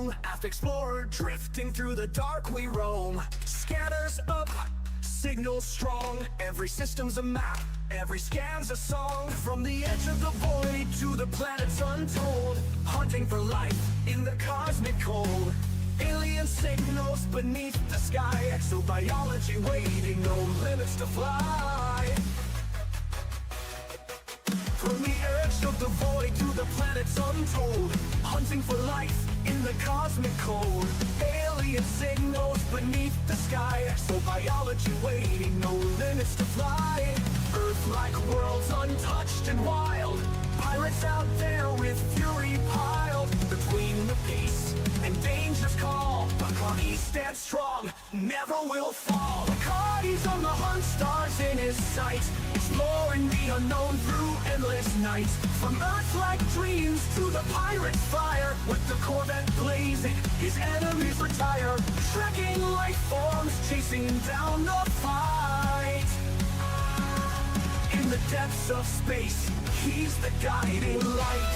home. Aft explorer drifting through the dark we roam. Scanners up, signals strong. Every system's a map, every scan's a song. From the edge of the void to the planets untold, hunting for life in the cosmic cold. Alien signals beneath the sky, exobiology waiting, no limits to fly. From the edge of the void to the planets untold, hunting for life in the cosmic cold. Alien signals beneath the sky, exobiology waiting, no limits to fly. Earth-like worlds untouched and wild, pirates out there with fury piled. Between the peace and danger's call, Bacardi stands strong, never will fall. Bacardi's on the hunt, stars in his sight, exploring the unknown through endless nights. From Earth-like dreams to the pirate's fire, with the Corvette blazing, his enemies retire. Tracking life forms, chasing down the fight. In the depths of space, he's the guiding light.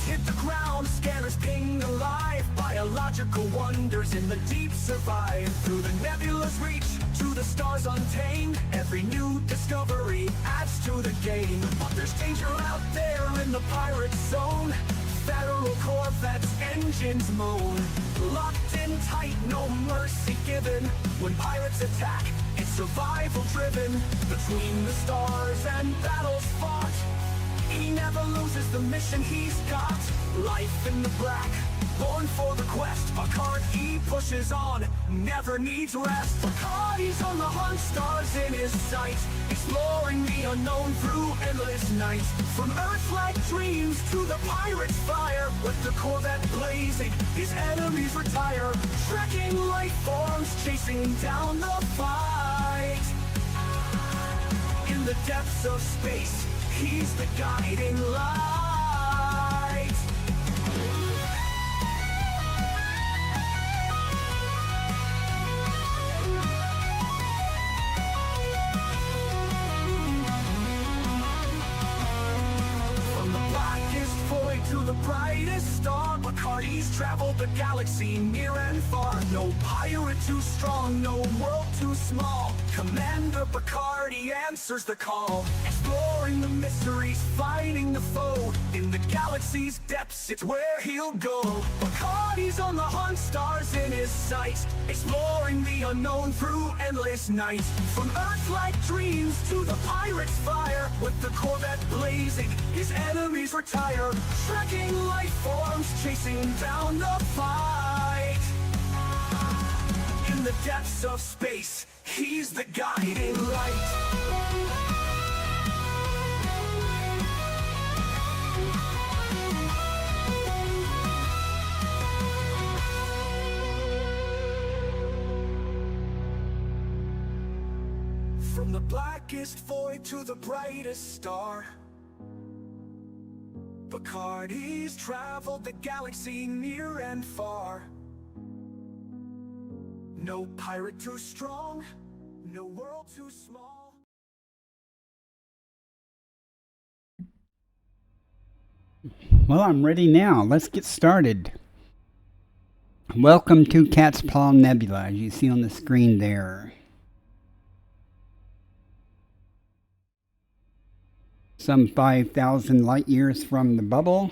Hit the ground, scanners ping alive. Biological wonders in the deep survive. Through the nebula's reach, to the stars untamed, every new discovery adds to the game. But there's danger out there in the pirate zone. Federal Corvettes, engines moan. Locked in tight, no mercy given. When pirates attack, it's survival driven. Between the stars and battles fought, he never loses the mission he's got. Life in the black, born for the quest. Bacardi pushes on, never needs rest. Bacardi's on the hunt, stars in his sight, exploring the unknown through endless nights. From Earth-like dreams to the pirate's fire, with the Corvette blazing, his enemies retire. Tracking life forms, chasing down the fight. In the depths of space, he's the guiding light. From the blackest void to the brightest star, Bacardi's traveled the galaxy near and far. No pirate too strong, no world too small. Commander Bacardi answers the call, exploring the mysteries, fighting the foe. In the galaxy's depths, it's where he'll go. Bacardi's on the hunt, stars in his sight, exploring the unknown through endless nights. From Earth-like dreams to the pirate's fire, with the Corvette blazing, his enemies retire. Tracking life forms, chasing down the fight. In the depths of space, he's the guiding light. From the blackest void to the brightest star, Bacardi's traveled the galaxy near and far. No pirate too strong, no world too small. Well, I'm ready now. Let's get started. Welcome to Cat's Paw Nebula, as you see on the screen there. Some 5,000 light years from the bubble.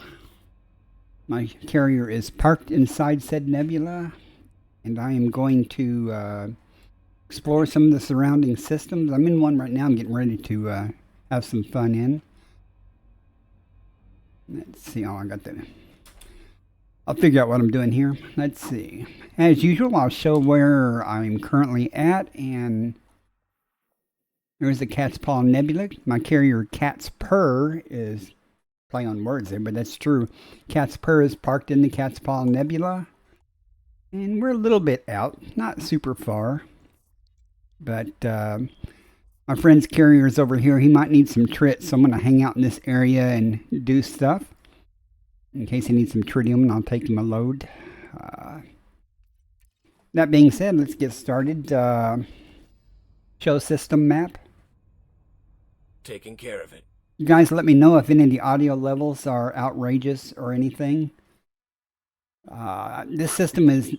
My carrier is parked inside said nebula, and I am going to explore some of the surrounding systems. I'm in one right now. I'm getting ready to have some fun in. Let's see. Oh, I got that. I'll figure out what I'm doing here. Let's see. As usual, I'll show where I'm currently at, and there's the Cat's Paw Nebula. My carrier Cat's Purr is play on words there, but that's true. Cat's Purr is parked in the Cat's Paw Nebula, and we're a little bit out, not super far, but my friend's carrier is over here. He might need some trits, so I'm going to hang out in this area and do stuff in case he needs some tritium, and I'll take him a load. That being said, let's get started. Show system map. Taking care of it. You guys let me know if any of the audio levels are outrageous or anything. This system is,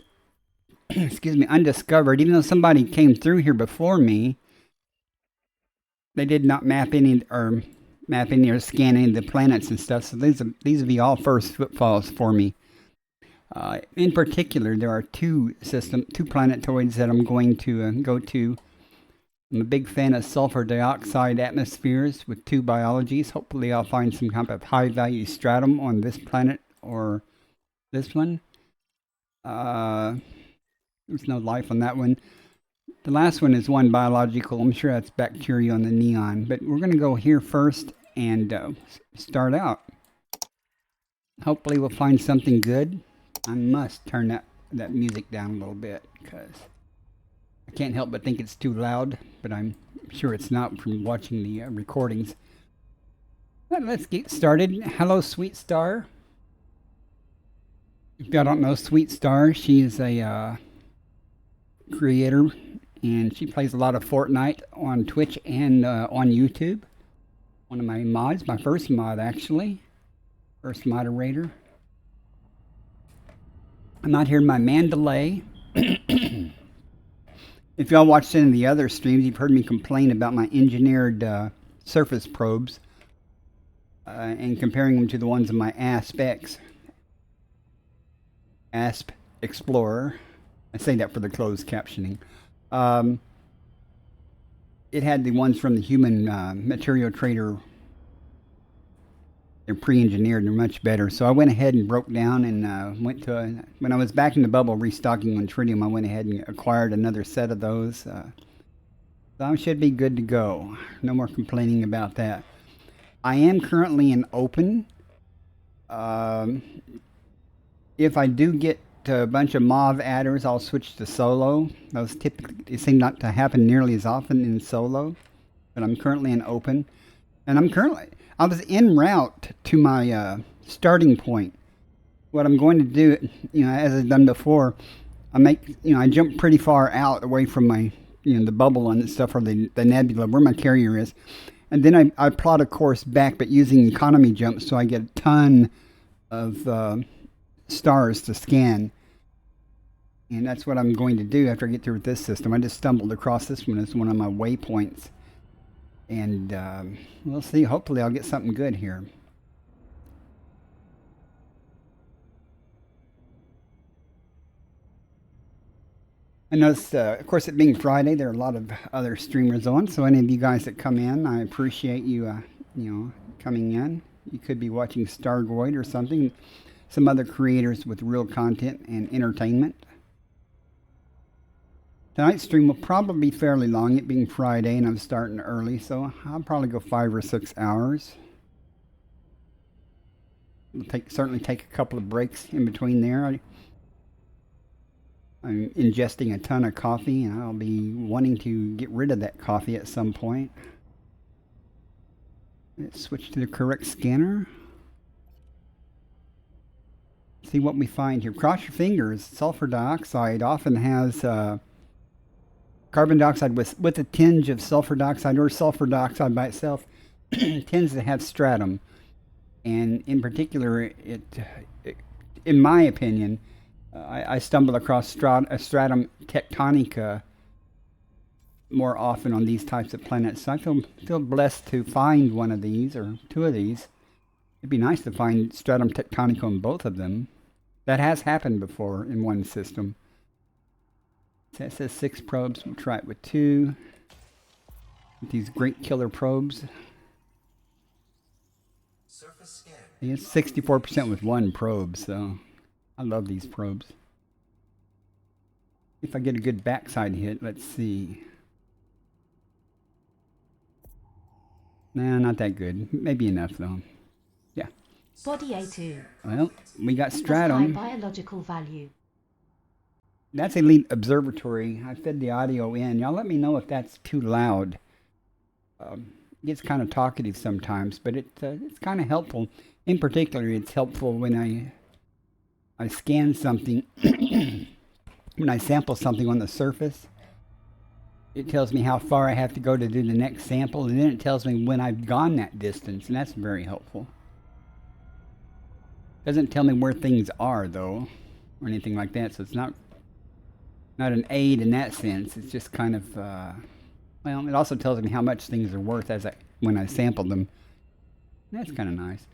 excuse me, undiscovered. Even though somebody came through here before me, they did not map any or scan any of the planets and stuff. So these will be all first footfalls for me. In particular, there are two planetoids that I'm going to go to. I'm a big fan of sulfur dioxide atmospheres with two biologies. Hopefully I'll find some kind of high-value stratum on this planet or this one. There's no life on that one. The last one is one biological. I'm sure that's bacteria on the neon. But we're going to go here first and start out. Hopefully we'll find something good. I must turn that music down a little bit because I can't help but think it's too loud, but I'm sure it's not from watching the recordings. But let's get started. Hello, Sweet Star. If y'all don't know Sweet Star, she is a creator, and she plays a lot of Fortnite on Twitch and on YouTube. One of my mods, my first mod actually, first moderator. I'm out here in my Mandalay. If y'all watched any of the other streams, you've heard me complain about my engineered surface probes and comparing them to the ones in my ASP Explorer. I say that for the closed captioning. It had the ones from the Human Material Trader. They're pre-engineered. They're much better. So I went ahead and broke down and went to when I was back in the bubble restocking on Tritium, I went ahead and acquired another set of those. So I should be good to go. No more complaining about that. I am currently in open. If I do get a bunch of MOV adders, I'll switch to solo. Those typically seem not to happen nearly as often in solo, but I'm currently in open, and I was en route to my starting point. What I'm going to do, as I've done before, I jump pretty far out away from my, the bubble and stuff, or the nebula where my carrier is, and then I plot a course back, but using economy jumps, so I get a ton of stars to scan. And that's what I'm going to do after I get through with this system. I just stumbled across this one as one of my waypoints. And we'll see. Hopefully I'll get something good here. I noticed, of course, it being Friday, there are a lot of other streamers on. So any of you guys that come in, I appreciate you, coming in. You could be watching Stargoid or something. Some other creators with real content and entertainment. Tonight's stream will probably be fairly long, it being Friday, and I'm starting early, so I'll probably go 5 or 6 hours. I'll certainly take a couple of breaks in between there. I'm ingesting a ton of coffee, and I'll be wanting to get rid of that coffee at some point. Let's switch to the correct scanner. See what we find here. Cross your fingers. Sulfur dioxide often has carbon dioxide with a tinge of sulfur dioxide, or sulfur dioxide by itself tends to have stratum. And in particular, it in my opinion, I stumble across stratum tectonica more often on these types of planets. So I feel blessed to find one of these, or two of these. It'd be nice to find stratum tectonica on both of them. That has happened before in one system. So it says 6 probes. We'll try it with 2. With these great killer probes. It's 64% with 1 probe, so I love these probes. If I get a good backside hit, let's see. Nah, not that good. Maybe enough though. Yeah. Body A2. Well, we got stratum. High biological value. That's Elite Observatory. I fed the audio in. Y'all let me know if that's too loud. It gets kind of talkative sometimes, but it's kind of helpful. In particular, it's helpful when I scan something, when I sample something on the surface. it tells me how far I have to go to do the next sample, and then it tells me when I've gone that distance, and that's very helpful. Doesn't tell me where things are though, or anything like that, so it's not an aid in that sense. It's just kind of well, it also tells me how much things are worth when I sampled them. That's kind of nice.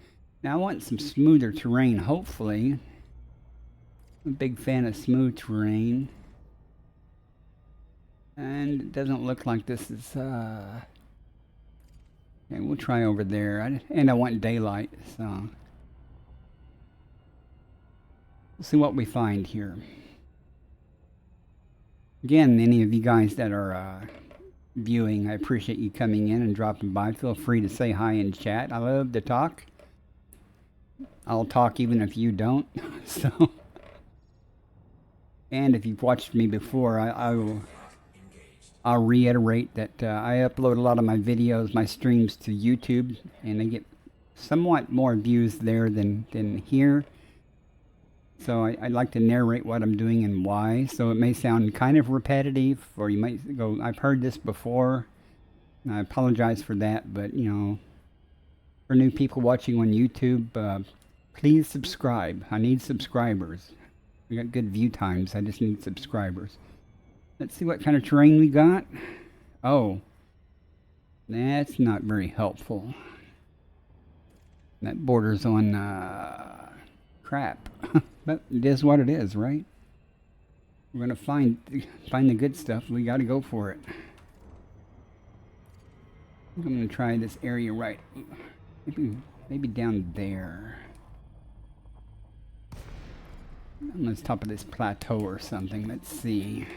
Now I want some smoother terrain, hopefully. I'm a big fan of smooth terrain. And it doesn't look like this is okay, we'll try over there. And I want daylight, so we'll see what we find here. Again, any of you guys that are viewing, I appreciate you coming in and dropping by. Feel free to say hi in chat. I love to talk. I'll talk even if you don't. So, and if you've watched me before, I'll reiterate that I upload a lot of my videos, my streams to YouTube, and they get somewhat more views there than here. So I like to narrate what I'm doing and why. So it may sound kind of repetitive, or you might go, I've heard this before. And I apologize for that, but you know, for new people watching on YouTube, please subscribe. I need subscribers. We got good view times. I just need subscribers. Let's see what kind of terrain we got. Oh, that's not very helpful. That borders on crap. But it is what it is, right? We're gonna find the good stuff. We gotta go for it. I'm gonna try this area right. Maybe down there. On the top of this plateau or something. Let's see.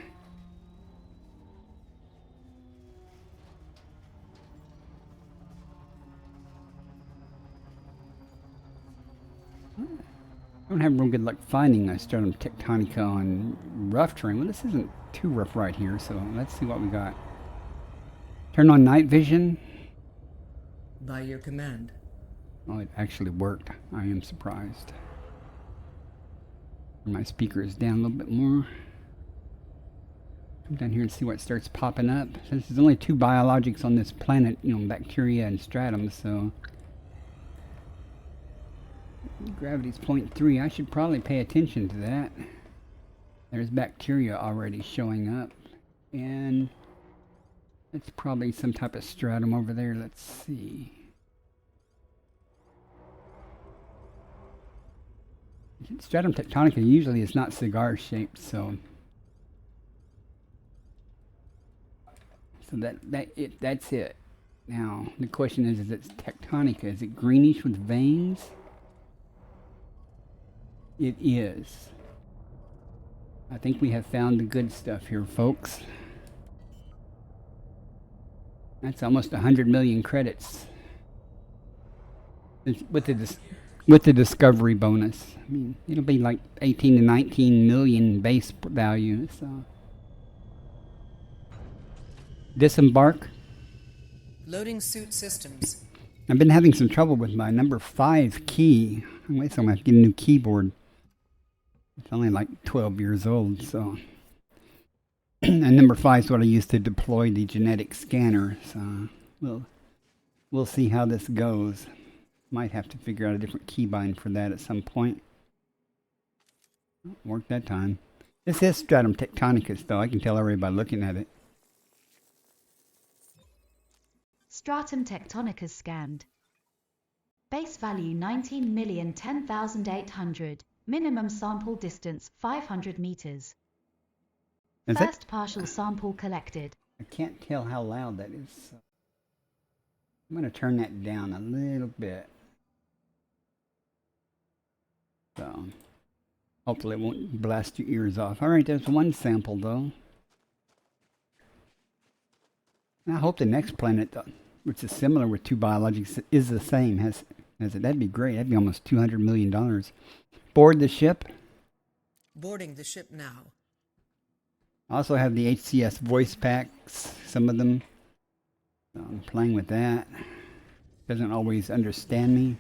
I don't have real good luck finding stratum tectonica on rough terrain. Well, this isn't too rough right here, so let's see what we got. Turn on night vision. By your command. Oh, it actually worked. I am surprised. My speaker is down a little bit more. Come down here and see what starts popping up. Since there's only 2 biologics on this planet, you know, bacteria and stratum, so gravity's 0.3. I should probably pay attention to that. There's bacteria already showing up, and it's probably some type of stratum over there. Let's see. Stratum tectonica usually is not cigar shaped, so that's it. Now the question is it tectonica? Is it greenish with veins? It is. I think we have found the good stuff here, folks. That's almost 100 million credits. With the discovery bonus. I mean, it'll be like 18 to 19 million base value, so. Disembark. Loading suit systems. I've been having some trouble with my number 5 key. I'm going to have to get a new keyboard. It's only like 12 years old, so. And number 5 is what I use to deploy the genetic scanner, so we'll see how this goes. Might have to figure out a different keybind for that at some point. Worked that time. This is stratum tectonicus, though. I can tell already by looking at it. Stratum tectonicus scanned. Base value 19,010,800. Minimum sample distance 500 meters. First partial sample collected. I can't tell how loud that is. I'm going to turn that down a little bit. So, hopefully it won't blast your ears off. Alright, there's one sample though. And I hope the next planet, which is similar with 2 biologics, is the same. Has it. That'd be great. That'd be almost $200 million. Board the ship. Boarding the ship now. I also have the HCS voice packs, some of them. So I'm playing with that. Doesn't always understand me.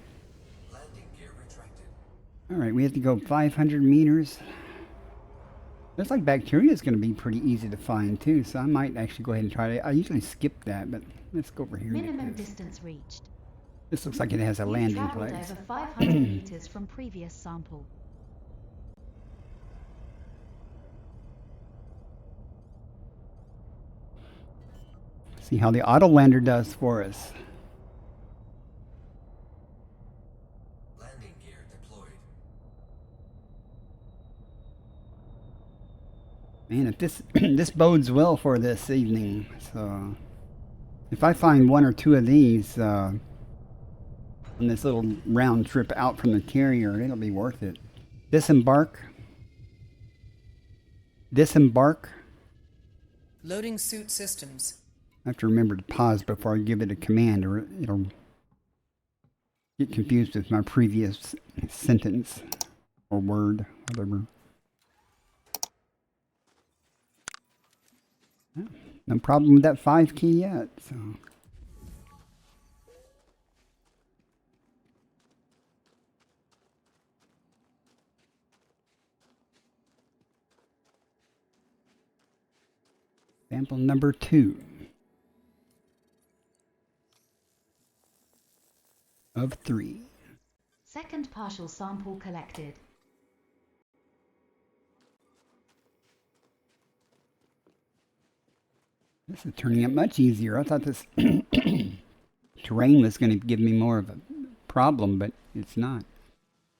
Alright, we have to go 500 meters. Looks like bacteria is going to be pretty easy to find too, so I might actually go ahead and try it. I usually skip that, but let's go over here and Minimum get this. distance reached. This looks like it has a You've landing traveled place. over 500 meters from previous sample. See how the auto lander does for us. Landing gear deployed. Man, if this this bodes well for this evening. So if I find one or two of these on this little round trip out from the carrier, it'll be worth it. Disembark. Disembark. Loading suit systems. I have to remember to pause before I give it a command, or it'll get confused with my previous sentence or word, whatever. Yeah, no problem with that 5 key yet. So. Sample number 2 of 3. Second partial sample collected. This is turning out much easier. I thought this terrain was going to give me more of a problem, but it's not.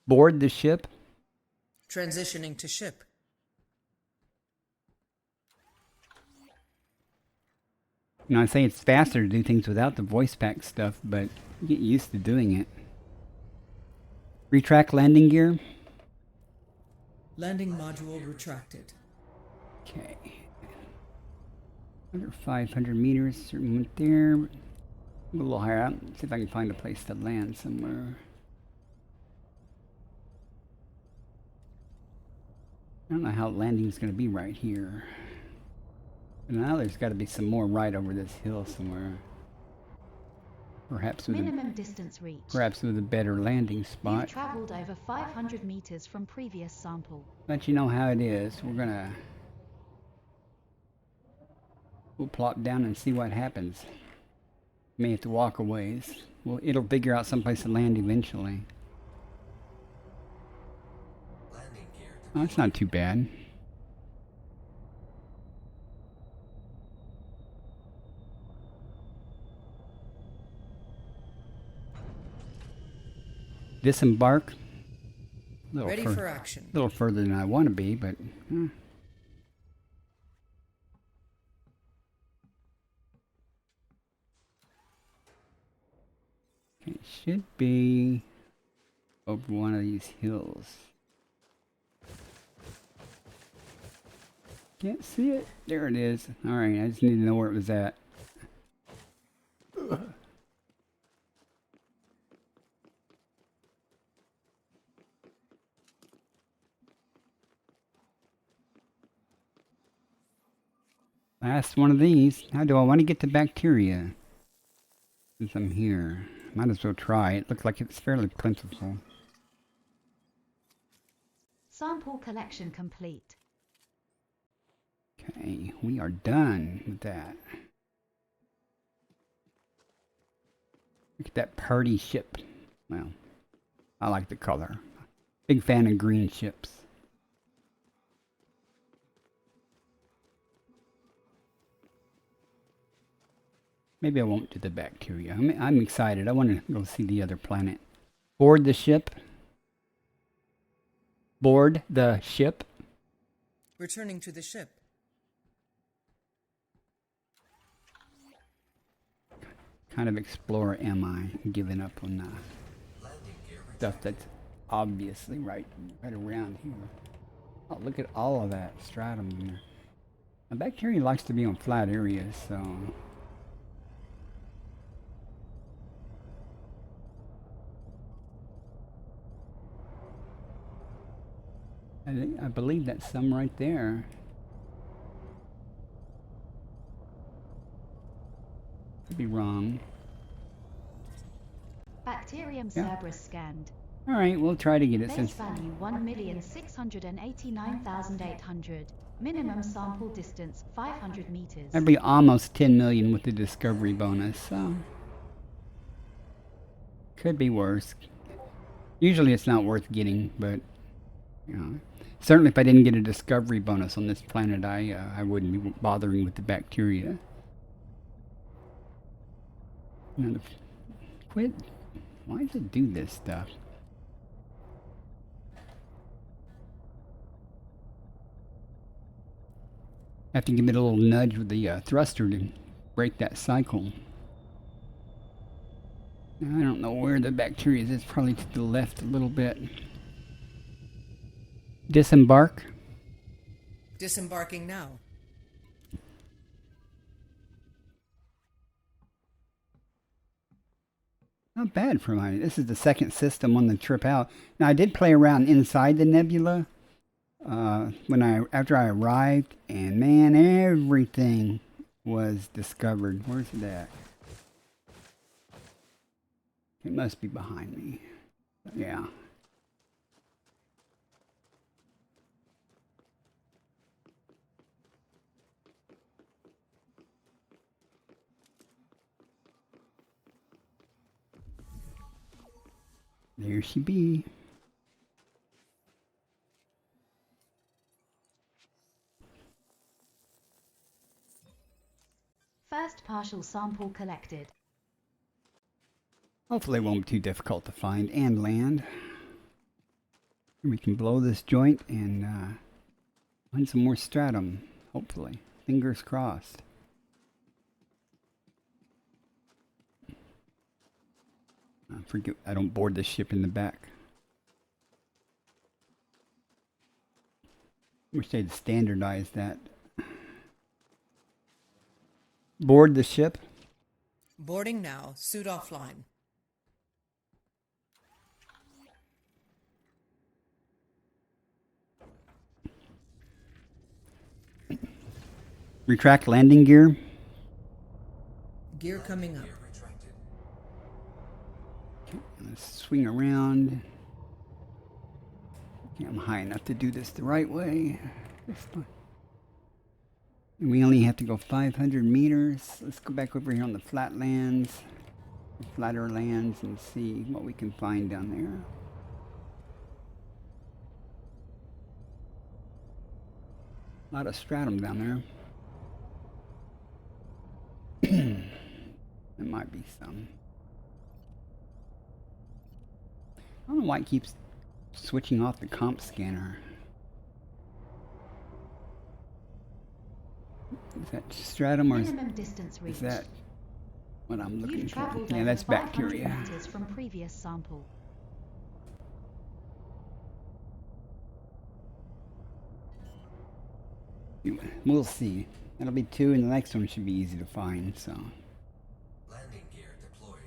Board the ship. Transitioning to ship. You know, I say it's faster to do things without the voice pack stuff, but you get used to doing it. Retract landing gear. Landing module retracted. Okay. Under 500 meters, certain went there. A little higher up. See if I can find a place to land somewhere. I don't know how landing is going to be right here. But now there's got to be some more right over this hill somewhere. Perhaps with Minimum distance reached. perhaps with a better landing You've spot. traveled over 500 meters from previous sample. Let you know how it is. We'll plop down and see what happens. May have to walk a ways. Well, it'll figure out someplace to land eventually. Landing gear Oh, it's not too bad. Disembark. Ready for action. A little further than I want to be, but it should be over one of these hills. Can't see it. There it is. All right, I just need to know where it was at. Last one of these. How do I want to get the bacteria? Since I'm here. Might as well try. It looks like it's fairly plentiful. Sample collection complete. Okay, we are done with that. Look at that party ship. Well, I like the color. Big fan of green ships. Maybe I won't do the bacteria. I'm excited. I want to go see the other planet. Board the ship. Board the ship. Returning to the ship. Kind of explorer am I? Giving up on stuff that's obviously right around here. Oh, look at all of that stratum here. A bacteria likes to be on flat areas, so... I believe that's some right there. Could be wrong. Bacterium Yeah. Cerberus scanned. Alright, we'll try to get it Base since... value 1,689,800. Minimum sample distance 500 meters. That'd be almost 10 million with the discovery bonus, so... Could be worse. Usually it's not worth getting, but... You know, certainly if I didn't get a discovery bonus on this planet, I wouldn't be bothering with the bacteria. Now, quit. Why does it do this stuff? Have to give it a little nudge with the thruster to break that cycle. Now, I don't know where the bacteria is. It's probably to the left a little bit. Disembark. Disembarking now. Not bad for mine. This is the second system on the trip out. Now I did play around inside the nebula after I arrived, and man, everything was discovered. Where's it at? It must be behind me. Yeah. There she be. First partial sample collected. Hopefully it won't be too difficult to find and land. We can blow this joint and find some more stratum, hopefully. Fingers crossed. I forget I don't board the ship in the back. Wish they'd standardize that. Board the ship. Boarding now. Suit offline. Retract landing gear. Gear coming up. Let's swing around. Okay, I'm high enough to do this the right way. And we only have to go 500 meters. Let's go back over here on the flatlands, the flatter lands, and see what we can find down there. A lot of stratum down there. There might be some. I don't know why it keeps switching off the comp scanner. Is that stratum or is that what I'm looking for? Yeah, that's bacteria. From previous sample. We'll see. That'll be 2, and the next one should be easy to find. So, Landing gear deployed.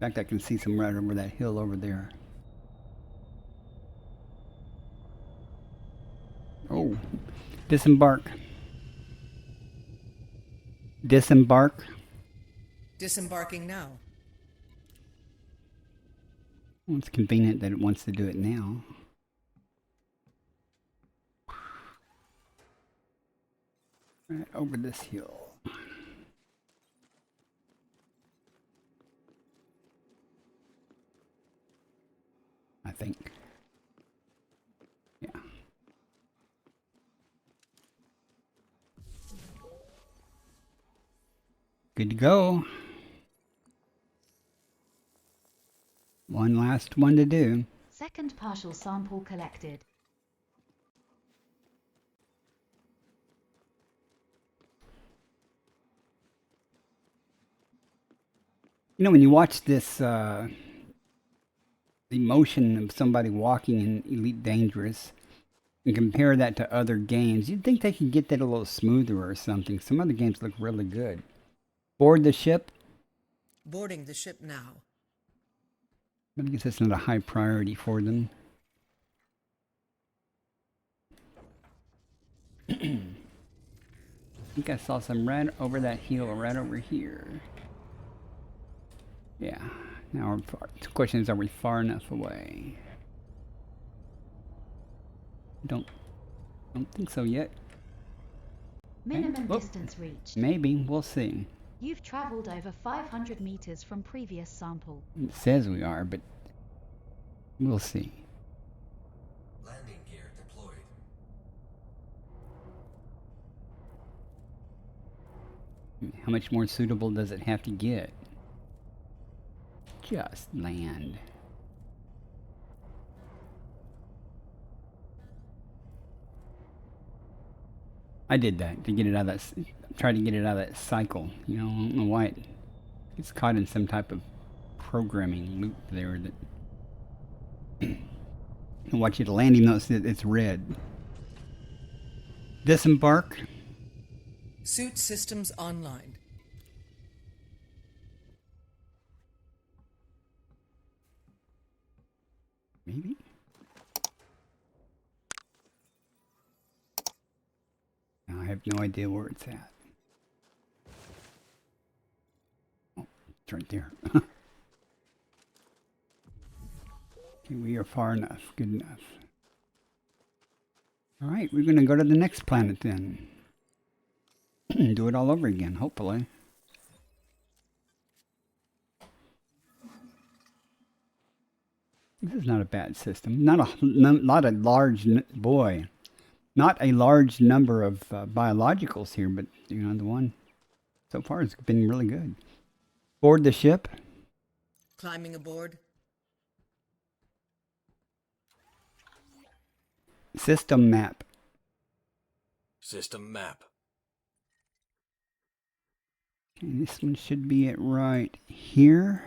in fact, I can see some right over that hill over there. Oh, disembark. Disembark. Disembarking now. Well, it's convenient that it wants to do it now. Right over this hill. I think. Yeah. Good to go. One last one to do. Second partial sample collected. You know, when you watch this, the motion of somebody walking in EliteDangerous, and compare that to other games, you'd think they could get that a little smoother or something. Some other games look really good. Board the ship. Boarding the ship now. I guess that's not a high priority for them. I think I saw some right over that hill, right over here. Yeah, Now, the question is, are we far enough away? Don't think so yet. Minimum Whoop. distance reached. Maybe. We'll see. You've traveled over 500 meters from previous sample. It says we are, but we'll see. Landing gear deployed. How much more suitable does it have to get? Just land. I did that to get it out of that. Try to get it out of that cycle. You know, I don't know why it gets caught in some type of programming loop there. That watch you to landing notice it's red. Disembark. Suit systems online. Maybe. I have no idea where it's at. Oh, it's right there. Okay, we are far enough. Good enough. Alright, we're going to go to the next planet then. Do it all over again, hopefully. This is not a bad system. Not a large boy. Not a large number of biologicals here, but you know, the one so far has been really good. Board the ship. Climbing aboard. System map. System map. Okay, this one should be it right here.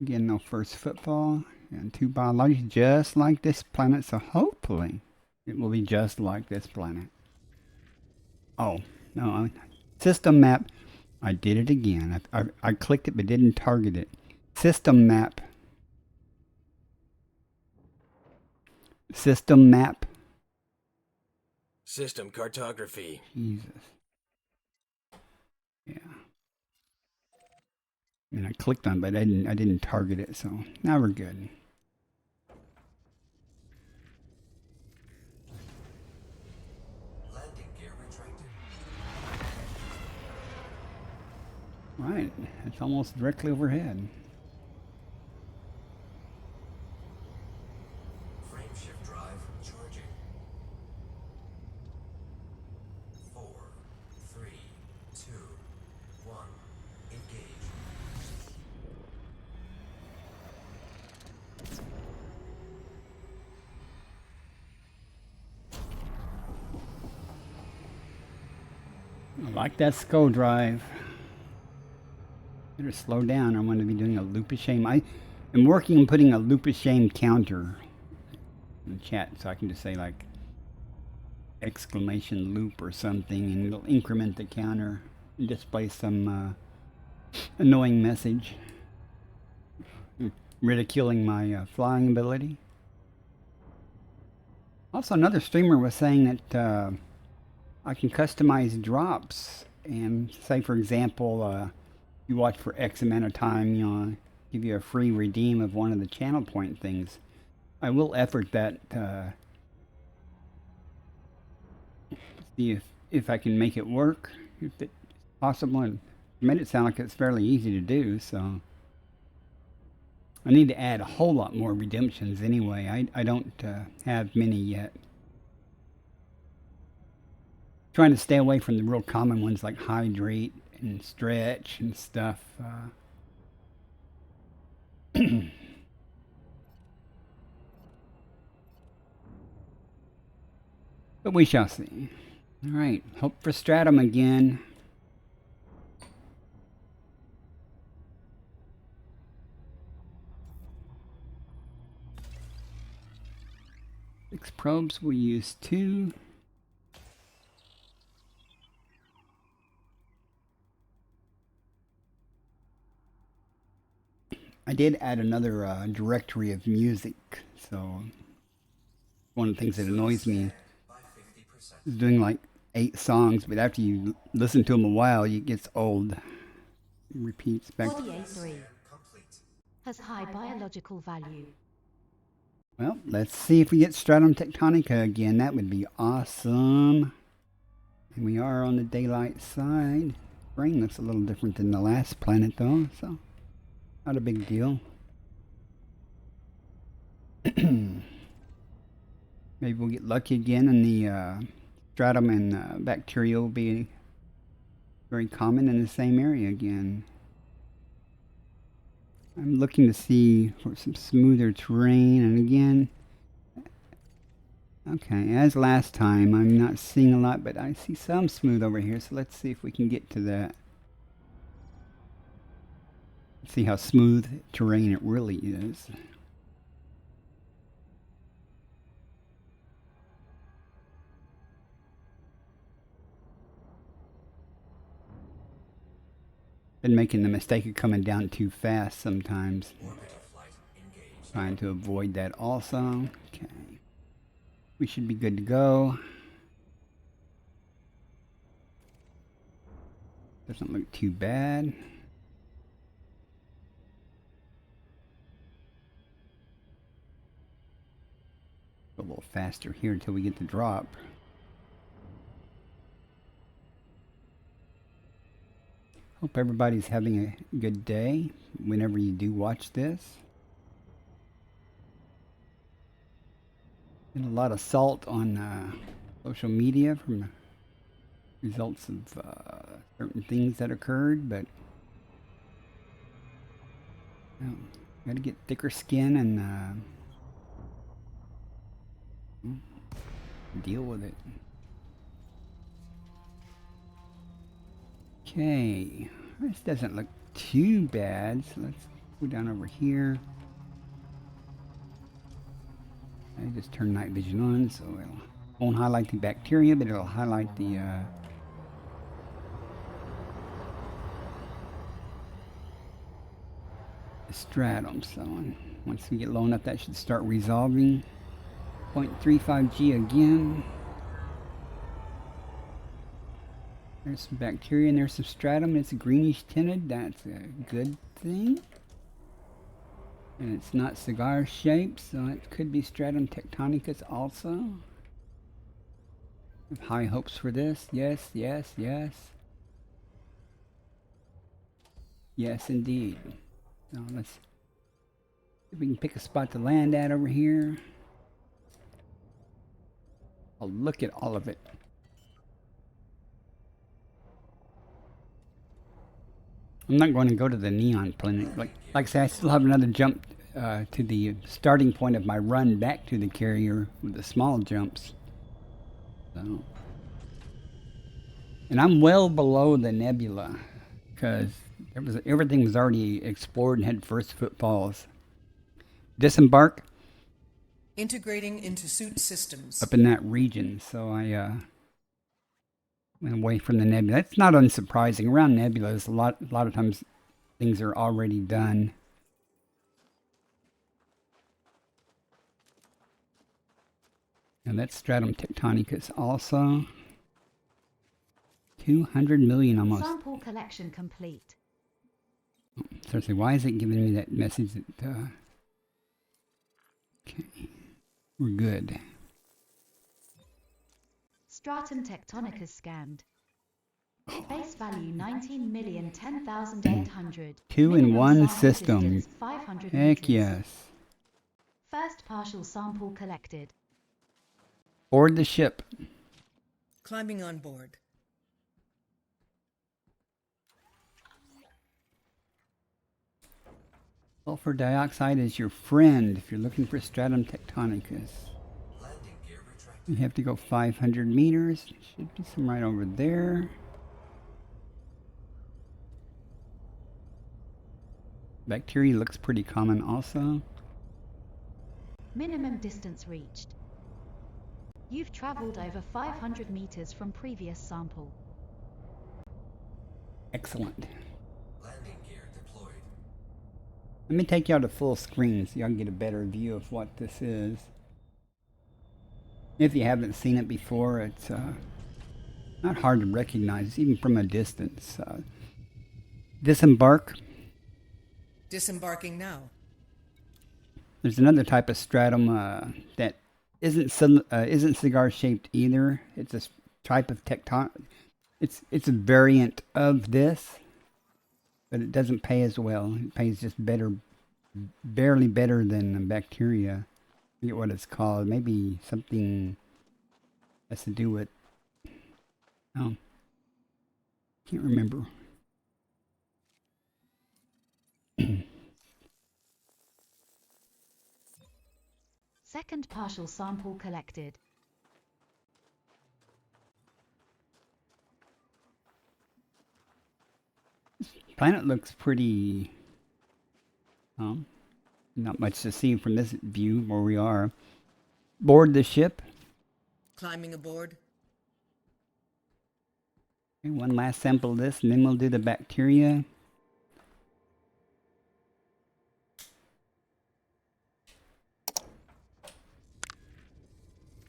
Again, no first footfall. And 2 biologics just like this planet, so hopefully it will be just like this planet. Oh, no. System map. I did it again. I clicked it but didn't target it. System map. System map. System cartography. Jesus. Yeah. I mean, I clicked on it, but I didn't target it, so now we're good. Landing gear retracted. Right, it's almost directly overhead. Frame shift drive charging. 4, 3, 2, 1. Engage. I like that skull drive. Better slow down. I'm going to be doing a loop of shame. I am working on putting a loop of shame counter in the chat, so I can just say like exclamation loop or something, and it'll increment the counter and display some annoying message ridiculing my flying ability. Also, another streamer was saying that I can customize drops, and say, for example, you watch for X amount of time, you know, give you a free redeem of one of the channel point things. I will effort that, see if I can make it work, if it's possible, and made it sound like it's fairly easy to do, so. I need to add a whole lot more redemptions anyway. I don't have many yet. Trying to stay away from the real common ones like hydrate and stretch and stuff. But we shall see. Alright, hope for stratum again. Six probes, we use 2. I did add another directory of music, so one of the things that annoys me is doing like 8 songs, but after you listen to them a while, it gets old. repeats back. 48.3 has high biological value. Well, let's see if we get Stratum Tectonica again. That would be awesome. And we are on the daylight side. Brain looks a little different than the last planet though, so not a big deal. Maybe we'll get lucky again and the stratum and bacteria will be very common in the same area again. I'm looking to see for some smoother terrain, and again, okay, as last time, I'm not seeing a lot, but I see some smooth over here, so let's see if we can get to that. See how smooth terrain it really is. Been making the mistake of coming down too fast sometimes. Trying to avoid that also. Okay. We should be good to go. Doesn't look too bad. Go a little faster here until we get the drop. Hope everybody's having a good day whenever you do watch this. Been a lot of salt on social media from results of certain things that occurred, but got to get thicker skin and deal with it. Okay, this doesn't look too bad, so let's go down over here. I just turn night vision on, so it won't highlight the bacteria, but it'll highlight the stratum. So once we get low enough, that should start resolving. 0.35 G again. There's some bacteria and there's some stratum. It's greenish tinted. That's a good thing. And it's not cigar shaped, so it could be Stratum Tectonicus also. I have high hopes for this. Yes, yes, yes. Yes, indeed. So let's see if we can pick a spot to land at over here. I'll look at all of it. I'm not going to go to the neon planet. Like I say, I still have another jump to the starting point of my run back to the carrier with the small jumps. So, and I'm well below the nebula because everything was already explored and had first footfalls. Disembark. Integrating into suit systems. Up in that region, so I went away from the nebula. That's not unsurprising. Around nebulas, a lot of times things are already done. And that's Stratum Tectonicus also. 200 million almost. Sample collection complete. Oh, seriously, why is it giving me that message that, okay, we're good. Stratum Tectonicus scanned. Base value 19,010,800. Two in one sample system. distance 500 Heck meters. yes. First partial sample collected. Board the ship. Climbing on board. Sulfur dioxide is your friend if you're looking for Stratum Tectonicus. You have to go 500 meters. Should be some right over there. Bacteria looks pretty common also. Minimum distance reached. You've traveled over 500 meters from previous sample. Excellent. Let me take you out to full screen so y'all can get a better view of what this is. If you haven't seen it before, it's not hard to recognize, even from a distance. Disembark. Disembarking now. There's another type of stratum that isn't cigar shaped either. It's a type of tecton. It's a variant of this, but it doesn't pay as well. It pays just better, barely better than bacteria. I forget what it's called. Maybe something has to do with. Oh, can't remember. Second partial sample collected. Planet looks pretty. Not much to see from this view where we are. Board the ship. Climbing aboard. Okay, one last sample of this, and then we'll do the bacteria.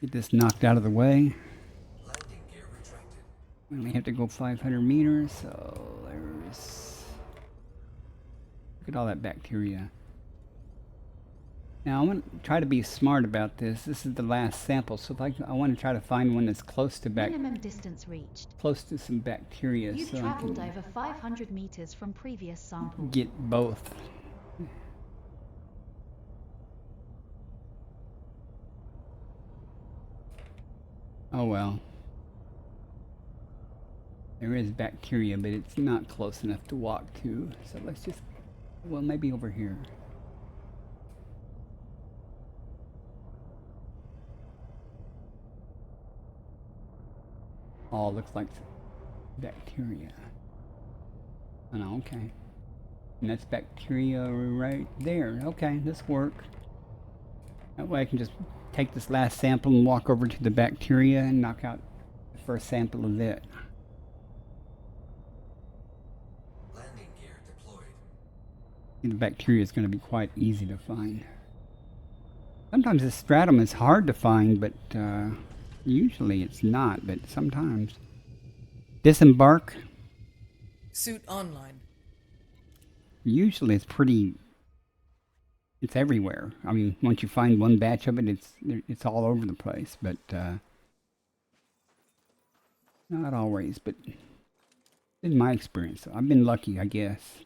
Get this knocked out of the way. We only have to go 500 meters, so there's... Look at all that bacteria. Now, I want to try to be smart about this. This is the last sample, so if I want to try to find one that's close to Minimum distance reached. close to some bacteria, You've so I traveled can over 500 meters from previous sample. get both. Oh well. There is bacteria, but it's not close enough to walk to. So let's just, well, maybe over here. Oh, looks like bacteria. Oh, no, okay. And that's bacteria right there. Okay, this work. That way I can just take this last sample and walk over to the bacteria and knock out the first sample of it. Landing gear deployed. The bacteria is going to be quite easy to find. Sometimes the stratum is hard to find, but usually it's not, but sometimes. Disembark. Suit online. Usually it's pretty, it's everywhere. I mean, once you find one batch of it, it's all over the place, but not always, but in my experience, I've been lucky, I guess.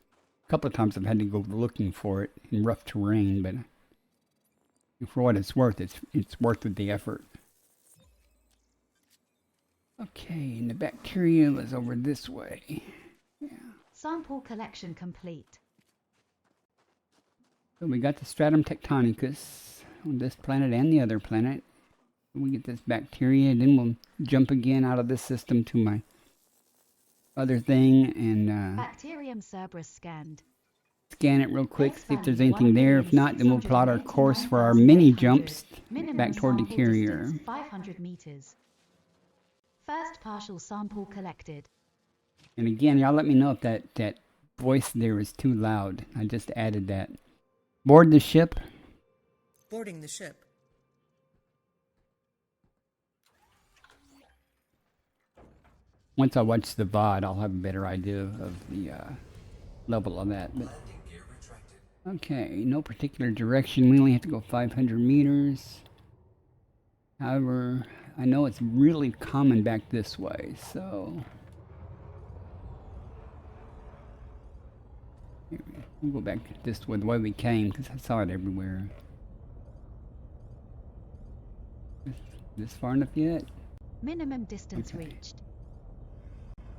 A couple of times I've had to go looking for it in rough terrain, but for what it's worth worth the effort. Okay, and the bacteria is over this way. Yeah. Sample collection complete. So we got the stratum tectonicus on this planet and the other planet. We get this bacteria, and then we'll jump again out of this system to my other thing and Bacterium Cerberus scanned. scan it real quick, see if there's anything there. If not, then we'll plot our course for our mini jumps back toward the carrier. 500 meters. First partial sample collected. And again, y'all let me know if that voice there is too loud. I just added that. Board the ship. Boarding the ship. Once I watch the VOD, I'll have a better idea of the level of that. But, okay, no particular direction. We only have to go 500 meters. However, I know it's really common back this way, so... We'll go back this way, the way we came, because I saw it everywhere. This far enough yet? Minimum distance Okay. reached.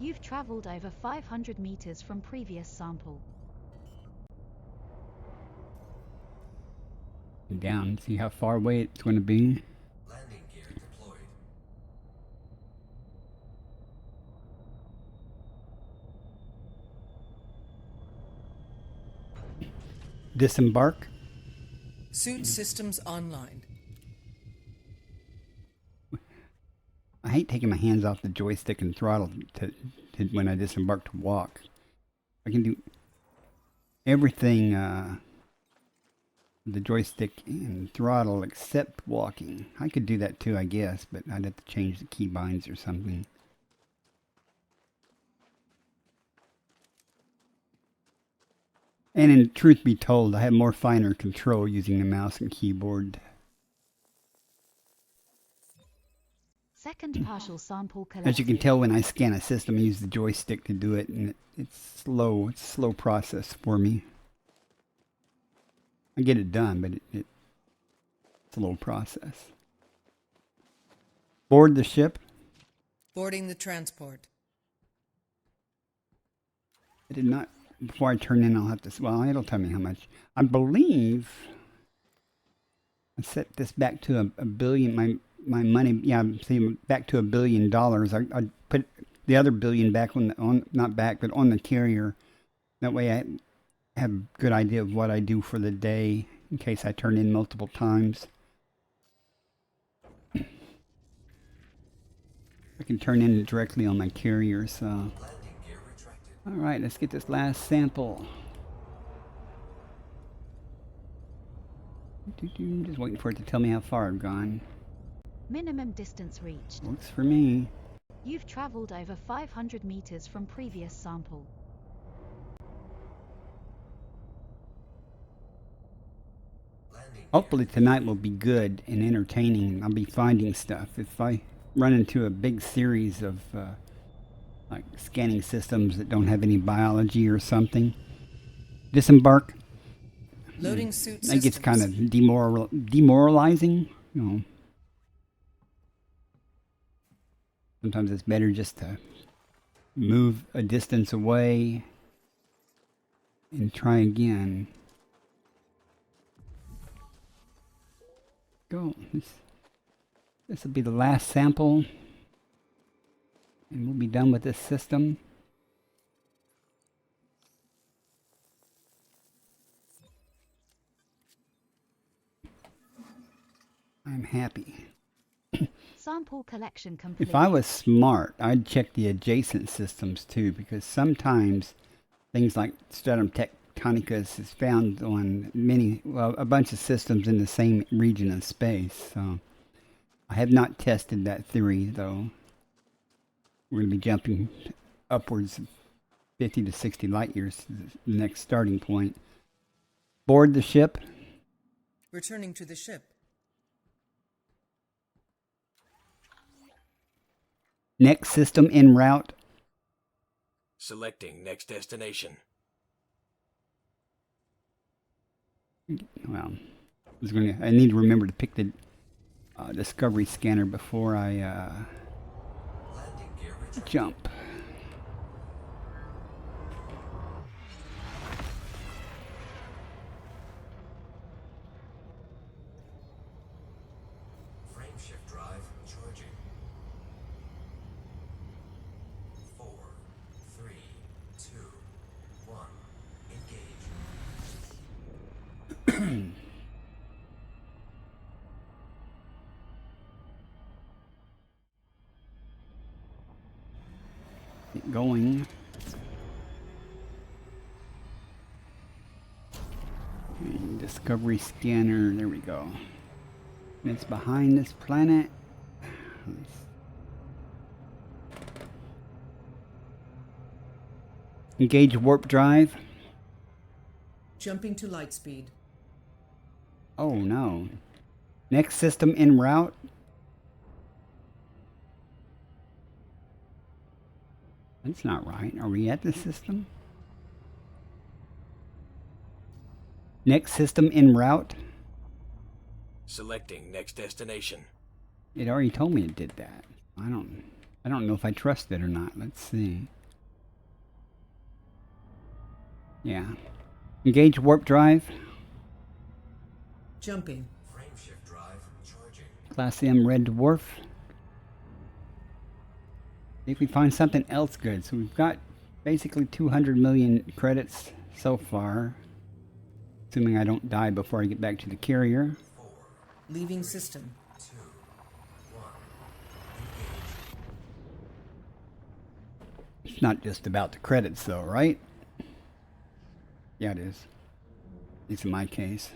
You've traveled over 500 meters from previous sample. Down, see how far away it's going to be. Landing gear deployed. Disembark. Suit systems online. I hate taking my hands off the joystick and throttle to when I disembark to walk. I can do everything the joystick and throttle except walking. I could do that too, I guess, but I'd have to change the keybinds or something. And in truth be told, I have more finer control using the mouse and keyboard. Second partial sample collected. As you can tell when I scan a system, I use the joystick to do it, and it's slow. It's a slow process for me. I get it done, but it's a slow process. Board the ship. Boarding the transport. I did not. Before I turn in, I'll have to. Well, it'll tell me how much. I believe I set this back to a billion. My money. Yeah, see, back to $1 billion. I put the other billion back on not back, but on the carrier. That way, I have a good idea of what I do for the day in case I turn in multiple times. I can turn in directly on my carrier, so. All right, let's get this last sample. Just waiting for it to tell me how far I've gone. Minimum distance reached. Works for me. You've traveled over 500 meters from previous sample. Hopefully tonight will be good and entertaining. I'll be finding stuff. If I run into a big series of like scanning systems that don't have any biology or something, disembark. Loading suit That gets systems. kind of demoralizing. You know, sometimes it's better just to move a distance away and try again. Go. This will be the last sample, and we'll be done with this system. I'm happy. Sample collection complete. If I was smart, I'd check the adjacent systems too, because sometimes things like stratum tectonicus is found on a bunch of systems in the same region of space. So I have not tested that theory, though. We're going to be jumping upwards of 50 to 60 light years to the next starting point. Board the ship. Returning to the ship. Next system en route. Selecting next destination. Well, I need to remember to pick the discovery scanner before I jump. Frameshift drive charging. 4, 3, 2, 1. Engage. Get going. And discovery scanner, there we go. And it's behind this planet. Engage warp drive. Jumping to light speed. Oh no. Next system en route. That's not right. Are we at the system? Next system en route. Selecting next destination. It already told me it did that. I don't know if I trust it or not. Let's see. Yeah. Engage warp drive. Jumping. Frameshift drive charging. Class M red dwarf. See if we find something else good. So we've got basically 200 million credits so far. Assuming I don't die before I get back to the carrier. Leaving system. 2, 1. Engage. It's not just about the credits though, right? Yeah, it is. At least in my case.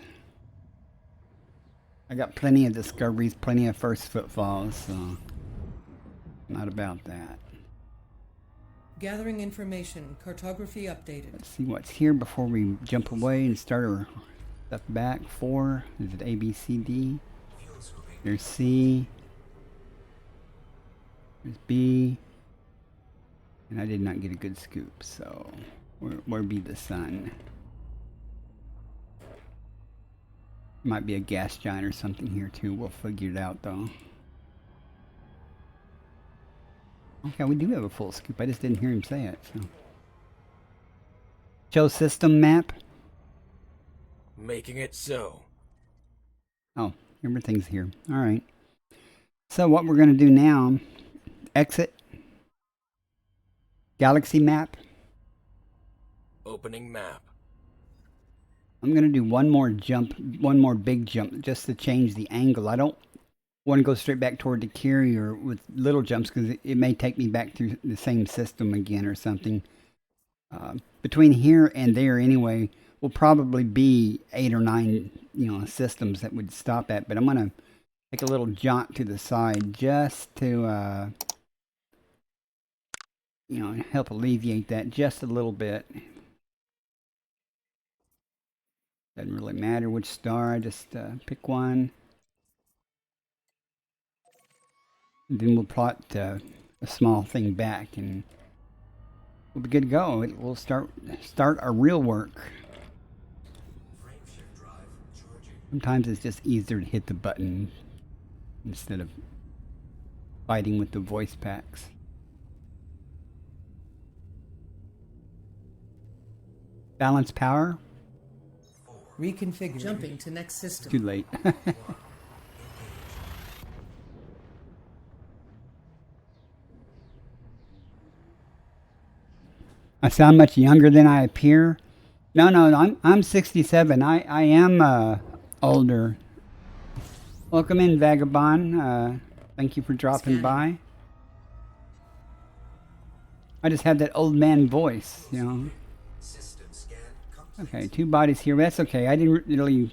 I got plenty of discoveries, plenty of first footfalls, so not about that. Gathering information. Cartography updated. Let's see what's here before we jump away and start our stuff back. 4. Is it A, B, C, D? Fuel scooping. There's C. There's B. And I did not get a good scoop, so where be the sun? Might be a gas giant or something here too. We'll figure it out though. Okay, we do have a full scoop. I just didn't hear him say it. So. Show system map. Making it so. Oh, everything's here. All right. So what we're going to do now, exit, galaxy map. Opening map. I'm going to do one more jump, one more big jump, just to change the angle. I don't want to go straight back toward the carrier with little jumps because it may take me back through the same system again or something. Between here and there anyway will probably be 8 or 9 systems that would stop at, but I'm going to take a little jaunt to the side just to help alleviate that just a little bit. Doesn't really matter which star, just pick one. And then we'll plot a small thing back and we'll be good to go. We'll start our real work. Frame shift drive charging. Sometimes it's just easier to hit the button instead of fighting with the voice packs. Balance power. Reconfigure. Jumping to next system. Too late. I sound much younger than I appear. No, I'm 67. I am older. Welcome in, Vagabond. Thank you for dropping by. I just have that old man voice, System scan complete. Okay, 2 bodies here. That's okay. I didn't really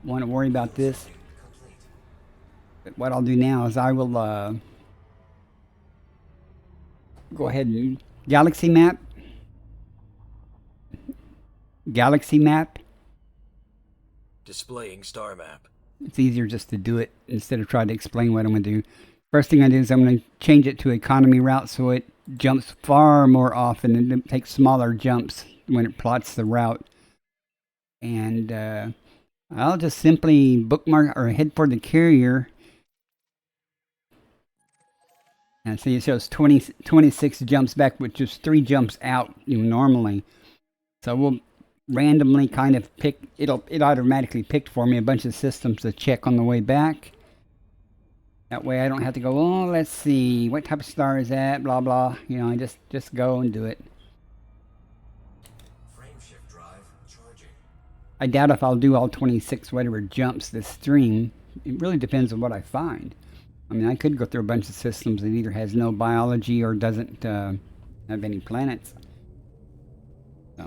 want to worry about this. Complete. But what I'll do now is I will go ahead and galaxy map. Galaxy map. Displaying star map. It's easier just to do it instead of trying to explain what I'm going to do. First thing I do is I'm going to change it to economy route so it jumps far more often and it takes smaller jumps when it plots the route. And I'll just simply bookmark or head for the carrier. And see, it shows 26 jumps back, which is 3 jumps out normally. So we'll randomly kind of pick, it automatically picked for me a bunch of systems to check on the way back. That way I don't have to go, oh, let's see, what type of star is that, blah, blah. I just go and do it. Frame shift drive charging. I doubt if I'll do all 26 whatever jumps this stream. It really depends on what I find. I mean, I could go through a bunch of systems that either has no biology or doesn't have any planets.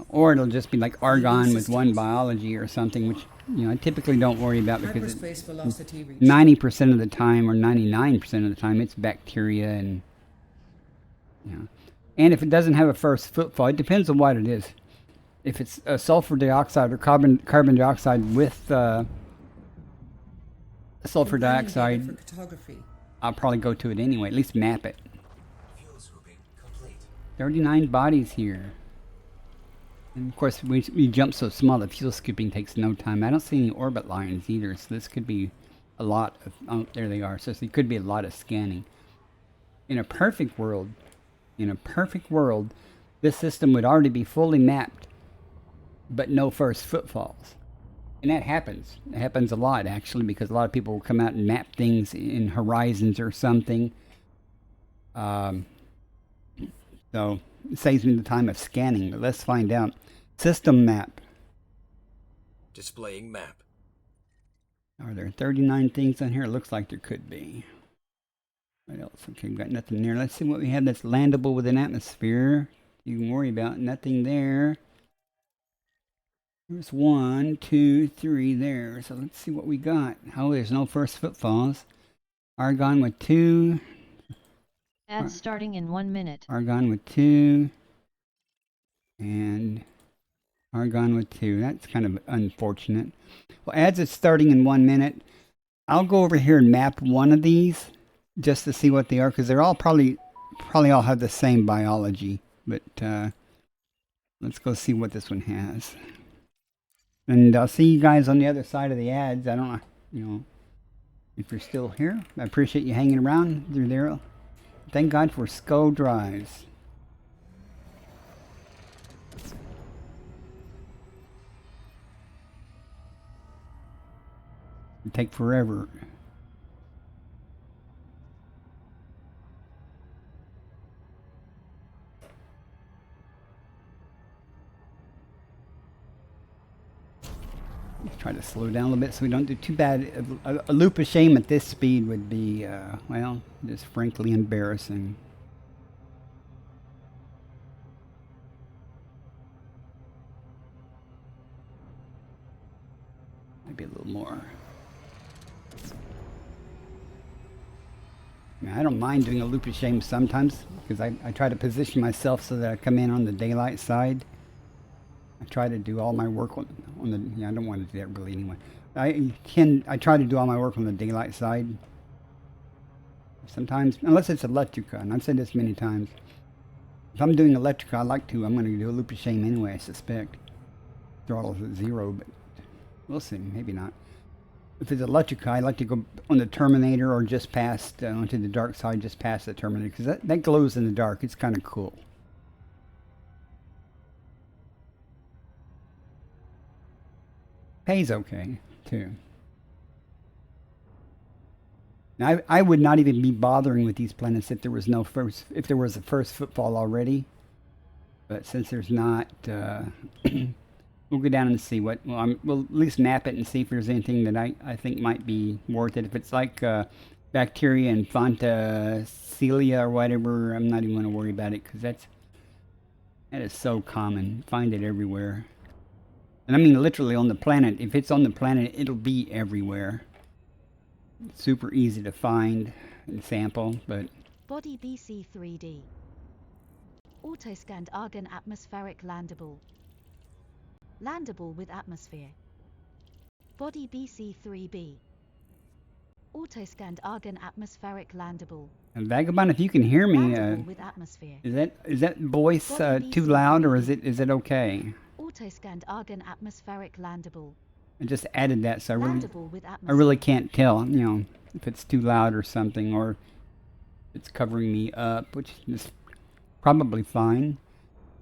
Or it'll just be like Argon with 1 biology or something, which I typically don't worry about because Hyperspace velocity reached. 90% of the time or 99% of the time it's bacteria and and if it doesn't have a first footfall, it depends on what it is. If it's a sulfur dioxide or carbon dioxide with sulfur dioxide, For cartography. I'll probably go to it anyway, at least map it. Fuel scooping complete. 39 bodies here. And of course, we jump so small, the fuel scooping takes no time. I don't see any orbit lines either, so this could be a lot of, oh, there they are. So it could be a lot of scanning. In a perfect world, this system would already be fully mapped, but no first footfalls. And that happens. It happens a lot, actually, because a lot of people will come out and map things in horizons or something. So it saves me the time of scanning, but let's find out. System map. Displaying map. Are there 39 things on here? It looks like there could be. What else? Okay, we've got nothing there. Let's see what we have that's landable with an atmosphere. You can worry about nothing there. There's 1, 2, 3 there. So let's see what we got. Oh, there's no first footfalls. Argon with 2. Ads starting in 1 minute. Argon with 2. And Argon with 2. That's kind of unfortunate. Well, ads is starting in 1 minute. I'll go over here and map one of these just to see what they are, because they're all probably all have the same biology. But let's go see what this one has. And I'll see you guys on the other side of the ads. I don't know, you know, if you're still here. I appreciate you hanging around through there. Thank God for SCO drives. It take forever. Try to slow down a little bit so we don't do too bad. A loop of shame at this speed would be, well, just frankly embarrassing. Maybe a little more. I mean, I don't mind doing a loop of shame sometimes, because I try to position myself so that I come in on the daylight side. I try to do all my work on the, yeah, I don't want to do that really anyway. I try to do all my work on the daylight side. Sometimes, unless it's Electrica, and I've said this many times, if I'm doing Electrica, I'm going to do a loop of shame anyway, I suspect. Throttle's at 0, but we'll see, maybe not. If it's Electrica, I like to go on the Terminator or just past, onto the dark side, just past the Terminator, because that glows in the dark. It's kind of cool. Pays okay, too. Now, I would not even be bothering with these planets if there was a first footfall already. But since there's not, we'll go down and see what. Well, we'll at least map it and see if there's anything that I think might be worth it. If it's like bacteria and Fontacelia or whatever, I'm not even going to worry about it, because that is so common. Find it everywhere. And I mean literally on the planet. If it's on the planet, it'll be everywhere. It's super easy to find and sample, but... Body BC 3D. Autoscanned argon atmospheric landable. Landable with atmosphere. Body BC 3B. Autoscanned argon atmospheric landable. And Vagabond, if you can hear me, with atmosphere. is that voice too loud, or is it okay? Autoscanned argon atmospheric landable. I just added that, so I I really can't tell, you know, if it's too loud or something, or it's covering me up, which is probably fine.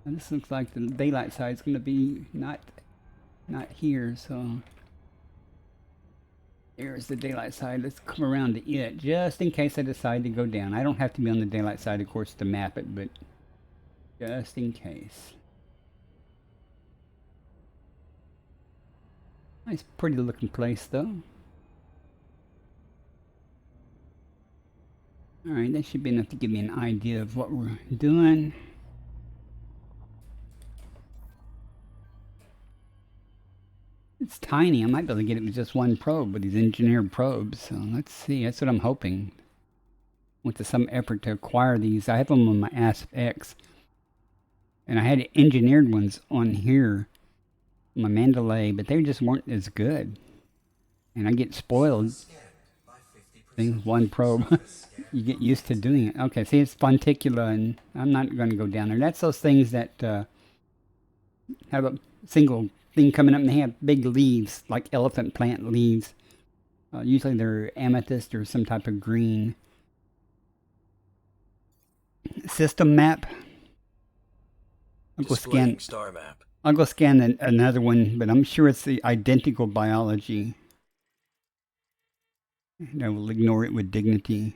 And this looks like the daylight side is going to be not here, so there's the daylight side. Let's come around to it, just in case I decide to go down. I don't have to be on the daylight side, of course, to map it, but just in case. Nice, pretty looking place, though. Alright, that should be enough to give me an idea of what we're doing. It's tiny. I might be able to get it with just one probe, with these engineered probes. So let's see. That's what I'm hoping. Went to some effort to acquire these. I have them on my ASP-X. And I had engineered ones on here. My Mandalay, but they just weren't as good, and I get spoiled. See, one probe. You get used to doing it. Okay, see, it's Fonticula, and I'm not going to go down there. That's those things that have a single thing coming up, and they have big leaves, like elephant plant leaves. Usually they're amethyst or some type of green. System map. I'll go scan. Star map. I'll go scan another one, but I'm sure it's the identical biology. And I will ignore it with dignity.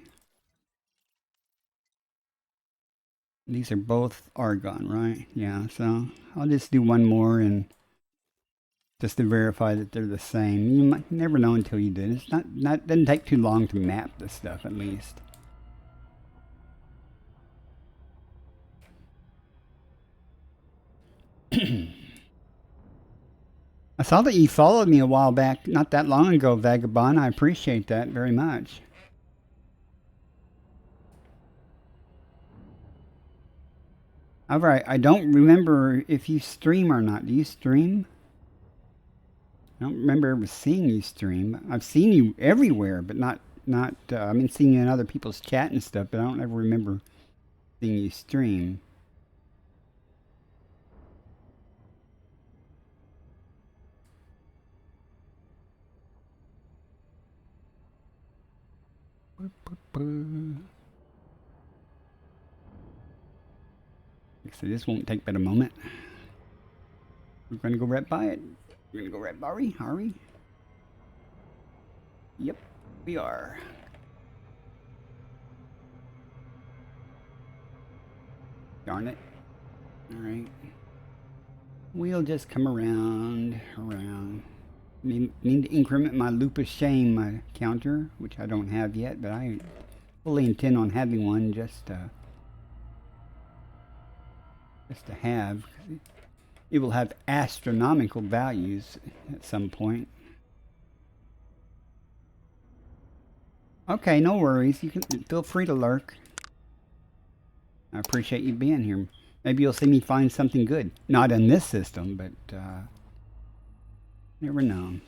These are both argon, right? Yeah, so I'll just do one more, and just to verify that they're the same. You might never know until you do. It's not doesn't take too long to map this stuff, at least. I saw that you followed me a while back, not that long ago, Vagabond. I appreciate that very much. Alright, I don't remember if you stream or not. Do you stream? I don't remember ever seeing you stream. I've seen you everywhere, but not I mean, seeing you in other people's chat and stuff, but I don't ever remember seeing you stream. So this won't take but a moment. We're gonna go right by it. We're gonna go right by it. Are we? Yep, we are. Darn it. Alright. We'll just come around. Need to increment my loop of shame counter, which I don't have yet, but I fully intend on having one just to have. It will have astronomical values at some point. Okay, no worries. You can feel free to lurk. I appreciate you being here. Maybe you'll see me find something good. Not in this system, but never know.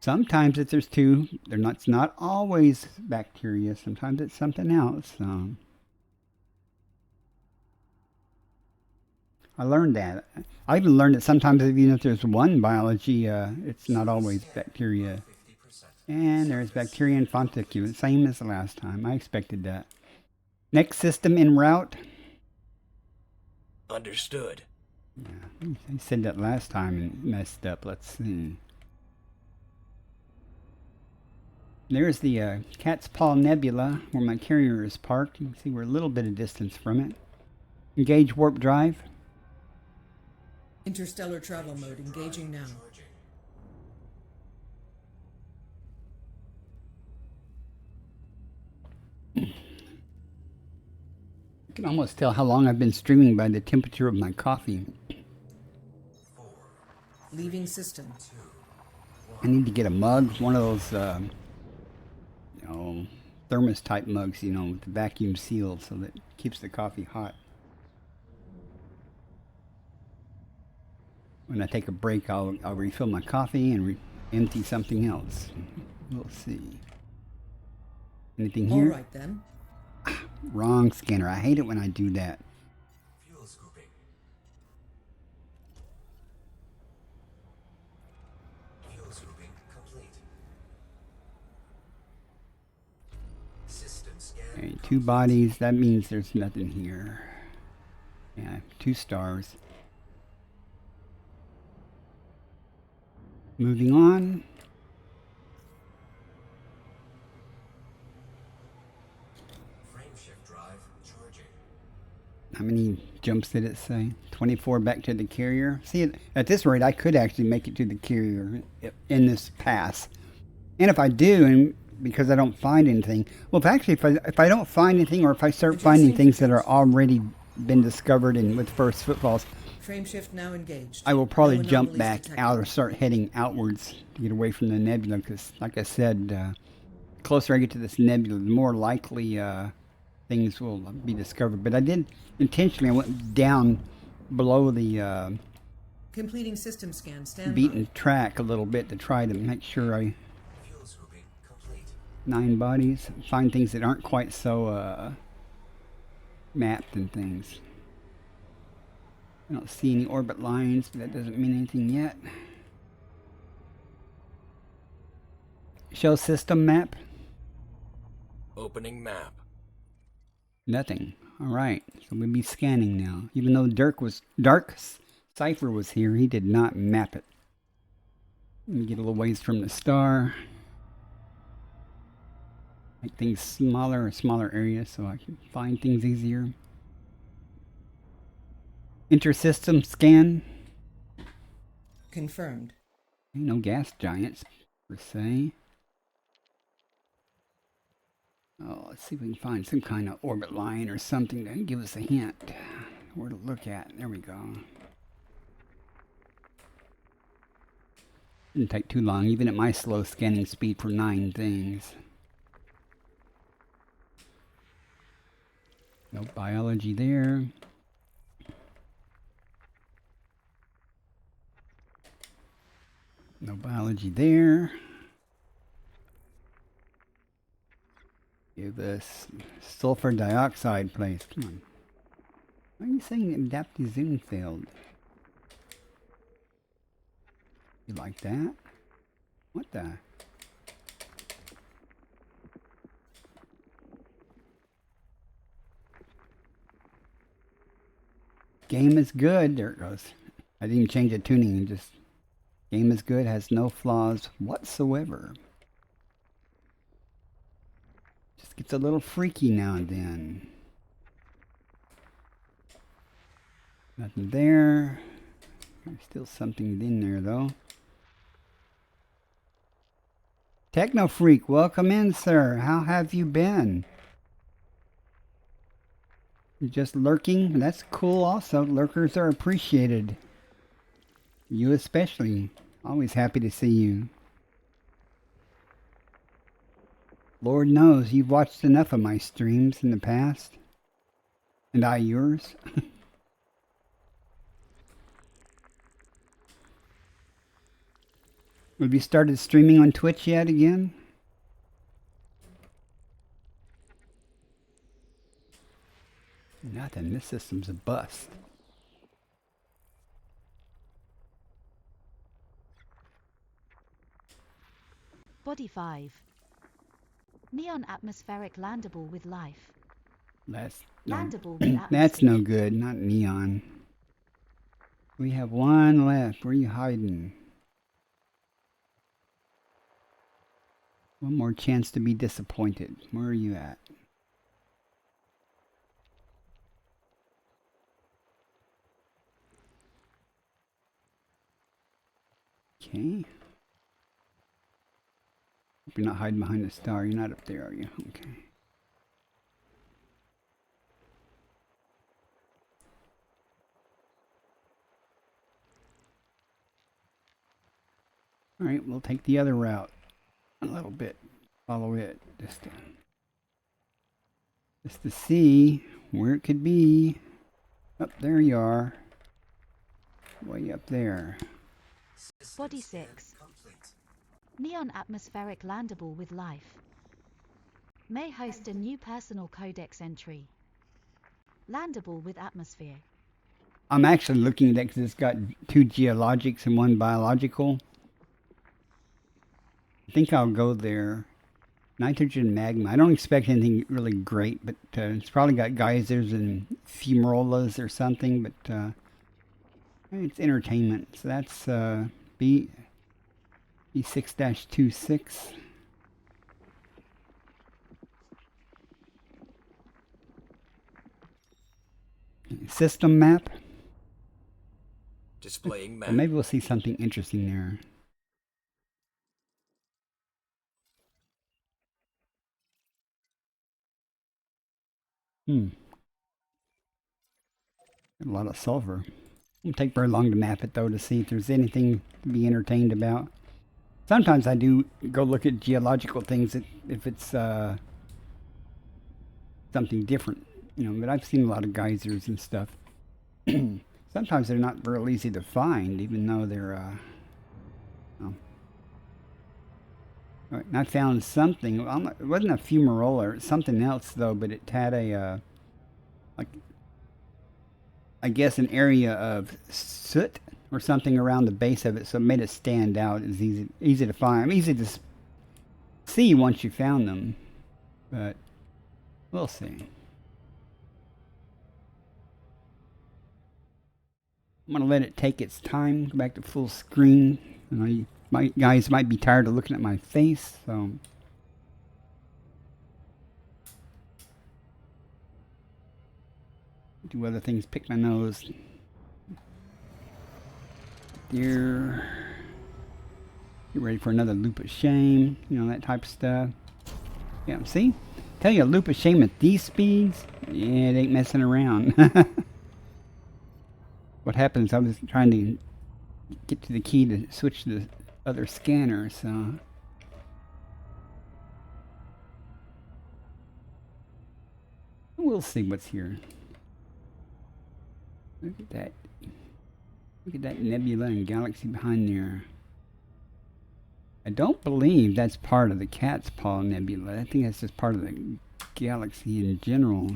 Sometimes if there's two, it's not always bacteria. Sometimes it's something else. I learned that. I even learned that sometimes even if there's one biology, it's not always bacteria. And there's bacteria and fonticule, same as the last time. I expected that. Next system en route. Understood. Yeah, I said that last time and messed up. Let's see. There's the Cat's Paw Nebula, where my carrier is parked. You can see we're a little bit of distance from it. Engage warp drive. Interstellar travel mode engaging now. You can almost tell how long I've been streaming by the temperature of my coffee. Leaving system. I need to get a mug, one of those, thermos type mugs, with the vacuum seal so that it keeps the coffee hot. When I take a break, I'll refill my coffee and empty something else. We'll see. Anything here? All right then. Wrong scanner. I hate it when I do that. Fuel scooping. Fuel scooping complete. System scan. Okay, 2 bodies. That means there's nothing here. Yeah, 2 stars. Moving on. Frameshift drive charging. How many jumps did it say? 24 back to the carrier. See, at this rate, I could actually make it to the carrier in this pass. And if I do, and because I don't find anything, well, if I don't find anything, or if I start finding things that are already been discovered and with first footfalls, Frameshift now engaged. I will probably No jump anomalies back detected. out or start heading outwards to get away from the nebula. Because, like I said, the closer I get to this nebula, the more likely things will be discovered. But I did intentionally. I went down below the Completing system scan. Stand beaten track a little bit to try to make sure I Fuel scooping complete. 9 bodies, find things that aren't quite so mapped and things. I don't see any orbit lines, but that doesn't mean anything yet. Show system map. Opening map. Nothing. Alright, so we'll be scanning now. Even though Dark Cipher was here, he did not map it. Let me get a little ways from the star. Make things smaller areas so I can find things easier. Intersystem scan. Confirmed. No gas giants, per se. Oh, let's see if we can find some kind of orbit line or something to give us a hint where to look at. There we go. Didn't take too long, even at my slow scanning speed for 9 things. No biology there. No biology there. Give us sulfur dioxide place. Come on. Why are you saying adaptive zoom failed? You like that? What the? Game is good. There it goes. I didn't change the tuning. Just game is good. Has no flaws whatsoever. Just gets a little freaky now and then. Nothing there. There's still something in there though. Techno Freak, welcome in, sir. How have you been? You just lurking? That's cool also. Lurkers are appreciated. You especially. Always happy to see you. Lord knows you've watched enough of my streams in the past. And I yours. Have you started streaming on Twitch yet again? Nothing. This system's a bust. Body 5. Neon atmospheric landable with life. That's Landable with atmosphere. that's no good. Not neon. We have one left. Where are you hiding? One more chance to be disappointed. Where are you at? Okay. Hope you're not hiding behind the star. You're not up there, are you? Okay. Alright, we'll take the other route. A little bit. Follow it. Just to see where it could be. Up there you are. Way up there. Body 6. Neon atmospheric landable with life. May host a new personal codex entry. Landable with atmosphere. I'm actually looking at it because it's got 2 geologics and 1 biological. I think I'll go there. Nitrogen magma. I don't expect anything really great, but it's probably got geysers and fumarolas or something, but it's entertainment. So that's B6-26. System map. Displaying map. Well, maybe we'll see something interesting there. A lot of sulfur. Won't take very long to map it though to see if there's anything to be entertained about. Sometimes I do go look at geological things if it's something different, you know. But I've seen a lot of geysers and stuff. Sometimes they're not real easy to find, even though they're. All right, and I found something. It wasn't a fumarola, it's something else though, but it had a like, I guess, an area of soot or something around the base of it, so it made it stand out. It's easy to find, easy to see once you found them, but we'll see. I'm gonna let it take its time. Go back to full screen. My guys might be tired of looking at my face, so do other things. Pick my nose. There. Get ready for another loop of shame. You know, that type of stuff. Yeah, see? Tell you a loop of shame at these speeds? Yeah, it ain't messing around. What happens, I was trying to get to the key to switch to the other scanner, so. we'll see what's here. Look at that. Look at that nebula and galaxy behind there. I don't believe that's part of the Cat's Paw Nebula. I think that's just part of the galaxy in general.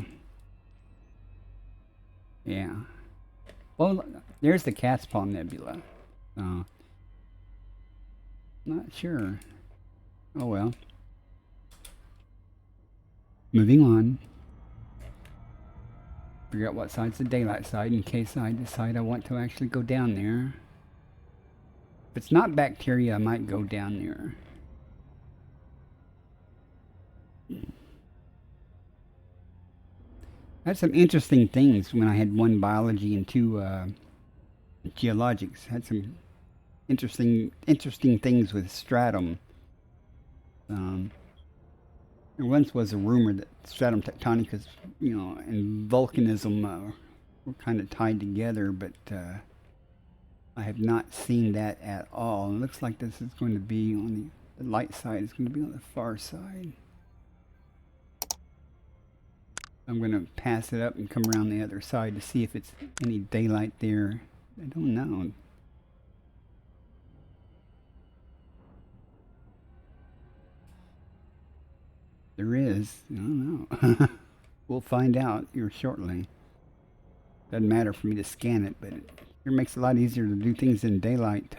Yeah. Well, there's the Cat's Paw Nebula. Not sure. Oh well. Moving on. Figure out what side's the daylight side in case I decide I want to actually go down there. If it's not bacteria, I might go down there. I had some interesting things when I had 1 biology and 2 geologics. Had some interesting things with stratum. There once was a rumor that stratum tectonicus, you know, and volcanism were kind of tied together, but I have not seen that at all. It looks like this is going to be on the light side. It's going to be on the far side. I'm going to pass it up and come around the other side to see if it's any daylight there. I don't know. There is. I don't know. We'll find out here shortly. Doesn't matter for me to scan it, but it makes it a lot easier to do things in daylight.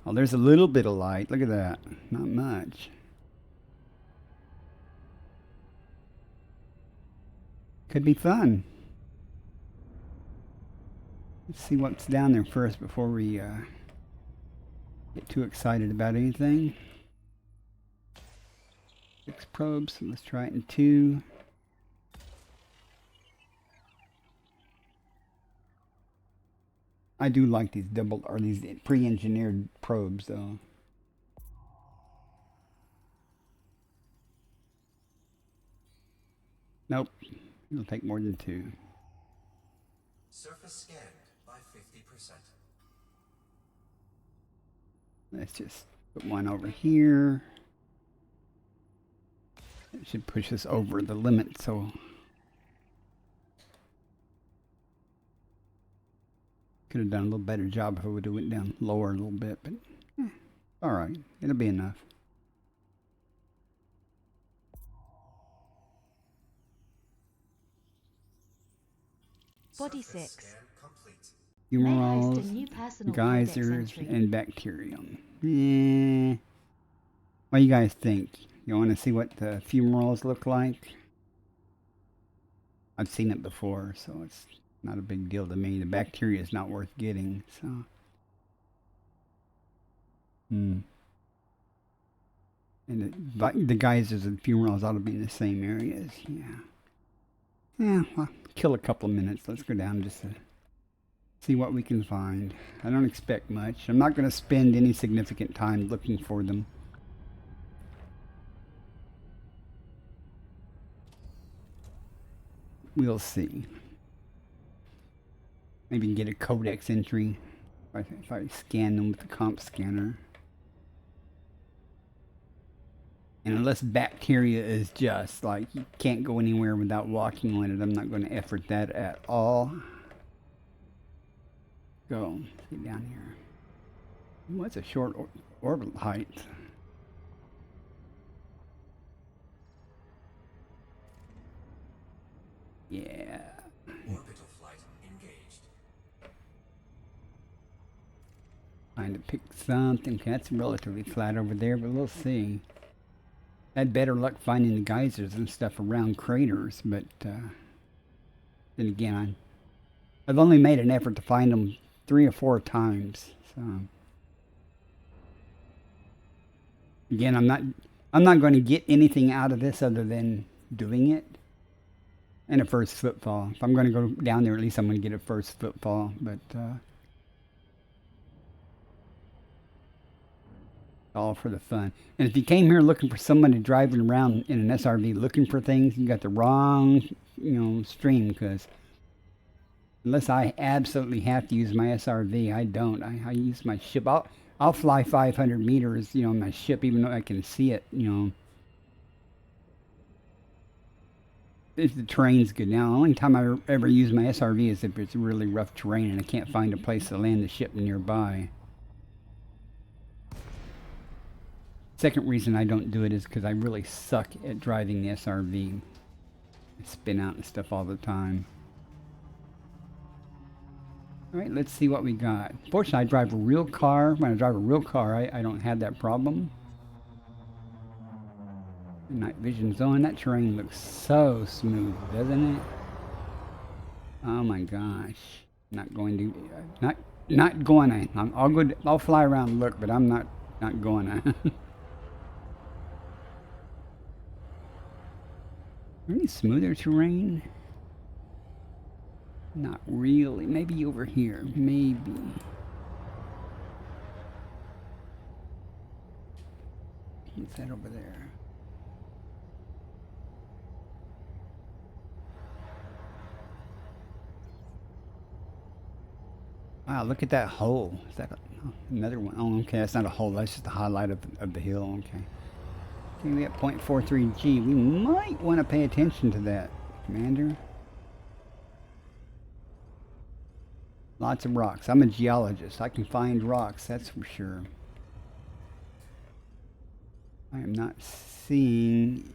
Oh, there's a little bit of light. Look at that. Not much. Could be fun. Let's see what's down there first before we get too excited about anything. 6 probes, so let's try it in 2. I do like these these pre-engineered probes though. Nope, it'll take more than 2. Surface scanned by 50%. Let's just put 1 over here. It should push us over the limit, so could have done a little better job if I would have went down lower a little bit, but all right, it'll be enough. Body Surface 6. scan complete. May host a Fumaroles, new personal geysers, codex entry. and bacterium. What do you guys think? You want to see what the fumaroles look like? I've seen it before, so it's not a big deal to me. The bacteria is not worth getting, so. And the geysers and fumaroles ought to be in the same areas, yeah. Yeah, well, kill a couple of minutes. Let's go down just to see what we can find. I don't expect much. I'm not going to spend any significant time looking for them. We'll see. Maybe get a codex entry if I scan them with the comp scanner. And unless bacteria is just like you can't go anywhere without walking on it, I'm not going to effort that at all. Go. Get down here. What's a short orbital height? Yeah. Orbital flight engaged. Trying to pick something. That's relatively flat over there, but we'll see. Had better luck finding the geysers and stuff around craters, but then again, I've only made an effort to find them 3 or 4 times. So again, I'm not going to get anything out of this other than doing it and a first footfall. If I'm going to go down there, at least I'm going to get a first footfall. But all for the fun. And if you came here looking for somebody driving around in an SRV looking for things, you got the wrong, stream, because unless I absolutely have to use my SRV, I don't. I use my ship. I'll fly 500 meters, in my ship, even though I can see it, if the terrain's good. Now, the only time I ever use my SRV is if it's really rough terrain and I can't find a place to land the ship nearby. Second reason I don't do it is because I really suck at driving the SRV. I spin out and stuff all the time. Alright, let's see what we got. Fortunately, I drive a real car. When I drive a real car, I don't have that problem. Night vision's on. That terrain looks so smooth, doesn't it? Oh my gosh. Not going to... Not going to... I'll go... I'll fly around and look, but I'm not going to... Any smoother terrain? Not really. Maybe over here. Maybe. What's that over there? Wow, look at that hole. Is that another one? Oh, okay, that's not a hole. That's just the highlight of the hill. Okay. We at 0.43 G. We might want to pay attention to that, Commander. Lots of rocks. I'm a geologist. I can find rocks, that's for sure. I am not seeing...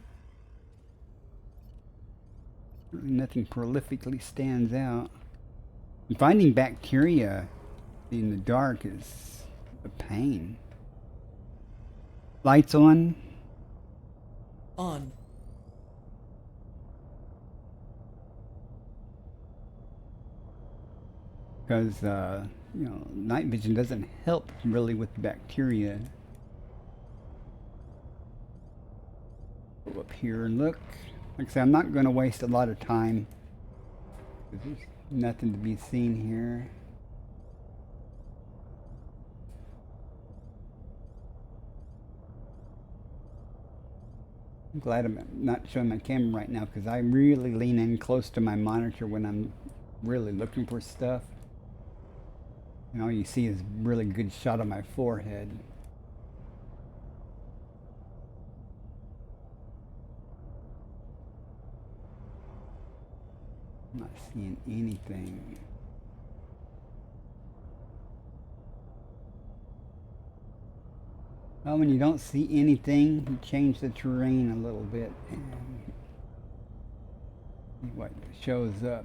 Really nothing prolifically stands out. And finding bacteria in the dark is a pain. Lights on. On. Because, you know, night vision doesn't help really with bacteria. Go up here and look. Like I said, I'm not going to waste a lot of time. There's nothing to be seen here. I'm glad I'm not showing my camera right now because I really lean in close to my monitor when I'm really looking for stuff. And all you see is a really good shot of my forehead. I'm not seeing anything. Well, when you don't see anything, you change the terrain a little bit and see what shows up.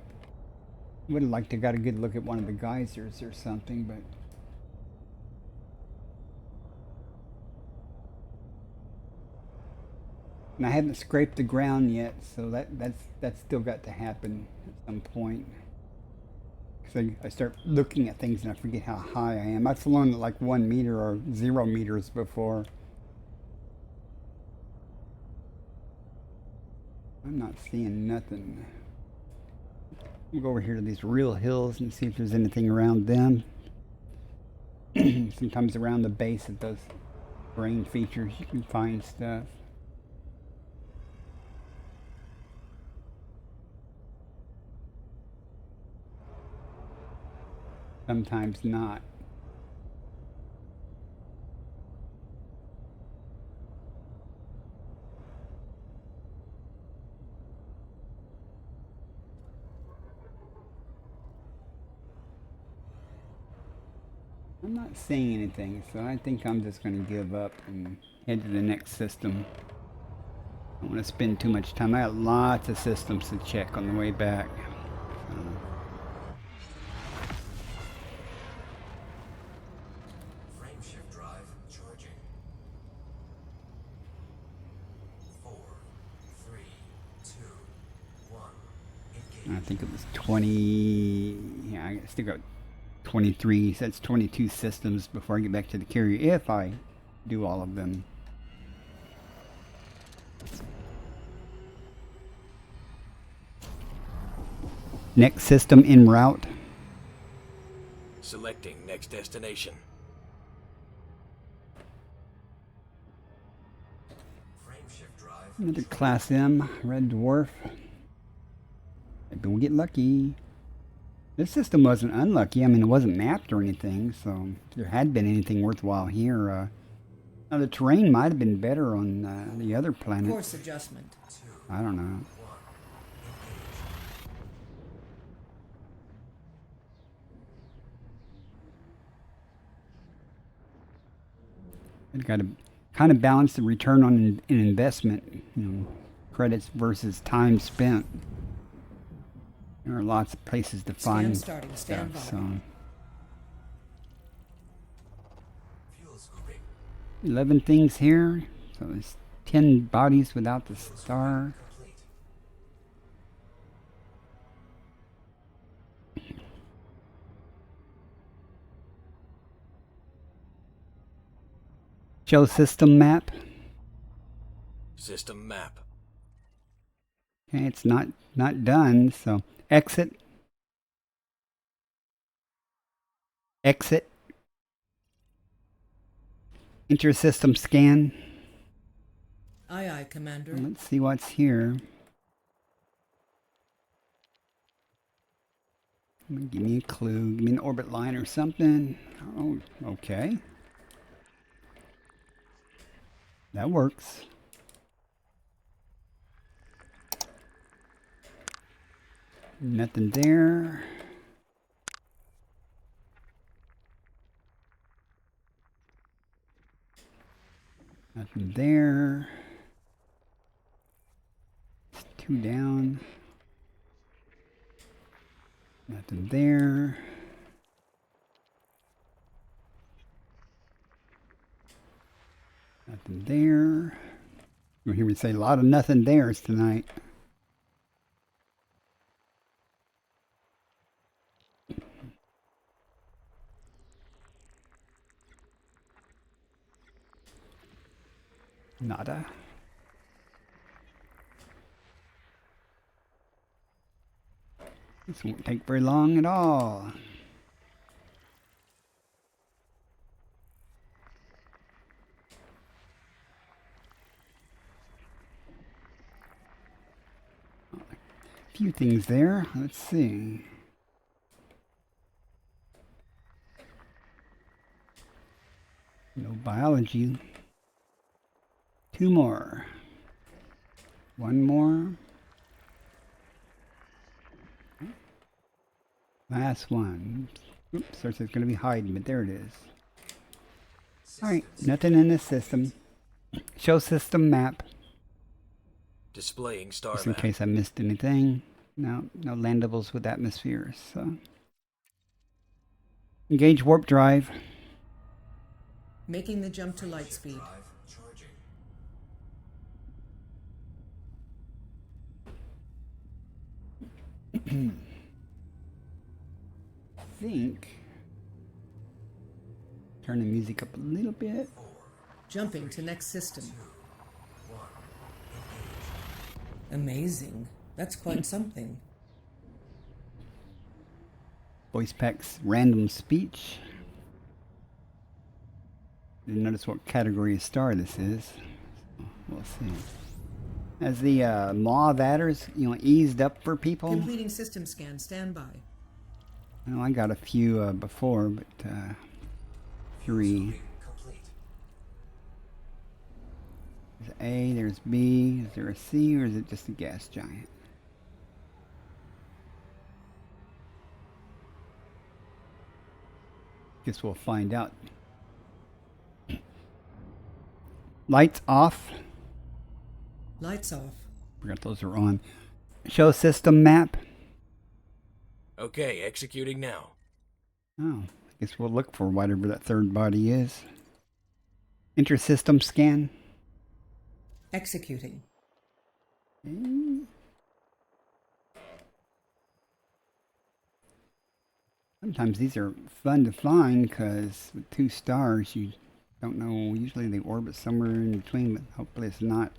Would have liked to got a good look at one of the geysers or something, but and I haven't scraped the ground yet, so that's still got to happen at some point. Because I start looking at things and I forget how high I am. I've flown at like 1 meter or 0 meters before. I'm not seeing nothing. We'll go over here to these real hills and see if there's anything around them. Sometimes around the base of those terrain features you can find stuff. Sometimes not. I'm not seeing anything, so I think I'm just going to give up and head to the next system. I don't want to spend too much time. I got lots of systems to check on the way back. Frameshift drive charging. 4, 3, 2, 1. Engage. I think it was 20. Yeah, I still got 23. So that's 22 systems before I get back to the carrier, if I do all of them. Next system en route. Selecting next destination. Frameshift drive. Another Class M red dwarf. Maybe we'll get lucky. This system wasn't unlucky. I mean, it wasn't mapped or anything, so if there had been anything worthwhile here. Now, the terrain might have been better on the other planet. Course adjustment. I don't know. I've got to kind of balance the return on an investment, credits versus time spent. There are lots of places to find starting. stuff. Stand by. So Fuel scooping. 11 things here. So there's 10 bodies without the star. Complete. Show system map. System map. Okay, it's not done. So exit. Exit. Enter system scan. Aye, aye, Commander. Let's see what's here. Give me a clue. Give me an orbit line or something. Oh, okay. That works. Nothing there. Nothing there. It's 2 down. Nothing there. Nothing there. You'll hear me say a lot of nothing there's tonight. Nada. This won't take very long at all. A few things there. Let's see. No biology. 2 more. 1 more. Last one. Oops, there's going to be hiding, but there it is. Alright, nothing in this system. Show system map. Displaying star Just in map. case I missed anything. No landables with atmospheres. So. Engage warp drive. Making the jump to light speed. Drive charging. I think. Turn the music up a little bit. Jumping to next system. Amazing. That's quite something. Voice packs random speech. Didn't notice what category of star this is. We'll see. As the mauve adders, eased up for people. Completing system scan. Stand by. Well, I got a few before, but 3. Complete. There's A, there's B. Is there a C, or is it just a gas giant? Guess we'll find out. Lights off. Lights off. Forgot those are on. Show system map. Okay, executing now. Oh, I guess we'll look for whatever that third body is. Enter system scan. Executing. Sometimes these are fun to find because with 2 stars you don't know. Usually they orbit somewhere in between, but hopefully it's not.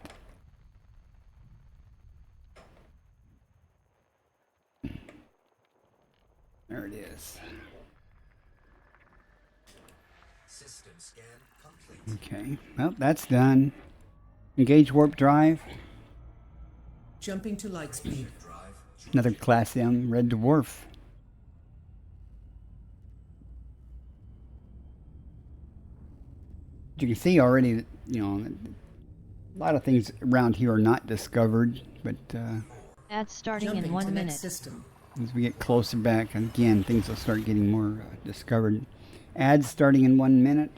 There it is. System scan complete. Okay, well, that's done. Engage warp drive. Jumping to light speed. Drive. Another Class M red dwarf. You can see already that, a lot of things around here are not discovered, but Ads starting Jumping in to 1 minute. next system. as we get closer back, again, things will start getting more discovered. Ads starting in 1 minute.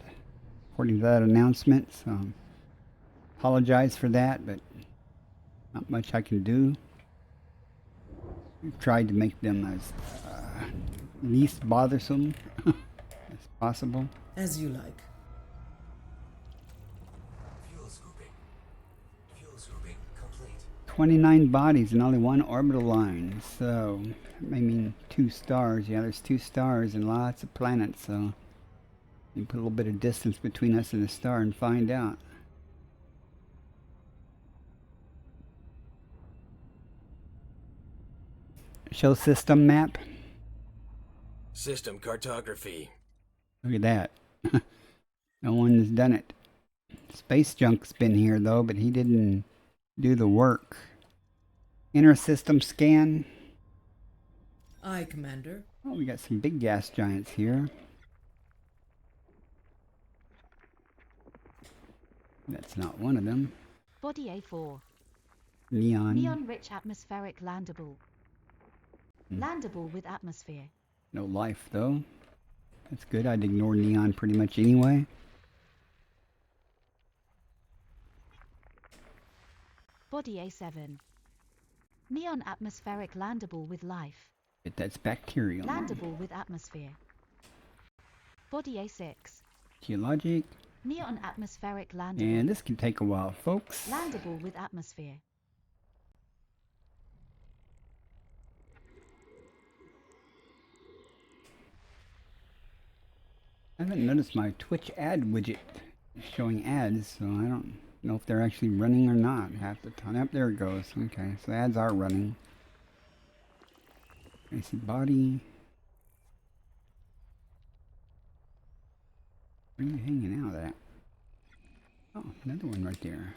according to that announcement. So apologize for that, but not much I can do. We've tried to make them as least bothersome as possible. As you like. Fuel scooping. Fuel scooping complete. 29 bodies and only one orbital line. So I mean 2 stars. Yeah, there's 2 stars and lots of planets. So you put a little bit of distance between us and the star and find out. Show system map. System cartography. Look at that. No one's done it. Space Junk's been here though, but he didn't do the work. Inner system scan. Aye, Commander. Oh, we got some big gas giants here. That's not one of them. Body A4. Neon. Neon-rich atmospheric landable. Landable with atmosphere. No life though. That's good. I'd ignore neon pretty much anyway. Body A7. Neon atmospheric landable with life. But that's bacterial. Landable with atmosphere. Body A6. Geologic. Neon atmospheric landable. And this can take a while, folks. Landable with atmosphere. I haven't noticed my Twitch ad widget showing ads, so I don't know if they're actually running or not half the time. Yep, there it goes. Okay, so ads are running. I see body. Where are you hanging out at? Oh, another one right there.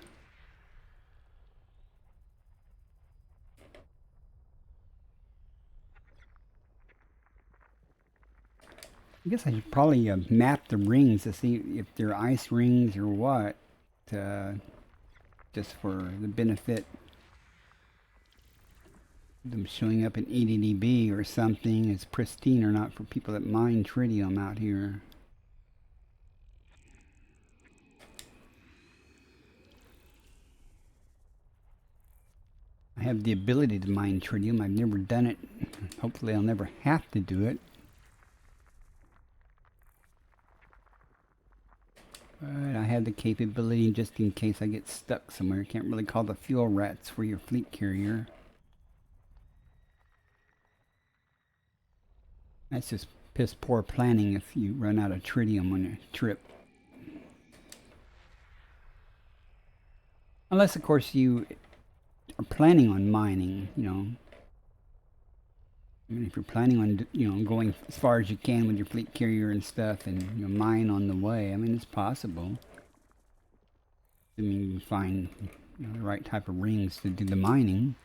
I guess I should probably map the rings to see if they're ice rings or what, just for the benefit of them showing up in EDDB or something as pristine or not for people that mine tritium out here. I have the ability to mine tritium. I've never done it. Hopefully I'll never have to do it. But I have the capability just in case I get stuck somewhere. Can't really call the fuel rats for your fleet carrier. That's just piss poor planning if you run out of tritium on your trip. Unless, of course, you are planning on mining, you know. I mean, if you're planning on, you know, going as far as you can with your fleet carrier and stuff and, you know, mine on the way, I mean, it's possible. I mean, you find, you know, the right type of rings to do the mining.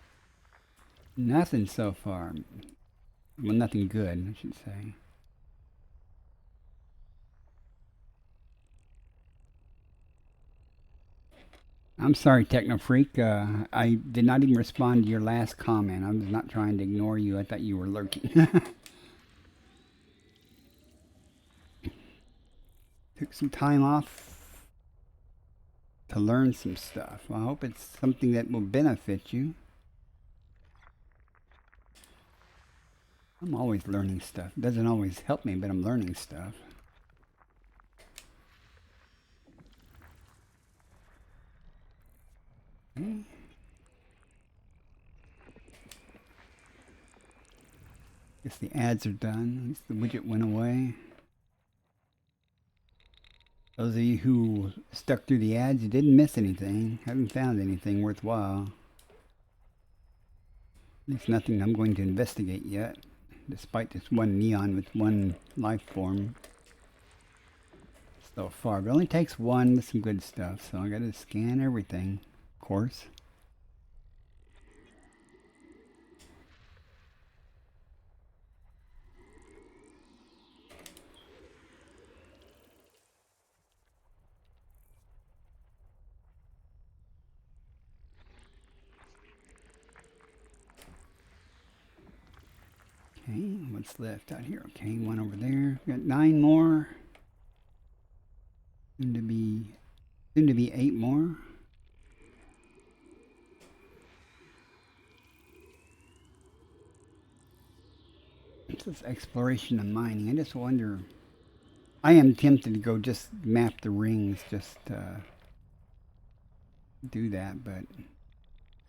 Nothing so far. Well, nothing good, I should say. I'm sorry, Techno Freak. I did not even respond to your last comment. I was not trying to ignore you. I thought you were lurking. Took some time off to learn some stuff. I hope it's something that will benefit you. I'm always learning stuff. It doesn't always help me, but I'm learning stuff. Okay. Guess the ads are done. At least the widget went away. Those of you who stuck through the ads, you didn't miss anything. Haven't found anything worthwhile. At least nothing I'm going to investigate yet. Despite this one neon with one life form so far. But it only takes one with some good stuff. So I gotta scan everything, of course. Okay, what's left out here? Okay, one over there. We got 9 more. Soon to be 8 more. This is exploration and mining. I just wonder. I am tempted to go just map the rings, just do that, but if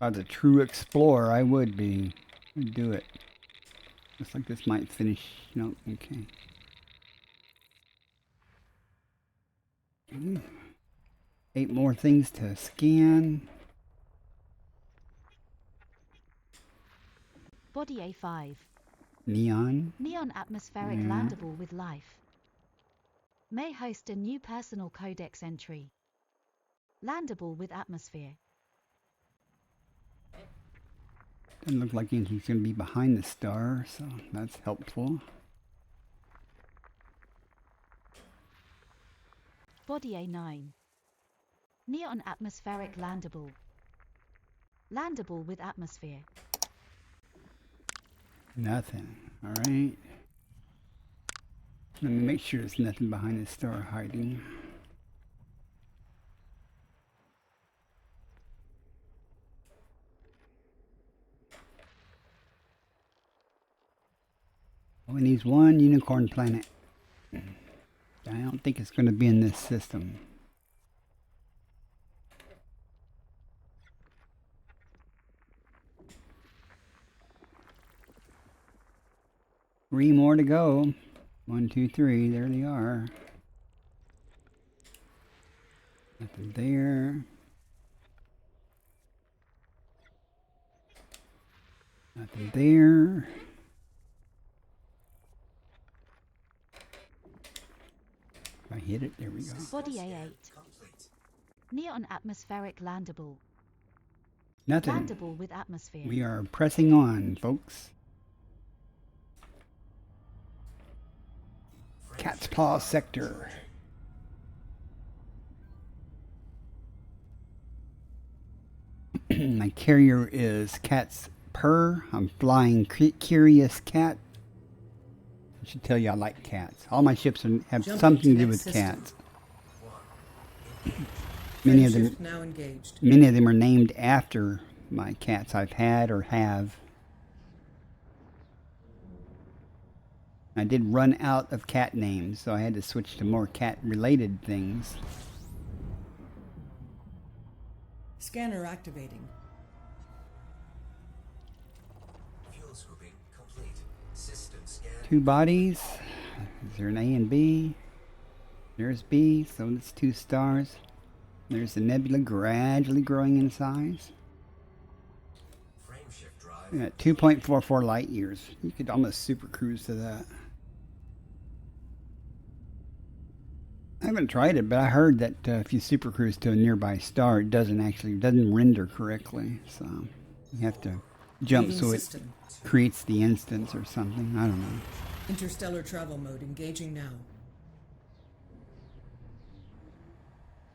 I was a true explorer, I would be. I'd do it. Looks like this might finish. No, okay. 8 more things to scan. Body A5. Neon. Neon atmospheric landable with life. May host a new personal codex entry. Landable with atmosphere. Doesn't look like anything's going to be behind the star, so that's helpful. Body A9. Neon atmospheric landable. Landable with atmosphere. Nothing. Alright. Let me make sure there's nothing behind the star hiding. Only needs one unicorn planet. I don't think it's going to be in this system. Three more to go. 1, 2, 3. There they are. Nothing there. Nothing there. If I hit it, there we go. Body A8. Neon atmospheric landable. Nothing. Landable with atmosphere. We are pressing on, folks. Cat's Paw sector. My carrier is Cat's Purr. I'm flying Curious Cat. I should tell you I like cats. All my ships have something to do with cats. Many of them now engaged. Many of them are named after my cats I've had or have. I did run out of cat names, so I had to switch to more cat-related things. Scanner activating. Fuel scooping complete. System scan. 2 bodies. Is there an A and B? There's B, so it's 2 stars. There's the nebula gradually growing in size. Frame shift drive. At 2.44 light years. You could almost super cruise to that. I haven't tried it, but I heard that if you super cruise to a nearby star, it doesn't render correctly. So you have to jump so it creates the instance or something. I don't know. Interstellar travel mode engaging now.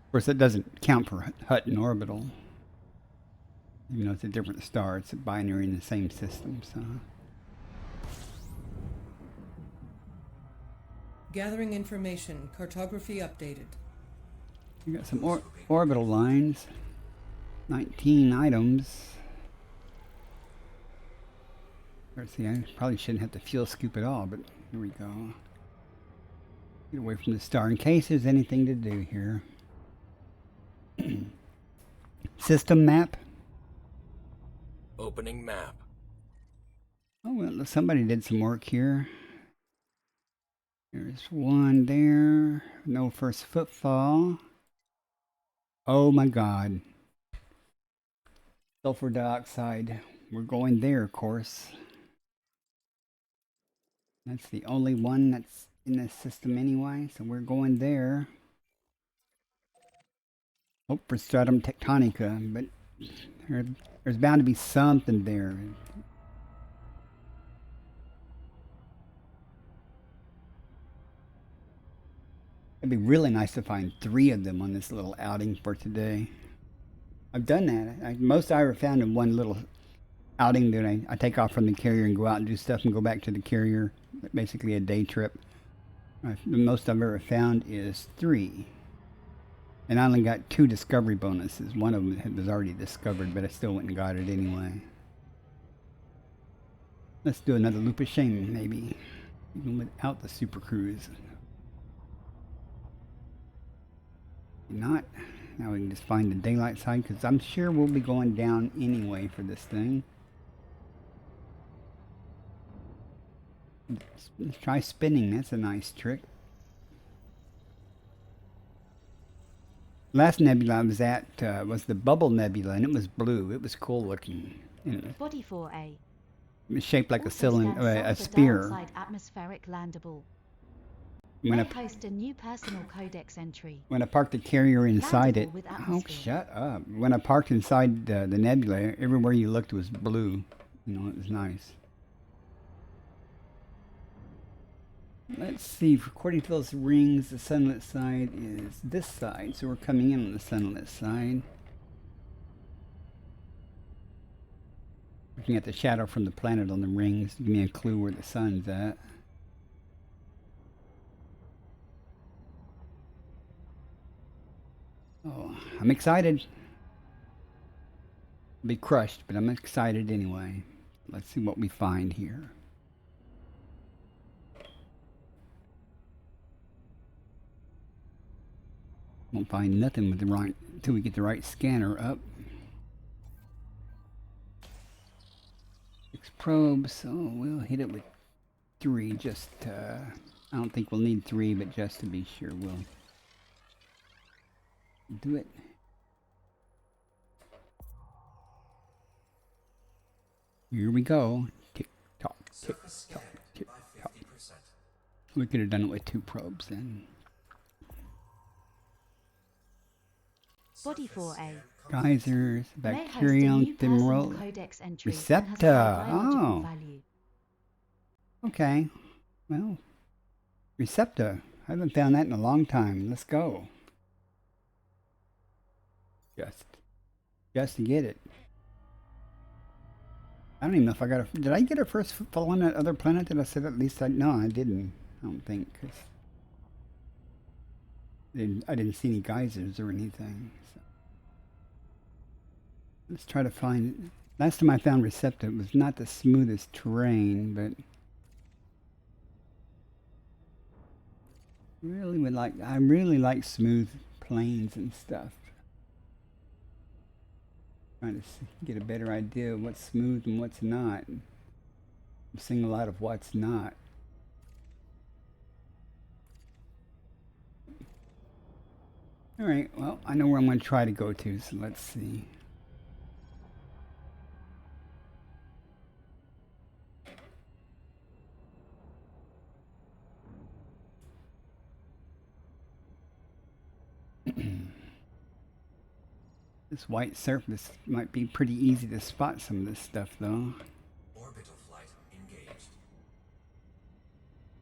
Of course, that doesn't count for Hutton orbital. Even though it's a different star, it's a binary in the same system. So Gathering information. Cartography updated. we got some orbital lines. 19 items. Let's see, I probably shouldn't have to fuel scoop at all, but here we go. Get away from the star in case there's anything to do here. System map. Opening map. Oh, well, somebody did some work here. There's one there. No first footfall. Oh my God. Sulfur dioxide. We're going there, of course. That's the only one that's in this system anyway, so we're going there. Hope for stratum tectonica, but there's bound to be something there. It'd be really nice to find 3 of them on this little outing for today. I've done that. Most I ever found in one little outing that I take off from the carrier and go out and do stuff and go back to the carrier. Basically a day trip. The most I've ever found is 3. And I only got 2 discovery bonuses. One of them was already discovered, but I still went and got it anyway. Let's do another loop of shame, maybe. Even without the super cruise. If not, now we can just find the daylight side, because I'm sure we'll be going down anyway for this thing. Let's try spinning. That's a nice trick. Last nebula I was at was the Bubble Nebula, and it was blue. It was cool looking. Body 4A. It was shaped like a Also cylinder, stands a south of spear. downside atmospheric landable. When May I, host a new personal codex entry. when I parked the carrier inside it, Landable with oh, atmosphere. shut up. When I parked inside the nebula, everywhere you looked was blue. You know, it was nice. Let's see, according to those rings, the sunlit side is this side, so we're coming in on the sunlit side. Looking at the shadow from the planet on the rings, give me a clue where the sun's at. Oh, I'm excited. I'll be crushed, but I'm excited anyway. Let's see what we find here. Won't find nothing with the right until we get the right scanner up. 6 probes, so we'll hit it with 3. Just I don't think we'll need 3, but just to be sure, we'll do it. Here we go. Tick tock, tick tock, tick tock. We could have done it with 2 probes then. Body 4A. Geysers, May host a bacterium, new personal thimerol, codex entry and has receptor. high biological Oh. value. Okay. Well, receptor. I haven't found that in a long time. Let's go. Just to get it. I don't even know if I got a... Did I get a first fall on that other planet that I said at least I... No, I didn't. I don't think. Cause I didn't see any geysers or anything. So. Let's try to find... Last time I found receptor, it was not the smoothest terrain, but... I really like smooth plains and stuff. Trying to get a better idea of what's smooth and what's not. I'm seeing a lot of what's not. Alright, well, I know where I'm going to try to go to, so let's see. This white surface might be pretty easy to spot some of this stuff, though. Orbital flight engaged.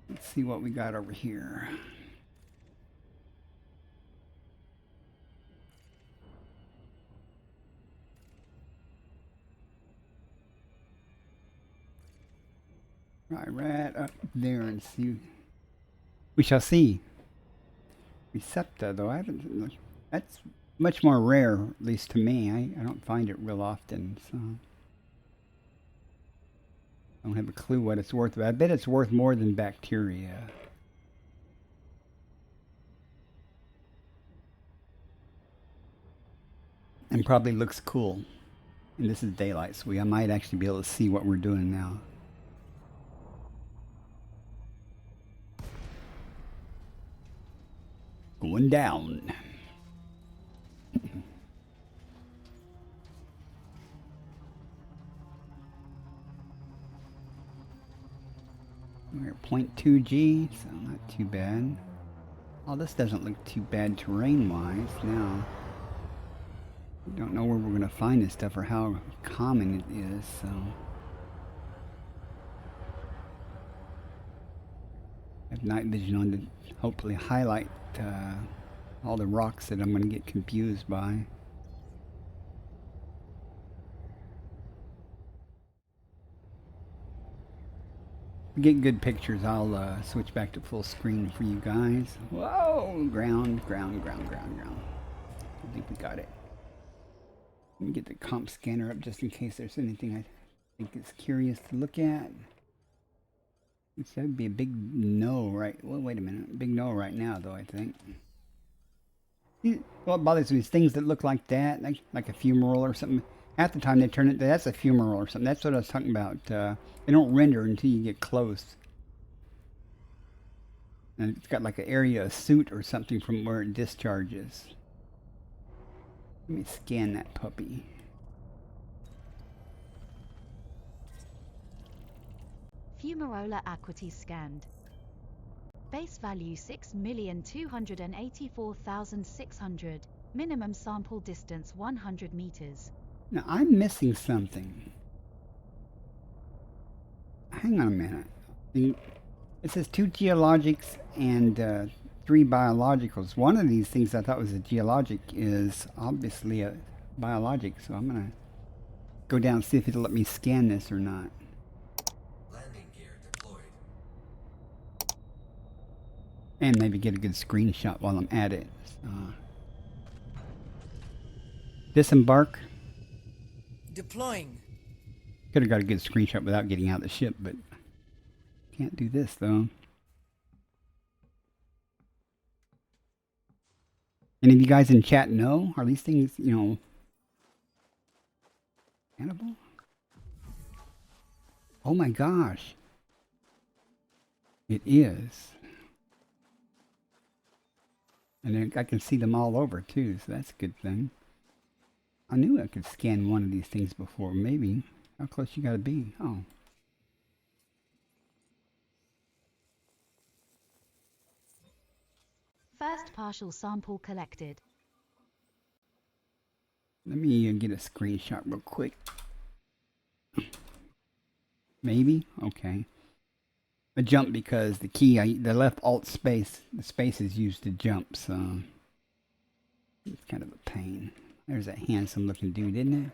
Let's see what we got over here. Right up there and see. We shall see. Receptor, though, I haven't. That's much more rare, at least to me. I don't find it real often, so I don't have a clue what it's worth. But I bet it's worth more than bacteria. And probably looks cool. And this is daylight, so I might actually be able to see what we're doing now. Going down. We're at 0.2 G, so not too bad. Oh, this doesn't look too bad terrain-wise now. I don't know where we're going to find this stuff or how common it is, so... I have night vision on to hopefully highlight all the rocks that I'm going to get confused by. To get good pictures, I'll switch back to full screen for you guys. Whoa! Ground, ground, ground, ground, ground. I think we got it. Let me get the comp scanner up just in case there's anything I think is curious to look at. That would be a big no, right? Well, wait a minute. Big no right now, though, I think. What bothers me is things that look like that, like a fumarole or something. Half the time they turn it, that's a fumarole or something. That's what I was talking about. They don't render until you get close. And it's got like an area of soot or something from where it discharges. Let me scan that puppy. Fumarola aquatis scanned. Base value 6,284,600. Minimum sample distance 100 meters. Now I'm missing something. Hang on a minute. It says 2 geologics and 3 biologicals. One of these things I thought was a geologic is obviously a biologic, so I'm gonna go down and see if it'll let me scan this or not. Landing gear deployed. And maybe get a good screenshot while I'm at it. Disembark. Deploying. Could have got a good screenshot without getting out of the ship, but can't do this though. Any of you guys in chat know? Are these things, you know, cannibal? Oh my gosh. It is. And then I can see them all over too, so that's a good thing. I knew I could scan one of these things before, maybe. How close you gotta be? Oh. First partial sample collected. Let me get a screenshot real quick. Maybe? Okay. I jumped because the key, the left alt space, the space is used to jump, so it's kind of a pain. There's that handsome looking dude, isn't it?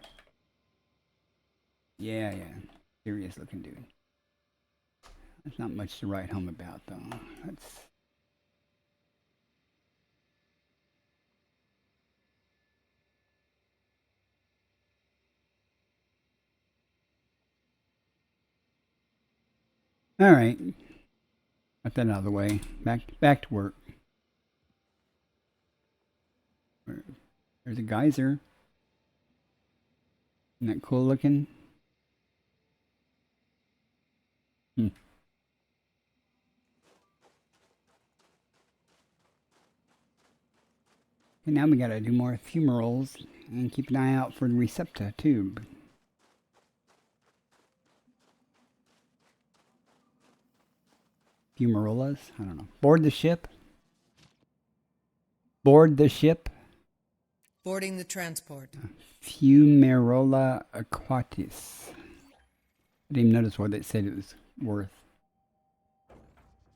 Yeah. Serious looking dude. There's not much to write home about, though. That's... All right. Got that out of the way. Back to work. There's a geyser. Isn't that cool looking? And now we gotta do more fumaroles and keep an eye out for the receptor tube. Fumarolas? I don't know. Board the ship. Board the ship. Boarding the transport. Fumarola aquatis. I didn't even notice what they said it was worth.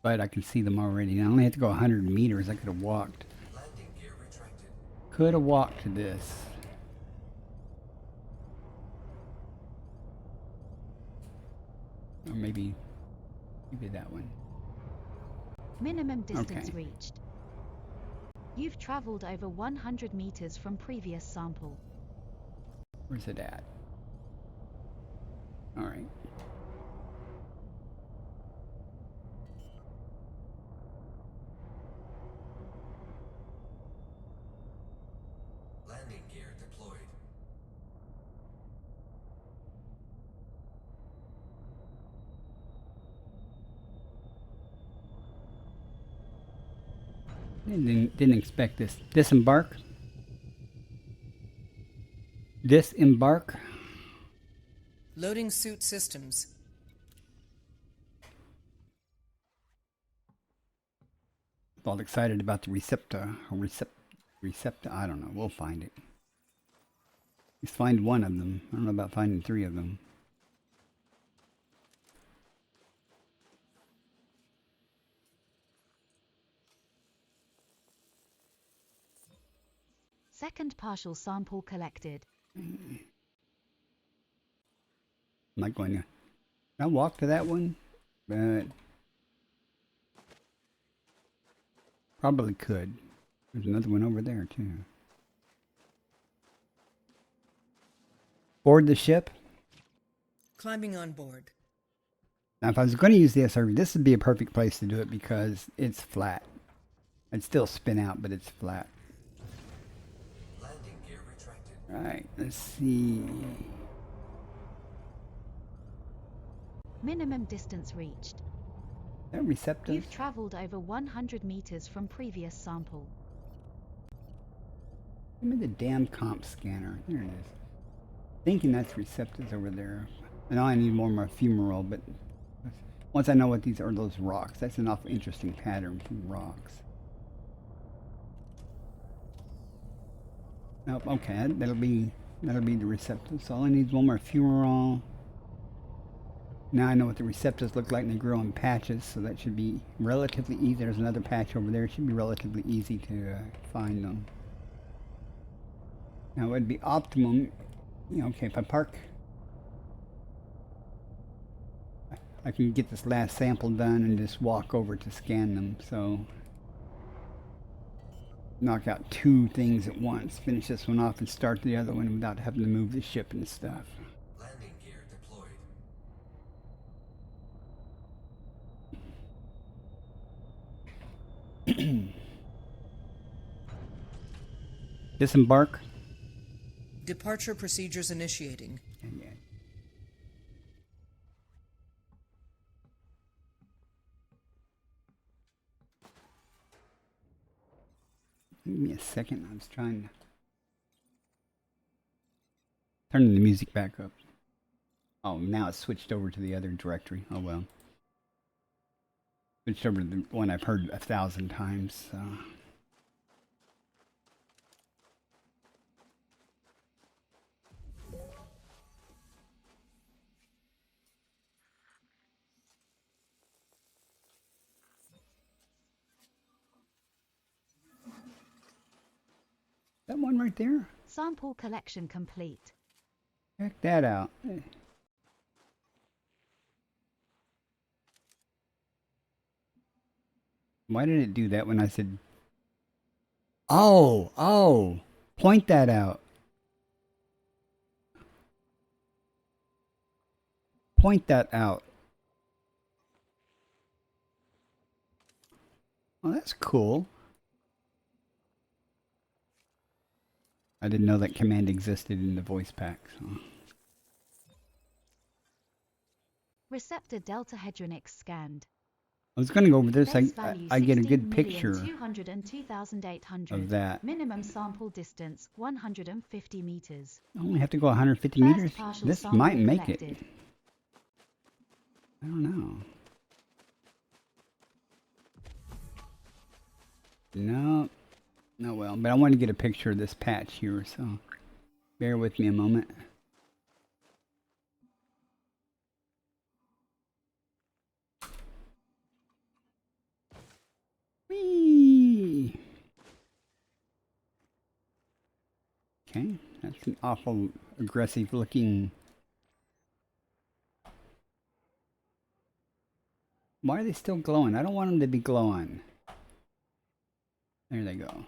But I can see them already. I only have to go 100 meters. I could have walked. Landing gear retracted. Could have walked to this. Or maybe that one. Minimum distance Okay. reached. You've traveled over 100 meters from previous sample. Where's it at? All right. Landing gear deployed. Didn't expect this. Disembark. Disembark. Loading suit systems. All excited about the receptor. Receptor. I don't know. We'll find it. Let's find one of them. I don't know about finding 3 of them. Second partial sample collected. I'm not going to. I'll walk to that one, but probably could. There's another one over there too. Board the ship. Climbing on board. Now, if I was going to use the SRV, this would be a perfect place to do it because it's flat. It'd still spin out, but it's flat. Landing gear retracted. Right, let's see. Minimum distance reached. Is that receptive? You've traveled over 100 meters from previous sample. Give me the damn comp scanner. There it is. Thinking that's receptors over there. I know I need more of my fumarole, but once I know what these are, those rocks. That's an awful interesting pattern from rocks. Nope. Okay, that'll be the receptors. So all I need is one more fumarole. Now I know what the receptors look like, and they grow in patches, so that should be relatively easy. There's another patch over there. It should be relatively easy to find them. Now it would be optimum, you know, okay, if I park, I can get this last sample done and just walk over to scan them, so knock out 2 things at once, finish this one off and start the other one without having to move the ship and stuff. Landing gear deployed. Disembark. Departure procedures initiating. Yeah. Give me a second. I was trying to turn the music back up. Oh, now it's switched over to the other directory. Oh well. Switched over to the one I've heard 1,000 times. So. That one right there? Sample collection complete. Check that out. Why did it do that when I said... Oh! Point that out. Point that out. Oh, that's cool. I didn't know that command existed in the voice pack. So. Receptor delta hedronics scanned. I was going to go over this. Base I value get a good picture 16,202,800. of that. Minimum sample distance 150 meters. I only have to go 150 First meters? partial This sample might make collected. it. I don't know. No. No, well, but I want to get a picture of this patch here, so bear with me a moment. Whee! Okay, that's an awful aggressive looking. Why are they still glowing? I don't want them to be glowing. There they go.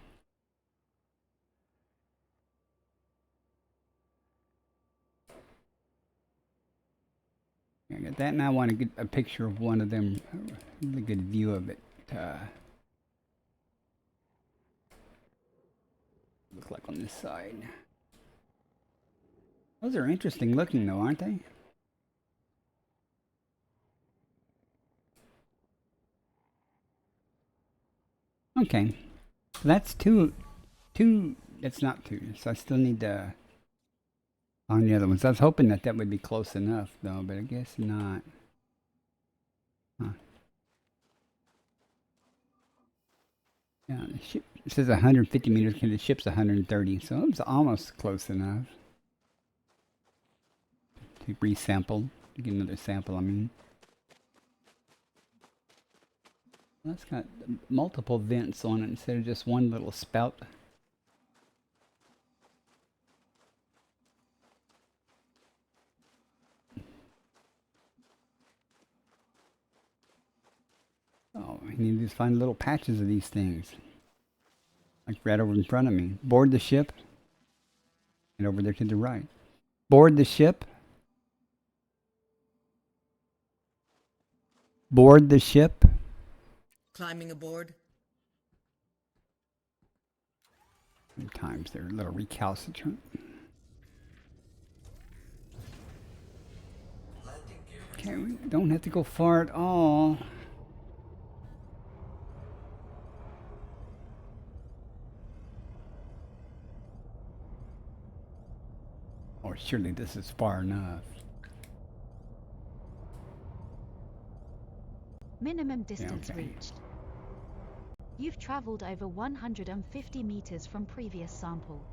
I got that, and I want to get a picture of one of them. A really good view of it. Look like on this side. Those are interesting looking, though, aren't they? Okay, so that's two. It's not 2, so I still need to. On the other ones. I was hoping that that would be close enough, though, but I guess not. Huh. Yeah, the ship, it says 150 meters, and the ship's 130, so it was almost close enough. To resample, to get another sample, I mean. That's got multiple vents on it instead of just one little spout. Oh, I need to just find little patches of these things. Like right over in front of me. Board the ship. And over there to the right. Board the ship. Board the ship. Climbing aboard. Sometimes they're a little recalcitrant. Landing gear Okay, we don't have to go far at all. Oh, surely this is far enough. Minimum distance okay. reached. You've traveled over 150 meters from previous sample.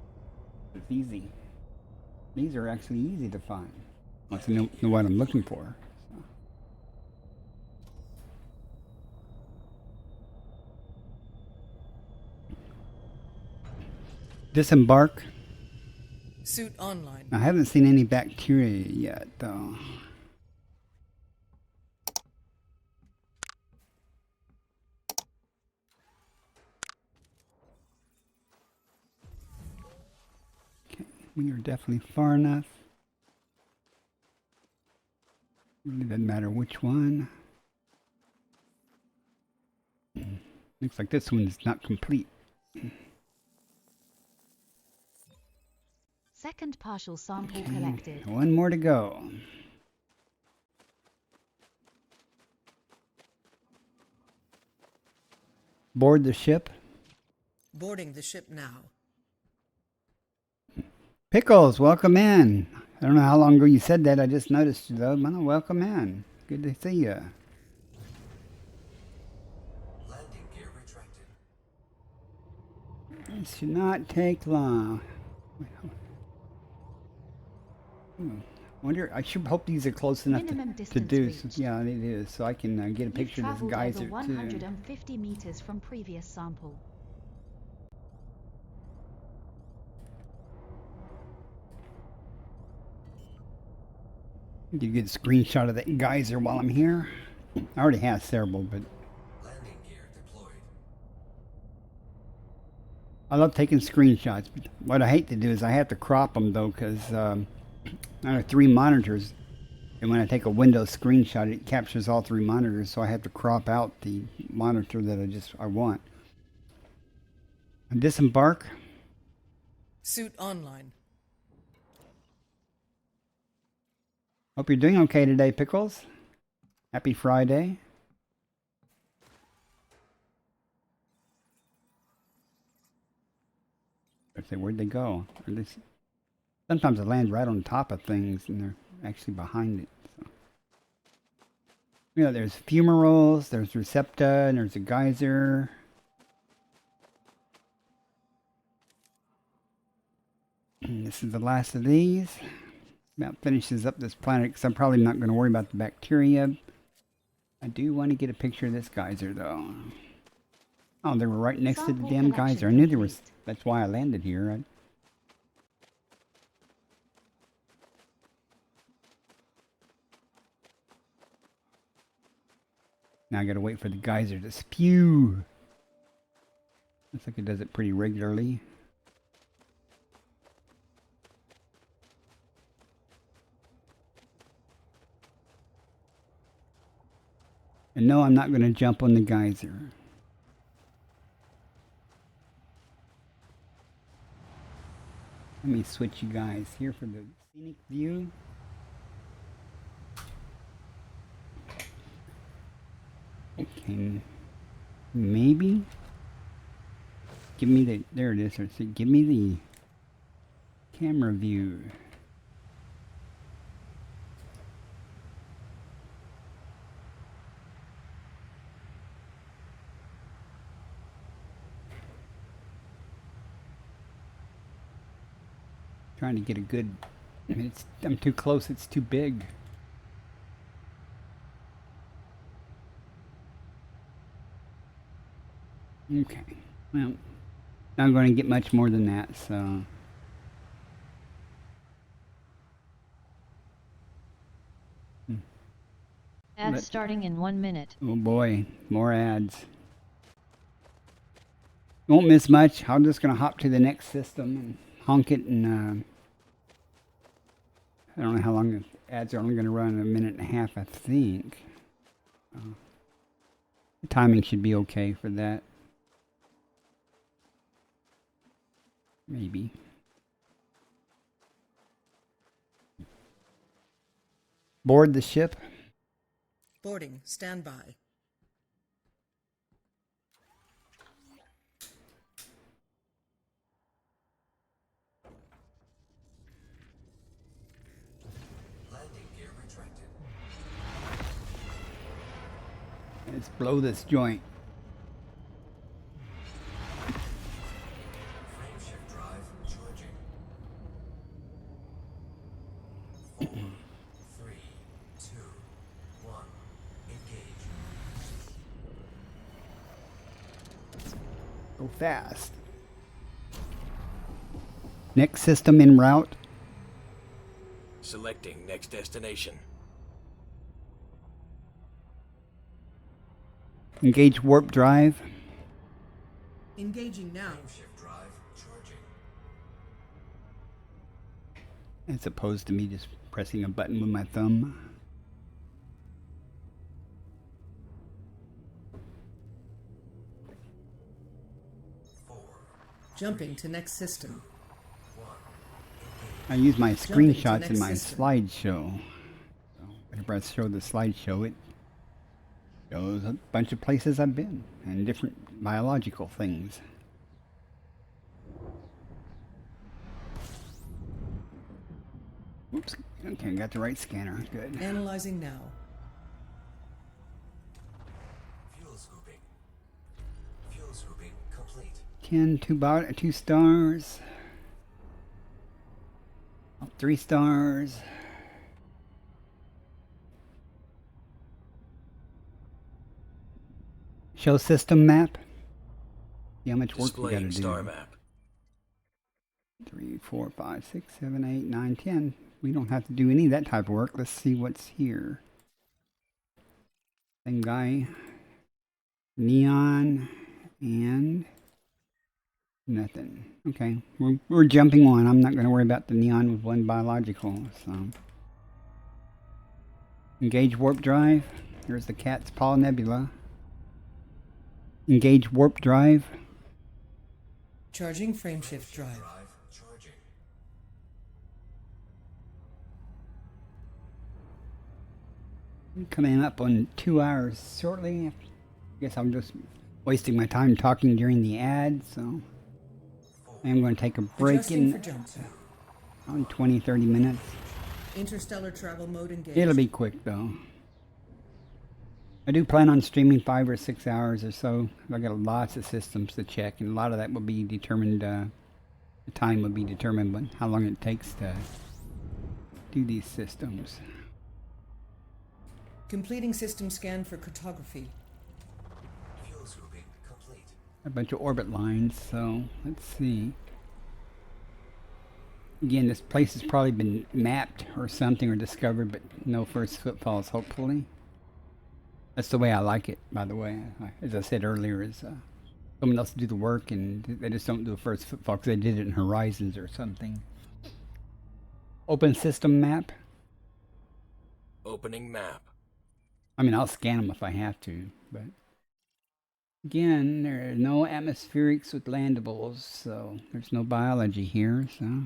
It's easy. These are actually easy to find. Once I know what I'm looking for. So. Disembark. Suit online. I haven't seen any bacteria yet, though. Okay, we are definitely far enough. Really doesn't matter which one. Looks like this one's not complete. Second partial sample collected. One more to go. Board the ship. Boarding the ship now. Pickles, welcome in. I don't know how long ago you said that. I just noticed you though. Well, welcome in. Good to see you. landing gear retracted. It should not take long. Wonder. I should hope these are close enough Minimum to distance do. reached. Yeah, it is. So I can get a You've picture of this traveled geyser over too. 150 meters from previous sample. Get a good screenshot of that geyser while I'm here. I already have several, but Landing gear deployed. I love taking screenshots. But what I hate to do is I have to crop them though, because I have 3 monitors, and when I take a Windows screenshot, it captures all 3 monitors, so I have to crop out the monitor that I want. And disembark. Suit online. Hope you're doing okay today, Pickles. Happy Friday. I say, where'd they go? Sometimes I land right on top of things, and they're actually behind it. So. You know, there's fumaroles, there's Recepta, and there's a geyser. And this is the last of these. About finishes up this planet, because I'm probably not going to worry about the bacteria. I do want to get a picture of this geyser, though. Oh, they were right next to the Sample damn collection geyser. I knew there was. complete. That's why I landed here. Now I got to wait for the geyser to spew. Looks like it does it pretty regularly. And no, I'm not going to jump on the geyser. Let me switch you guys here for the scenic view. Okay, maybe give me the, there it is. So give me the camera view. Trying to get a good, I'm too close, it's too big. Okay, well, not going to get much more than that, so. Ads But- starting in 1 minute. Oh boy, more ads. Won't miss much. I'm just going to hop to the next system and honk it and I don't know how long the ads are only going to run, a minute and a half, I think. The timing should be okay for that. Maybe. Board the ship. Boarding. Stand by. Landing gear retracted. Let's blow this joint. Frameshift drive charging. 4, 3, 2, 1. Engage. Go fast. Next system en route. Selecting next destination. Engage warp drive. Engaging now. Frameshift drive charging. As opposed to me just pressing a button with my thumb. Jumping to next system. I use my Jumping to screenshots next in my system. slideshow. So whenever I show the slideshow, it shows a bunch of places I've been and different biological things. Oops. Okay, got the right scanner. Good. Analyzing now. Fuel scooping. Fuel scooping complete. 10, 2 stars. 3 stars. Show system map. See how much work we gotta Displaying do. star map. 3, 4, 5, 6, 7, 8, 9, 10. We don't have to do any of that type of work. Let's see what's here. Same guy. Neon and nothing. Okay, we're jumping on. I'm not going to worry about the neon with one biological. So engage warp drive. Here's the Cat's Paw Nebula. Engage warp drive. Charging frameshift drive. Drive charging. Coming up on 2 hours shortly. I guess I'm just wasting my time talking during the ad, so I'm going to take a break Adjusting for in jump. on 20-30 minutes. Interstellar travel mode engaged. It'll be quick though. I do plan on streaming 5 or 6 hours or so. I got lots of systems to check, and a lot of that will be determined. The time will be determined by how long it takes to do these systems. Completing system scan for cartography. Fuel scooping complete. A bunch of orbit lines, so let's see. Again, this place has probably been mapped or something or discovered, but no first footfalls, hopefully. That's the way I like it, by the way. As I said earlier, is someone else do the work and they just don't do a first footfall because they did it in Horizons or something. Open system map. Opening map. I mean, I'll scan them if I have to, but again, there are no atmospherics with landables, so there's no biology here, so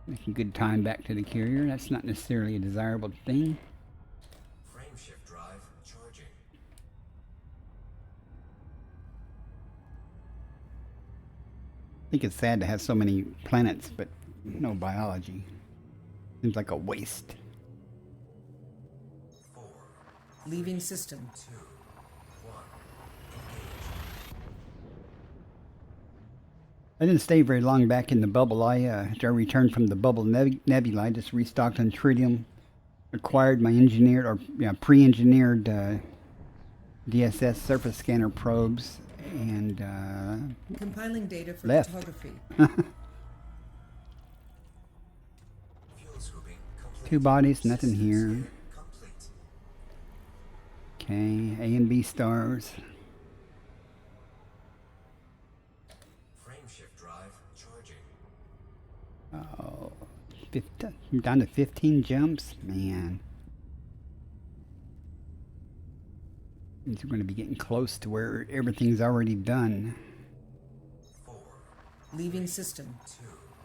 making good time back to the carrier. That's not necessarily a desirable thing. Frameshift drive charging. I think it's sad to have so many planets, but no biology. Seems like a waste. Leaving system. 2, 1. Engage. I didn't stay very long back in the bubble. After I returned from the bubble nebula, I just restocked on tritium, acquired my engineered or pre-engineered DSS surface scanner probes, and Compiling data for left. cartography. Fuel scooping complete. 2 bodies, nothing here. Complete. Okay, A and B stars. Frameshift drive charging. Oh, I'm down to 15 jumps? Man. Means we're going to be getting close to where everything's already done. Leaving system.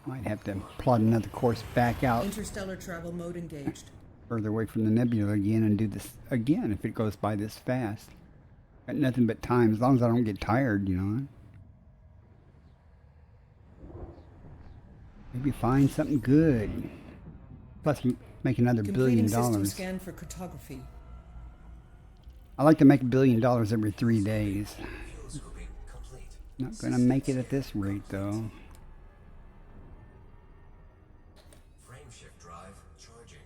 Might have to plot another course back out Interstellar travel mode engaged. further away from the nebula again and do this again if it goes by this fast. Got nothing but time, as long as I don't get tired, you know. Maybe find something good. Plus, make another $1 billion. Completing system scan for cartography. I like to make $1 billion every 3 days. Fuel scooping complete. Not gonna make it at this rate, though. Frameshift drive charging.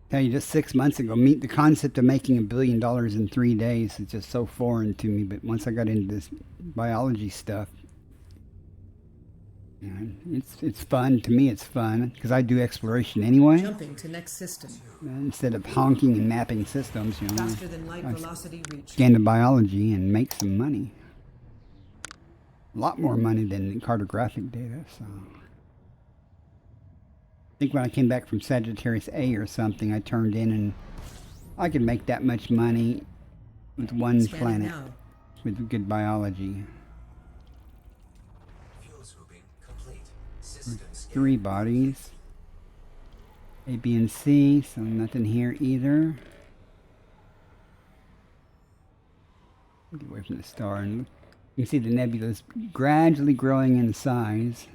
Tell you, just 6 months ago, the concept of making $1 billion in 3 days is just so foreign to me. But once I got into this biology stuff, you know, it's fun. To me, it's fun because I do exploration anyway. Jumping to next system. Instead of honking and mapping systems, you know, Faster than light velocity reach. get into biology and make some money. A lot more money than cartographic data. So, I think when I came back from Sagittarius A or something, I turned in and I could make that much money with one Scanning planet now. with good biology. Fuel scooping complete. System scan. 3 bodies. A, B, and C, so nothing here either. Get away from the star, and you can see the nebula is gradually growing in size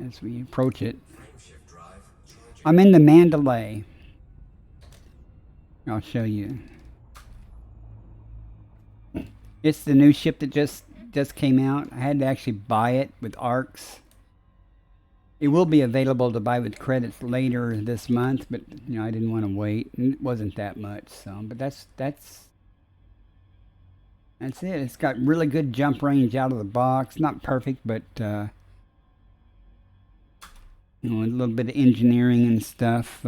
as we approach it. Frameshift drive charging. I'm in the Mandalay. I'll show you. It's the new ship that just came out. I had to actually buy it with ARCs. It will be available to buy with credits later this month, but you know I didn't want to wait. And it wasn't that much, so but that's it. It's got really good jump range out of the box. Not perfect, but you know, a little bit of engineering and stuff.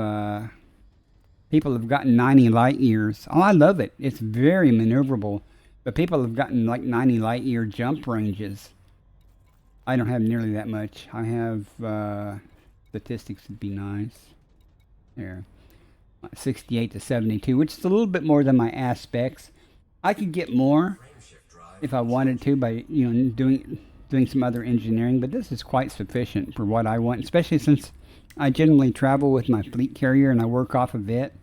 People have gotten 90 light years. Oh, I love it. It's very maneuverable, but people have gotten like 90 light year jump ranges. I don't have nearly that much. I have, statistics would be nice. There. 68 to 72, which is a little bit more than my aspects. I could get more Frameshift drive. if I wanted to by, you know, doing some other engineering, but this is quite sufficient for what I want, especially since I generally travel with my fleet carrier and I work off of it.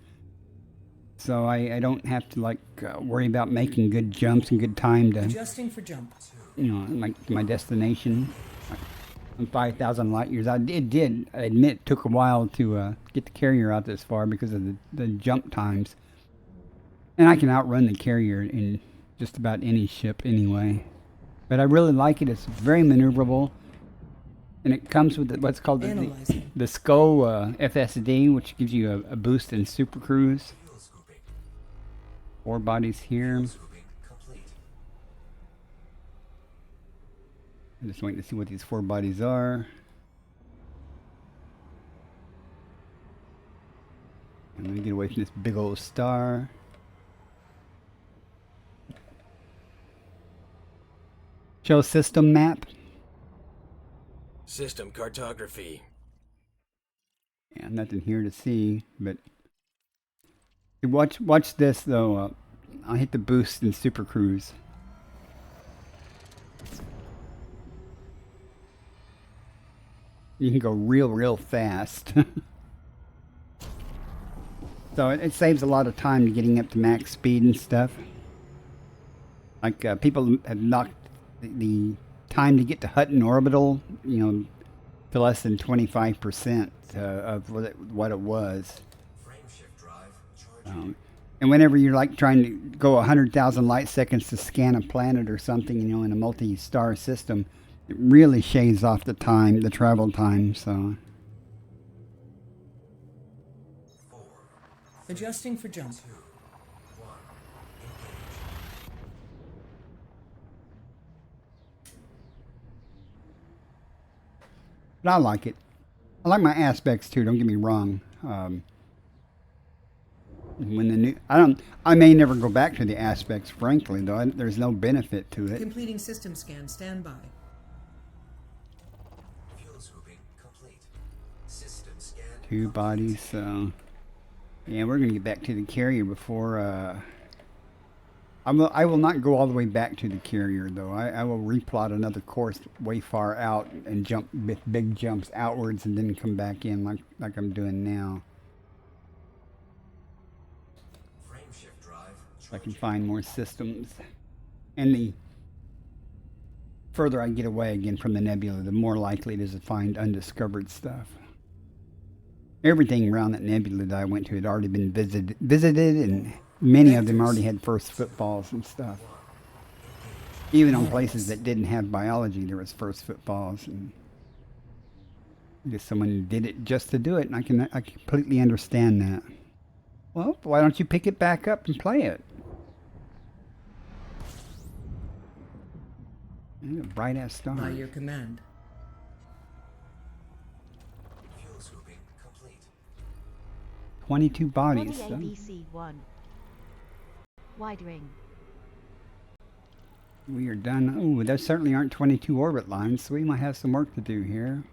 So I don't have to, like, worry about making good jumps and good time to, Adjusting for jump. you know, my destination. I'm 5,000 light years. I admit, took a while to get the carrier out this far because of the jump times. And I can outrun the carrier in just about any ship anyway. But I really like it. It's very maneuverable. And it comes with what's called the SCO FSD, which gives you a boost in Super Cruise. Fuel scooping. 4 bodies here. Scooping complete. I'm just waiting to see what these 4 bodies are. And let me get away from this big old star. Show system map. System cartography. Yeah, nothing here to see, but watch this though. I'll hit the boost in Super Cruise. You can go real fast. So it saves a lot of time getting up to max speed and stuff. Like people have knocked the time to get to Hutton orbital, you know, to less than 25% of what it was. Frameshift drive charging. And whenever you're like trying to go 100,000 light seconds to scan a planet or something, you know, in a multi-star system, it really shaves off the time, the travel time. So Adjusting for jump. but I like it. I like my aspects too. Don't get me wrong. When the new, I may never go back to the aspects, frankly, though. There's no benefit to it. Completing system scan. Stand by. Fuel scooping complete. System scan. 2 bodies, so yeah, we're gonna get back to the carrier before I will not go all the way back to the carrier though. I will replot another course way far out and jump with big jumps outwards and then come back in like I'm doing now. Frameshift drive. So I can find more systems. And the further I get away again from the nebula, the more likely it is to find undiscovered stuff. Everything around that nebula that I went to had already been visited, and many of them already had first footfalls and stuff. Even on places that didn't have biology, there was first footfalls, and I guess someone did it just to do it, and I completely understand that. Well, why don't you pick it back up and play it? And a bright ass star. By your command. Fuel swooping complete. 22 Body bodies. So. ABC-1. Wide ring. We are done. Oh, there certainly aren't 22 orbit lines, so we might have some work to do here.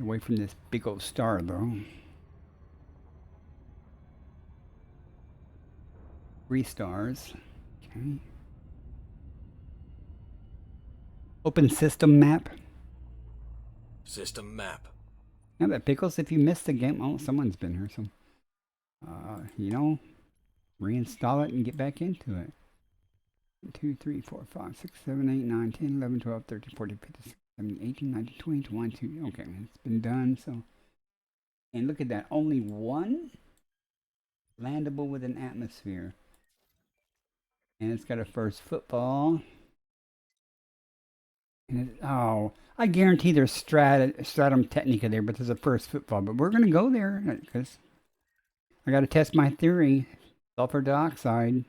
Away from this big old star, though. 3 stars. Okay. Open system map. System map. Now that Pickles, if you missed the game, oh, someone's been here, so you know, reinstall it and get back into it. 2, 3, 4, 5, 6, 7, 8, 9, 10, 11, 12, 13, 14, 15, 16, 17, 18, 19, 20, 21, 22. Okay, it's been done, so. And look at that, only 1 landable with an atmosphere. And it's got a first football. And oh, I guarantee there's stratum technica there, but there's a first footfall. But we're going to go there because I got to test my theory. Sulfur dioxide.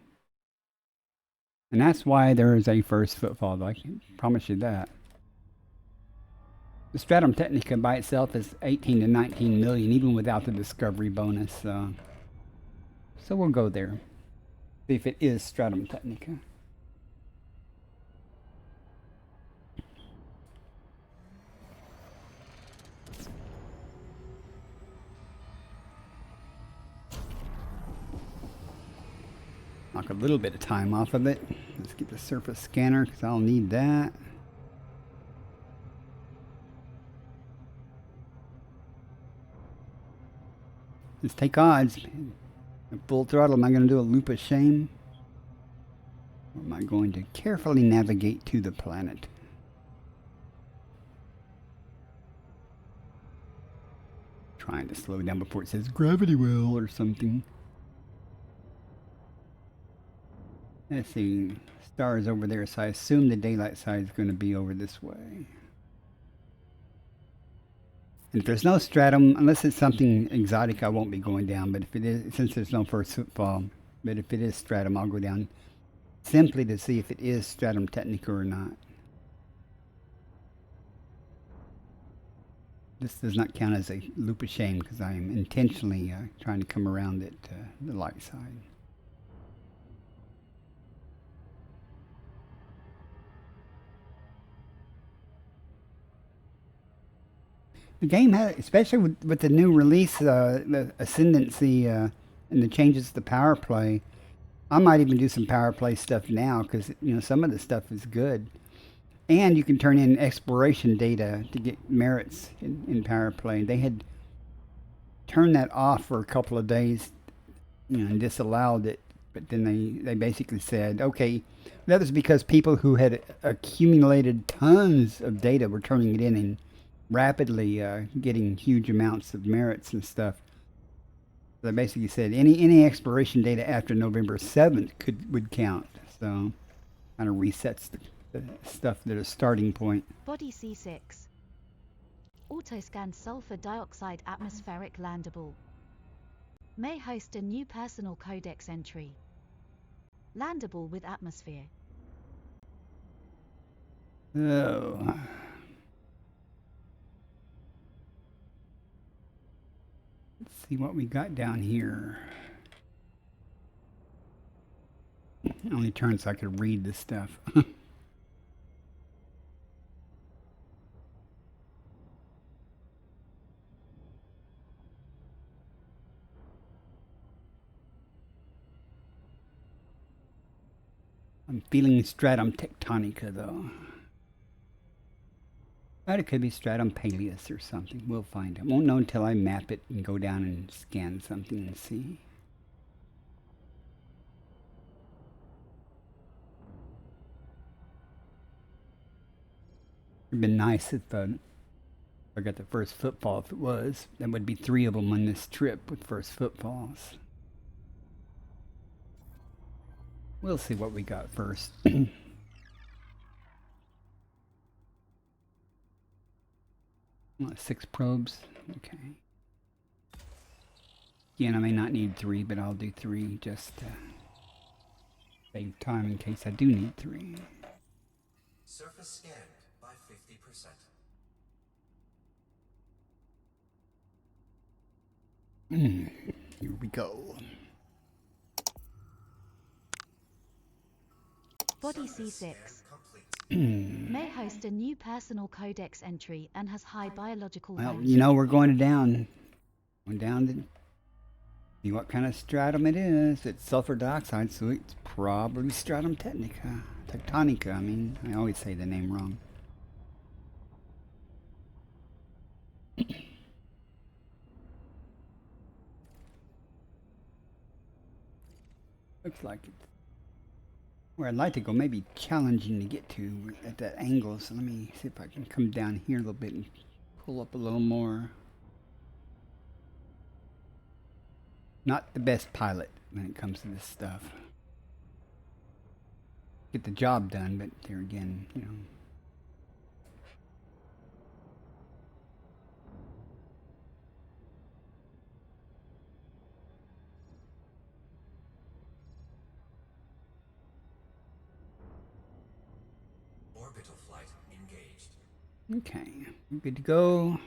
And that's why there is a first footfall. I can promise you that. The stratum technica by itself is 18 to 19 million, even without the discovery bonus. So we'll go there. See if it is stratum technica. Knock a little bit of time off of it. Let's get the surface scanner because I'll need that. Let's take odds. At full throttle, am I going to do a loop of shame? Or am I going to carefully navigate to the planet? Trying to slow down before it says gravity well or something. Let's see, stars over there, so I assume the daylight side is going to be over this way. And if there's no stratum, unless it's something exotic, I won't be going down. But if it is, since there's no first footfall, but if it is stratum, I'll go down simply to see if it is stratum technica or not. This does not count as a loop of shame because I am intentionally trying to come around it, the light side. The game had, especially with the new release, the ascendancy and the changes to the power play. I might even do some power play stuff now because some of the stuff is good, and you can turn in exploration data to get merits in power play. They had turned that off for a couple of days, and disallowed it. But then they basically said, okay, that was because people who had accumulated tons of data were turning it in and rapidly getting huge amounts of merits and stuff. So they basically said any exploration data after November 7th would count. So kind of resets the stuff at a starting point. Body C6. Autoscan sulfur dioxide atmospheric landable. May host a new personal codex entry. Landable with atmosphere. Oh. Let's see what we got down here. It only turned so I could read this stuff. I'm feeling stratum tectonica though. But it could be stratum paleus or something. We'll find it. Won't know until I map it and go down and scan something and see. It'd been nice if I got the first footfall. If it was, that would be 3 of them on this trip with first footfalls. We'll see what we got first. 6 probes. Okay. Again, I may not need 3, but I'll do 3 just to save time in case I do need 3. Surface scanned by 50%. Here we go. Body Surface C6 scan complete. may host a new personal codex entry and has high biological Well, load. you know we're going down. Going down to see what kind of stratum it is. It's sulfur dioxide, so it's probably stratum tectonica. I mean, I always say the name wrong. Looks like it's where I'd like to go. Maybe challenging to get to at that angle. So let me see if I can come down here a little bit and pull up a little more. Not the best pilot when it comes to this stuff. Get the job done, but there again, you know. Orbital flight engaged. Okay, we're good to go.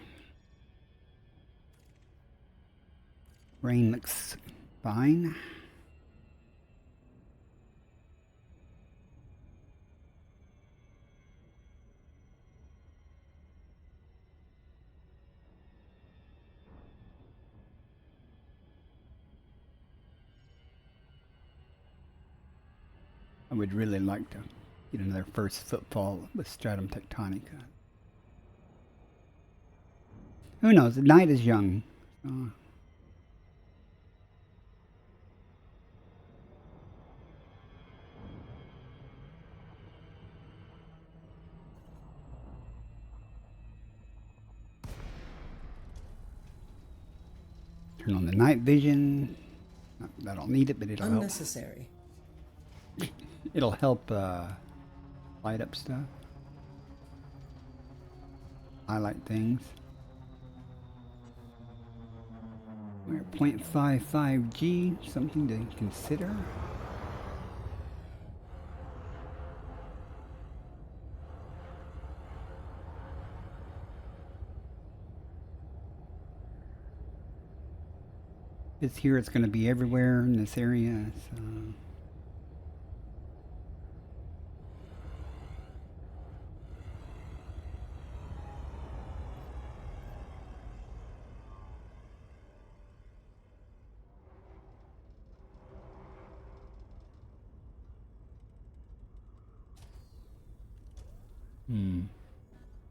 Rain looks fine. I would really like to get another first footfall with stratum tectonica. Who knows? The night is young. So. Turn on the night vision. I don't need it, but it'll help. Unnecessary. It'll help light up stuff. Highlight things. We're at 0.55 G, something to consider. It's here, it's going to be everywhere in this area, so.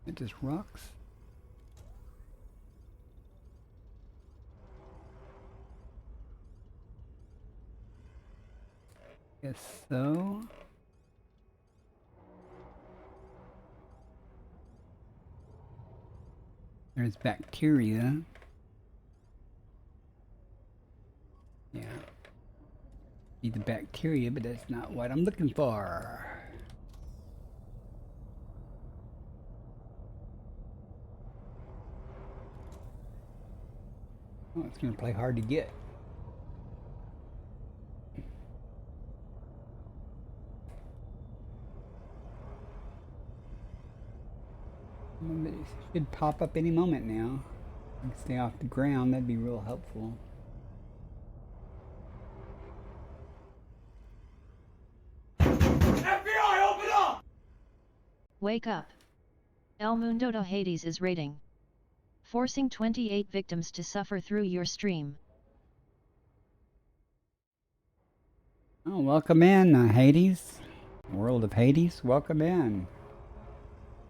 It just rocks. Guess so. There's bacteria. Yeah. See the bacteria, but that's not what I'm looking for. Oh, it's gonna play hard to get. But it should pop up any moment now. I can stay off the ground, that'd be real helpful. FBI, open up! Wake up. El Mundo de Hades is raiding. Forcing 28 victims to suffer through your stream. Oh, welcome in, Hades. World of Hades, welcome in.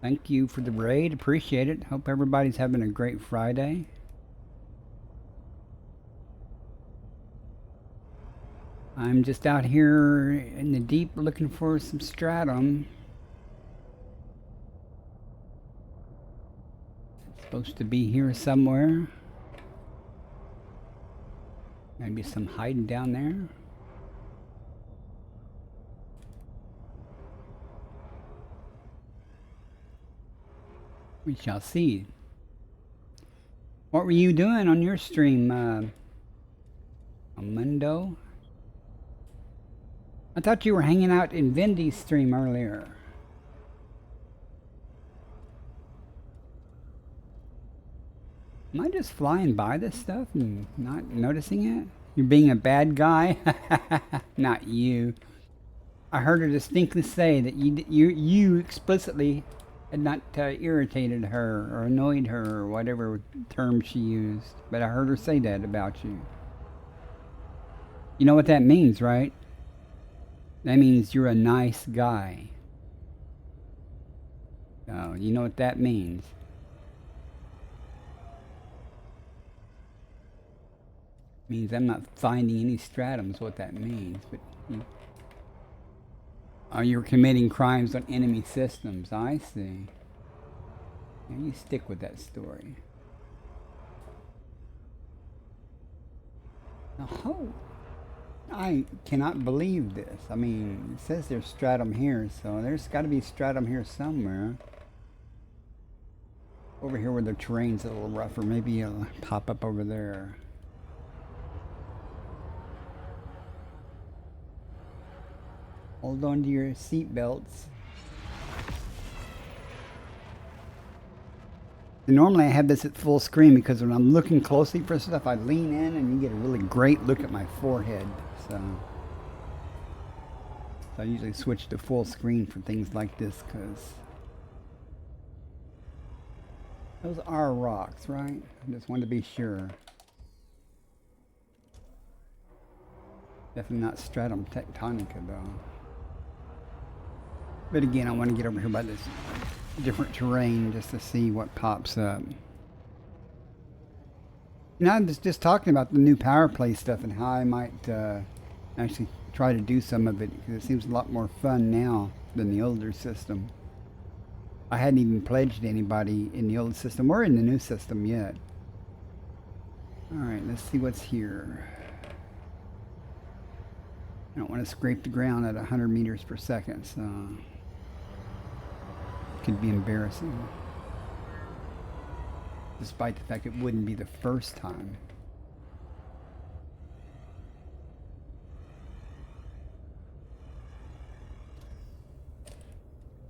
Thank you for the raid, appreciate it. Hope everybody's having a great Friday. I'm just out here in the deep looking for some stratum. It's supposed to be here somewhere. Maybe some hiding down there. We shall see. What were you doing on your stream, Amundo? I thought you were hanging out in Vindy's stream earlier. Am I just flying by this stuff and not noticing it? You're being a bad guy? Not you. I heard her distinctly say that you explicitly had not irritated her or annoyed her or whatever term she used. But I heard her say that about you. You know what that means, right? That means you're a nice guy. Oh, you know what that means. Means I'm not finding any stratums, what that means. But you're committing crimes on enemy systems. I see. Yeah, you stick with that story. Oh, I cannot believe this. I mean, it says there's stratum here, so there's got to be stratum here somewhere. Over here where the terrain's a little rougher, maybe it'll pop up over there. Hold on to your seat belts. Normally I have this at full screen because when I'm looking closely for stuff, I lean in and you get a really great look at my forehead. So I usually switch to full screen for things like this because those are rocks, right? I just wanted to be sure. Definitely not stratum tectonica though. But again, I want to get over here by this different terrain just to see what pops up. Now I'm just talking about the new power play stuff and how I might actually try to do some of it because it seems a lot more fun now than the older system. I hadn't even pledged anybody in the old system or in the new system yet. Alright, let's see what's here. I don't want to scrape the ground at 100 meters per second, so could be embarrassing. Despite the fact it wouldn't be the first time.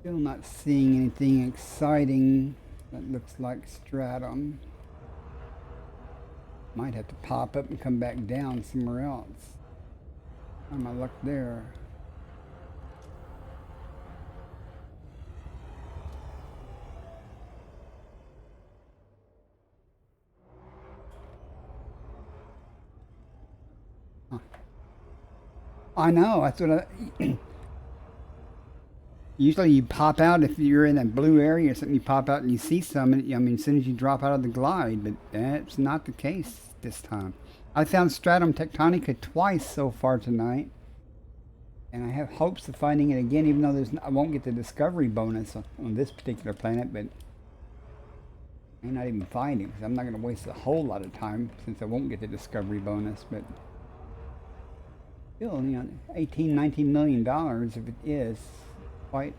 Still not seeing anything exciting that looks like stratum. Might have to pop up and come back down somewhere else. Try my luck there. I know, that's what I... Usually you pop out if you're in a blue area or something, you pop out and you see some, and, I mean, as soon as you drop out of the glide, but that's not the case this time. I found stratum tectonica twice so far tonight, and I have hopes of finding it again, even though I won't get the discovery bonus on this particular planet, but I may not even find it, because I'm not going to waste a whole lot of time, since I won't get the discovery bonus, but... Still, you know, $18–19 million if it is quite.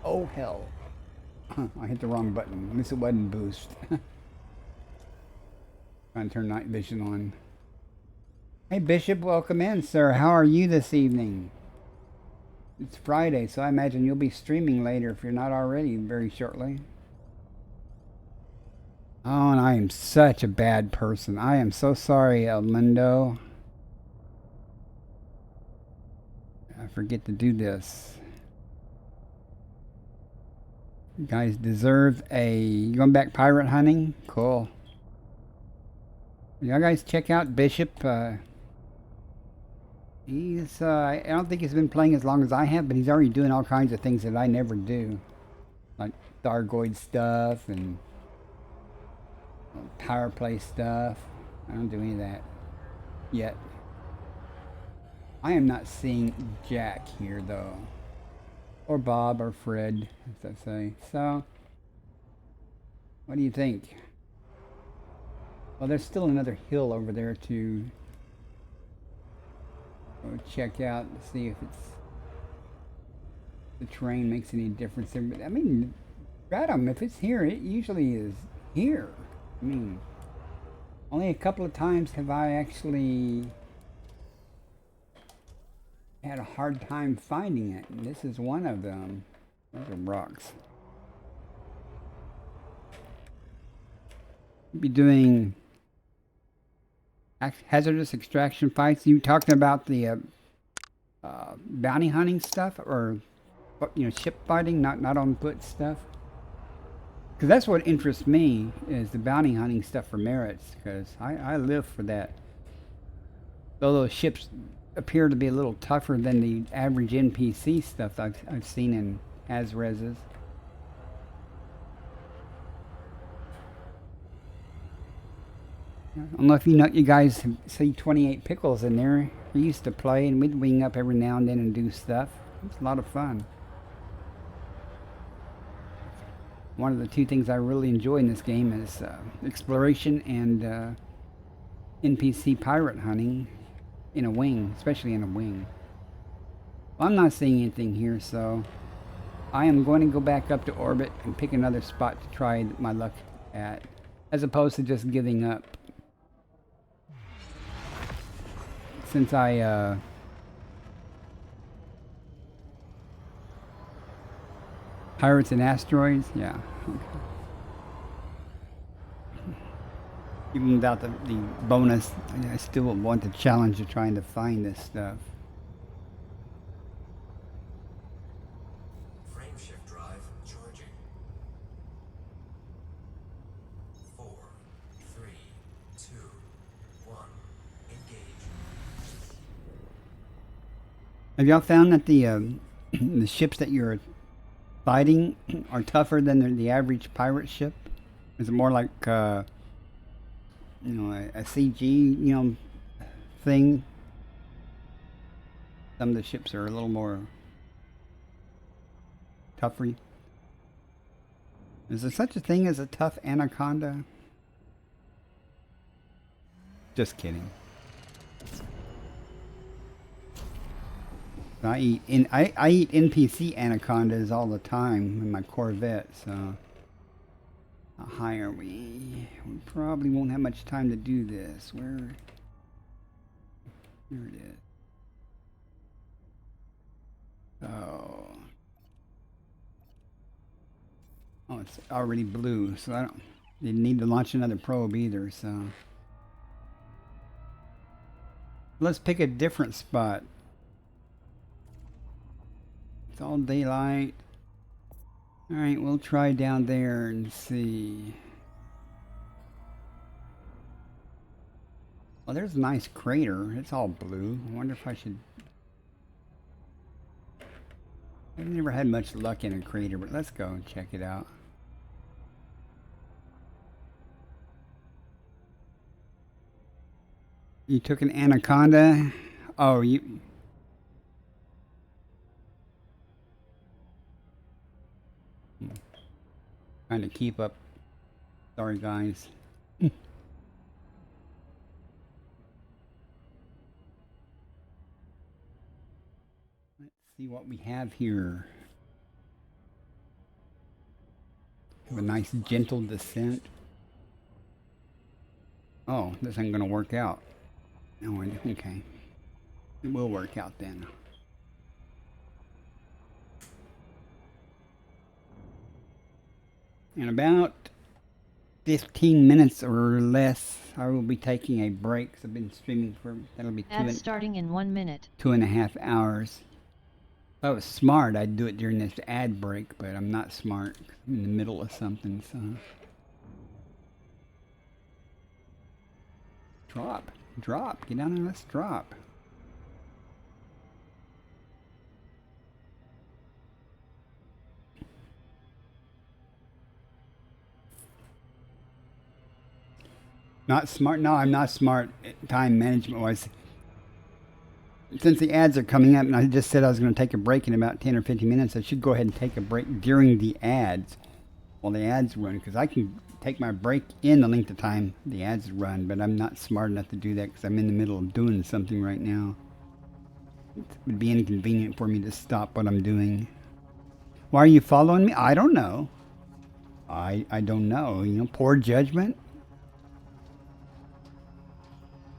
Oh hell! I hit the wrong button. At least it wasn't boost. Trying to turn night vision on. Hey Bishop, welcome in, sir. How are you this evening? It's Friday, so I imagine you'll be streaming later if you're not already very shortly. Oh, and I am such a bad person. I am so sorry, El Mundo. I forget to do this. You guys deserve you going back pirate hunting? Cool. Y'all guys check out Bishop. He's, I don't think he's been playing as long as I have, but he's already doing all kinds of things that I never do. Like Thargoid stuff and power play stuff. I don't do any of that yet. I am not seeing Jack here though. Or Bob or Fred, as I say. So, what do you think? Well, there's still another hill over there to go check out to see if it's the terrain makes any difference there. But I mean, Radom, if it's here, it usually is here. I mean, only a couple of times have I actually had a hard time finding it, and this is one of them. Those are rocks. Be doing hazardous extraction fights. You talking about the bounty hunting stuff, or ship fighting, not on foot stuff? Because that's what interests me, is the bounty hunting stuff for merits, because I live for that. Though those ships appear to be a little tougher than the average NPC stuff I've seen in Hazreses. I don't know if you guys see 28 Pickles in there. We used to play and we'd wing up every now and then and do stuff. It's a lot of fun. One of the two things I really enjoy in this game is exploration and NPC pirate hunting in a wing, especially in a wing. Well, I'm not seeing anything here, so I am going to go back up to orbit and pick another spot to try my luck at, as opposed to just giving up. Since I Pirates and Asteroids, yeah. Okay. Even without the bonus, I still want the challenge of trying to find this stuff. Frameshift drive charging. 4, 3, 2, 1. Engage. Have y'all found that the the ships that you're fighting are tougher than the average pirate ship? Is it more like a CG thing? Some of the ships are a little more tougher. Is there such a thing as a tough anaconda? Just kidding. I eat NPC anacondas all the time in my Corvette, so how high are we? We probably won't have much time to do this. Here it is. Oh, it's already blue, so I didn't need to launch another probe either. So let's pick a different spot. It's all daylight. Alright, we'll try down there and see. Well, there's a nice crater. It's all blue. I wonder if I should... I've never had much luck in a crater, but let's go and check it out. You took an anaconda? Oh, you... Trying to keep up. Sorry, guys. Let's see what we have here. Have a nice gentle descent. Oh, this ain't gonna work out. Oh, okay. It will work out then. In about 15 minutes or less, I will be taking a break. I've been streaming for, that'll be Ads starting in 1 minute. 2.5 hours. If I was smart, I'd do it during this ad break, but I'm not smart. I'm in the middle of something, so. Drop, get down there, let's drop. Not smart. No, I'm not smart time management wise. Since the ads are coming up, and I just said I was going to take a break in about 10 or 15 minutes, I should go ahead and take a break during the ads while the ads run, because I can take my break in the length of time the ads run, but I'm not smart enough to do that because I'm in the middle of doing something right now. It would be inconvenient for me to stop what I'm doing. Why are you following me? I don't know. I don't know. You know, poor judgment.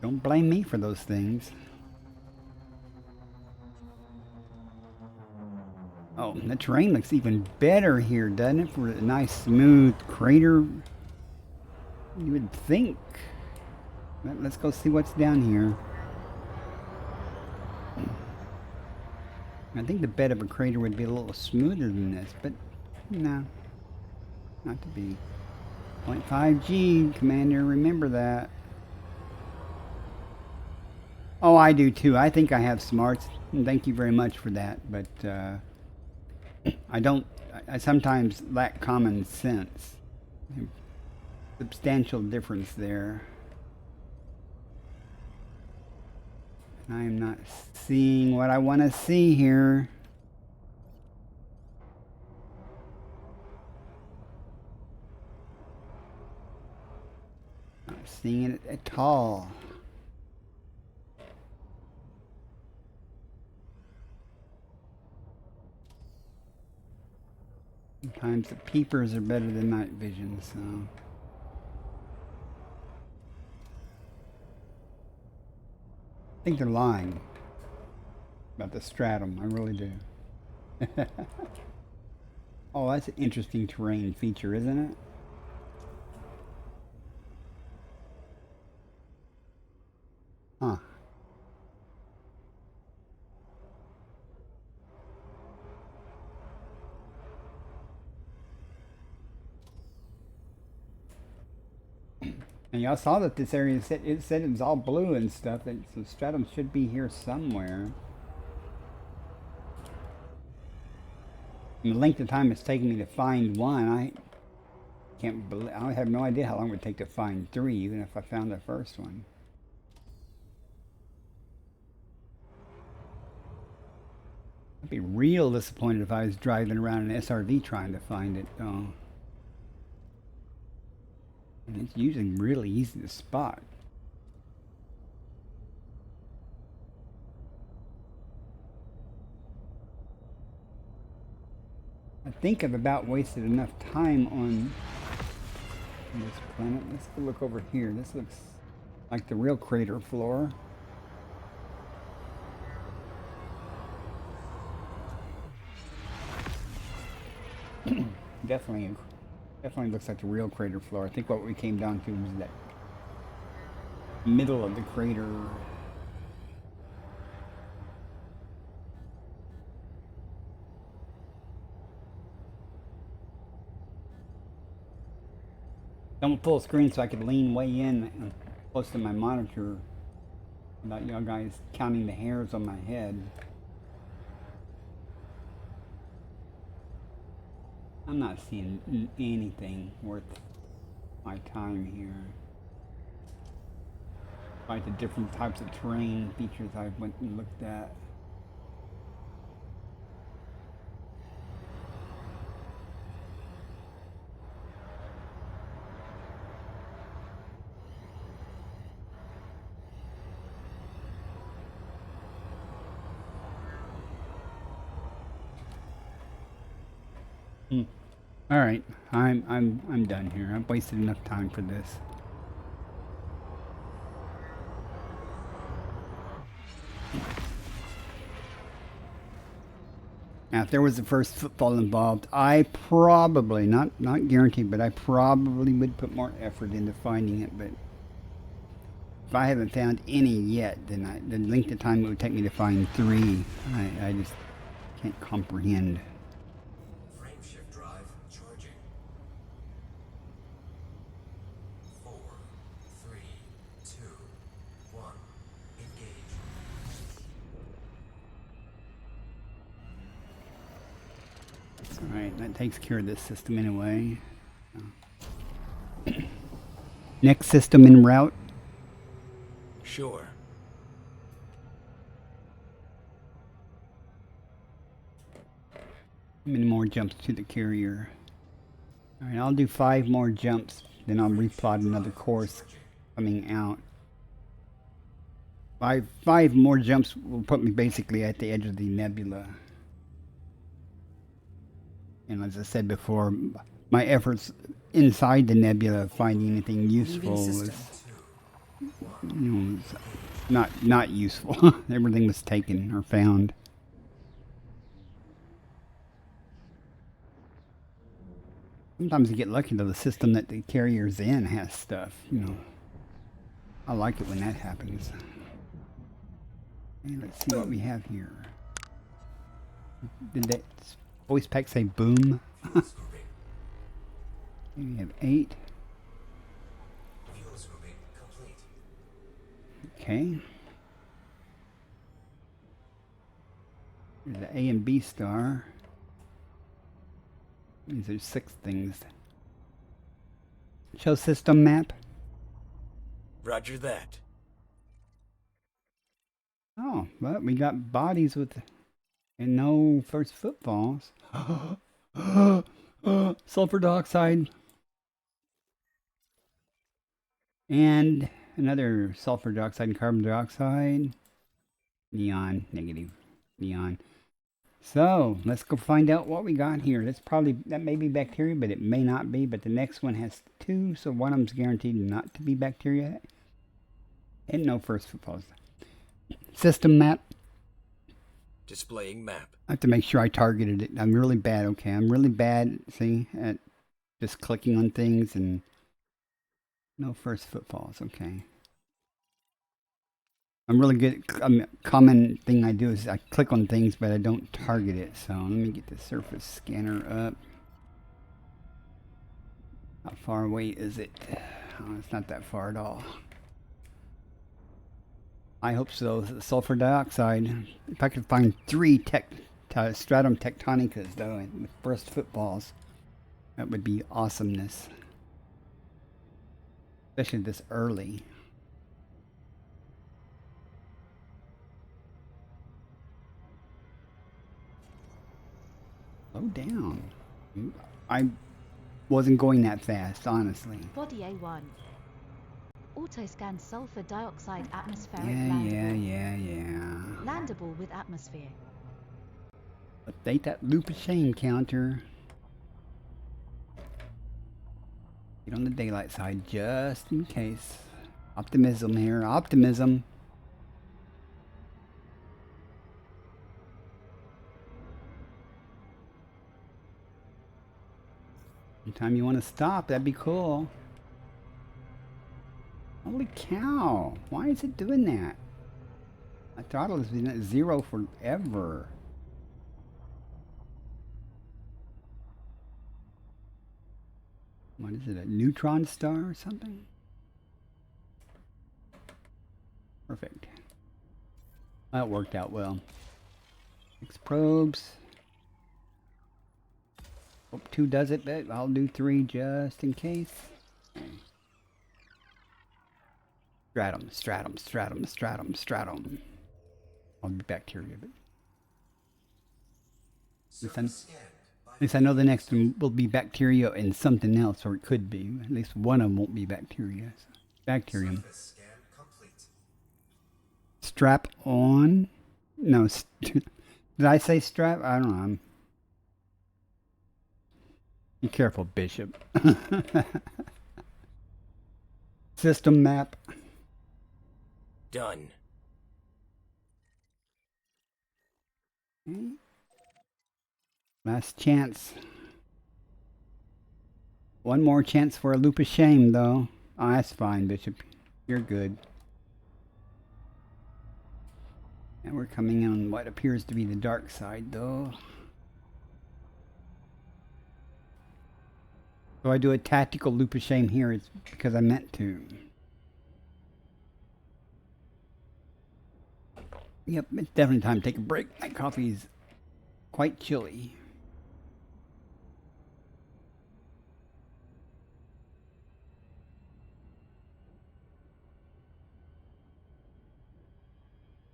Don't blame me for those things. Oh, the terrain looks even better here, doesn't it? For a nice smooth crater. You would think. Let's go see what's down here. I think the bed of a crater would be a little smoother than this, but no. Not to be. 0.5G, Commander, remember that. Oh, I do too. I think I have smarts, and thank you very much for that, but I sometimes lack common sense. Substantial difference there. I am not seeing what I want to see here. Not seeing it at all. Sometimes the peepers are better than night vision, so. I think they're lying about the stratum. I really do. Oh, that's an interesting terrain feature, isn't it? Huh. And y'all saw that this area said it was all blue and stuff. So stratum should be here somewhere. And the length of time it's taking me to find one, I can't believe. I have no idea how long it would take to find three, even if I found the first one. I'd be real disappointed if I was driving around an SRV trying to find it, though. And it's usually really easy to spot. I think I've about wasted enough time on this planet. Let's go look over here. This looks like the real crater floor. Definitely looks like the real crater floor. I think what we came down to was that middle of the crater. Don't full screen so I could lean way in close to my monitor without y'all guys counting the hairs on my head. I'm not seeing anything worth my time here. Despite the different types of terrain features I went and looked at. All right, I'm done here. I've wasted enough time for this. Now, if there was a first footfall involved, I probably, not guaranteed, but I probably would put more effort into finding it. But if I haven't found any yet, then the length of time it would take me to find three, I just can't comprehend. Frameshift drive charging. 4, 3, 2, 1. Engage. Alright, that takes care of this system anyway. Next system en route. Sure. How many more jumps to the carrier? Alright, I'll do 5 more jumps, then I'll replot another course coming out. Five more jumps will put me basically at the edge of the nebula. And as I said before, my efforts inside the nebula finding anything useful was, was not useful. Everything was taken or found. Sometimes you get lucky though, the system that the carrier's in has stuff, I like it when that happens. Okay, let's see what we have here. Did that voice pack say boom? We have 8. Fuel scooping complete. Okay. There's the A and B star. These are 6 things. Show system map. Roger that. Oh, but we got bodies with and no first footfalls. Sulfur dioxide. And another sulfur dioxide and carbon dioxide. Neon, negative. Neon. So, let's go find out what we got here. That may be bacteria, but it may not be. But the next one has 2, so one of them's guaranteed not to be bacteria. And no first footfalls. System map. Displaying map. I have to make sure I targeted it. I'm really bad, okay. I'm really bad, see, at just clicking on things and no first footfalls, okay. I'm really good at, common thing I do is I click on things, but I don't target it. So let me get the surface scanner up. How far away is it? Oh, it's not that far at all. I hope so. The sulfur dioxide. If I could find 3 stratum tectonicas, though, with first footfalls, that would be awesomeness. Especially this early. Slow down. I wasn't going that fast, honestly. Body A1. Autoscan sulfur dioxide atmospheric Yeah. landable. Landable with atmosphere. Update that loop of shame counter. Get on the daylight side just in case. Optimism here. Optimism. Anytime you want to stop, that'd be cool. Holy cow. Why is it doing that? My throttle has been at 0 forever. What is it, a neutron star or something? Perfect. That worked out well. 6 probes. Hope 2 does it, but I'll do 3 just in case. Okay. Stratum. I'll be bacteria, but at least I know the next one will be bacteria and something else, or it could be. At least one of them won't be bacteria. So, bacterium. Strap on. No, did I say strap? I don't know. Be careful, Bishop. System map. Done. Okay. Last chance. One more chance for a loop of shame, though. Oh, that's fine, Bishop. You're good. And we're coming in on what appears to be the dark side, though. So I do a tactical loop of shame here. It's because I meant to. Yep, it's definitely time to take a break. My coffee is quite chilly.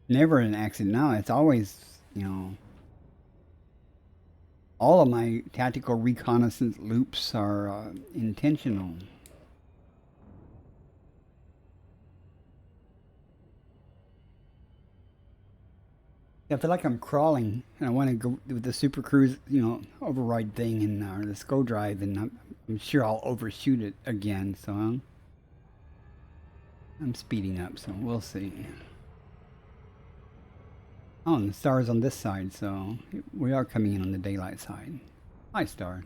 Never an accident. No, it's always, you know, all of my tactical reconnaissance loops are intentional. I feel like I'm crawling, and I want to go with the Super Cruise, you know, override thing, and the SCO drive, and I'm sure I'll overshoot it again. So I'm speeding up, so we'll see. Oh, and the star's on this side, so we are coming in on the daylight side. Hi, star.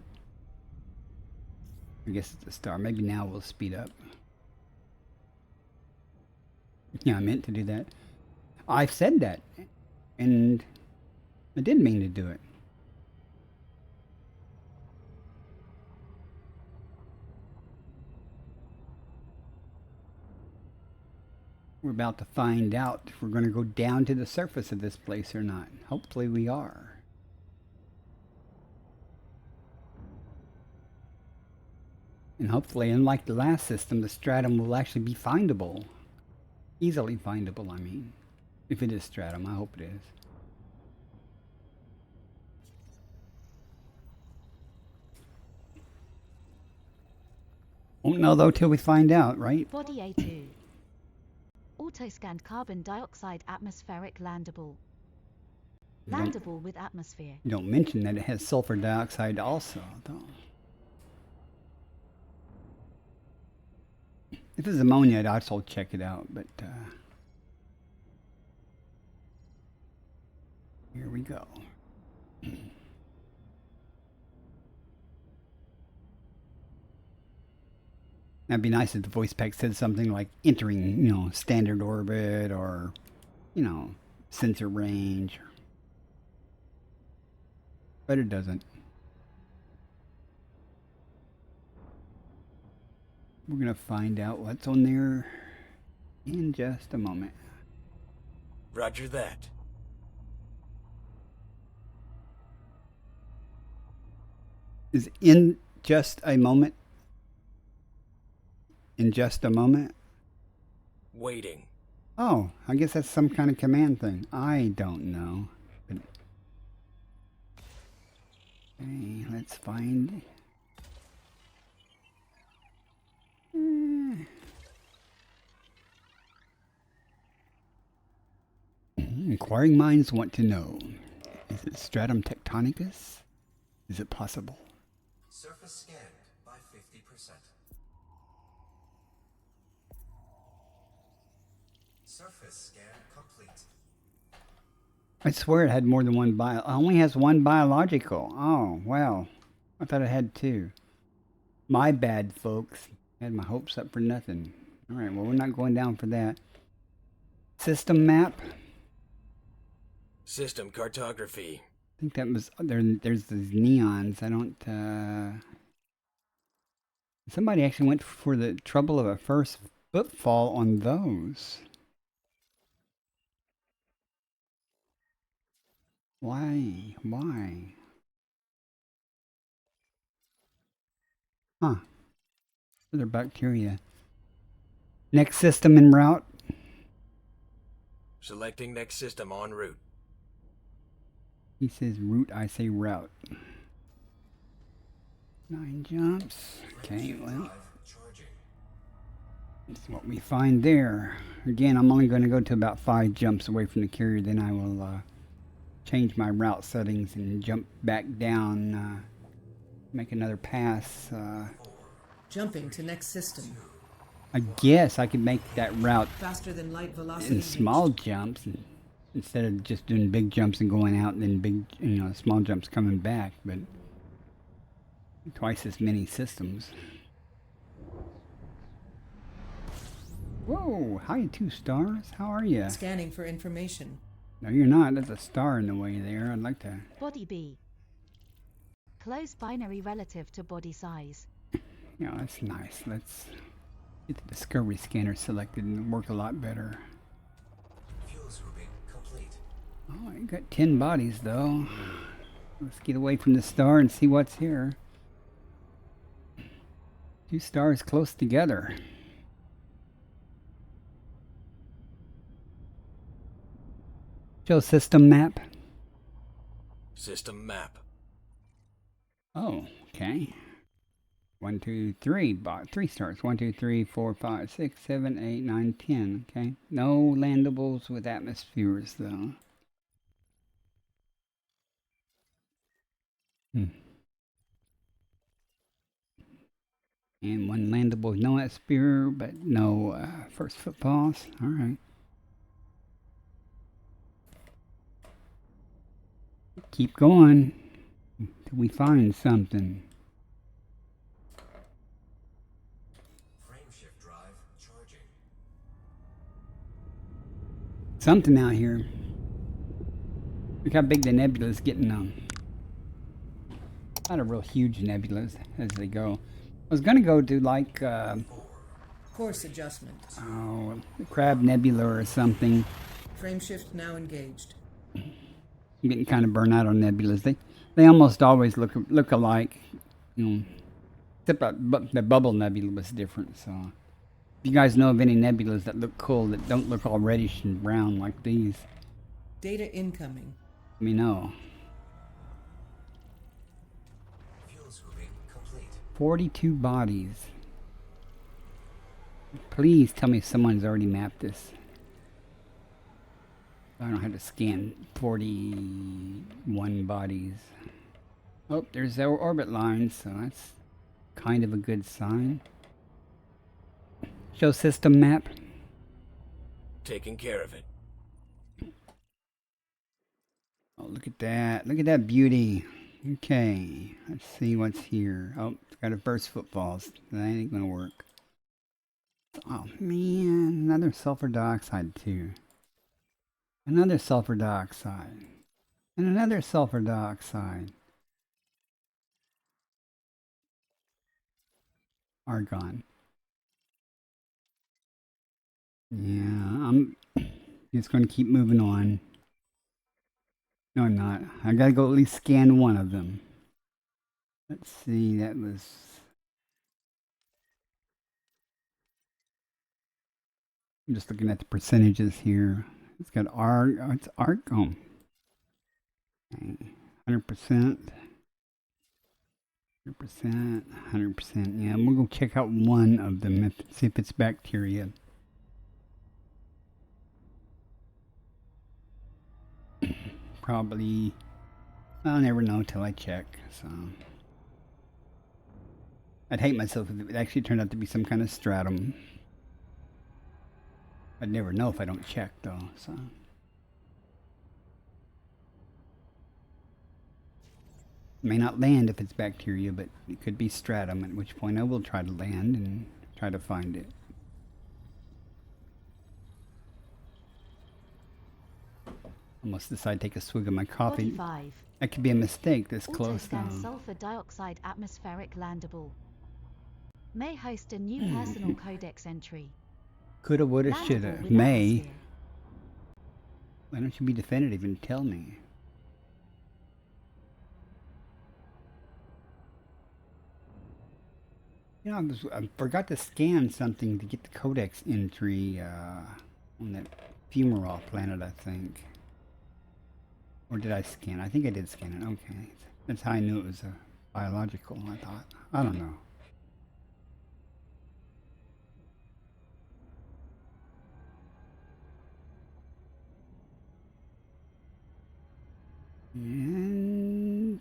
I guess it's a star. Maybe now we'll speed up. Yeah, I meant to do that. I've said that, and I did mean to do it. We're about to find out if we're going to go down to the surface of this place or not. Hopefully we are. And hopefully, unlike the last system, the stratum will actually be findable. Easily findable, I mean. If it is stratum, I hope it is. Won't know though till we find out, right? Body A2. Auto-scanned carbon dioxide atmospheric landable. Landable with atmosphere. You don't mention that it has sulfur dioxide also, though. If it's ammonia, I'd also check it out, but here we go. That'd be nice if the voice pack said something like entering, you know, standard orbit or, you know, sensor range. But it doesn't. We're going to find out what's on there in just a moment. Roger that. Is in just a moment? In just a moment? Waiting. Oh, I guess that's some kind of command thing. I don't know. But okay, let's find. Inquiring minds want to know: is it stratum tectonicus? Is it possible? Surface scanned by 50%. Surface scan complete. I swear it had more than one bio. It only has one biological. Oh, well. I thought it had two. My bad, folks. Had my hopes up for nothing. Alright, well, we're not going down for that. System map. System cartography. I think that was... There's these neons. I don't... Somebody actually went for the trouble of a first footfall on those. Why? Why? Huh. They're bacteria. Next system en route. Selecting next system en route. He says route, I say route. 9 jumps. Okay, well. That's what we find there. Again, I'm only going to go to about 5 jumps away from the carrier. Then I will change my route settings and jump back down. Make another pass. Jumping to next system. I guess I could make that route Faster than light velocity. in small jumps instead of just doing big jumps and going out and then big, you know, small jumps coming back. But twice as many systems. Whoa! Hi, 2 stars. How are you? Scanning for information. No, you're not. There's a star in the way there. I'd like to. Body B. Close binary relative to body size. Yeah, that's nice. Let's get the discovery scanner selected and work a lot better. Fuels grouping complete. Oh, you got 10 bodies though. Let's get away from the star and see what's here. 2 stars close together. Show system map. System map. Oh, okay. 1, 2, 3. 3 stars. 1, 2, 3, 4, 5, 6, 7, 8, 9, 10. Okay. No landables with atmospheres, though. And 1 landable with no atmosphere, but no first footfalls. All right. Keep going till we find something. Frameshift drive charging. Something out here. Look how big the nebula's getting. Not a real huge nebulas as they go. I was gonna go to like Course adjustment. oh, the Crab Nebula or something. Frameshift now engaged. I'm getting kind of burnt out on nebulas. They almost always look alike, you know. Except the bubble nebula was different. So, if you guys know of any nebulas that look cool that don't look all reddish and brown like these, Data incoming. let me know. Fuels grouping complete. 42 bodies. Please tell me someone's already mapped this. I don't have to scan 41 bodies. Oh, there's our orbit line, so that's kind of a good sign. Show system map. Taking care of it. Oh, look at that. Look at that beauty. Okay, let's see what's here. Oh, it's got a burst footfalls. That ain't gonna work. Oh, man. Another sulfur dioxide, too. Another sulfur dioxide. And another sulfur dioxide. Argon. Yeah, I'm just going to keep moving on. No, I'm not. I got to go at least scan one of them. Let's see, that was... I'm just looking at the percentages here. It's got it's argon. 100%. 100%. 100%. Yeah, we'll go check out one of them, see if it's bacteria. Probably, I'll never know till I check, so. I'd hate myself if it actually turned out to be some kind of stratum. I'd never know if I don't check, though, so. May not land if it's bacteria, but it could be stratum, at which point I will try to land and try to find it. I must decide to take a swig of my coffee. 45. That could be a mistake this close, Autoscan though. sulfur dioxide atmospheric landable. May host a new personal codex entry. Coulda, woulda, Landable shoulda. with May. atmosphere. Why don't you be definitive and tell me? You know, I forgot to scan something to get the codex entry on that fumarole planet, I think. Or did I scan? I think I did scan it. Okay. That's how I knew it was a biological, I thought. I don't know. And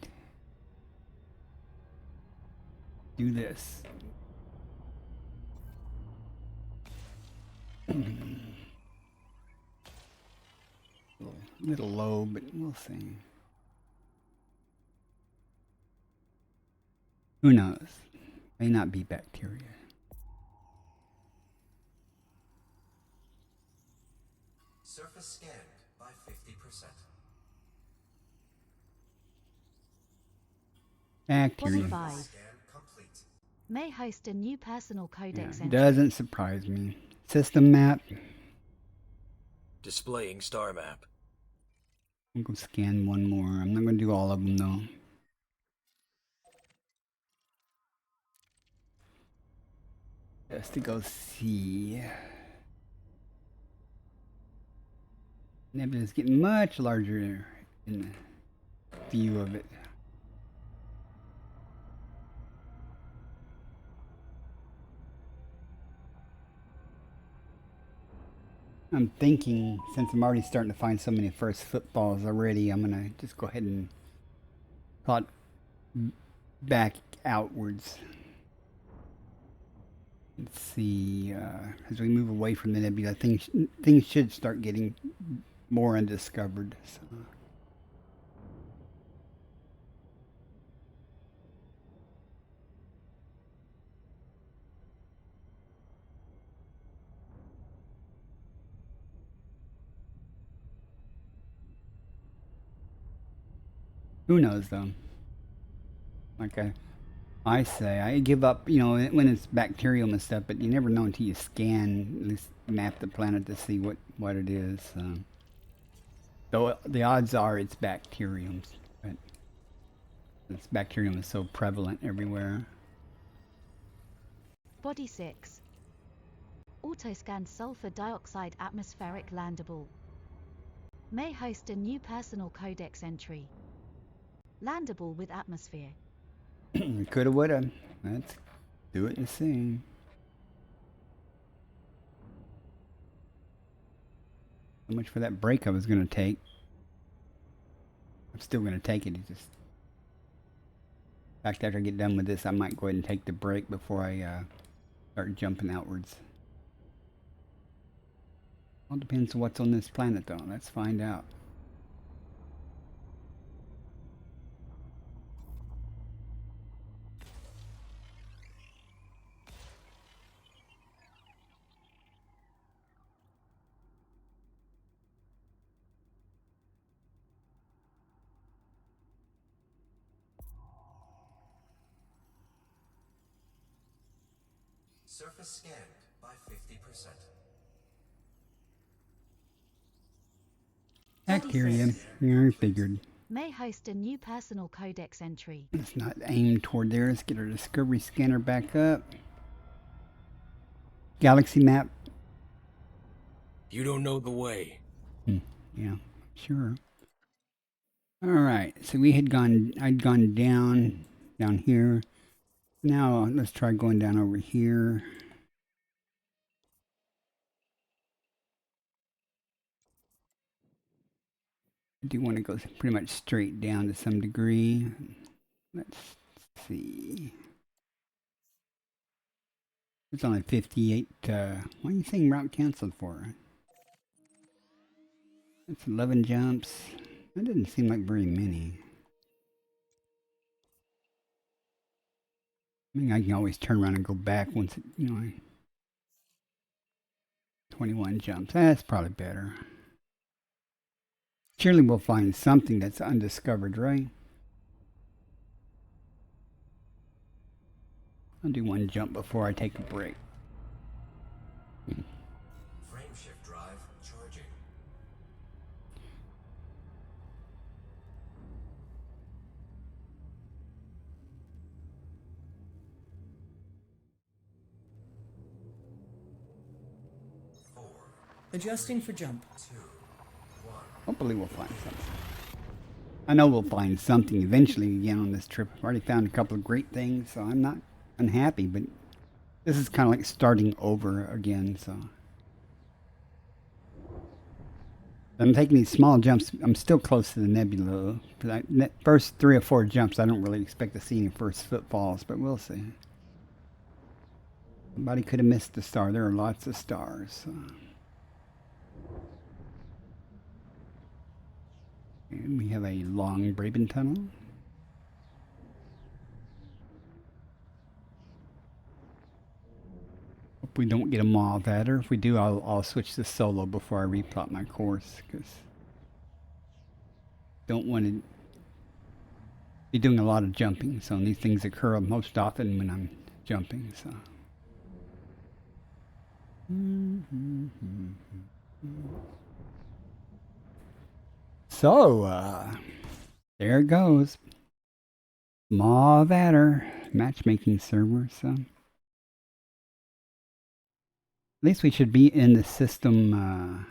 do this. Little low, but we'll see. Who knows? May not be bacteria. Surface scanned by 50%. Bacteria. 45. Scan complete. May host a new personal codex Yeah, entry. doesn't surprise me. System map. Displaying star map. I'm going to scan one more. I'm not going to do all of them, though. Just to go see. Nebula is getting much larger in the view of it. I'm thinking, since I'm already starting to find so many first footfalls already, I'm gonna just go ahead and plot back outwards. Let's see, as we move away from the nebula, things should start getting more undiscovered. So. Who knows, though? Like I say, I give up, you know, when it's bacterium and stuff, but you never know until you scan, at least map the planet to see what it is. Though the odds are it's bacterium, but this bacterium is so prevalent everywhere. Body 6. Autoscan sulfur dioxide atmospheric landable. May host a new personal codex entry. Landable with atmosphere. Coulda, woulda. Let's do it and see. So much for that break I was going to take. I'm still going to take it. It's just, in fact, after I get done with this, I might go ahead and take the break before I start jumping outwards. All depends on what's on this planet, though. Let's find out. Surface scanned by 50%. Bacteria. Yeah, I figured. May host a new personal codex entry. Let's not aim toward there. Let's get our discovery scanner back up. Galaxy map. You don't know the way. Yeah, sure. All right. So I'd gone down here. Now let's try going down over here. I do want to go pretty much straight down to some degree. Let's see. It's only 58. What are you saying route canceled for? That's 11 jumps. That didn't seem like very many. I mean, I can always turn around and go back once it, 21 jumps. That's probably better. Surely we'll find something that's undiscovered, right? I'll do one jump before I take a break. Frame shift drive charging. Adjusting for jump. 2, 1. Hopefully we'll find something. I know we'll find something eventually again on this trip. I've already found a couple of great things, so I'm not unhappy, but this is kind of like starting over again, so. I'm taking these small jumps. I'm still close to the nebula. For that first 3 or 4 jumps, I don't really expect to see any first footfalls, but we'll see. Somebody could have missed the star. There are lots of stars. So. And we have a long Braben tunnel. Hope we don't get a mauve adder. If we do, I'll switch to solo before I replot my course, because don't want to be doing a lot of jumping. So these things occur most often when I'm jumping. So. So, there it goes. Mauve adder matchmaking server. So, at least we should be in the system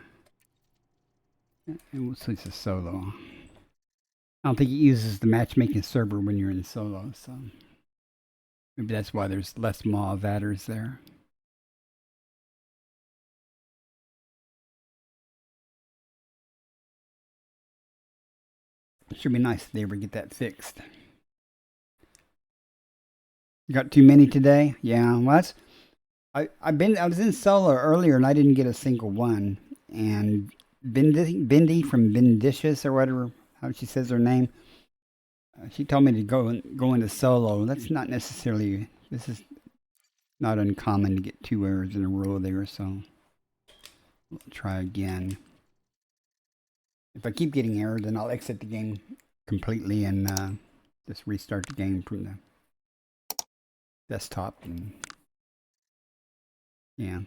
And we'll switch to solo. I don't think it uses the matchmaking server when you're in solo, so maybe that's why there's less MAW adders there. It should be nice if they ever get that fixed. You got too many today? Yeah, well, I was in solo earlier and I didn't get a single one. And Bindi from Bendicious or whatever, how she says her name, she told me to go into solo. That's not necessarily. This is not uncommon to get 2 errors in a row there, so we'll try again. If I keep getting errors, then I'll exit the game completely and just restart the game from the desktop. And yeah,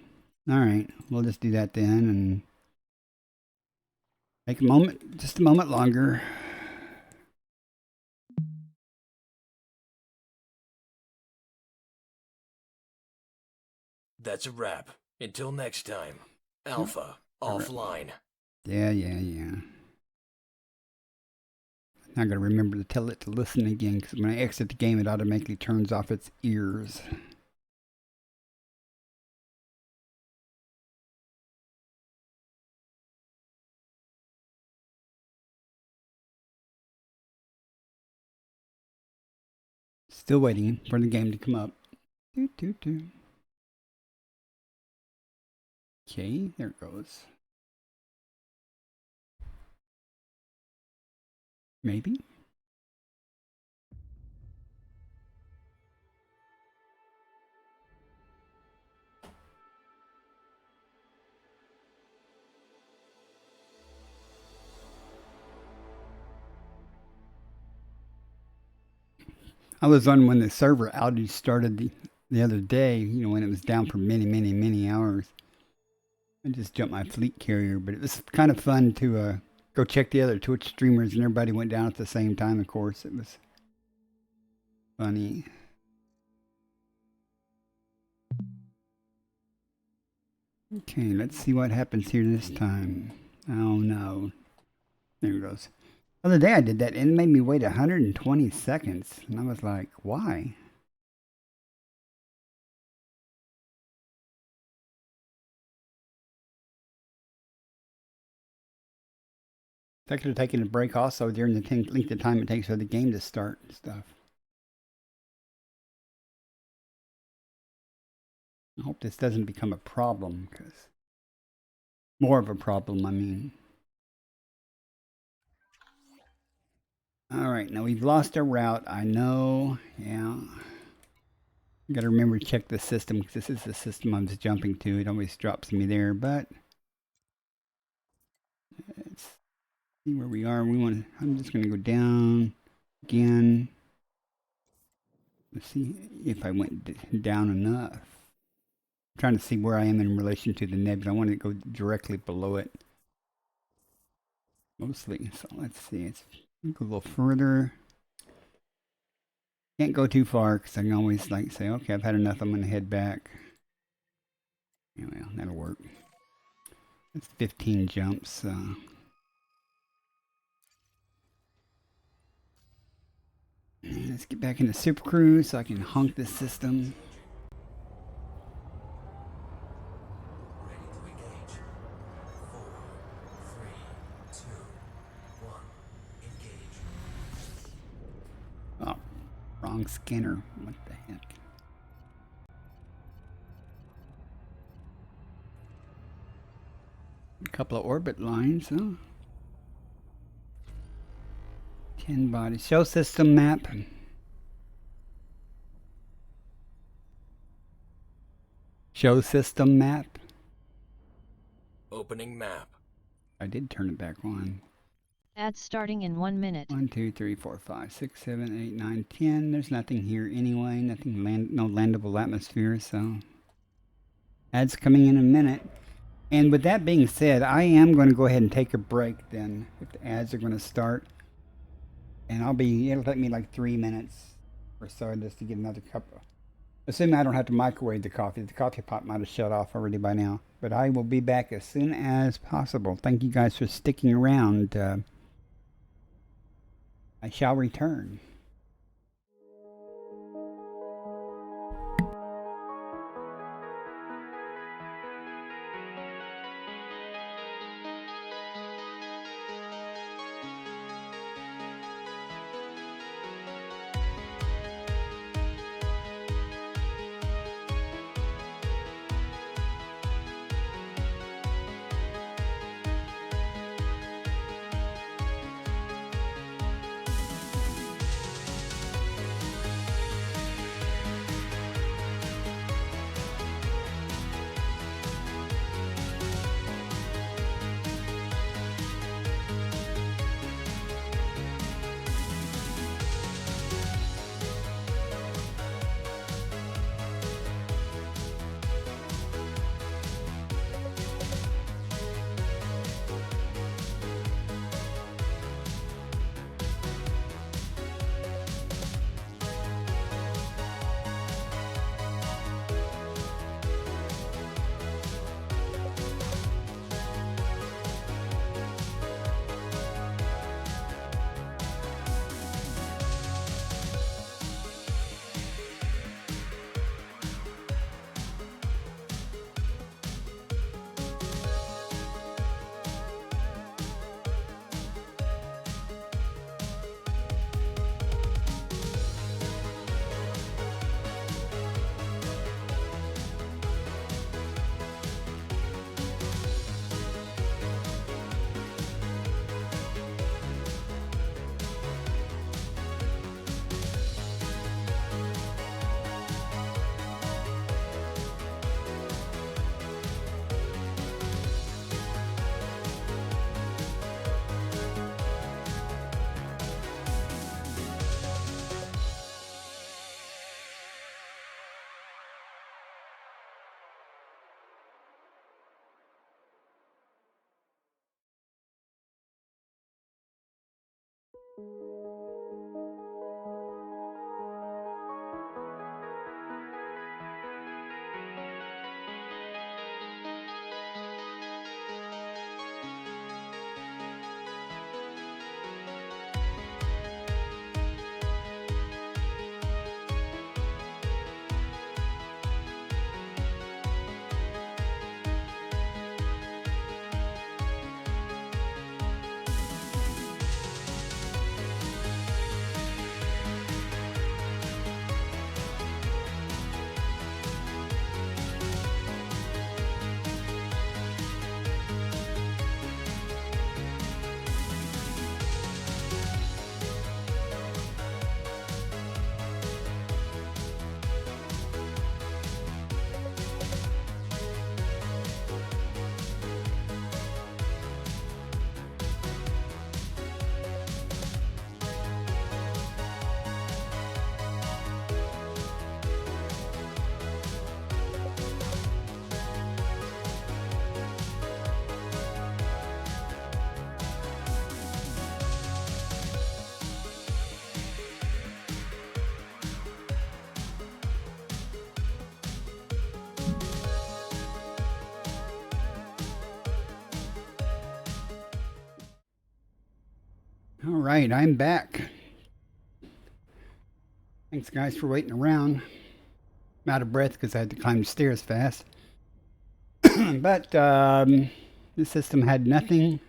all right, we'll just do that then and take just a moment longer. That's a wrap. Until next time. Alpha, offline. Yeah. Now I gotta remember to tell it to listen again, because when I exit the game, it automatically turns off its ears. Still waiting for the game to come up. Okay, there it goes. Maybe. I was on when the server outage started the other day, you know, when it was down for many hours. I just jumped my fleet carrier, but it was kind of fun to go check the other Twitch streamers, and everybody went down at the same time, of course. It was funny. Okay, let's see what happens here this time. Oh no. There it goes. The other day I did that and it made me wait 120 seconds. And I was like, why? I could have taken a break also during the length of time it takes for the game to start and stuff. I hope this doesn't become a problem, because more of a problem, I mean. All right, now we've lost our route. I know, yeah. I got to remember to check the system, because this is the system I was jumping to. It always drops me there, but let's see where we are. I'm just going to go down again. Let's see if I went down enough. I'm trying to see where I am in relation to the nebula. I want to go directly below it. Mostly. So let's see. Let's go a little further. Can't go too far because I can always like say, okay, I've had enough. I'm going to head back. Yeah, well, that'll work. That's 15 jumps. Let's get back into Super Cruise so I can honk this system. Ready to engage. 4, 3, 2, 1. Engage. Oh, wrong scanner. What the heck? A couple of orbit lines, huh? 10 bodies. Show system map. Show system map. Opening map. I did turn it back on. Ads starting in 1 minute. 1, 2, 3, 4, 5, 6, 7, 8, 9, 10. There's nothing here anyway. Nothing no landable atmosphere, so ads coming in a minute. And with that being said, I am going to go ahead and take a break then, if the ads are going to start. And it'll take me like 3 minutes or so just to get Assuming I don't have to microwave the coffee. The coffee pot might have shut off already by now. But I will be back as soon as possible. Thank you guys for sticking around. I shall return. All right, I'm back. Thanks, guys, for waiting around. I'm out of breath because I had to climb the stairs fast. But the system had nothing.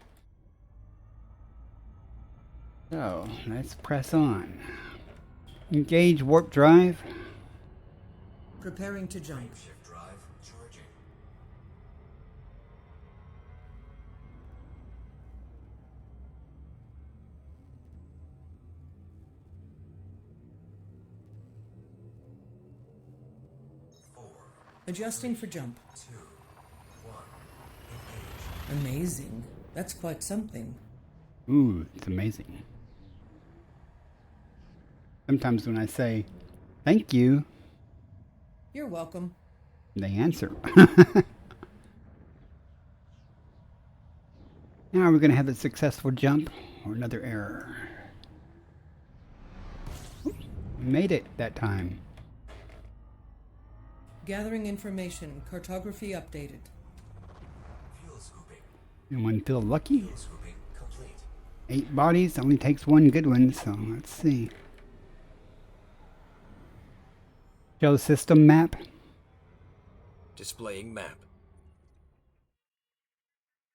So let's press on. Engage warp drive. Preparing to jump. Drive charging. Adjusting for jump. 2, 1, engage. Amazing. That's quite something. Ooh, it's amazing. Sometimes when I say, thank you, You're welcome. they answer. Now we're going to have a successful jump or another error. We made it that time. Gathering information. Cartography updated. Fuel scooping. Anyone feel lucky? Fuel scooping complete. 8 bodies, only takes 1 good one, so let's see. Show system map. Displaying map.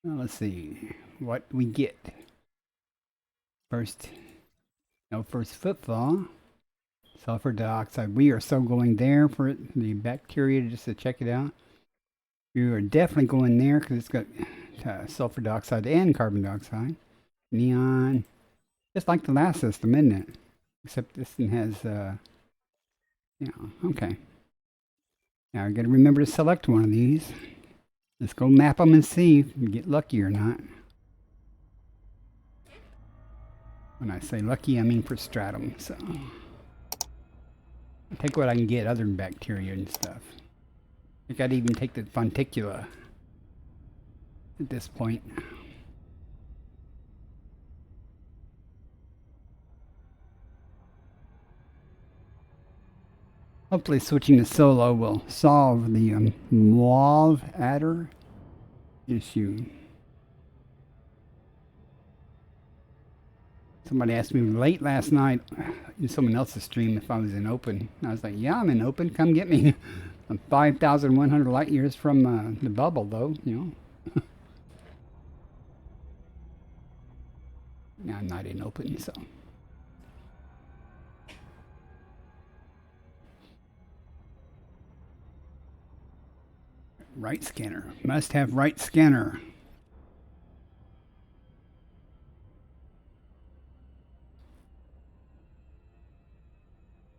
Well, let's see what we get. First footfall. Sulfur dioxide. We are so going there for it, the bacteria, just to check it out. We are definitely going there because it's got sulfur dioxide and carbon dioxide. Neon. Just like the last system, isn't it? Except this one has, okay. Now I gotta remember to select one of these. Let's go map them and see if we get lucky or not. When I say lucky, I mean for stratum, so. I'll take what I can get other than bacteria and stuff. I think I'd even take the fonticula at this point. Hopefully switching to solo will solve the mauve adder issue. Somebody asked me late last night in someone else's stream if I was in open. I was like, yeah, I'm in open. Come get me. I'm 5,100 light years from the bubble, though, you know. No, I'm not in open, so. Right scanner. Must have right scanner.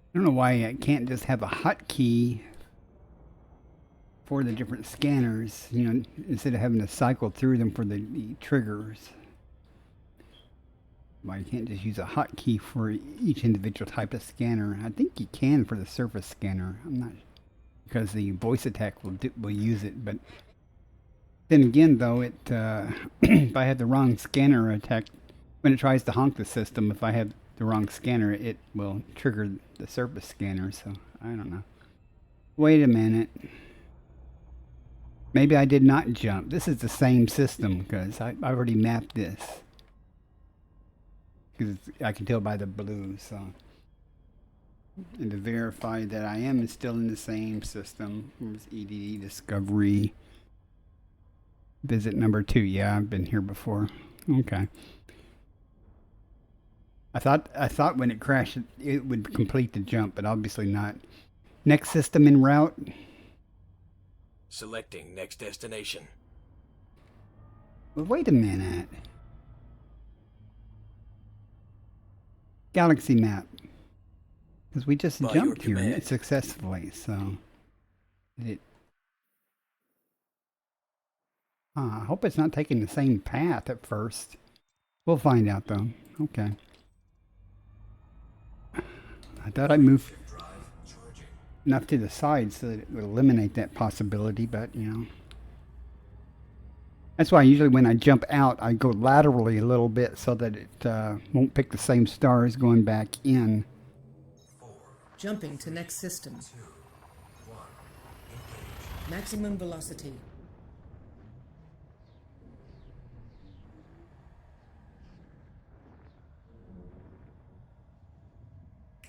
I don't know why I can't just have a hotkey for the different scanners, you know, instead of having to cycle through them for the triggers. Why you can't just use a hotkey for each individual type of scanner. I think you can for the surface scanner. I'm not, because the voice attack will use it, but then again, though, it if I have the wrong scanner attack, when it tries to honk the system, if I have the wrong scanner, it will trigger the surface scanner, so I don't know. Wait a minute. Maybe I did not jump. This is the same system because I already mapped this. Because I can tell by the blue, so. And to verify that I am still in the same system. Here's EDD Discovery. Visit number 2. Yeah, I've been here before. Okay. I thought when it crashed it would complete the jump, but obviously not. Next system en route. Selecting next destination. Well, wait a minute. Galaxy map. Because we just By jumped your here command. successfully, so. I hope it's not taking the same path at first. We'll find out though. Okay. I thought I moved enough to the side so that it would eliminate that possibility, but you know. That's why usually when I jump out, I go laterally a little bit so that it won't pick the same stars going back in. Jumping to next system. Maximum velocity.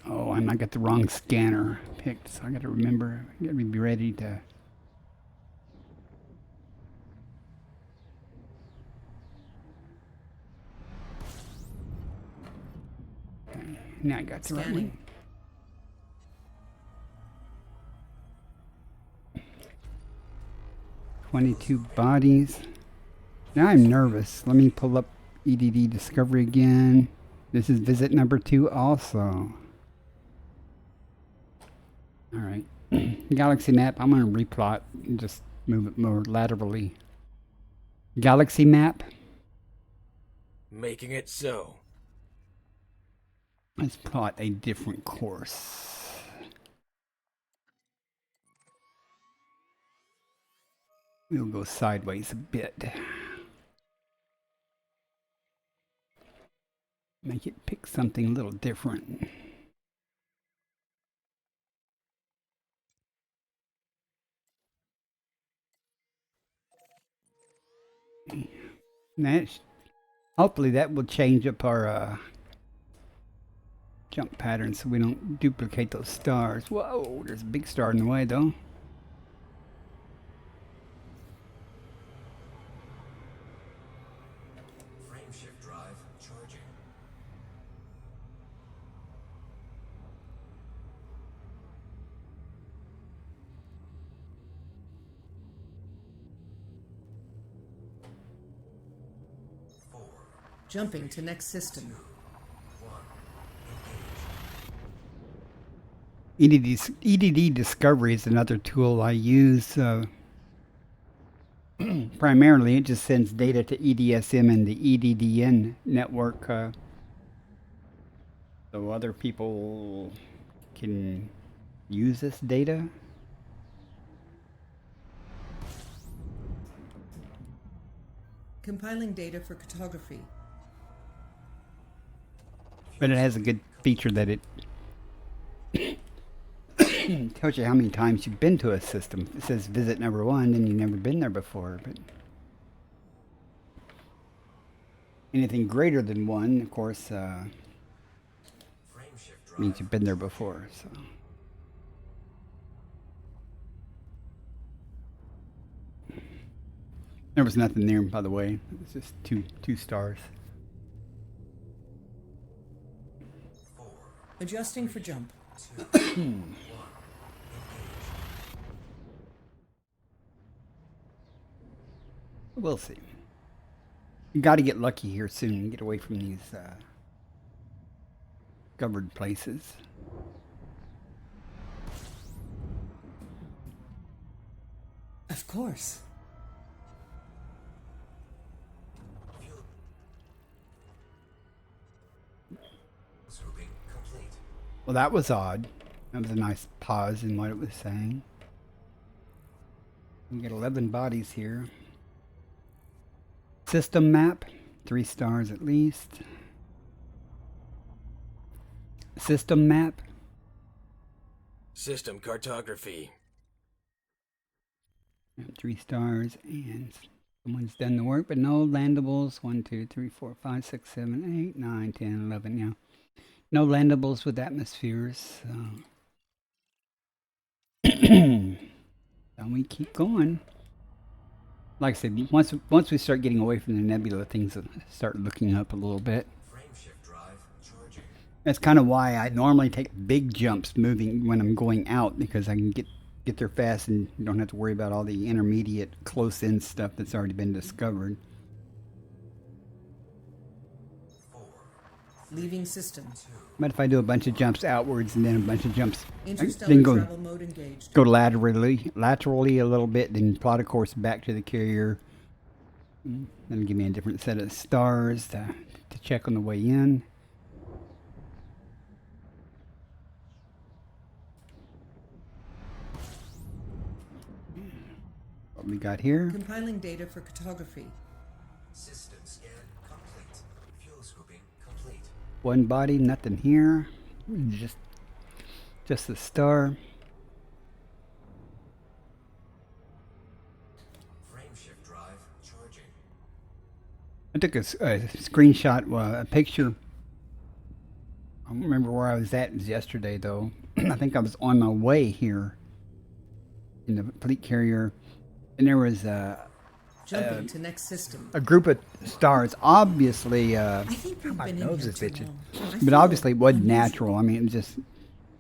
Oh, I might get the wrong scanner picked, so I gotta remember, I gotta be ready to. Okay, now I got the right Scanning. one. 22 bodies. Now I'm nervous. Let me pull up EDD Discovery again. This is visit number 2 also. Alright. Galaxy map. I'm going to replot and just move it more laterally. Galaxy map. Making it so. Let's plot a different course. We'll go sideways a bit. Make it pick something a little different. Hopefully that will change up our jump pattern so we don't duplicate those stars. Whoa, there's a big star in the way though. Frameshift drive charging. Jumping to next system. EDD Discovery is another tool I use. Primarily, it just sends data to EDSM and the EDDN network, so other people can use this data. Compiling data for cartography. But it has a good feature that it tells you how many times you've been to a system. It says visit number 1, and you've never been there before. But anything greater than 1, of course, means you've been there before. So. There was nothing there, by the way. It was just two stars. Adjusting for jump. We'll see. You got to get lucky here soon and get away from these covered places. Of course. Well, that was odd. That was a nice pause in what it was saying. We get 11 bodies here. System map, 3 stars at least. System map. System cartography. 3 stars, and someone's done the work, but no landables. 1, 2, 3, 4, 5, 6, 7, 8, 9, 10, 11. Yeah. No landables with atmospheres. And we keep going. Like I said, once we start getting away from the nebula, things will start looking up a little bit. That's kind of why I normally take big jumps moving when I'm going out, because I can get there fast and don't have to worry about all the intermediate close-in stuff that's already been discovered. Leaving system. But if I do a bunch of jumps outwards and then a bunch of jumps, Interstellar then go travel mode engaged. go laterally a little bit, then plot a course back to the carrier. Then give me a different set of stars to check on the way in. What we got here? Compiling data for cartography. System scan complete. Fuel scooping complete. 1 body, nothing here. Just a star. Frameshift drive charging. I took a screenshot, a picture. I don't remember where I was at. It was yesterday, though. I think I was on my way here in the fleet carrier, and there was Jumping to next system. a group of stars. Obviously, I think we've my been nose in is here too itching. long. I But feel obviously it wasn't unusual. natural. I mean, it was just,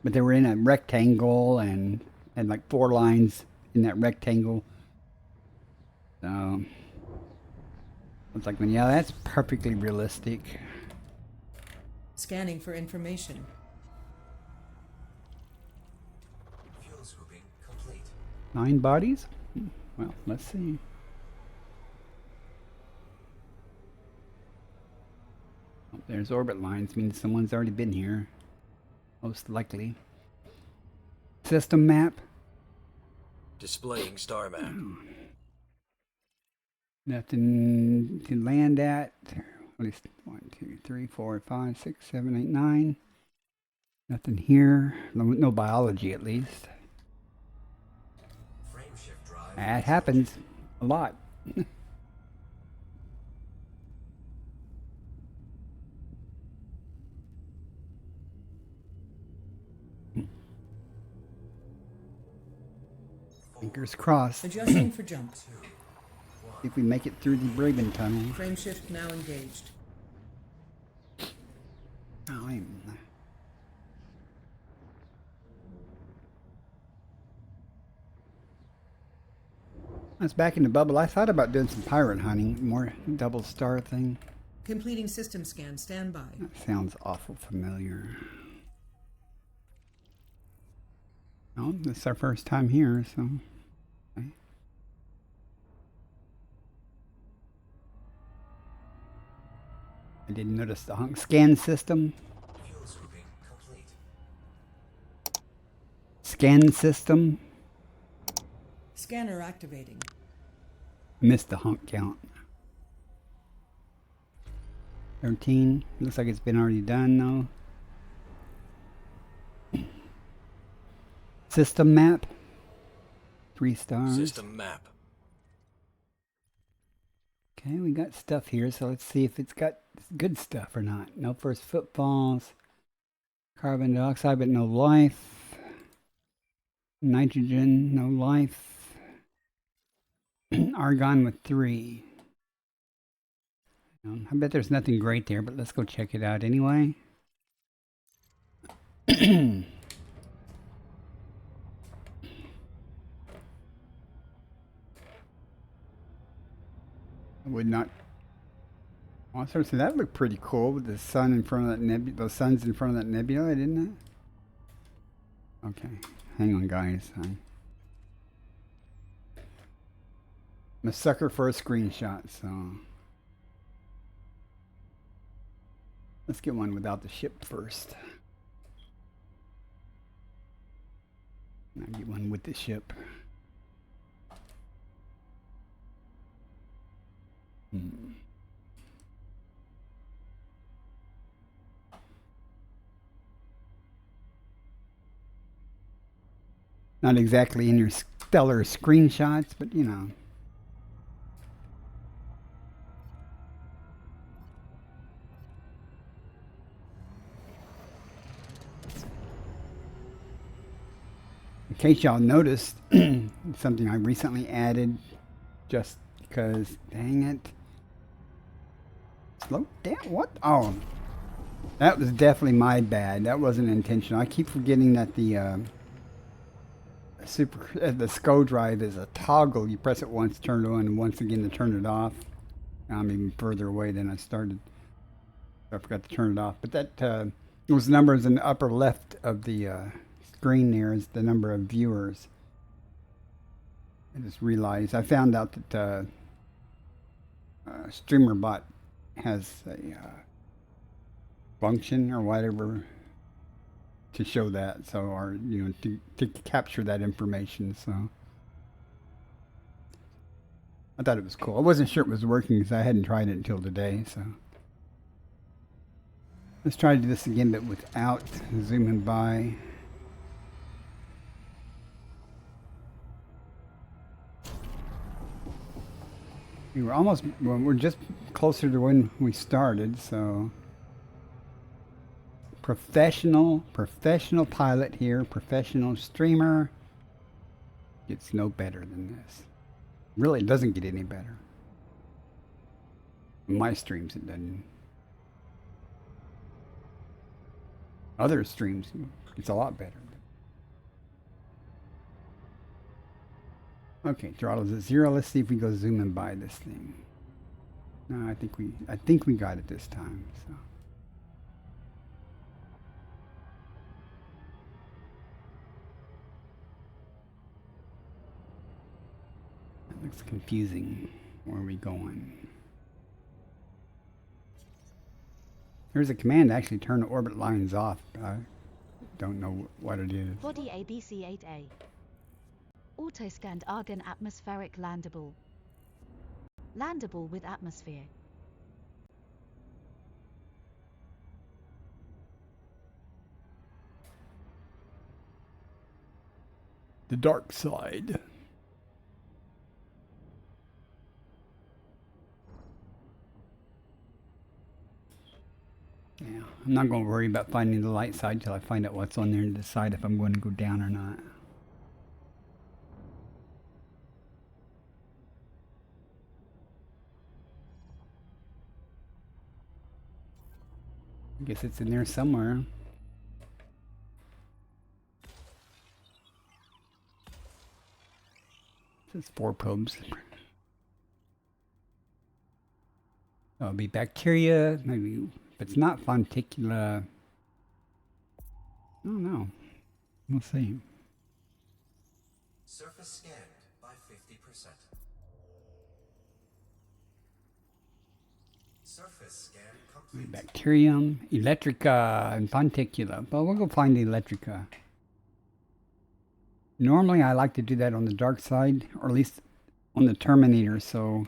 but they were in a rectangle and had like 4 lines in that rectangle. So I was like, yeah, that's perfectly realistic. Scanning for information. Fuel scooping complete. 9 bodies? Well, let's see. Oh, there's orbit lines, means someone's already been here. Most likely. System map. Displaying star map. Nothing to land at. At least 1, 2, 3, 4, 5, 6, 7, 8, 9. Nothing here. No biology, at least. Frameshift drive. That happens a lot. Fingers crossed. Adjusting for jump. If we make it through the Braven tunnel. Frame shift now engaged. I was back in the bubble. I thought about doing some pirate hunting, more double star thing. Completing system scan. Stand by. That sounds awful familiar. Oh, this is our first time here, so. Okay. I didn't notice the hunk scan system. Scan system. Scanner activating. Missed the hunk count. 13. Looks like it's been already done though. System map. 3 stars. System map. Okay, we got stuff here, so let's see if it's got good stuff or not. No first footfalls. Carbon dioxide, but no life. Nitrogen, no life. Argon with 3. I bet there's nothing great there, but let's go check it out anyway. I would not. Also, so that looked pretty cool with the sun in front of that nebula. The sun's in front of that nebula, didn't it? Okay, hang on, guys. I'm a sucker for a screenshot, so let's get one without the ship first. And I'll get one with the ship. Not exactly in your stellar screenshots, but you know. In case y'all noticed, something I recently added, just because, dang it. Slow down, what? Oh, that was definitely my bad. That wasn't intentional. I keep forgetting that the the SCO drive is a toggle. You press it once, turn it on, and once again to turn it off. Now I'm even further away than I started. I forgot to turn it off. But that those numbers in the upper left of the screen there is the number of viewers. I just realized, I found out that StreamerBot has a function or whatever to show that, so, or you know, to capture that information. So I thought it was cool. I wasn't sure it was working because I hadn't tried it until today. So let's try to do this again, but without zooming by. We were almost, well, we're just closer to when we started, so. Professional pilot here, professional streamer. It's no better than this. Really, it doesn't get any better. In my streams, it doesn't. Other streams, it's a lot better. Okay, throttle's at 0. Let's see if we go zooming by this thing. No, I think we got it this time. So. That looks confusing. Where are we going? There's a command to actually turn the orbit lines off. I don't know what it is. Body ABC-8A. Auto-scanned argon atmospheric landable. Landable with atmosphere. The dark side. Yeah, I'm not going to worry about finding the light side till I find out what's on there and decide if I'm going to go down or not. I guess it's in there somewhere. This is 4 probes. So it'll be bacteria, maybe. If it's not fonticula, I don't know. We'll see. Surface scanned by 50%. Surface scan complete. Bacterium, electrica, and fonticula. But we'll go find the electrica. Normally I like to do that on the dark side, or at least on the Terminator, so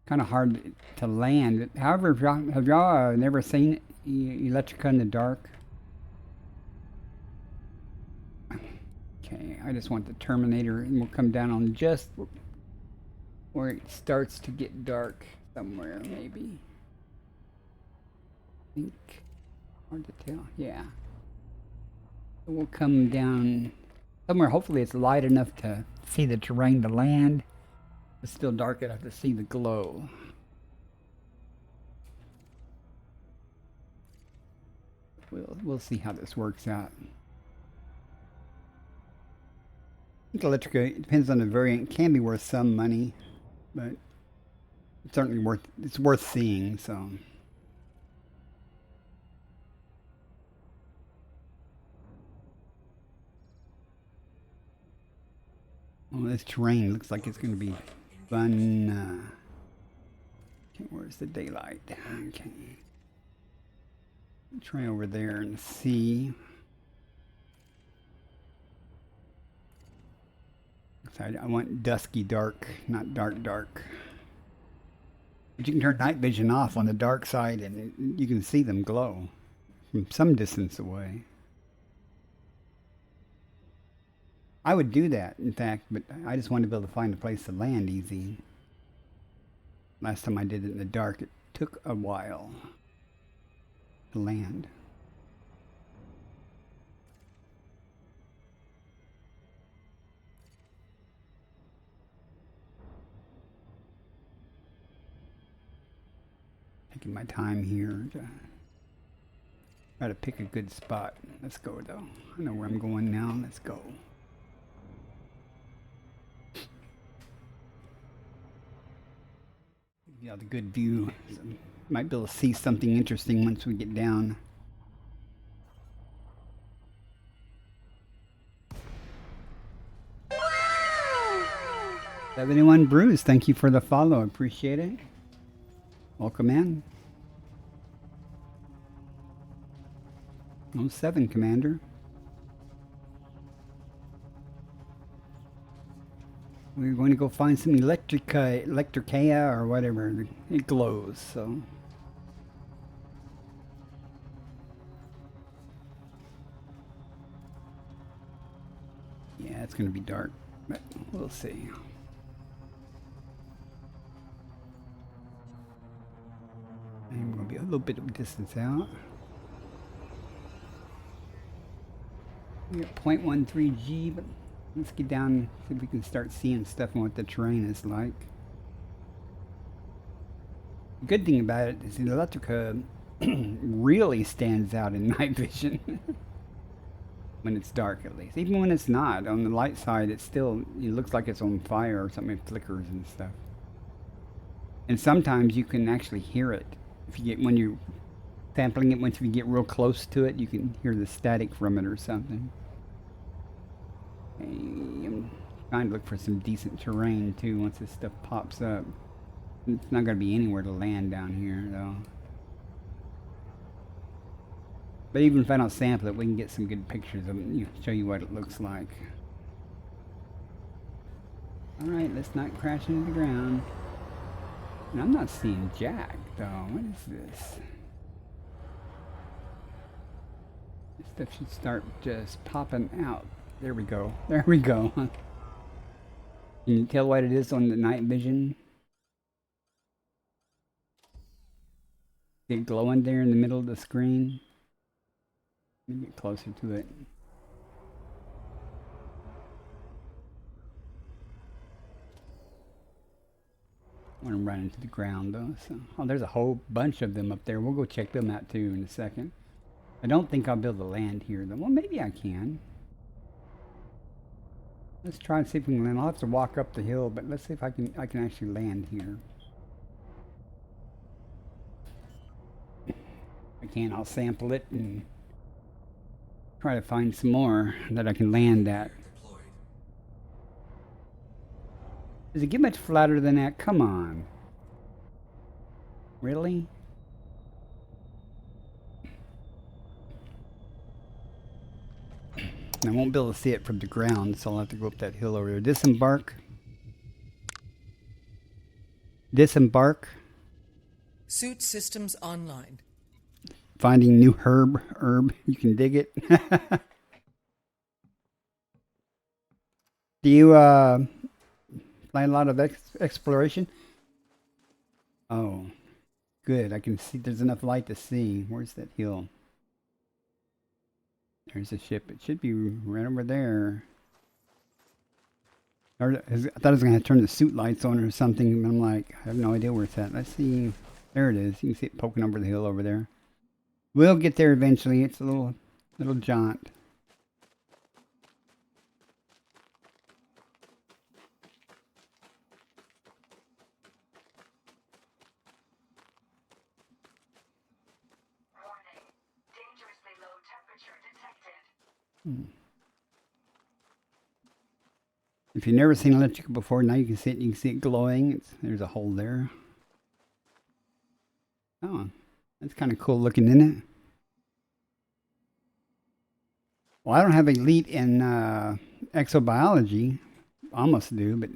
kind of hard to land. However, have y'all never seen electrica in the dark? Okay, I just want the Terminator, and we'll come down on just where it starts to get dark somewhere, maybe. I think, hard to tell, yeah. So we'll come down somewhere, hopefully it's light enough to see the terrain to land, but still dark enough to see the glow. We'll see how this works out. I think Electrica, it depends on the variant, can be worth some money, but it's certainly worth seeing, so. Well, this terrain looks like it's going to be fun. Okay, where's the daylight? Okay. Try over there and see. I want dusky dark, not dark dark. But you can turn night vision off on the dark side and you can see them glow from some distance away. I would do that, in fact, but I just wanted to be able to find a place to land easy. Last time I did it in the dark, it took a while to land. Taking my time here to try to pick a good spot. Let's go though. I know where I'm going now. Let's go. Yeah, the good view. So might be able to see something interesting once we get down. 71 Bruce, thank you for the follow. Appreciate it. Welcome in. 07 Commander. We're going to go find some electrica or whatever. It glows, so. Yeah, it's going to be dark, but we'll see. And we're going to be a little bit of distance out. We got 0.13 G, but let's get down and see if we can start seeing stuff and what the terrain is like. The good thing about it is the Electrica really stands out in night vision. When it's dark, at least. Even when it's not, on the light side, it looks like it's on fire or something. It flickers and stuff. And sometimes you can actually hear it. When you're sampling it, once you get real close to it, you can hear the static from it or something. I'm trying to look for some decent terrain too once this stuff pops up. It's not going to be anywhere to land down here though. But even if I don't sample it, we can get some good pictures of it, show you what it looks like. Alright, let's not crash into the ground. And I'm not seeing Jack though. What is this? This stuff should start just popping out. There we go. There we go. Can you tell what it is on the night vision? Get glowing there in the middle of the screen. Let me get closer to it. I want to run into the ground though. So, oh, there's a whole bunch of them up there. We'll go check them out too in a second. I don't think I'll be able to land here though. Well, maybe I can. Let's try and see if we can land. I'll have to walk up the hill, but let's see if I can actually land here. If I can, I'll sample it and try to find some more that I can land at. Deployed. Does it get much flatter than that? Come on. Really? I won't be able to see it from the ground, so I'll have to go up that hill over there. Disembark. Disembark. Suit systems online. Finding new herb. You can dig it. Do you play a lot of exploration? Oh, good. I can see there's enough light to see. Where's that hill? There's a ship. It should be right over there. I thought I was going to turn the suit lights on or something, but I'm like, I have no idea where it's at. Let's see. There it is. You can see it poking over the hill over there. We'll get there eventually. It's a little jaunt. Warning. Dangerously low temperature detected. If you've never seen electrical before, now you can see it. You can see it glowing. There's a hole there. Oh, that's kind of cool looking, isn't it? Well, I don't have elite in exobiology. Almost do, but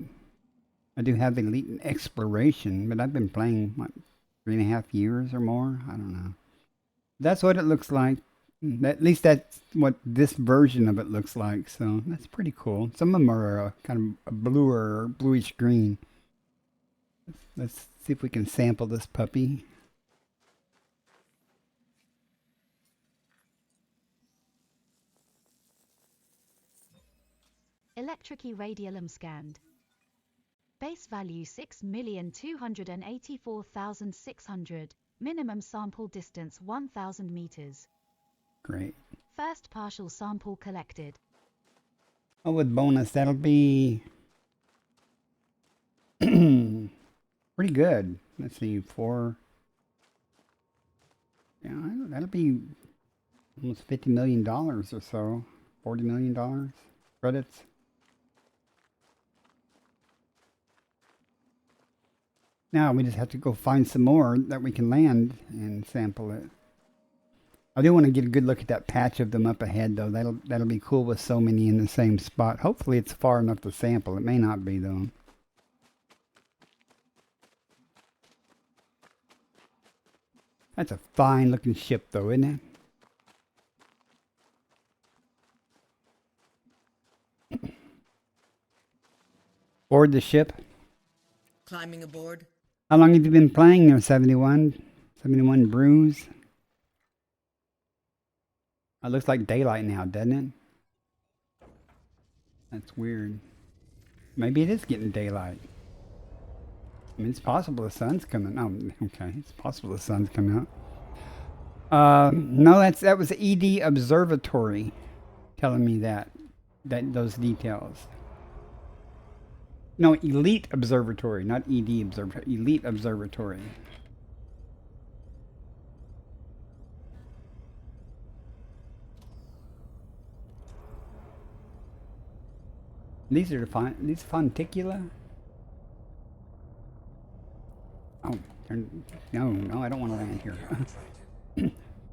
I do have elite in exploration. But I've been playing, what, 3.5 years or more? I don't know. That's what it looks like. At least that's what this version of it looks like. So that's pretty cool. Some of them are kind of a bluer, bluish green. Let's see if we can sample this puppy. Electric radialum scanned. Base value 6,284,600. Minimum sample distance 1,000 meters. Great. First partial sample collected. Oh, with bonus, that'll be pretty good. Let's see, 4. Yeah, that'll be almost $50 million or so. $40 million credits. Now we just have to go find some more that we can land and sample it. I do want to get a good look at that patch of them up ahead, though. That'll be cool with so many in the same spot. Hopefully it's far enough to sample. It may not be, though. That's a fine looking ship, though, isn't it? Board the ship. Climbing aboard. How long have you been playing there? 71? 71 brews? It looks like daylight now, doesn't it? That's weird. Maybe it is getting daylight. I mean, it's possible the sun's coming. Oh, okay. It's possible the sun's coming out. No, that was ED Observatory telling me those details. No, Elite Observatory, not ED Observatory. Elite Observatory. These are these Fonticula? Oh, no, I don't want to land here.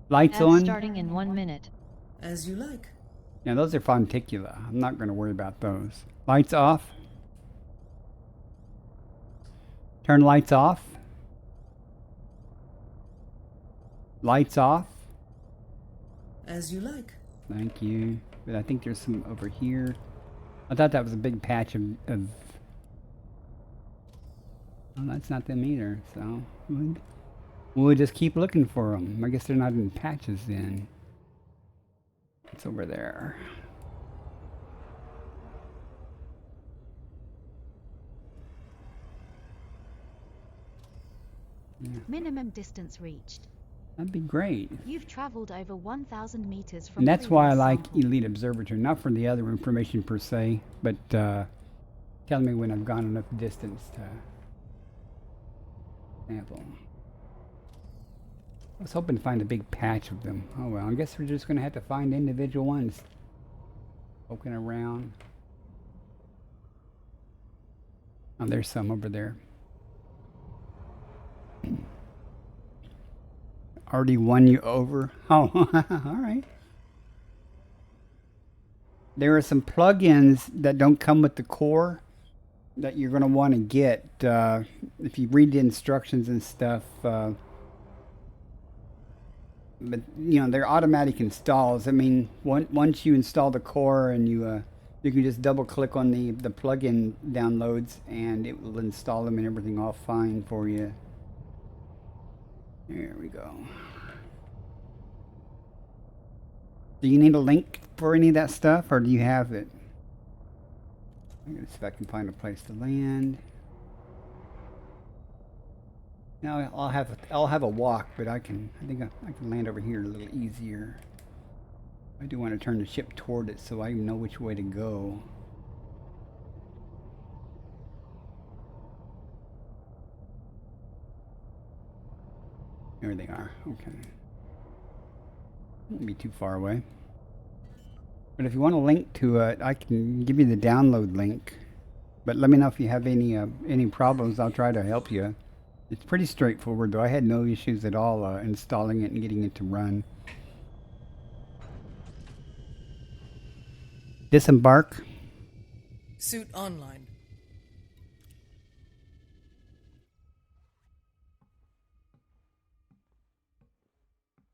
Lights Ads on. starting in 1 minute. As you like. Yeah, those are Fonticula. I'm not going to worry about those. Lights off. Turn lights off. Lights off. As you like. Thank you. But I think there's some over here. I thought that was a big patch of well, that's not them either, so we'll just keep looking for them. I guess they're not in patches then. It's over there. Minimum distance reached. That'd be great. You've traveled over 1,000 meters from And that's why I previous like sample. Elite Observatory, not for the other information per se, but telling me when I've gone enough distance to sample. I was hoping to find a big patch of them. Oh well, I guess we're just going to have to find individual ones. Poking around. Oh, there's some over there. Already won you over? Oh, alright. There are some plugins that don't come with the core that you're going to want to get. If you read the instructions and stuff, but you know, they're automatic installs. I mean, once you install the core and you can just double click on the plugin downloads and it will install them and everything all fine for you. There we go. Do you need a link for any of that stuff, or do you have it? I'm gonna see if I can find a place to land. Now I'll have a walk, but I think I can land over here a little easier. I do want to turn the ship toward it so I know which way to go. There they are. Okay. Won't be too far away. But if you want a link to it, I can give you the download link. But let me know if you have any problems. I'll try to help you. It's pretty straightforward, though. I had no issues at all installing it and getting it to run. Disembark. Suit online.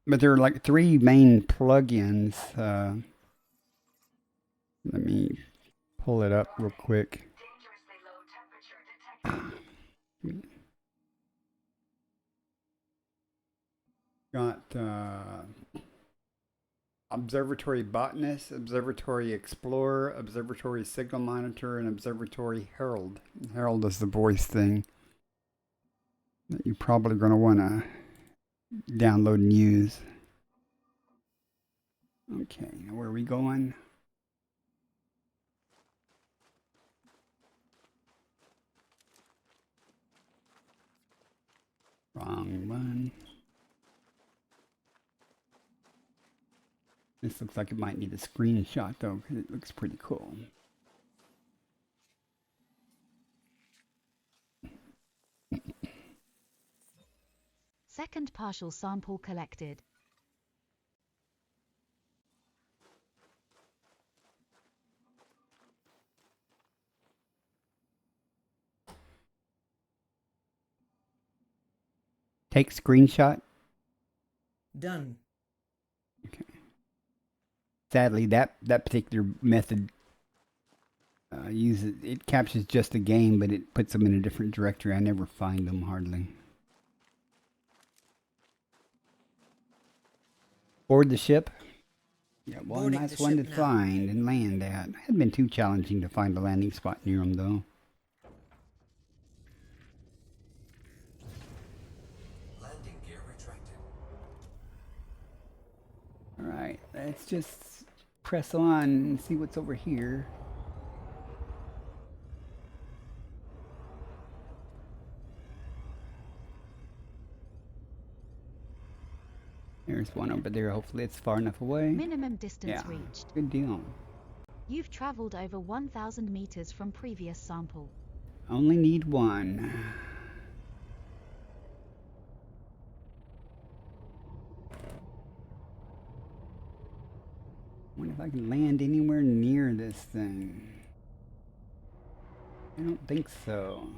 But there are like 3 main plugins. Let me pull it up real quick. Dangerously low temperature detected. Got Observatory Botanist, Observatory Explorer, Observatory Signal Monitor, and Observatory Herald. Herald is the voice thing that you're probably going to want to download and use. Okay, now where are we going? Wrong one. This looks like it might need a screenshot though, because it looks pretty cool. Second partial sample collected. Take screenshot. Done. Okay. Sadly, that particular method it captures just the game, but it puts them in a different directory. I never find them hardly. Board the ship. Yeah, one Boarding nice the one to ship now. find and land at. It hadn't been too challenging to find a landing spot near them, though. Landing gear retracted. Alright, let's just press on and see what's over here. There's one over there. Hopefully it's far enough away. Minimum distance Yeah, reached. good deal. You've traveled over 1,000 meters from previous sample. Only need one. Wonder if I can land anywhere near this thing. I don't think so.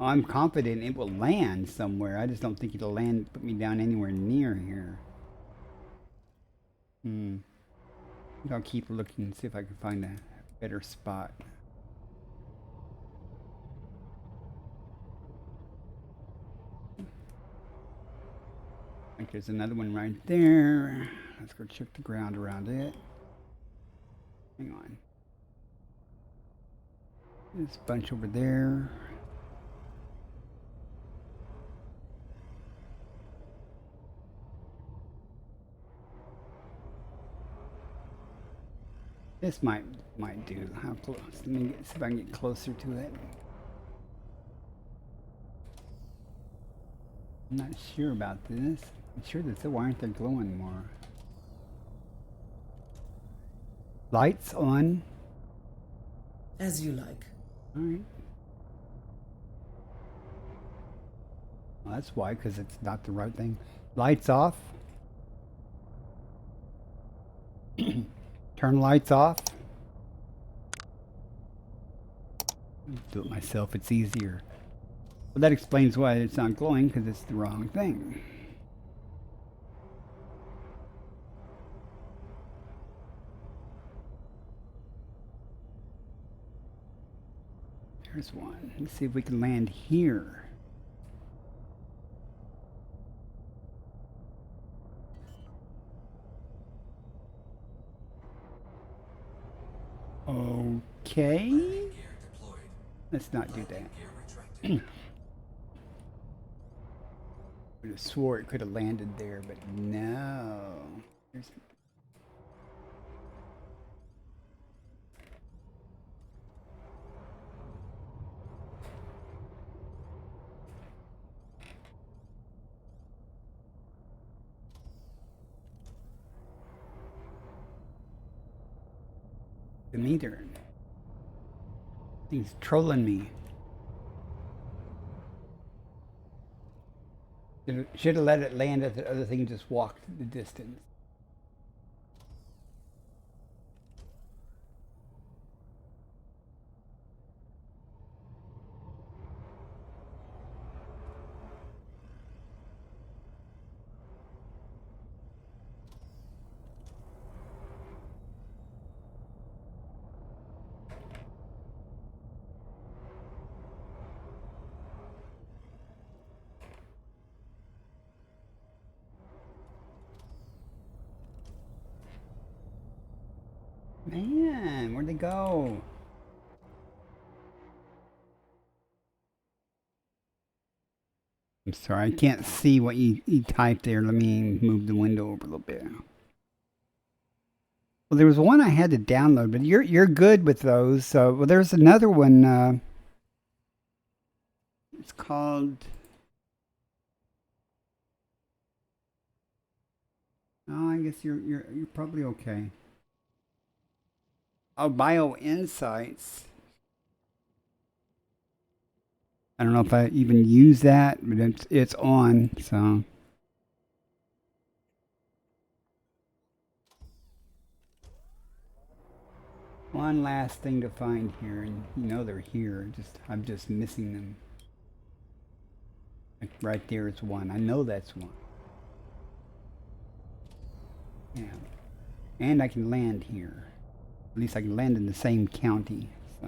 I'm confident it will land somewhere. I just don't think it'll land, put me down anywhere near here. I think I'll keep looking and see if I can find a better spot. I think there's another one right there. Let's go check the ground around it. Hang on. There's a bunch over there. This might do. How close? Let me see if I can get closer to it. I'm not sure about this. I'm sure that why aren't they glowing more? Lights on. As you like. All right. Well, that's why, because it's not the right thing. Lights off. Turn lights off. Do it myself, it's easier. Well, that explains why it's not glowing, because it's the wrong thing. There's one. Let's see if we can land here. Okay. Let's not do that. I would have swore it could have landed there, but no. There's the meter. He's trolling me. Should have let it land if the other thing just walked the distance. Man, where'd they go? I'm sorry, I can't see what you typed there. Let me move the window over a little bit. Well, there was one I had to download, but you're good with those. So, well, there's another one. It's called. Oh, I guess you're probably okay. Oh, Bio Insights. I don't know if I even use that, but it's on, so. One last thing to find here, and you know they're here. I'm just missing them. Like right there is one. I know that's one. Yeah. And I can land here. At least I can land in the same county, so.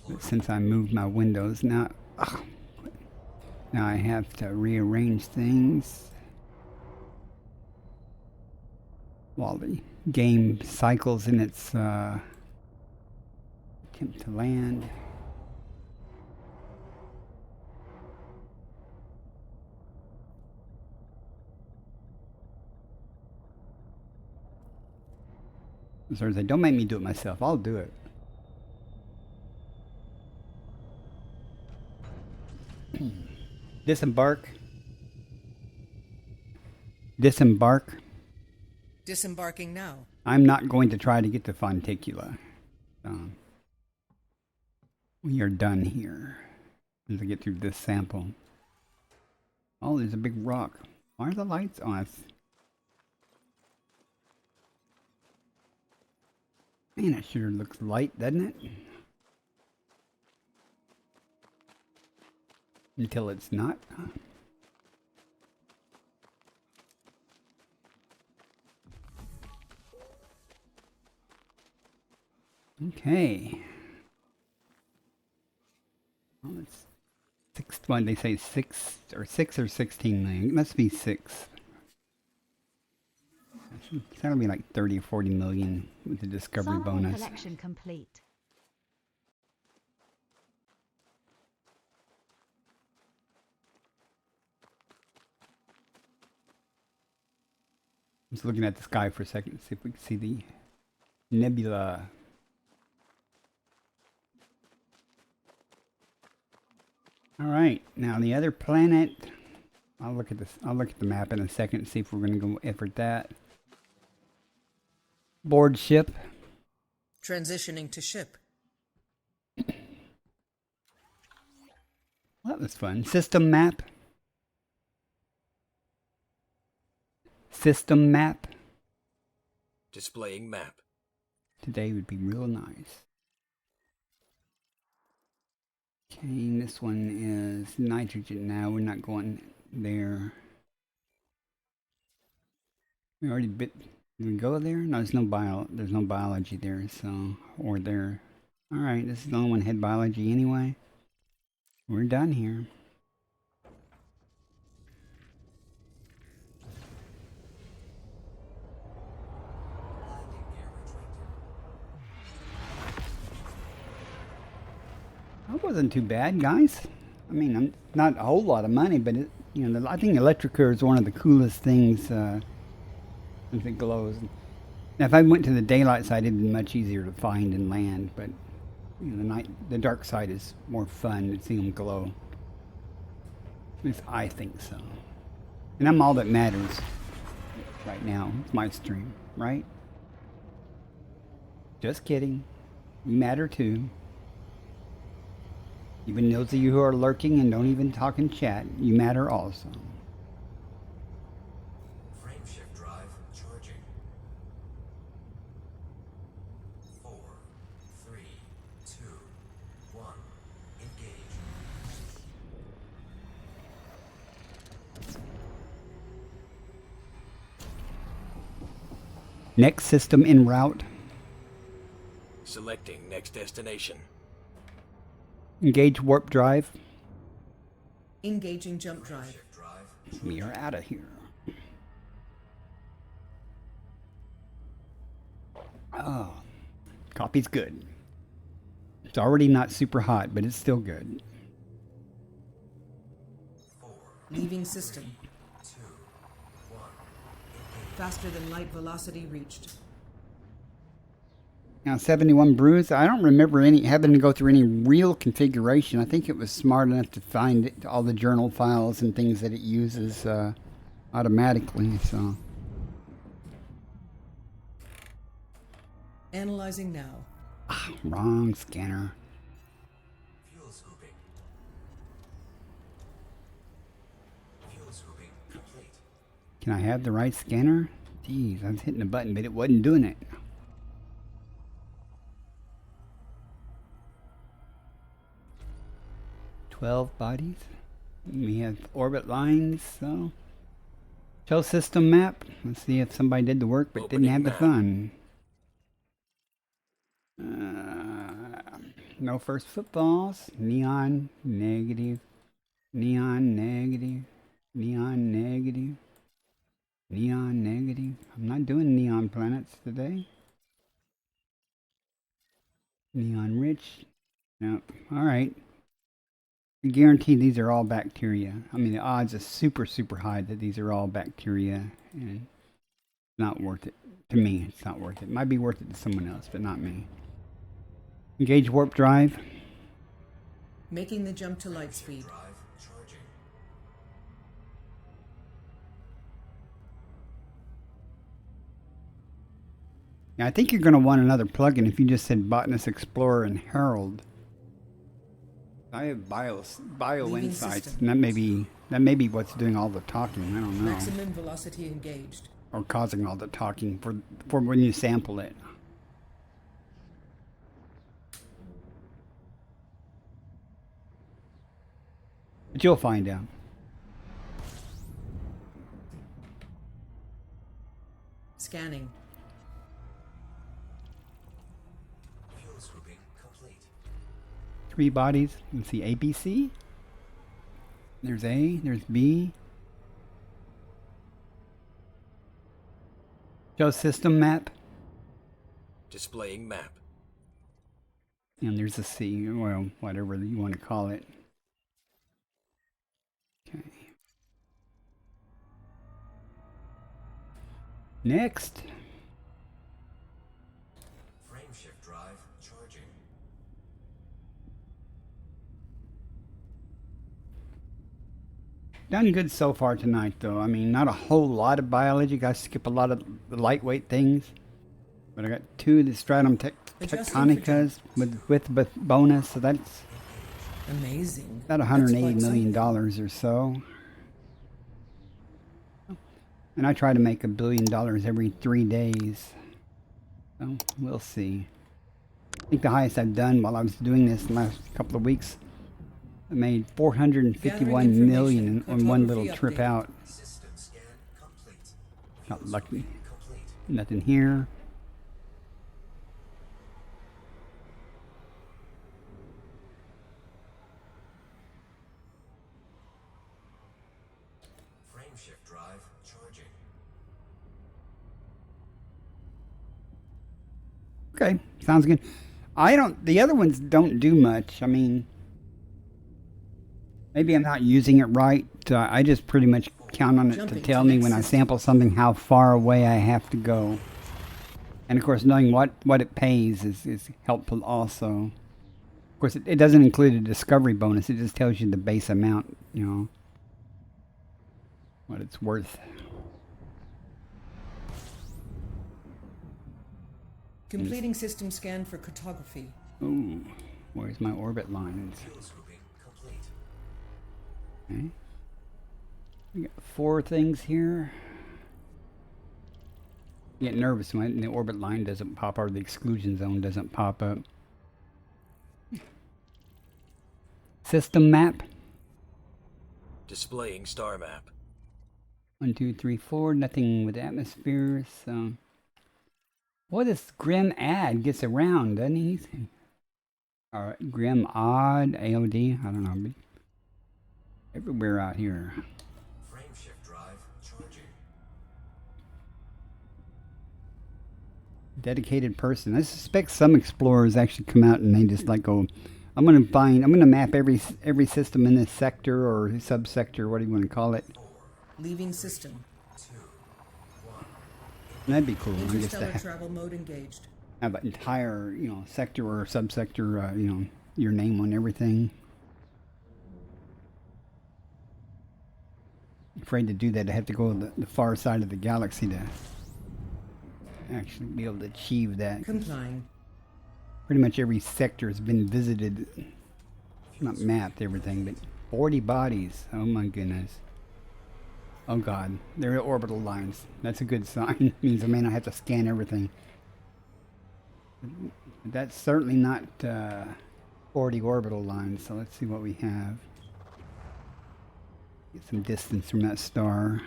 But since I moved my windows, now I have to rearrange things while the game cycles in its attempt to land. So I say, don't make me do it myself. I'll do it. Disembark. Disembark. Disembarking now. I'm not going to try to get to Fonticula. We are done here. As I get through this sample. Oh, there's a big rock. Why are the lights on? Man, it sure looks light, doesn't it? Until it's not. Okay. Well, it's 6. What they say, 6 or 16 million. It must be 6. That'll be like 30 or 40 million with the discovery Sample bonus. collection complete. Just looking at the sky for a second, see if we can see the nebula. All right, now the other planet. I'll look at this. I'll look at the map in a second and see if we're going to go effort that. Board ship. Transitioning to ship. Well, that was fun. System map. System map. Displaying map. Today would be real nice. Okay, this one is nitrogen now. We're not going there. We already bit. Did we go there? No, there's no biology there, so or there. All right, this is the only one had biology anyway. We're done here. That wasn't too bad, guys. I mean, not a whole lot of money, but it, you know, I think electric is one of the coolest things. If it glows. Now, if I went to the daylight side, it'd be much easier to find and land. But you know, the dark side is more fun to see them glow. At least I think so. And I'm all that matters right now. It's my stream, right? Just kidding. You matter too. Even those of you who are lurking and don't even talk in chat, you matter also. Frame shift drive charging. 4, 3, 2, 1. Engage. Next system en route. Selecting next destination. Engage warp drive. Engaging jump drive. Shift drive. We are out of here. Oh, coffee's good. It's already not super hot, but it's still good. 4, Leaving system. 2, 1. Faster than light velocity reached. Now 71 brews. I don't remember having to go through any real configuration. I think it was smart enough to find all the journal files and things that it uses automatically. So Analyzing now. wrong scanner. Fuel scooping. Fuel scooping complete. Can I have the right scanner? Jeez, I was hitting the button, but it wasn't doing it. $12 bodies. We have orbit lines, so. Show system map. Let's see if somebody did the work but didn't have the fun. No first footballs. Neon negative. Neon negative. Neon negative. Neon negative. I'm not doing neon planets today. Neon rich. Nope. Alright. I guarantee these are all bacteria. I mean, the odds are super, super high that these are all bacteria. And it's not worth it. To me, it's not worth it. It might be worth it to someone else, but not me. Engage warp drive. Making the jump to light speed. Drive charging. Now, I think you're going to want another plugin if you just said Botanist Explorer and Herald. I have bio Leaving insights, system. and that may be what's doing all the talking. I don't know, Maximum velocity engaged. or causing all the talking for when you sample it. But you'll find out. Scanning. Fuel scooping complete. 3 bodies. Let's see, A, B, C. There's A. There's B. Show system map. Displaying map. And there's a C. Well, whatever you want to call it. Okay. Next. Frame shift drive charging. Done good so far tonight, though. I mean, not a whole lot of biology. Got to skip a lot of the lightweight things. But I got 2 of the stratum tectonicas with bonus, so that's Amazing. about That's $180 quite million something. or so. And I try to make $1 billion every 3 days. So we'll see. I think the highest I've done while I was doing this in the last couple of weeks, I made 451 million on one little trip update. out. System scan complete. Not Fuel lucky. scooping complete. Nothing here. Frame shift drive charging. Okay, sounds good. The other ones don't do much. I mean, maybe I'm not using it right. I just pretty much count on it to Jumping tell to me next when I system. sample something how far away I have to go. And of course, knowing what it pays is helpful also. Of course, it doesn't include a discovery bonus. It just tells you the base amount, you know, what it's worth. Completing system scan for cartography. Ooh, where's my orbit lines? Fuel scooping complete. Okay. We got 4 things here. You get nervous when the orbit line doesn't pop or the exclusion zone doesn't pop up. System map. Displaying star map. 1, 2, 3, 4. Nothing with atmosphere. So, boy, this Grim Ad gets around, doesn't he? All right, Grim Odd, AOD. I don't know. But everywhere out here. Frame shift drive charging. Dedicated person. I suspect some explorers actually come out and they just like go, I'm gonna map every system in this sector or subsector, what do you want to call it? Leaving system. That'd be cool. I guess to Interstellar have travel mode engaged. an entire, sector or subsector, your name on everything. Afraid to do that. I have to go to the far side of the galaxy to actually be able to achieve that. Complying. Pretty much every sector has been visited, not mapped everything, but 40 bodies. Oh my goodness. Oh god, they're orbital lines. That's a good sign. Means I may not have to scan everything. That's certainly not 40 orbital lines, so let's see what we have. Get some distance from that star.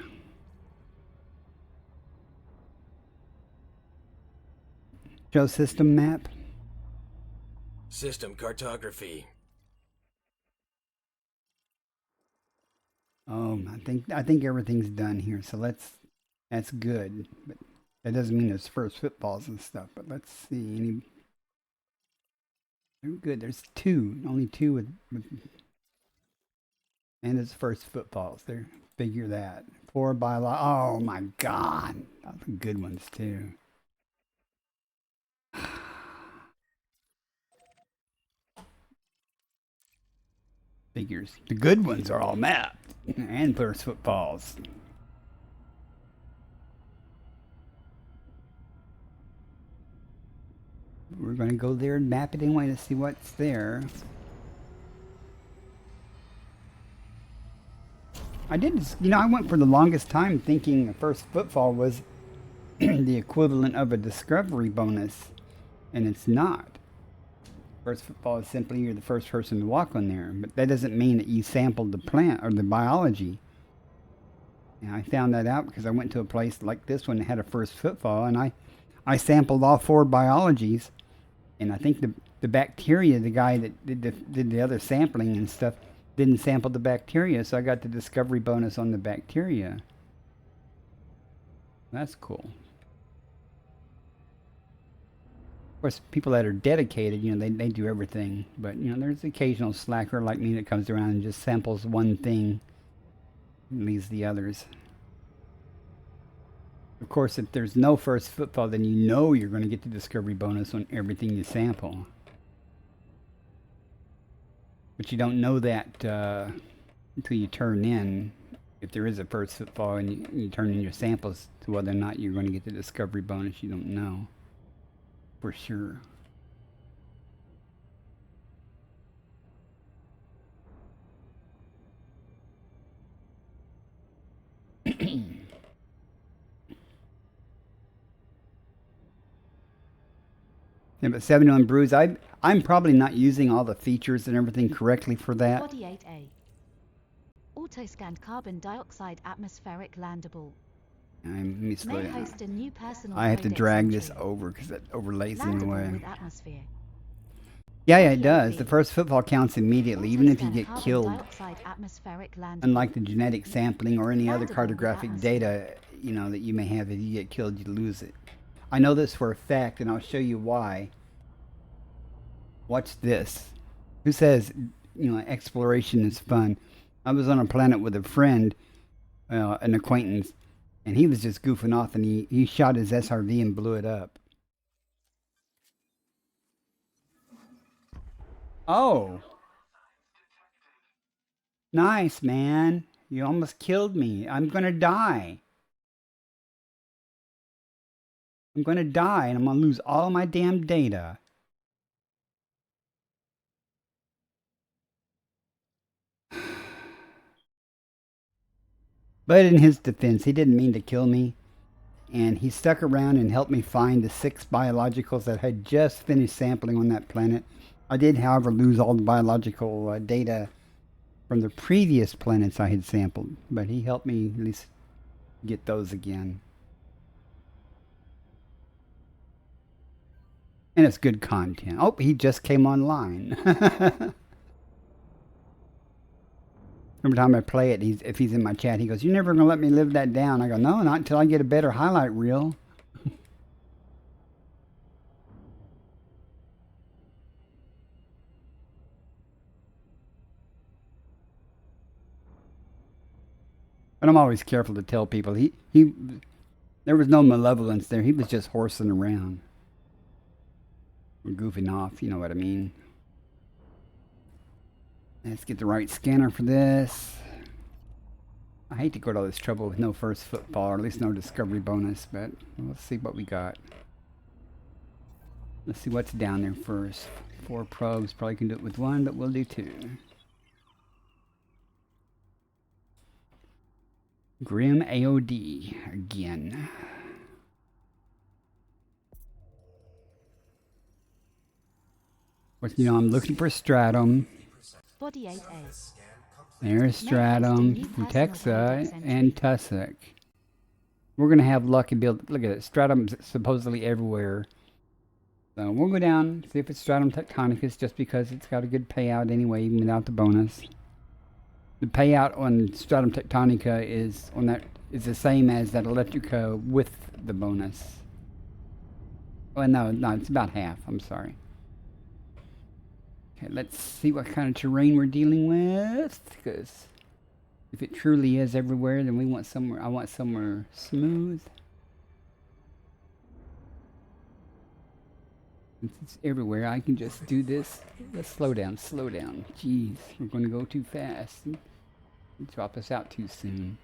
Show system map. System cartography. I think everything's done here, so that's good. But that doesn't mean there's first footfalls and stuff. But let's see. They're good. There's 2, only 2 with and it's first footfalls. There, figure that. 4 by law. Oh my god, that's good ones too. Figures. The good ones are all mapped and first footfalls. We're going to go there and map it anyway to see what's there. I went for the longest time thinking the first footfall was the equivalent of a discovery bonus, and it's not. First footfall is simply you're the first person to walk on there, but that doesn't mean that you sampled the plant or the biology. And I found that out because I went to a place like this one that had a first footfall, and I sampled all 4 biologies, and I think the bacteria, the guy that did the other sampling and stuff, didn't sample the bacteria, so I got the discovery bonus on the bacteria. That's cool. Of course, people that are dedicated, they do everything. But, there's the occasional slacker like me that comes around and just samples one thing and leaves the others. Of course, if there's no first footfall, then you know you're going to get the discovery bonus on everything you sample. But you don't know that until you turn in, if there is a first footfall and you turn in your samples to whether or not you're going to get the discovery bonus. You don't know for sure. Yeah, but 71 Brews, I'm probably not using all the features and everything correctly for that. 48A. Auto-scanned carbon dioxide atmospheric landable. Let me slow May down. host a new personal I have to codex drag entry. this over because that overlays in the Landable way. with atmosphere. Yeah, it does. 48B. The first footfall counts immediately, even if you Auto-scanned get carbon killed. dioxide atmospheric landable. Unlike the genetic sampling or any other Landable with cartographic atmosphere. data, you know, that you may have, if you get killed, you lose it. I know this for a fact, and I'll show you why. Watch this. Who says, you know, exploration is fun? I was on a planet with a friend, an acquaintance, and he was just goofing off, and he shot his SRV and blew it up. Oh. Nice, man. You almost killed me. I'm gonna die. I'm gonna die, and I'm gonna lose all my damn data. But in his defense, he didn't mean to kill me. And he stuck around and helped me find the 6 biologicals that had just finished sampling on that planet. I did, however, lose all the biological data from the previous planets I had sampled. But he helped me at least get those again. And it's good content. Oh, he just came online. Every time I play it, if he's in my chat, he goes, "You're never going to let me live that down." I go, "No, not until I get a better highlight reel." But I'm always careful to tell people, there was no malevolence there. He was just horsing around. Or goofing off, you know what I mean. Let's get the right scanner for this. I hate to go to all this trouble with no first footfall, or at least no discovery bonus, but let's see what we got. Let's see what's down there first. 4 probes, probably can do it with 1, but we'll do 2. Grim AOD again. But you know, I'm looking for stratum. 48A. There's stratum, Futexa, and tussock. We're gonna have luck and build. Look at it, stratum's supposedly everywhere. So we'll go down, see if it's stratum tectonicus, just because it's got a good payout anyway, even without the bonus. The payout on stratum tectonica is is the same as that electrica with the bonus. Oh no, it's about half. I'm sorry. Okay, let's see what kind of terrain we're dealing with, because if it truly is everywhere, then I want somewhere smooth. Since it's everywhere, I can just do this. Let's slow down. Jeez, we're going to go too fast. Drop us out too soon.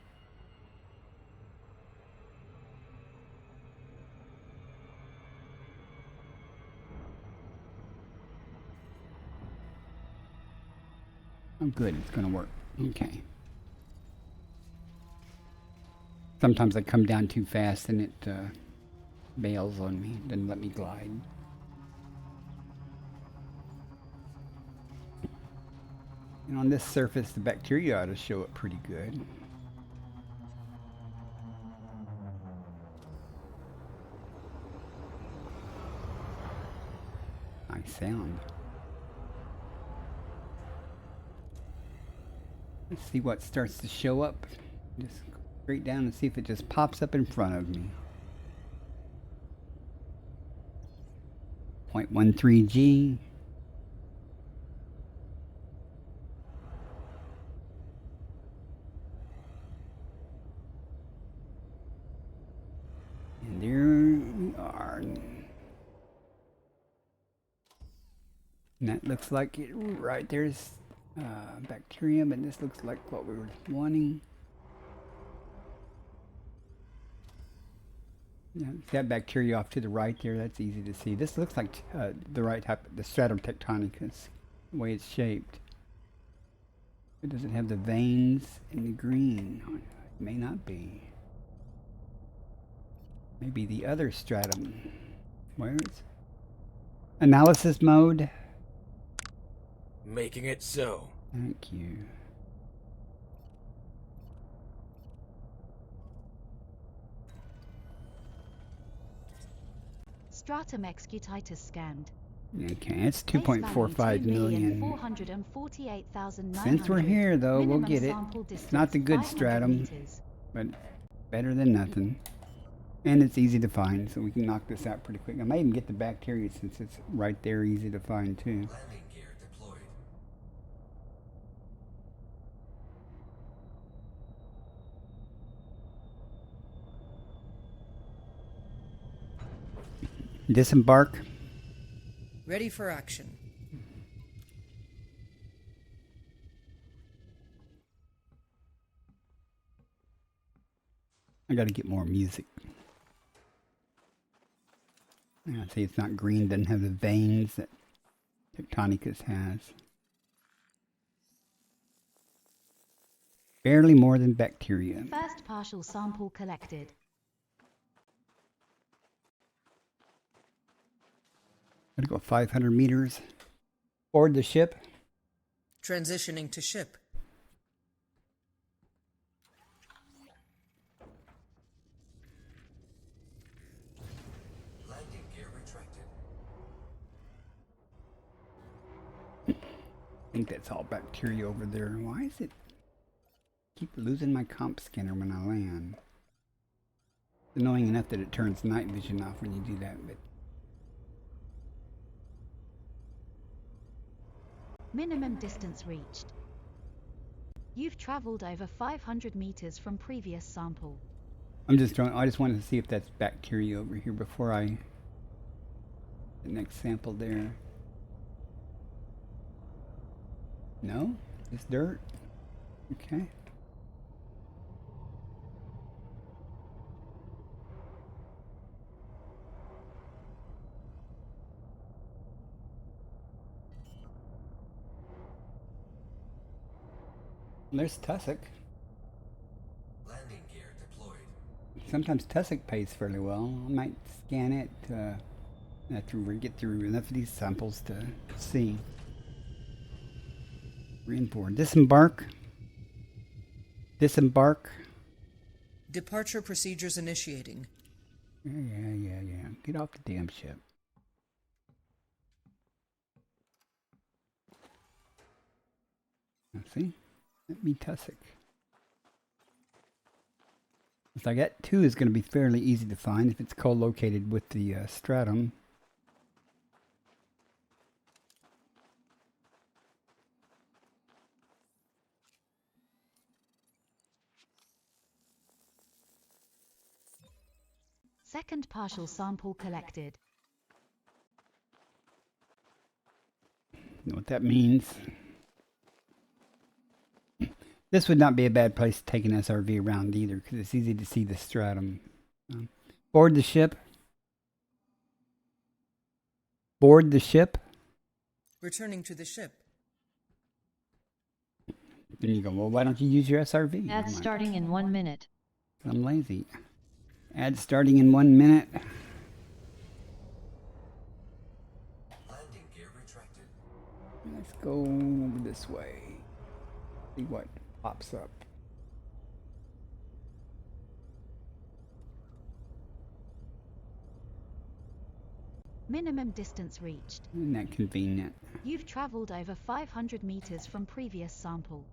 Oh, good. It's going to work. Okay. Sometimes I come down too fast and it bails on me. Doesn't let me glide. And on this surface, the bacteria ought to show up pretty good. Nice sound. Let's see what starts to show up. Just go straight down and see if it just pops up in front of me. 0.13 G. And that looks like it right there's bacterium, and this looks like what we were wanting. Yeah, that bacteria off to the right there, that's easy to see. This looks like the right type, the stratum tectonicus, the way it's shaped. It doesn't have the veins in the green. It may not be. Maybe the other stratum. Where is analysis mode? Making it so. Thank you. Stratum excutitus scanned. Okay, it's Base value 2.45 million. 2,448,900. Since we're here, though, we'll Minimum get it. sample It's not the distance, good 500 stratum, meters. but better than nothing. And it's easy to find, so we can knock this out pretty quick. I might even get the bacteria since it's right there, easy to find too. Landing gear deployed. Disembark. Ready for action. I gotta get more music. Yeah, see, it's not green, doesn't have the veins that Tectonicus has. Barely more than bacteria. First partial sample collected. Gotta go 500 meters. Board the ship. Transitioning to ship. Landing gear retracted. I think that's all bacteria over there. Why is it keep losing my comp scanner when I land? It's annoying enough that it turns night vision off when you do that, but Minimum distance reached. You've traveled over 500 meters from previous sample. I just wanted to see if that's bacteria over here before I the next sample there. No? It's dirt? Okay. There's tussock. Landing gear deployed. Sometimes tussock pays fairly well. I might scan it after we get through enough of these samples to see. Reinforce. Disembark. Disembark. Departure procedures initiating. Yeah. Get off the damn ship. Let's see. Let me tussock. Looks like that 2 is going to be fairly easy to find if it's co-located with the stratum. Second partial sample collected. Know what that means? This would not be a bad place to take an SRV around either, because it's easy to see the stratum. Board the ship. Board the ship. Returning to the ship. Then you go, well, why don't you use your SRV? Ads starting in 1 minute. I'm lazy. Ads starting in 1 minute. Landing gear retracted. Let's go this way. See what pops up. Minimum distance reached. Isn't that convenient? You've traveled over 500 meters from previous sample.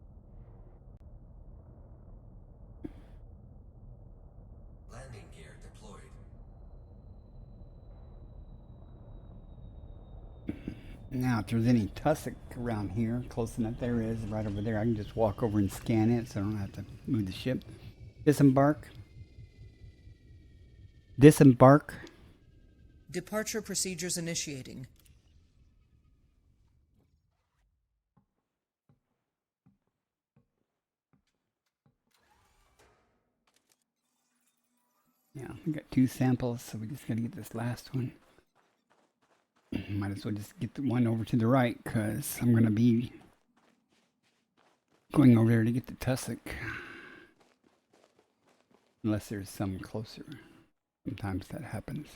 Landing gear deployed. Now, if there's any tussock around here, close enough, there is, right over there. I can just walk over and scan it so I don't have to move the ship. Disembark. Disembark. Departure procedures initiating. Yeah, we got 2 samples, so we just gotta get this last one. Might as well just get the one over to the right, because I'm gonna be going over there to get the tussock. Unless there's some closer. Sometimes that happens.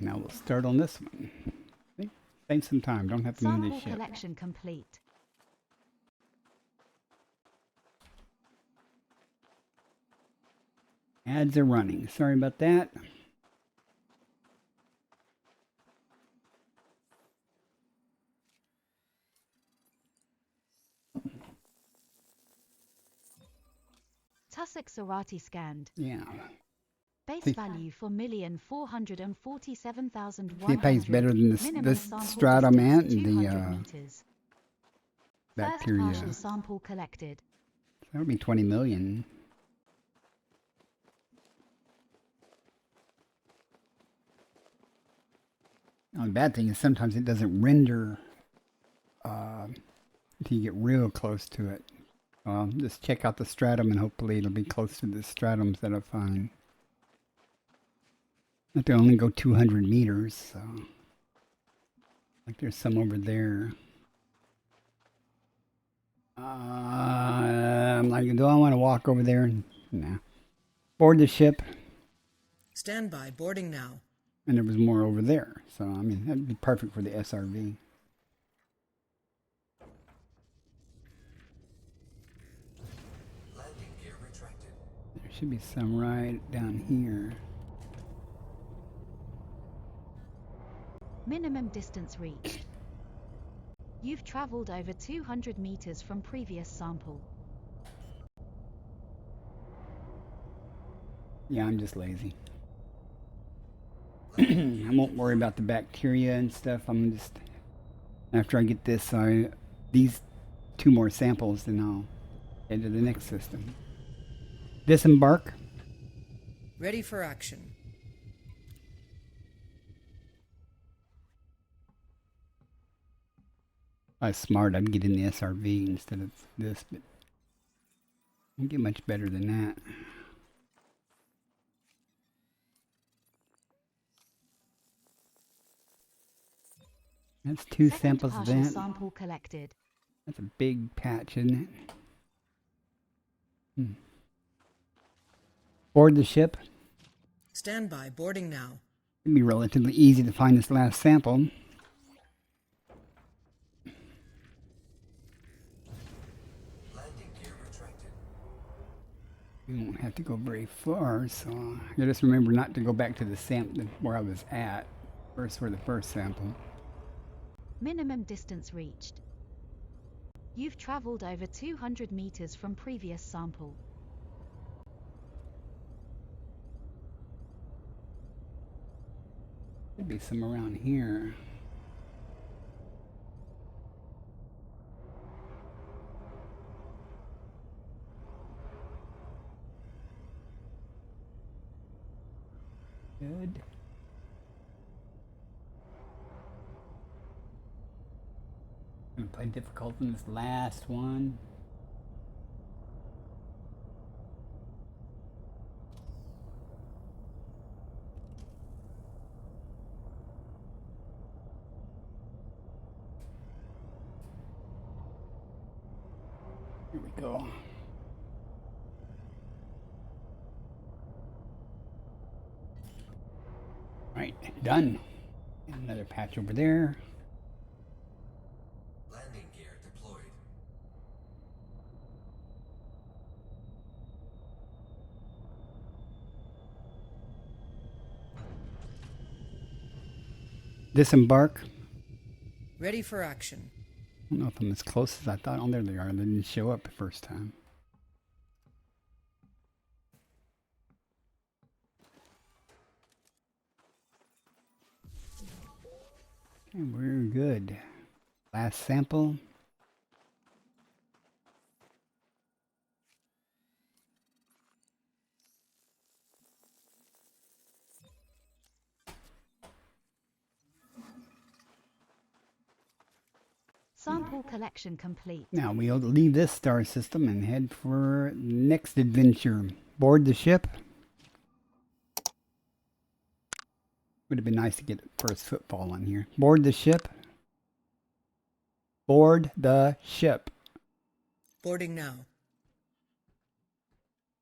Now we'll start on this one. See? Save some time. Don't have to move Sample this ship. collection complete. Ads are running. Sorry about that. Tussock Sarati scanned. Yeah. Base See- value 4,447,100. See if it's better than this, Minimum this sample stratum and distance, the 200 meters. bacteria. First partial sample collected. That would be 20 million. Now, the bad thing is sometimes it doesn't render until you get real close to it. Just check out the stratum and hopefully it'll be close to the stratums that I find. I have to only go 200 meters, so like there's some over there. I'm like, do I want to walk over there? Nah. Board the ship. Stand by. Boarding now. And there was more over there. So, I mean, that'd be perfect for the SRV. Landing gear retracted. There should be some right down here. Minimum distance reached. You've traveled over 200 meters from previous sample. Yeah, I'm just lazy. I won't worry about the bacteria and stuff. I'm just, after I get this, these 2 more samples, then I'll head to the next system. Disembark. Ready for action. If I was smart, I'd get in the SRV instead of this, but I won't get much better than that. That's 2 Second samples of partial that. sample collected. That's a big patch, isn't it? Board the ship. Stand by. Boarding now. It'd be relatively easy to find this last sample. Landing gear retracted. You won't have to go very far, so you just remember not to go back to the sample where I was at. First, for the first sample. Minimum distance reached. You've traveled over 200 meters from previous sample. Could be some around here. Good. I'm gonna play difficult in this last one. Here we go. Right, done. And another patch over there. Landing gear deployed. Disembark. Ready for action. I don't know if I'm as close as I thought. Oh, there they are. They didn't show up the first time. Okay, we're good. Last sample. Sample collection complete. Now we'll leave this star system and head for next adventure. Board the ship. Would have been nice to get first footfall on here. Board the ship. Board the ship. Boarding now.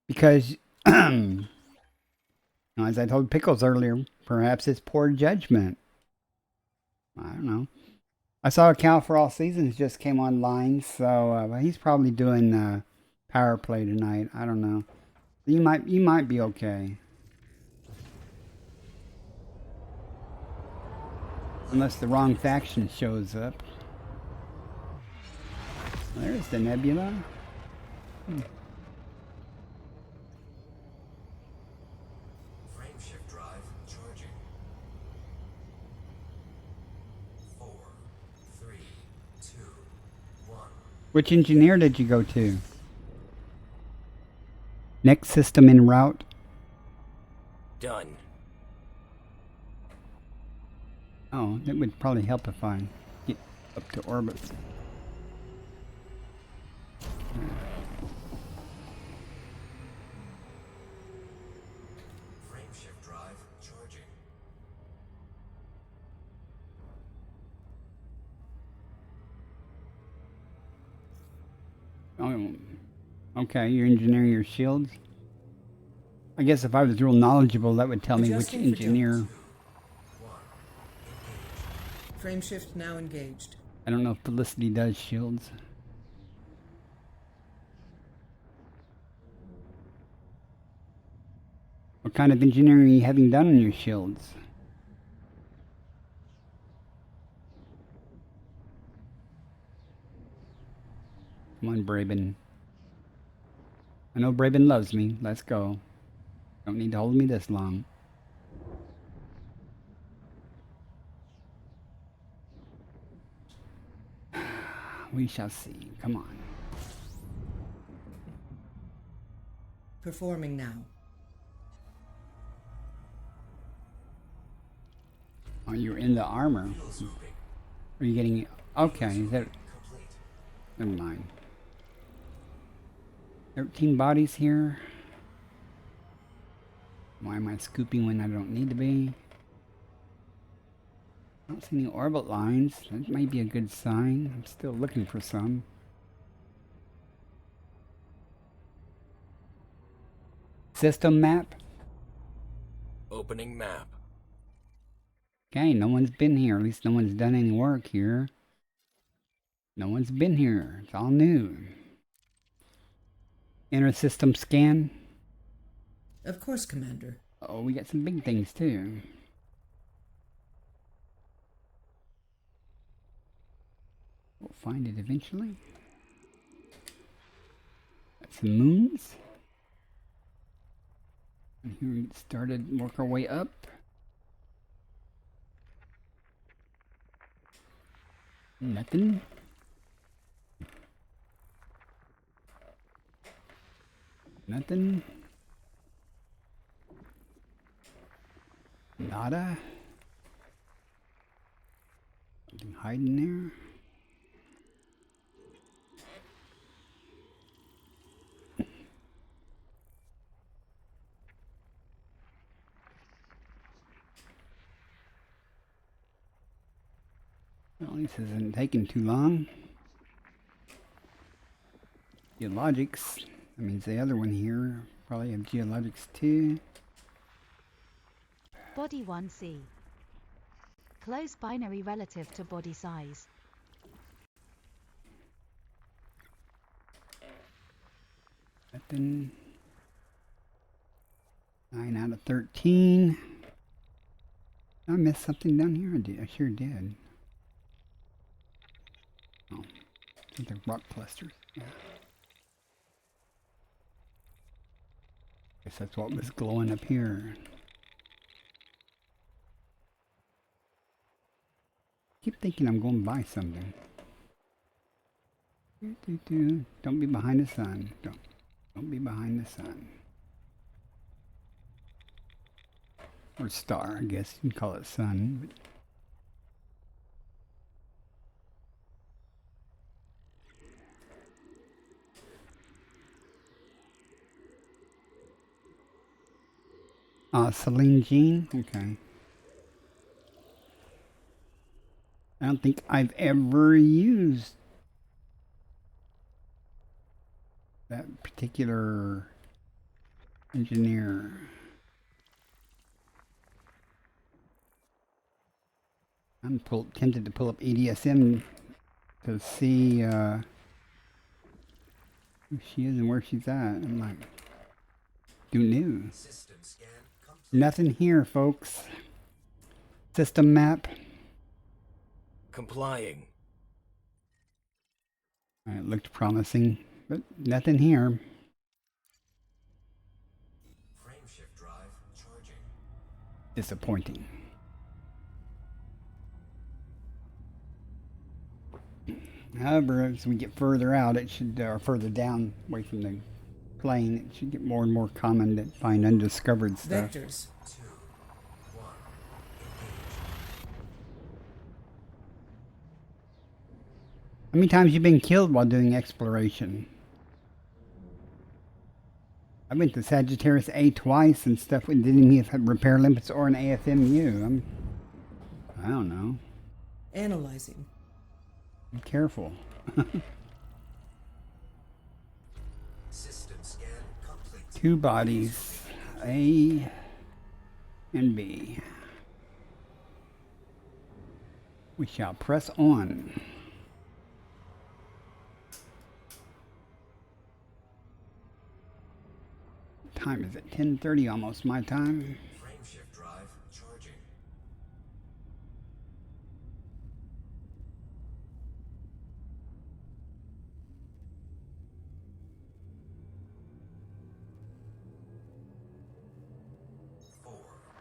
Because, as I told Pickles earlier, perhaps it's poor judgment. I don't know. I saw Cal for All Seasons just came online, so he's probably doing power play tonight. I don't know. You might be okay. Unless the wrong faction shows up. There's the nebula. Frameshift drive charging. 4, 3, 2, 1. Which engineer did you go to? Next system en route. Done. Oh, that would probably help if I get up to orbit. Frameshift drive charging. Oh, okay, you're engineering your shields. I guess if I was real knowledgeable, that would tell me which Adjusting for engineer. Frameshift now engaged. I don't know if Felicity does shields. What kind of engineering are you having done on your shields? Come on, Braben. I know Braben loves me. Let's go. Don't need to hold me this long. We shall see. Come on. Performing now. Oh, you're in the armor. Are you getting... Okay, is that... Never mind. 13 bodies here. Why am I scooping when I don't need to be? I don't see any orbit lines. That might be a good sign. I'm still looking for some. System map. Opening map. Okay, no one's been here. At least no one's done any work here. No one's been here. It's all new. Inner system scan. Of course, Commander. Oh, we got some big things too. We'll find it eventually. Got some moons. And here we get started, work our way up. Nothing. Nothing. Nada. Something hiding there. Well, this isn't taking too long. Geologics. That means the other one here probably have geologics too. Body 1C. Close binary relative to body size. Nothing. 9 out of 13. I missed something down here. I sure did. Oh, they're rock clusters. Yeah. Guess that's what was glowing up here. Keep thinking I'm going to buy something. Don't be behind the sun. Don't be behind the sun. Or star, I guess. You can call it sun. But Celine Jean. Okay. I don't think I've ever used that particular engineer. I'm tempted to pull up EDSM to see who she is and where she's at. I'm like, do new. System scan complete. Nothing here, folks. System map. Complying. It looked promising, but nothing here. Frameshift drive charging. Disappointing. However, as we get further out, it should, or further down, away from the plane, it should get more and more common to find undiscovered stuff. Vectors. 2, 1, engage. How many times you been killed while doing exploration? I went to Sagittarius A twice and stuff. Didn't even have repair limits or an AFMU. I don't know. Analyzing. Be careful. System scan complete. 2 bodies, A and B. We shall press on. Time is it? 10:30, almost my time. Frameshift drive charging.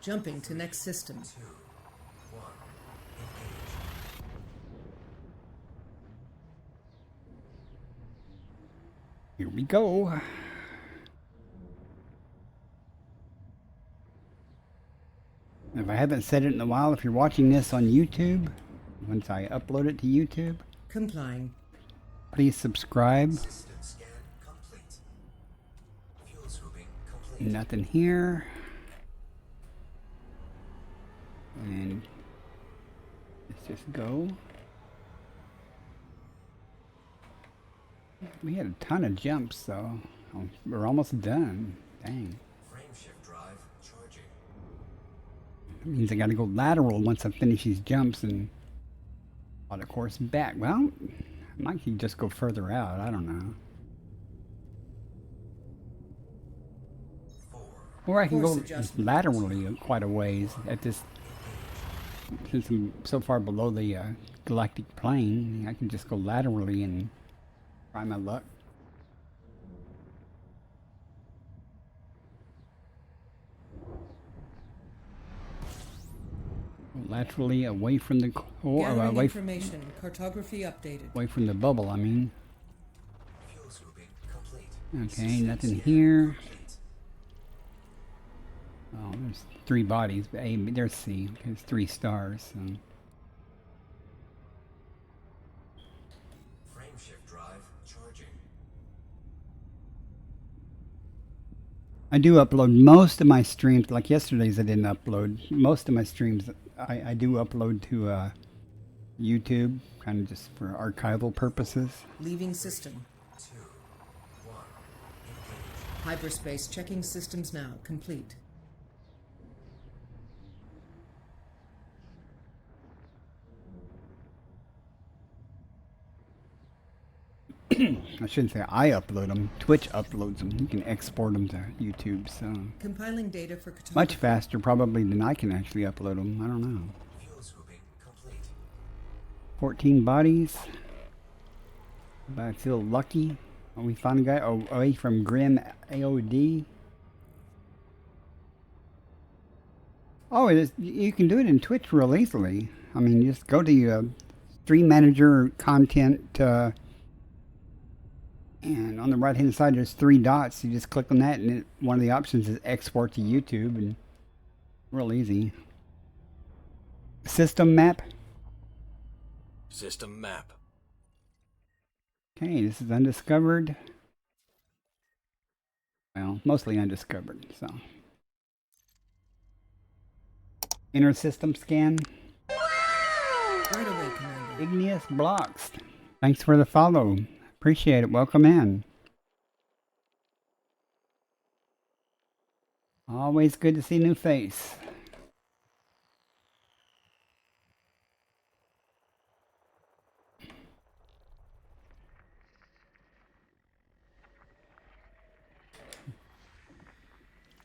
Jumping to next system. 2, 1, engage. Here we go. If I haven't said it in a while, if you're watching this on YouTube, once I upload it to YouTube, Complying. please subscribe. System scan complete. Fuel scooping complete. Nothing here. And let's just go. We had a ton of jumps, though. Oh, we're almost done. Dang. Frameshift drive charging. That means I gotta go lateral once I finish these jumps and on the course back. Well, I might just go further out. I don't know. 4, Or I can Course go adjustment. laterally quite a ways at this. Since I'm so far below the galactic plane, I can just go laterally and try my luck. Laterally away from the core, Gathering away information. Cartography updated. from the bubble. I mean, fuel scooping complete. okay, nothing here. Oh, there's 3 bodies. But A, there's C. There's 3 stars. So. Frameshift drive charging. I do upload most of my streams. Like yesterday's, I didn't upload. Most of my streams, I do upload to YouTube, kind of just for archival purposes. Leaving system. 2, 1, engage. Hyperspace checking systems now. Complete. I shouldn't say I upload them. Twitch uploads them. You can export them to YouTube, so Compiling data for cartography. much faster probably than I can actually upload them. I don't know. Fuel scooping complete. 14 bodies. But I feel lucky. Oh, we found a guy away from Grim AOD. Oh, it is, you can do it in Twitch real easily. I mean, you just go to your stream manager content, and on the right hand side there's 3 dots. You just click on that, and one of the options is export to YouTube, and real easy. System map. System map. Okay, this is undiscovered. Well, mostly undiscovered, so. Inner system scan. Right away, Commander. Igneous blocks. Thanks for the follow. Appreciate it. Welcome in. Always good to see new face.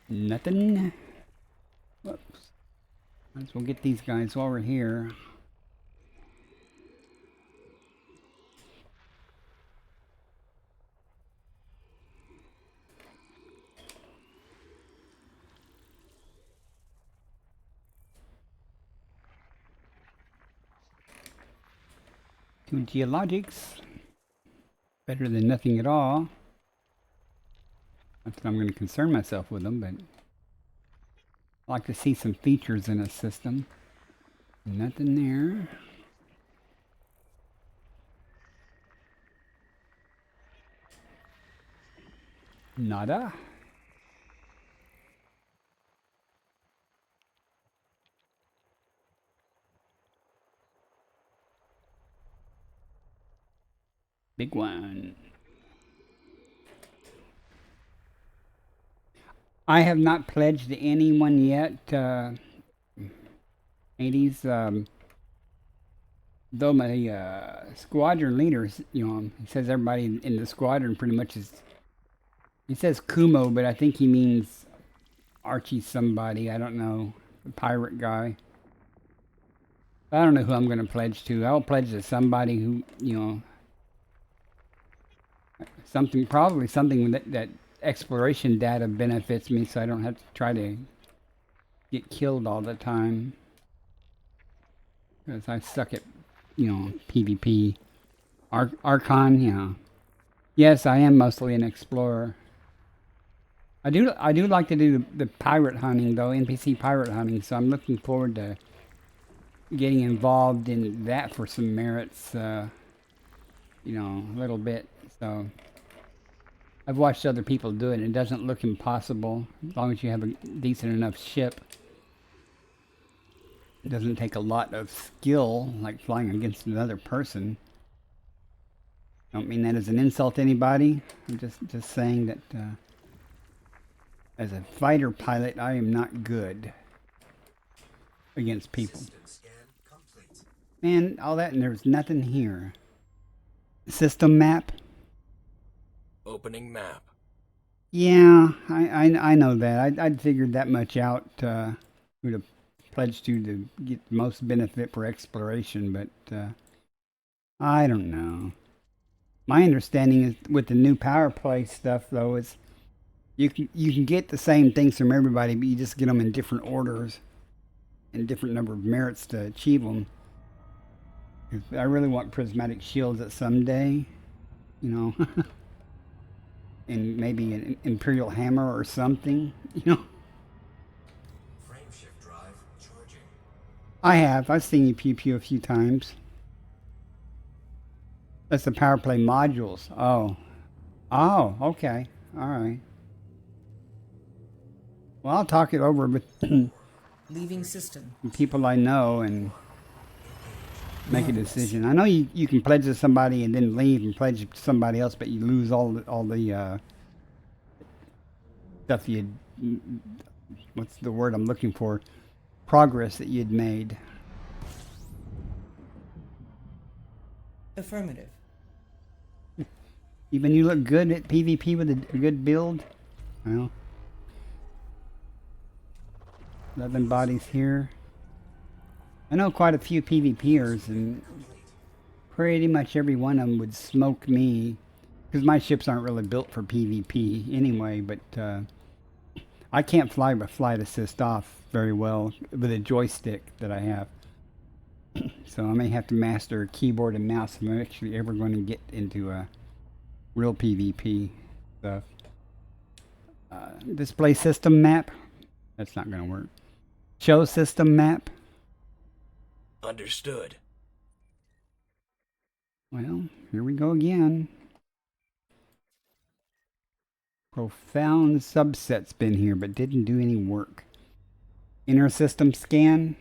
Nothing. Whoops. Might as well get these guys while we're here. Two geologics. Better than nothing at all. Not that I'm going to concern myself with them, but I like to see some features in a system. Nothing there. Nada. Big one. I have not pledged to anyone yet. 80s. Though my squadron leader, you know, he says everybody in the squadron pretty much is. He says Kumo, but I think he means Archie somebody. I don't know. The pirate guy. I don't know who I'm going to pledge to. I'll pledge to somebody who, you know, probably something that exploration data benefits me, so I don't have to try to get killed all the time. Because I suck at, you know, PvP. Archon, yeah. Yes, I am mostly an explorer. I do like to do the pirate hunting though, NPC pirate hunting, so I'm looking forward to getting involved in that for some merits, you know, a little bit. So I've watched other people do it and it doesn't look impossible as long as you have a decent enough ship. It doesn't take a lot of skill like flying against another person. I don't mean that as an insult to anybody. I'm just saying that as a fighter pilot, I am not good against people. System scan complete. Man, all that and there's nothing here. System map? Opening map. Yeah, I know that. I'd figured that much out. Who to pledge to get the most benefit for exploration, but I don't know. My understanding is with the new power play stuff, though, is you can get the same things from everybody, but you just get them in different orders and different number of merits to achieve them. I really want prismatic shields at someday, you know, and maybe an imperial hammer or something, you know. Frameshift drive charging. I've seen you pew pew a few times. That's the power play modules. Oh, okay, all right. Well, I'll talk it over with Leaving system. people I know and make a decision. I know you can pledge to somebody and then leave and pledge to somebody else, but you lose all the stuff you'd, what's the word I'm looking for? Progress that you'd made. Affirmative. Even you look good at PvP with a good build. Well, 11 bodies here. I know quite a few PvPers, and pretty much every one of them would smoke me, because my ships aren't really built for PvP anyway, but I can't fly with flight assist off very well with a joystick that I have. So I may have to master keyboard and mouse if I'm actually ever going to get into a real PvP stuff. Display system map. That's not going to work. Show system map. Understood. Well, here we go again. Profound subset's been here, but didn't do any work. Inner system scan.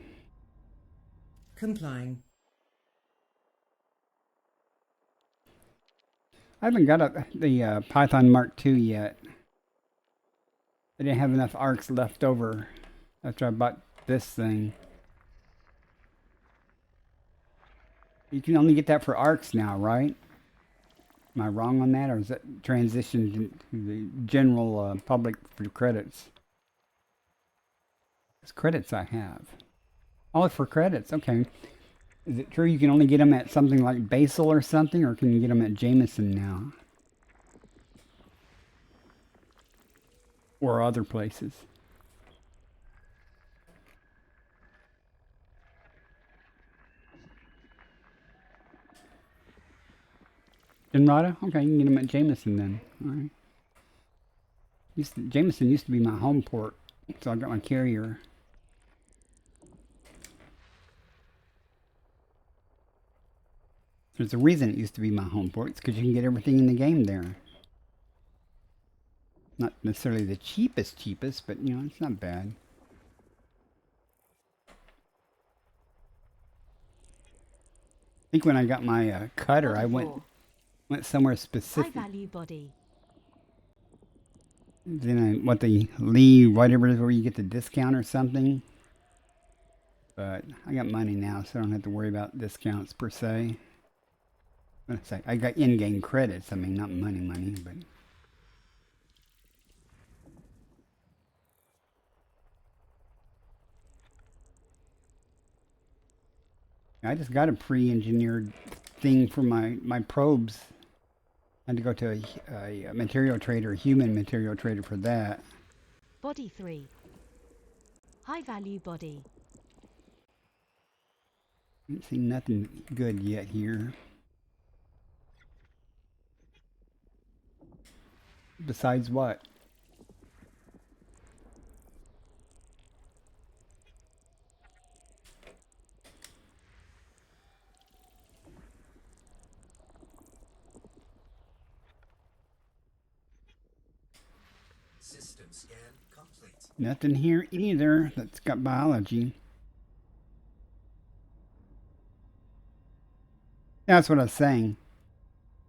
Complying. I haven't got the Python Mark II yet. I didn't have enough arcs left over after I bought this thing. You can only get that for arcs now, right? Am I wrong on that, or is that transitioned to the general public for credits? It's credits I have. Oh, for credits, okay. Is it true you can only get them at something like Basel or something, or can you get them at Jameson now? Or other places? Denrata? Okay, you can get them at Jameson then. Alright. Jameson used to be my home port, so I got my carrier. There's a reason it used to be my home port. It's because you can get everything in the game there. Not necessarily the cheapest, but you know, it's not bad. I think when I got my cutter, I went somewhere specific. High value body. Then what the Lee, whatever it is, where you get the discount or something. But I got money now, so I don't have to worry about discounts per se. I got in-game credits. I mean, not money, but. I just got a pre-engineered thing for my probes. I had to go to a material trader, human material trader for that. Body 3. High value body. I haven't seen nothing good yet here. Besides what? System scan complete. Nothing here either that's got biology. That's what I was saying.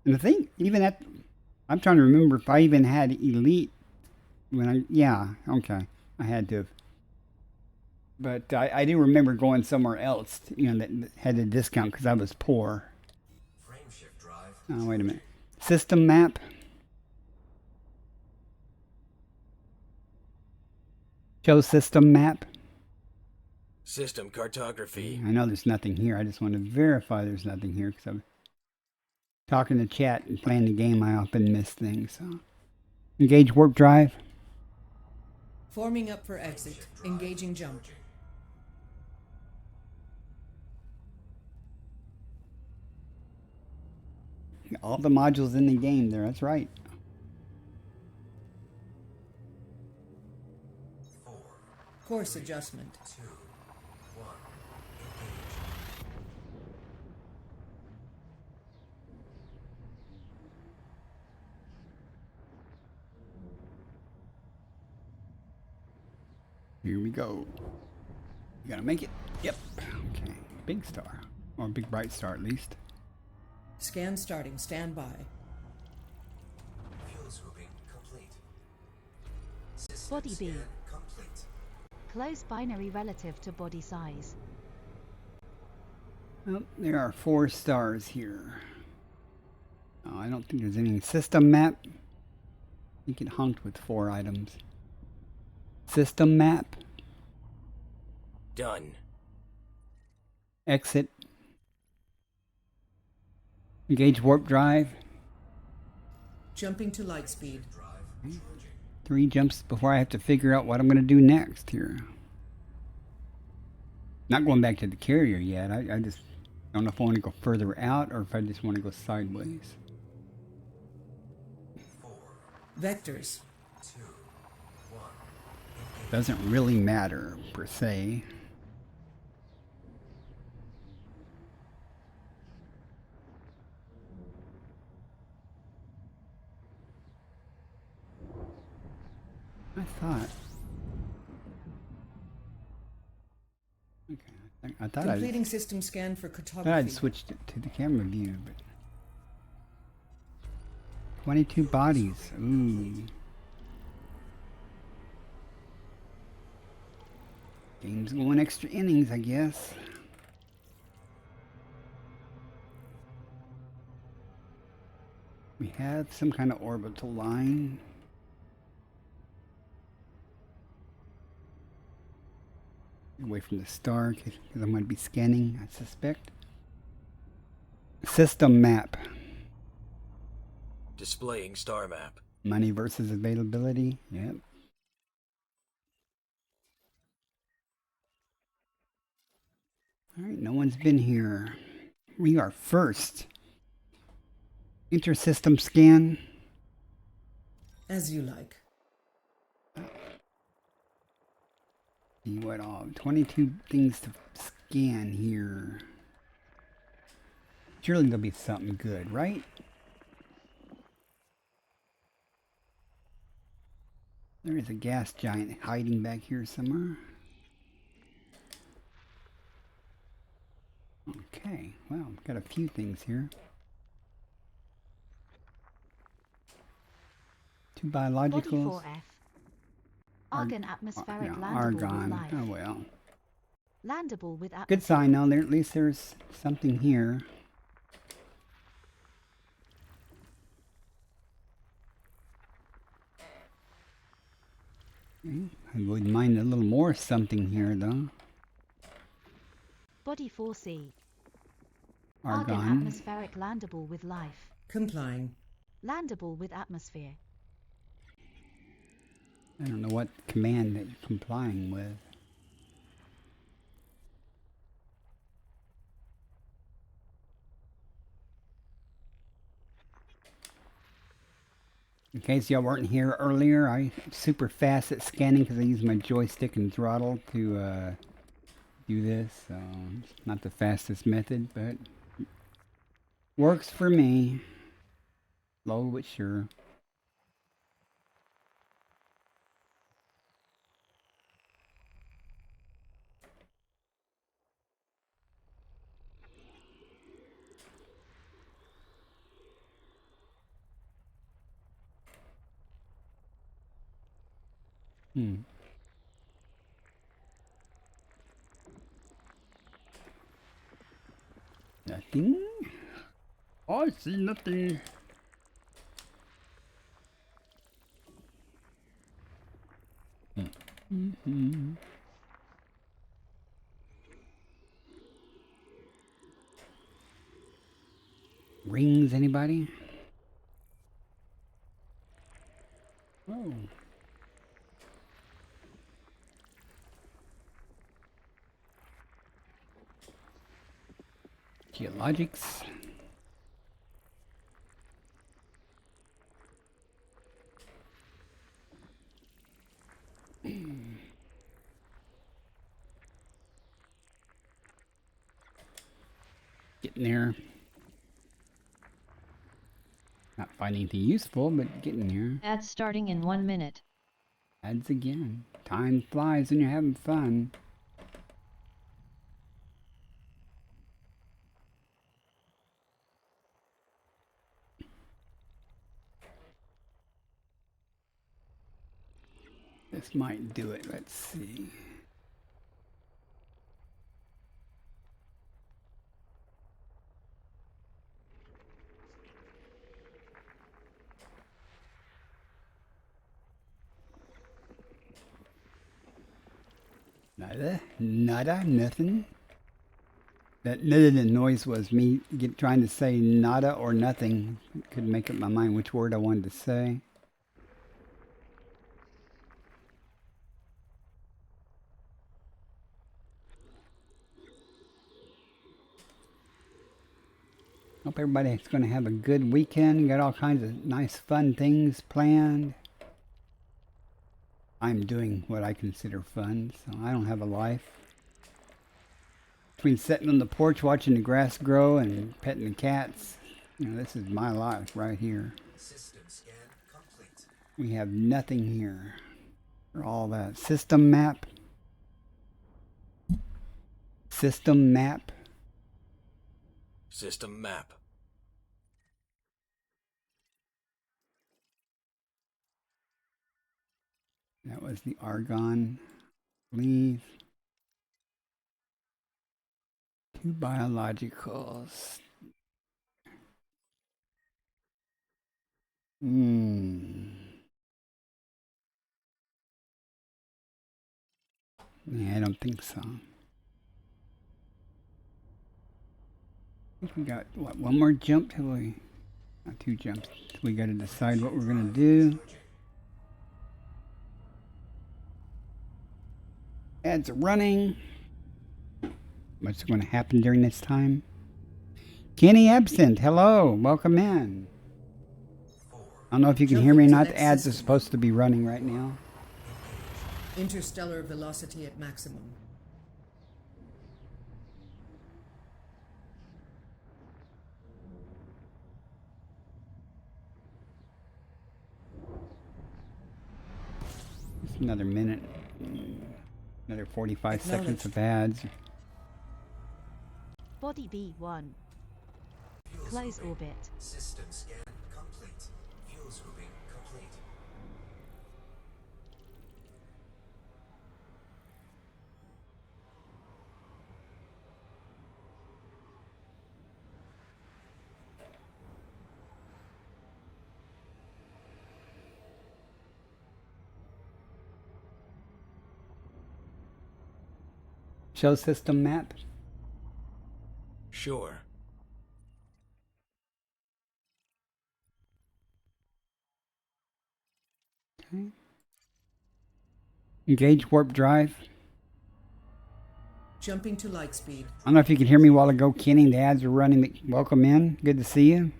And the thing, even at, I'm trying to remember if I even had Elite when I, yeah, okay, I had to have. But I do remember going somewhere else, you know, that had a discount because I was poor. Frame shift drive. Oh, wait a minute. System map. Show system map. System cartography. I know there's nothing here. I just want to verify there's nothing here because I'm talking to chat and playing the game. I often miss things. So, engage warp drive. Forming up for exit. Engaging jump. All the modules in the game there. That's right. 4, Course adjustment. 2, 1. Engage. Here we go. You gotta make it. Yep. Okay. Big star. Or big bright star at least. Scan starting. Stand by. Fuel swooping complete. System Body B. scan complete. Close binary relative to body size. Well, there are 4 stars here. Oh, I don't think there's any system map. I think it honked with 4 items. System map. Done. Exit. Engage warp drive. Jumping to light speed. 3 jumps before I have to figure out what I'm going to do next here. Not going back to the carrier yet. I just don't know if I want to go further out or if I just want to go sideways. 4, Vectors. 2, 1. Engage. Doesn't really matter per se. I thought. I thought Completing system scan for cartography. I'd switched it to the camera view, but 22 bodies. Ooh. Game's going extra innings, I guess. We have some kind of orbital line. Away from the star, because I'm going to be scanning, I suspect. System map. Displaying star map. Money versus availability. Yep. Alright, no one's been here. We are first. Inter-system scan. As you like. See what all 22 things to scan here. Surely there'll be something good, right? There is a gas giant hiding back here somewhere. Okay, well, got a few things here. 2 biologicals. Body 4F. Argon atmospheric No, landable argon. with life. Oh well. Landable with atmosphere. Good sign though. There, at least there's something here. Okay. I wouldn't mind a little more something here though. Body 4C. Argon Argon. atmospheric landable with life. Complying. Landable with atmosphere. I don't know what command that you're complying with. In case y'all weren't here earlier, I'm super fast at scanning because I use my joystick and throttle to do this. So it's not the fastest method, but works for me. Slow but sure. Nothing. I see nothing. Rings, anybody? Oh. Geologics. Getting there. Not finding anything useful, but getting there. Ads starting in 1 minute. Ads again. Time flies when you're having fun. This might do it. Let's see. Nada, nothing. That noise was me trying to say nada or nothing. Couldn't make up my mind which word I wanted to say. Hope everybody's going to have a good weekend. Got all kinds of nice fun things planned. I'm doing what I consider fun, so I don't have a life. Between sitting on the porch watching the grass grow and petting the cats, you know, this is my life right here. System scan complete. We have nothing here for all that. System map. system map. System map. That was the argon. Leave. 2 biologicals. Yeah, I don't think so. I think we got, what, one more jump till we... Not 2 jumps. We got to decide what we're going to do. Ads are running. What's going to happen during this time? Kenny Absent, hello. Welcome in. I don't know if you can hear me or not. The ads are supposed to be running right now. Interstellar velocity at maximum. Just another minute. Another 45 seconds of ads. Body B1. Close orbit. System scan complete. Fuels grouping complete. Show system map. Sure. Okay. Engage warp drive. Jumping to light speed. I don't know if you can hear me a while ago, Kenny. The ads are running. Welcome in. Good to see you.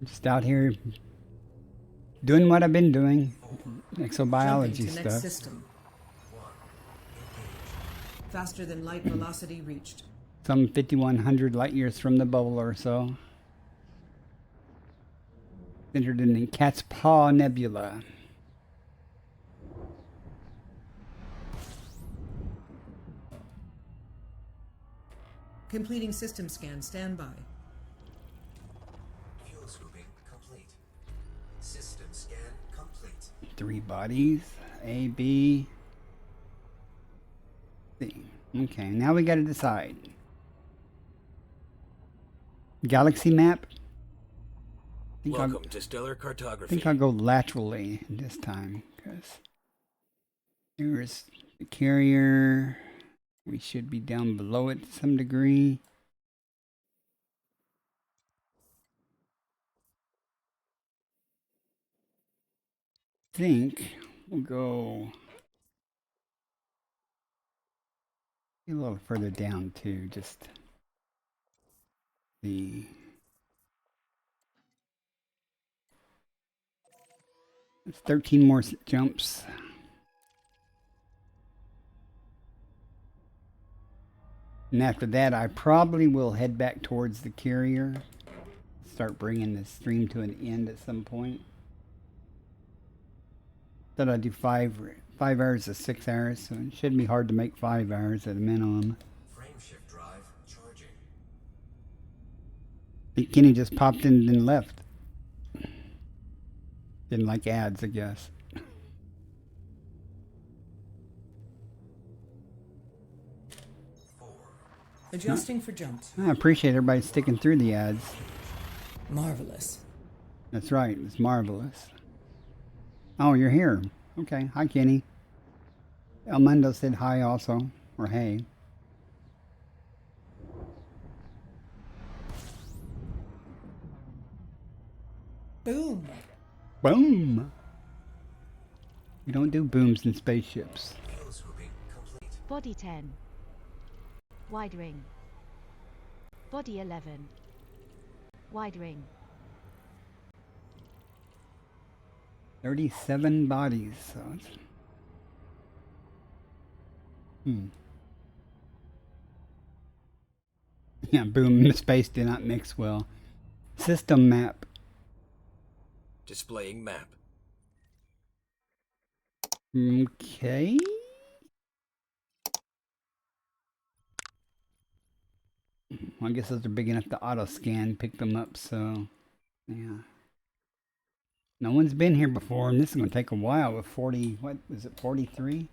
Just out here doing what I've been doing. Exobiology Jumping to next stuff. system. Faster than light velocity reached. Some 5,100 light years from the bubble or so. Entered in the Cat's Paw Nebula. Completing system scan. Standby. Fuels grouping complete. System scan complete. 3 bodies. A, B, C. Okay, now we got to decide. Galaxy map. Welcome to stellar cartography. I think I'll go laterally this time because there's the carrier. We should be down below it to some degree. I think we'll go a little further down too, just the it's 13 more jumps. And after that, I probably will head back towards the carrier. Start bringing the stream to an end at some point. Thought I'd do 5 hours to 6 hours, so it shouldn't be hard to make 5 hours at a minimum. Frame shift drive charging. I think Kenny just popped in and left. Didn't like ads, I guess. Adjusting for jumps. I appreciate everybody sticking through the ads. Marvelous. That's right, it's marvelous. Oh, you're here. Okay, hi Kenny. El Mundo said hi also, or hey. Boom. Boom! We don't do booms in spaceships. Fuels grouping complete. Body 10. Wide ring. Body 11. Wide ring. 37 bodies, so it's... Yeah, boom, the space did not mix well. System map. Displaying map. Okay. Well, I guess those are big enough to auto scan, pick them up, so yeah. No one's been here before, and this is going to take a while with 40, what is it, 43?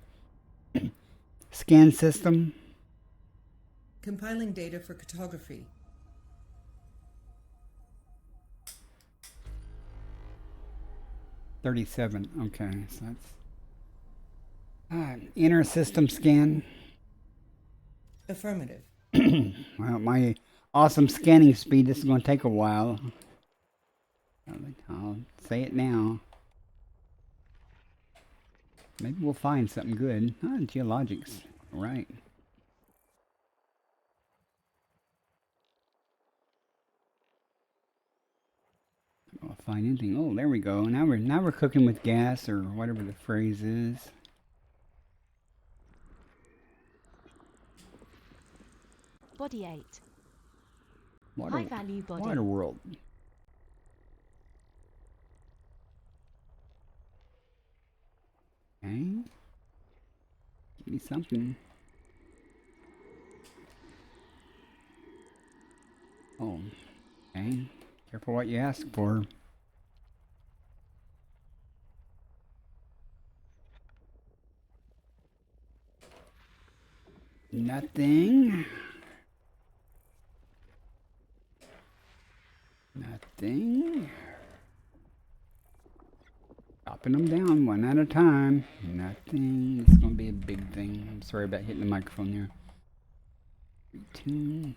Scan system. Compiling data for cartography. 37. Okay, so that's inner system scan. Affirmative. Well, my awesome scanning speed. This is going to take a while. I'll say it now. Maybe we'll find something good. Geologics. Right. I'll find anything. Oh, there we go. Now we're cooking with gas, or whatever the phrase is. Body 8. Water, High value body. Water world. Okay. Give me something. Oh. Okay. Careful what you ask for. Nothing. Nothing. Chopping them down one at a time. Nothing. It's going to be a big thing. I'm sorry about hitting the microphone there. Retune.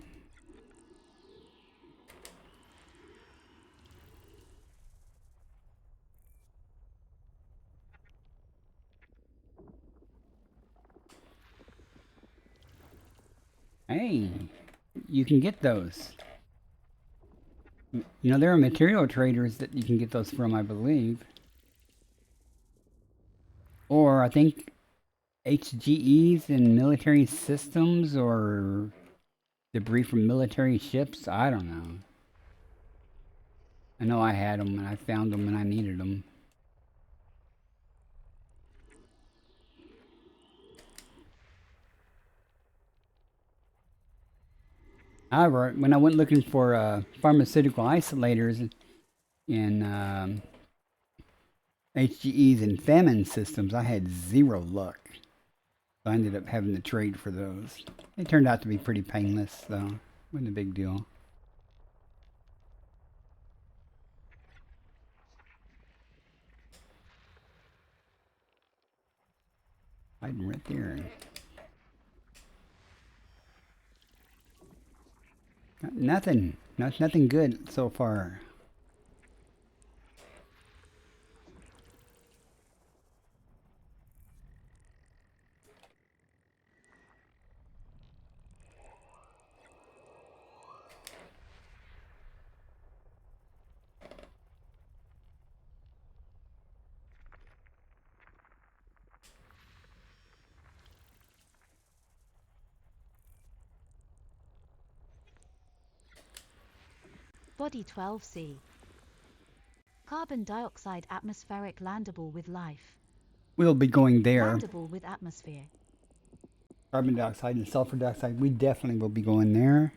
Hey, you can get those. You know, there are material traders that you can get those from, I believe. Or I think HGEs in military systems, or debris from military ships. I don't know. I know I had them and I found them and I needed them. However, when I went looking for pharmaceutical isolators in HGEs and famine systems, I had zero luck. So I ended up having to trade for those. They turned out to be pretty painless, though. Wasn't a big deal. Hiding right there. Nothing. Nothing good so far. Body 12C. Carbon dioxide atmospheric landable with life. We'll be going there. Landable with atmosphere. Carbon dioxide and sulfur dioxide, we definitely will be going there.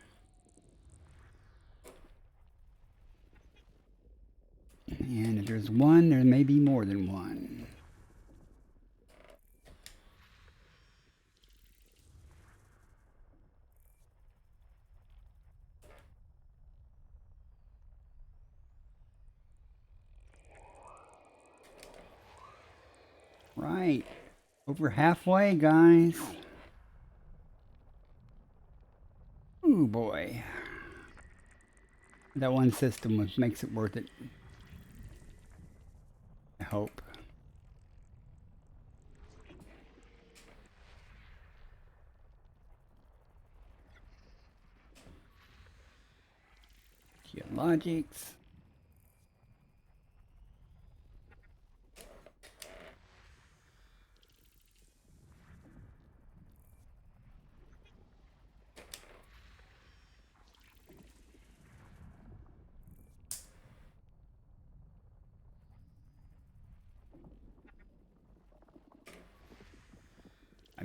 And if there's one, there may be more than one. Right. Over halfway, guys. Ooh, boy. That one system makes it worth it. I hope. Geologics.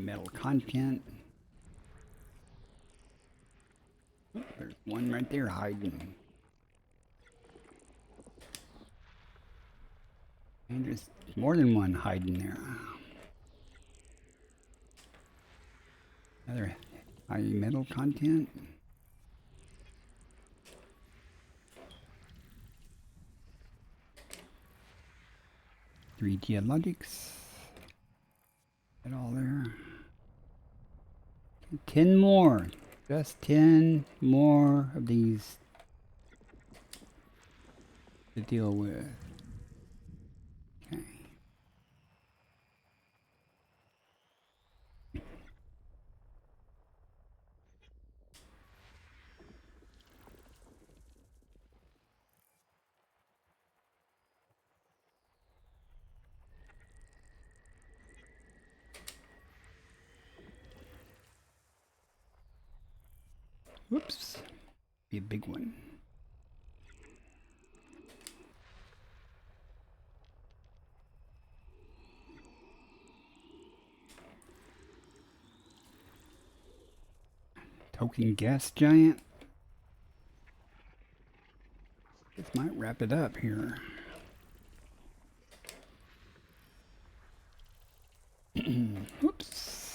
metal content. Oh, there's one right there hiding. And there's more than one hiding there. Another high metal content. Three geologics. Get all there. 10 more. Just 10 more of these to deal with. Okay. Whoops. Be a big one. Token gas giant. This might wrap it up here. Whoops.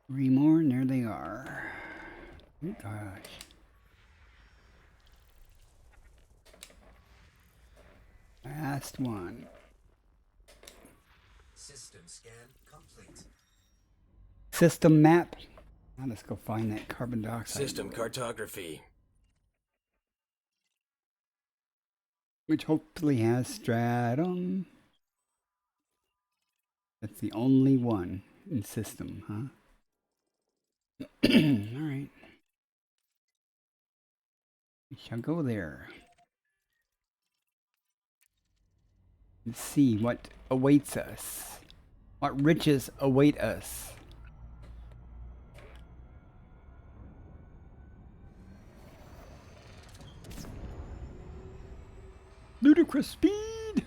Three more, and there they are. Oh gosh. Last one. System scan complete. System map. Now let's go find that carbon dioxide. System cartography. Which hopefully has stratum. That's the only one in system, huh? Alright. We shall go there. Let's see what awaits us. What riches await us. Ludicrous speed!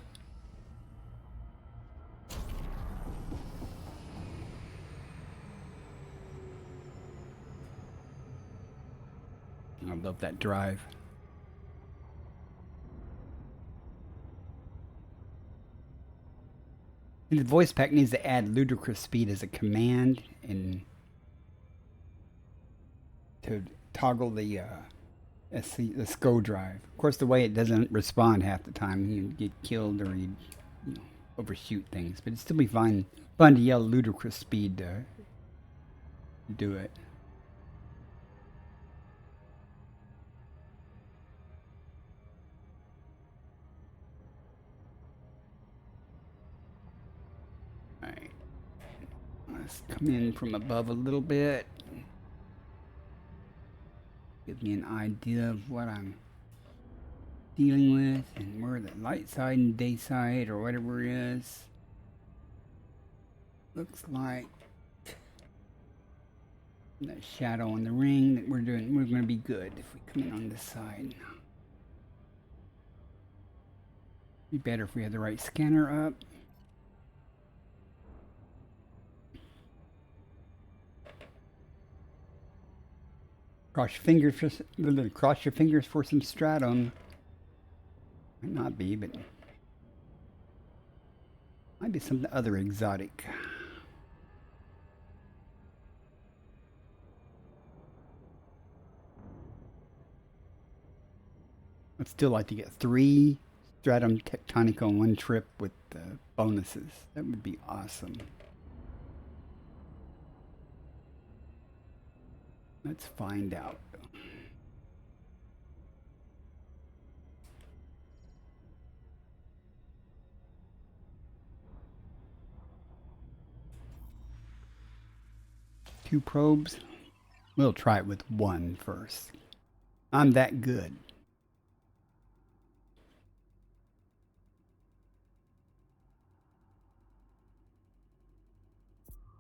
I love that drive. The voice pack needs to add ludicrous speed as a command and to toggle the SCO drive. Of course, the way it doesn't respond half the time, you get killed or you overshoot things. But it'd still be fun to yell ludicrous speed to do it. Alright. Let's come in from above a little bit. Give me an idea of what I'm dealing with and where the light side and day side or whatever it is. Looks like that shadow on the ring that we're going to be good if we come in on this side. Be better if we had the right scanner up. Cross your fingers for some stratum. Might not be, but might be some other exotic. I'd still like to get 3 stratum tectonic on one trip with bonuses. That would be awesome. Let's find out. Two probes. We'll try it with one first. I'm that good.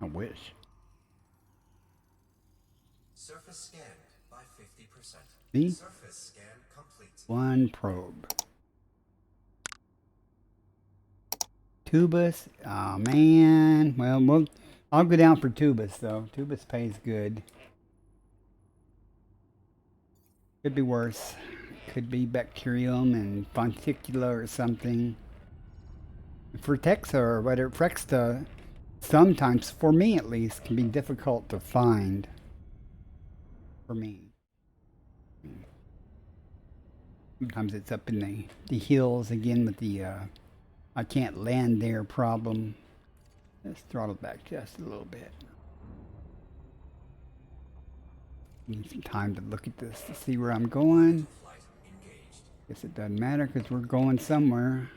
I wish. Surface scanned by 50%. See? Surface scan complete. One probe. Tubus. Oh man. Well, I'll go down for Tubus though. Tubus pays good. Could be worse. Could be bacterium and fonticula or something. Fretexa or whatever. Frexta, sometimes, for me at least, can be difficult to find. For me. Sometimes it's up in the hills again with the I can't land there problem. Let's throttle back just a little bit. Need some time to look at this to see where I'm going. Guess it doesn't matter because we're going somewhere.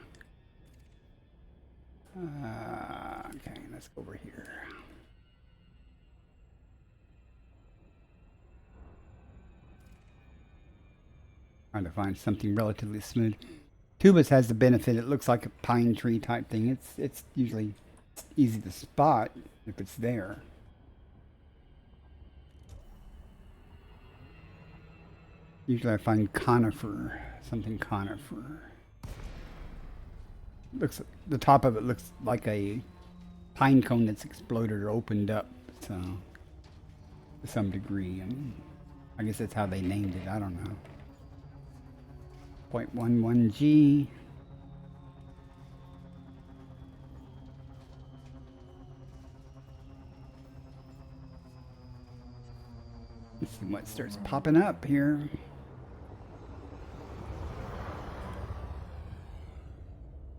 Okay, let's go over here. Trying to find something relatively smooth. Tubus has the benefit, it looks like a pine tree type thing. It's usually easy to spot if it's there. Usually I find conifer, something conifer. Looks, the top of it looks like a pine cone that's exploded or opened up, so to some degree. I mean, I guess that's how they named it, I don't know. 0.11G. Let's see what starts popping up here.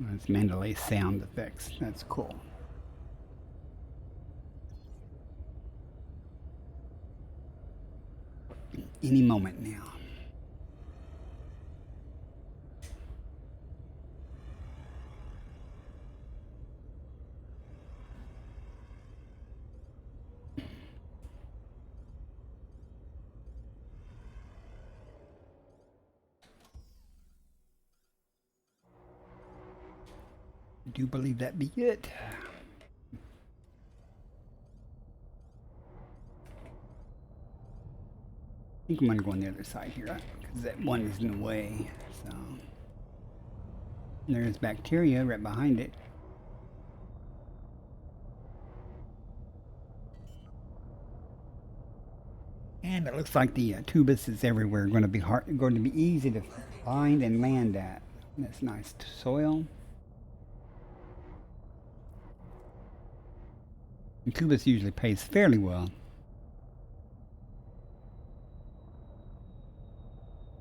That's Mandalay sound effects. That's cool. Any moment now. I do believe that be it. I think I'm going to go on the other side here because that one is in the way. So there's bacteria right behind it. And it looks like the tubus is everywhere. Going to be easy to find and land at. That's nice soil. And tubus usually pays fairly well.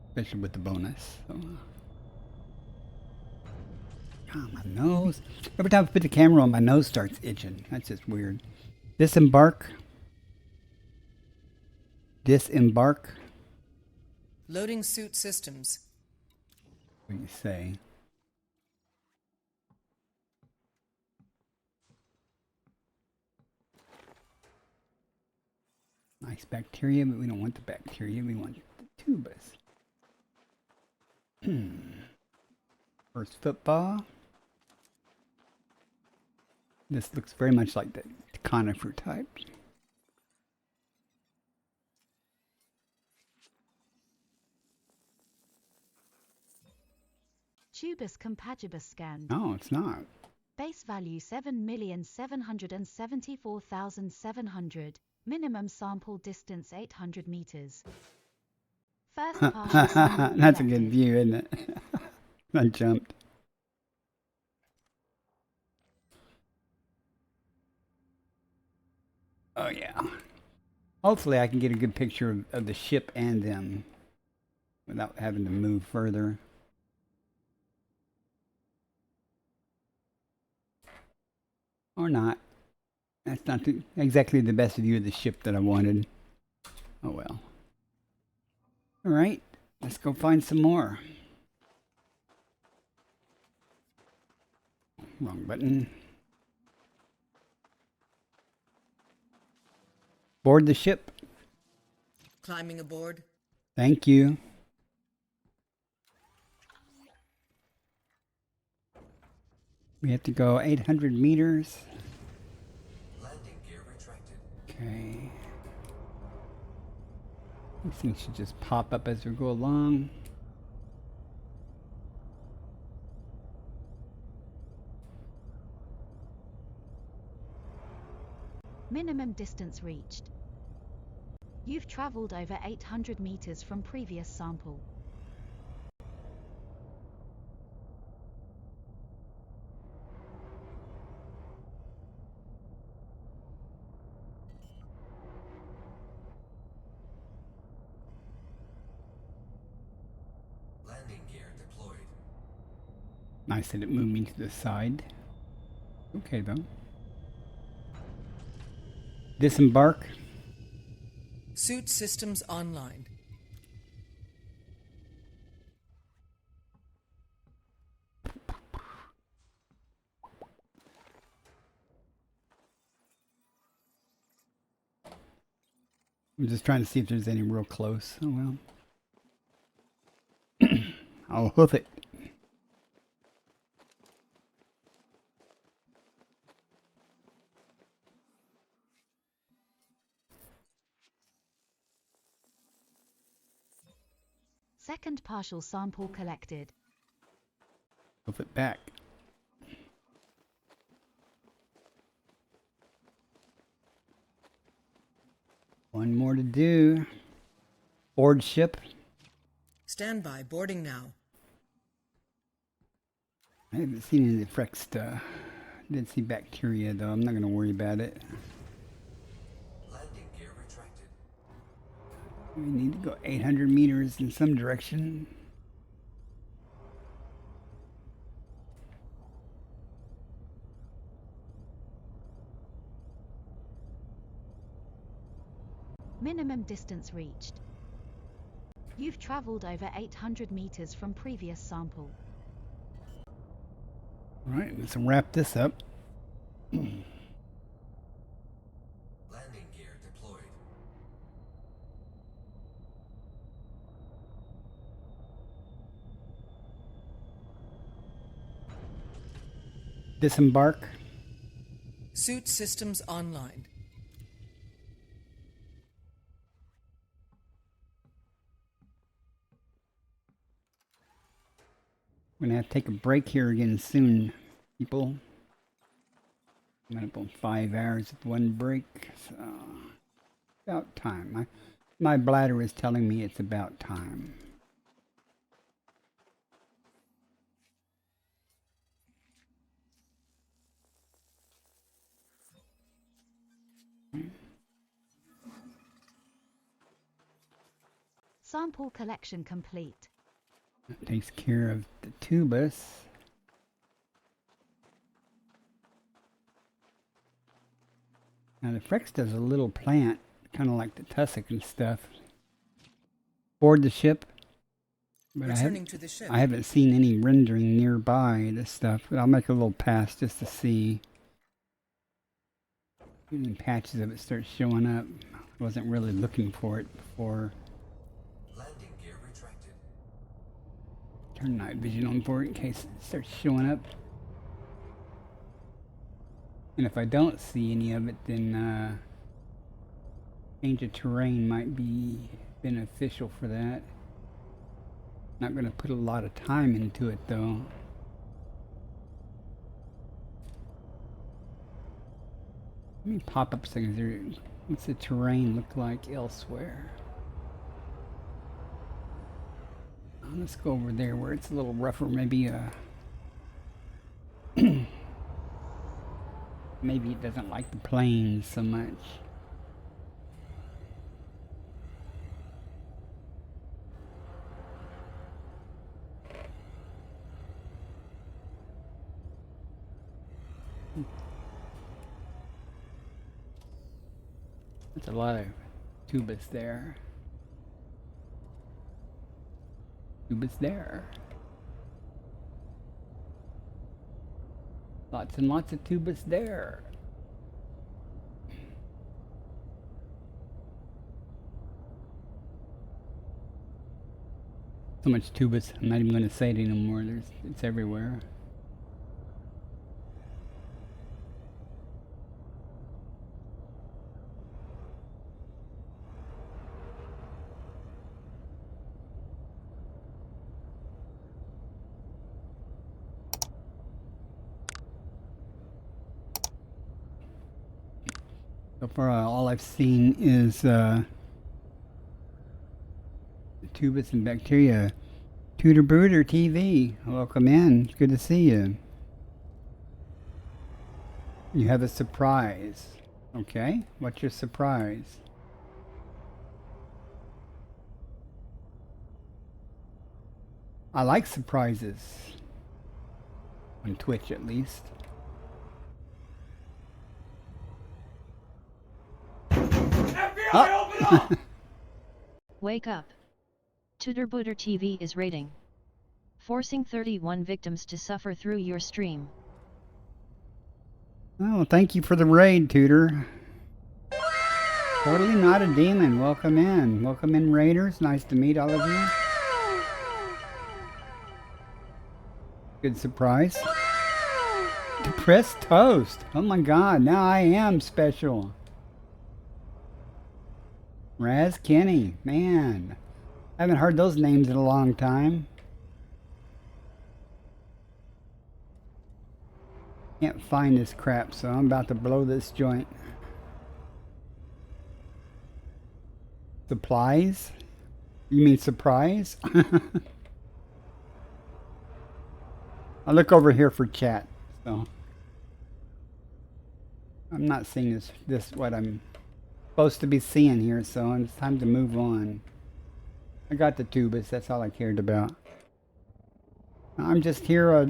Especially with the bonus. So, my nose. Every time I put the camera on, my nose starts itching. That's just weird. Disembark. Loading suit systems. What do you say? Nice bacteria, but we don't want the bacteria. We want the tubus. First football. This looks very much like the conifer type. Tubus compagibus scan. No, it's not. Base value 7,774,700. Minimum sample distance 800 meters. First partial sample That's a good collected. view, isn't it? I jumped. Oh yeah. Hopefully I can get a good picture of the ship and them without having to move further. Or not. That's not exactly the best view of the ship that I wanted. Oh well. Alright, let's go find some more. Wrong button. Board the ship. Climbing aboard. Thank you. We have to go 800 meters. Landing gear retracted. Okay. These things should just pop up as we go along. Minimum distance reached. You've traveled over 800 meters from previous sample. Landing gear deployed. Nice that it moved me to the side. Okay, though. Disembark. Suit systems online. I'm just trying to see if there's any real close. Oh well. I'll hoof it. Second partial sample collected. Hoof it back. One more to do. Board ship. Stand by. Boarding now. I haven't seen any of the Frex didn't see bacteria though. I'm not going to worry about it. Landing gear retracted. We need to go 800 meters in some direction. Minimum distance reached. You've traveled over 800 meters from previous sample. All right, let's wrap this up. Landing gear deployed. Disembark. Suit systems online. We're going to have to take a break here again soon, people. I'm up on 5 hours with one break, so about time. My bladder is telling me it's about time. Sample collection complete. That takes care of the tubus. Now the Frex does a little plant, kind of like the tussock and stuff. Board the ship. But Returning to the ship. I haven't seen any rendering nearby this stuff, but I'll make a little pass just to see. Any patches of it start showing up. I wasn't really looking for it before. Landing gear retracted. Turn night vision on for it in case it starts showing up. And if I don't see any of it, then change of terrain might be beneficial for that. Not going to put a lot of time into it though. Let me pop up things there. What's the terrain look like elsewhere? Let's go over there where it's a little rougher. Maybe maybe it doesn't like the plains so much. That's a lot of tubus there. Tubus there. Lots and lots of tubus there. So much tubus, I'm not even going to say it anymore. It's everywhere. So far, all I've seen is the tubus and bacteria. Tutor Brooder TV, welcome in. It's good to see you. You have a surprise. Okay, what's your surprise? I like surprises. On Twitch, at least. FBI, open up! Wake up. Tutor Booter TV is raiding. Forcing 31 victims to suffer through your stream. Oh, thank you for the raid, Tutor. Totally not a demon. Welcome in. Welcome in, raiders. Nice to meet all of you. Good surprise. Depressed toast. Oh my god, now I am special. Raz Kenny. Man. I haven't heard those names in a long time. Can't find this crap, so I'm about to blow this joint. Supplies? You mean surprise? I'll look over here for chat. So I'm not seeing this what I'm supposed to be seeing here, so it's time to move on. I got the tubus, that's all I cared about. I'm just here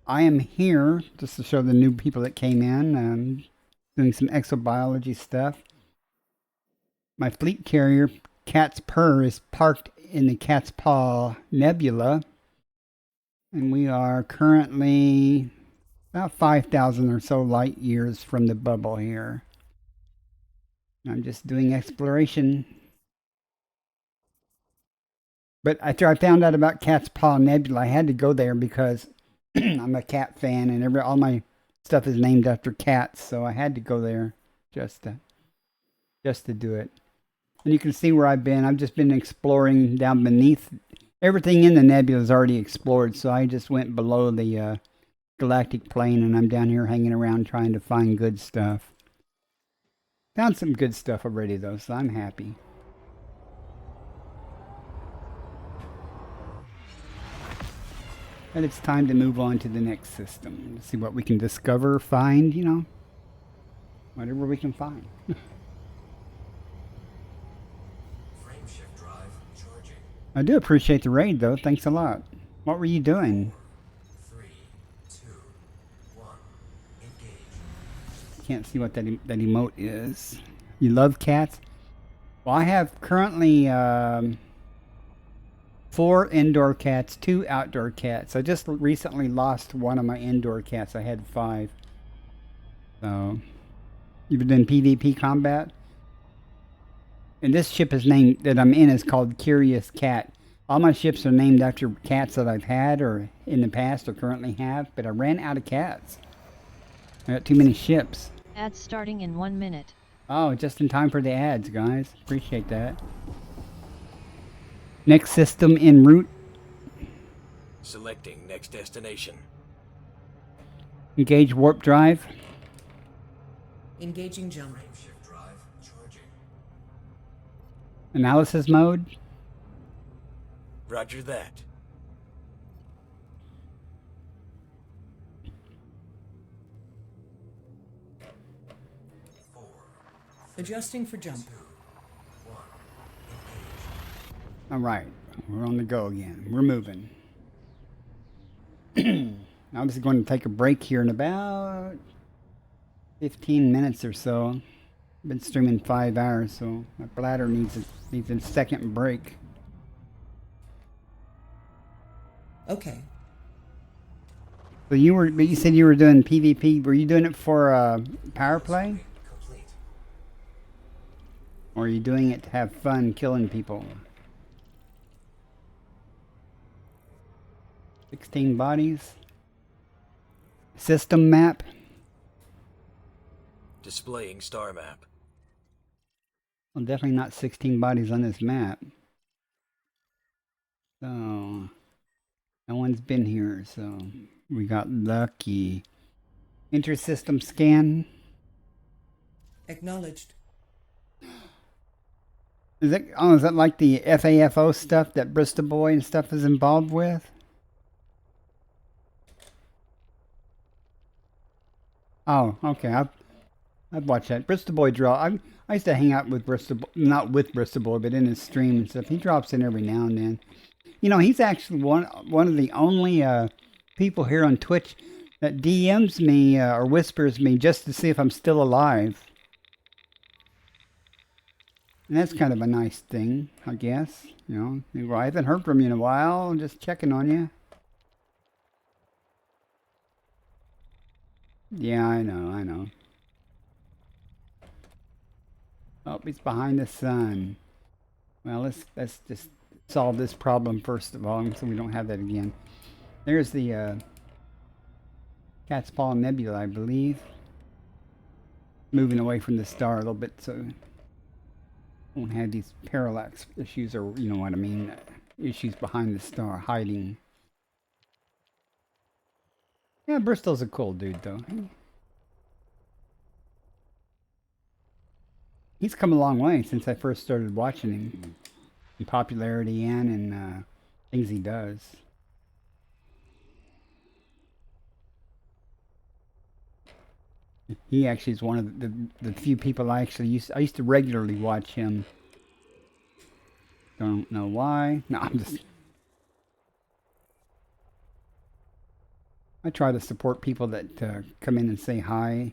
I am here just to show the new people that came in, doing some exobiology stuff. My fleet carrier, Cat's Purr, is parked in the Cat's Paw Nebula. And we are currently about 5,000 or so light years from the bubble here. I'm just doing exploration. But after I found out about Cat's Paw Nebula, I had to go there because I'm a cat fan and all my stuff is named after cats. So I had to go there just to do it. And you can see where I've been. I've just been exploring down beneath. Everything in the nebula is already explored, so I just went below the galactic plane, and I'm down here hanging around trying to find good stuff. Found some good stuff already, though, so I'm happy. And it's time to move on to the next system. See what we can discover, find, you know. Whatever we can find. I do appreciate the raid, though. Thanks a lot. What were you doing? 3, 2, 1, engage. Can't see what that emote is. You love cats? Well, I have currently 4 indoor cats, 2 outdoor cats. I just recently lost one of my indoor cats. I had 5. So, you've been doing PvP combat? And this ship is named, that I'm in, is called Curious Cat. All my ships are named after cats that I've had or in the past or currently have, but I ran out of cats. I got too many ships. Ads starting in 1 minute. Oh, just in time for the ads, guys. Appreciate that. Next system en route. Selecting next destination. Engage warp drive. Engaging jump. Frameshift drive charging. Analysis mode. Roger that. Adjusting for jump. Alright, we're on the go again. We're moving. I was going to take a break here in about 15 minutes or so. I've been streaming 5 hours, so my bladder needs a second break. Okay. So you said you were doing PvP. Were you doing it for power play? Complete. Or are you doing it to have fun killing people? 16 bodies. System map. Displaying star map. Well, definitely not 16 bodies on this map. So, no one's been here, so we got lucky. Inter-system scan. Acknowledged. Is that like the FAFO stuff that Bristol Boy and stuff is involved with? Oh, okay. I've watched that. Bristol Boy I used to hang out with not with Bristol Boy, but in his stream and stuff. He drops in every now and then. You know, he's actually one of the only people here on Twitch that DMs me or whispers me just to see if I'm still alive. And that's kind of a nice thing, I guess. You know, well, I haven't heard from you in a while. I'm just checking on you. Yeah, I know. Oh, he's behind the sun. Well, let's just solve this problem first of all, so we don't have that again. There's the Cat's Paw Nebula, I believe. Moving away from the star a little bit, so won't have these parallax issues, or you know what I mean, issues behind the star hiding. Yeah, Bristol's a cool dude, though. He's come a long way since I first started watching him. In popularity and in things he does. He actually is one of the few people I used to regularly watch him. Don't know why. No, I try to support people that come in and say hi.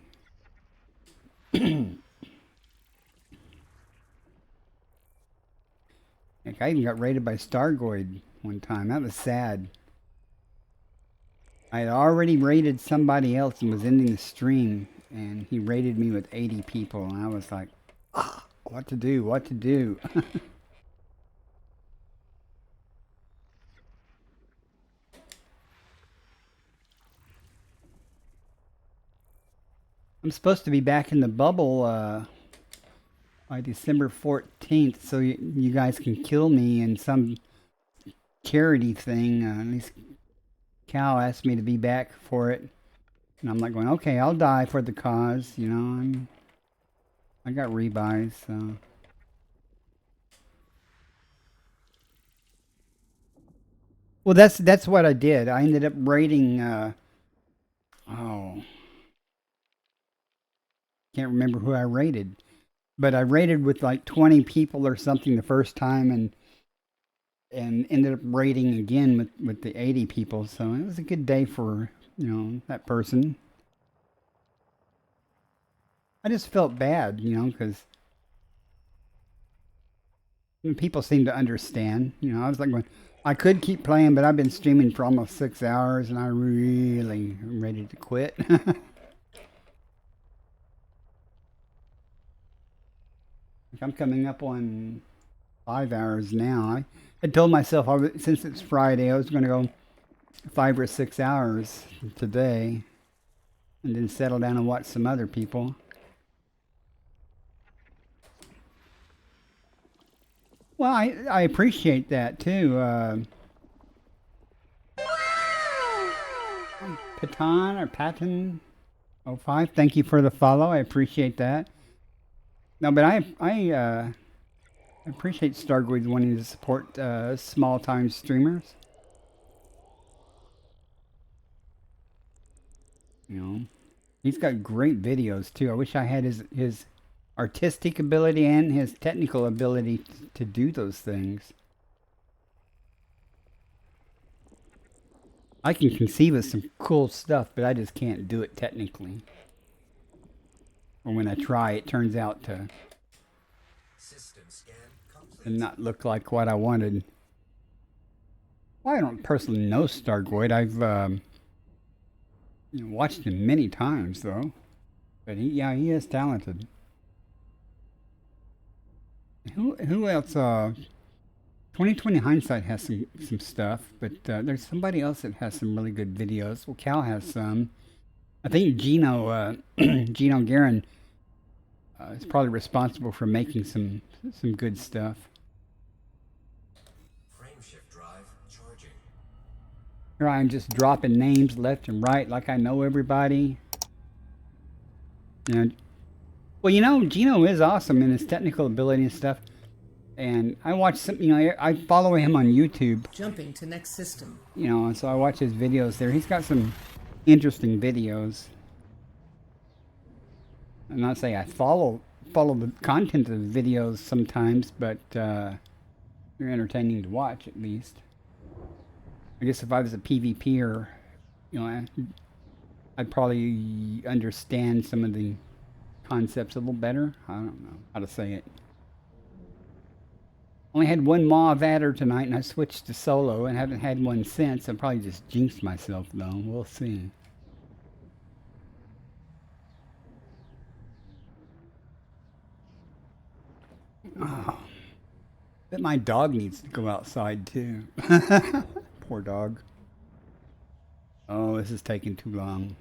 Heck, I even got raided by Stargoid one time. That was sad. I had already raided somebody else and was ending the stream, and he raided me with 80 people, and I was like, what to do? I'm supposed to be back in the bubble by December 14th, so you guys can kill me in some charity thing. At least Cal asked me to be back for it. And I'm like going, okay, I'll die for the cause, you know. I got rebuys, so. Well, that's what I did. I ended up raiding, can't remember who I raided. But I raided with like 20 people or something the first time, and ended up raiding again with the 80 people. So it was a good day for, you know, that person. I just felt bad, you know, because people seem to understand. You know, I was like, I could keep playing, but I've been streaming for almost 6 hours, and I really am ready to quit. I'm coming up on 5 hours now. I told myself since it's Friday, I was going to go 5 or 6 hours today, and then settle down and watch some other people. Well, I appreciate that too. Patton 05, thank you for the follow. I appreciate that. No, but I appreciate Stargoid wanting to support small-time streamers. You know, he's got great videos too. I wish I had his artistic ability and his technical ability to do those things. I can conceive of some cool stuff, but I just can't do it technically. Or when I try, it turns out to not look like what I wanted. Well, I don't personally know Stargoid. I've watched him many times, though. But he is talented. Who else? 2020 Hindsight has some stuff, but there's somebody else that has some really good videos. Well, Cal has some. I think Gino Guerin is probably responsible for making some good stuff. Frameshift drive charging. Here I am just dropping names left and right like I know everybody. And Well, you know, Gino is awesome in his technical ability and stuff. And I watch some, you know, I follow him on YouTube. Jumping to next system. You know, and so I watch his videos there. He's got some interesting videos. I'm not saying I follow the content of the videos sometimes, but they're entertaining to watch at least. I guess if I was a PvPer, you know, I'd probably understand some of the concepts a little better. I don't know how to say it. Only had one Maw adder tonight, and I switched to solo, and haven't had one since. I probably just jinxed myself, though. We'll see. Oh, but my dog needs to go outside too. Poor dog. Oh, this is taking too long.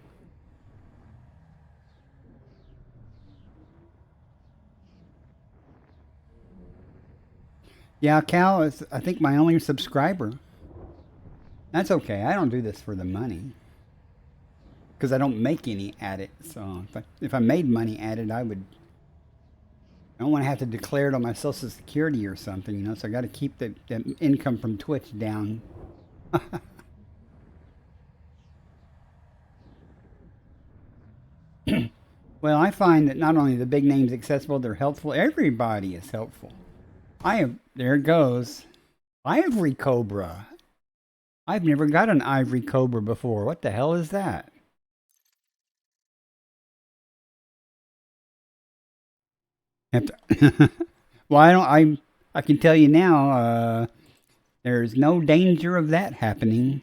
Yeah, Cal is, I think, my only subscriber. That's okay. I don't do this for the money. Because I don't make any at it. So if I made money at it, I don't want to have to declare it on my Social Security or something, you know. So I got to keep the income from Twitch down. Well, I find that not only the big names accessible, they're helpful. Everybody is helpful. There it goes. Ivory Cobra. I've never got an Ivory Cobra before. What the hell is that? Well, I can tell you now, there's no danger of that happening.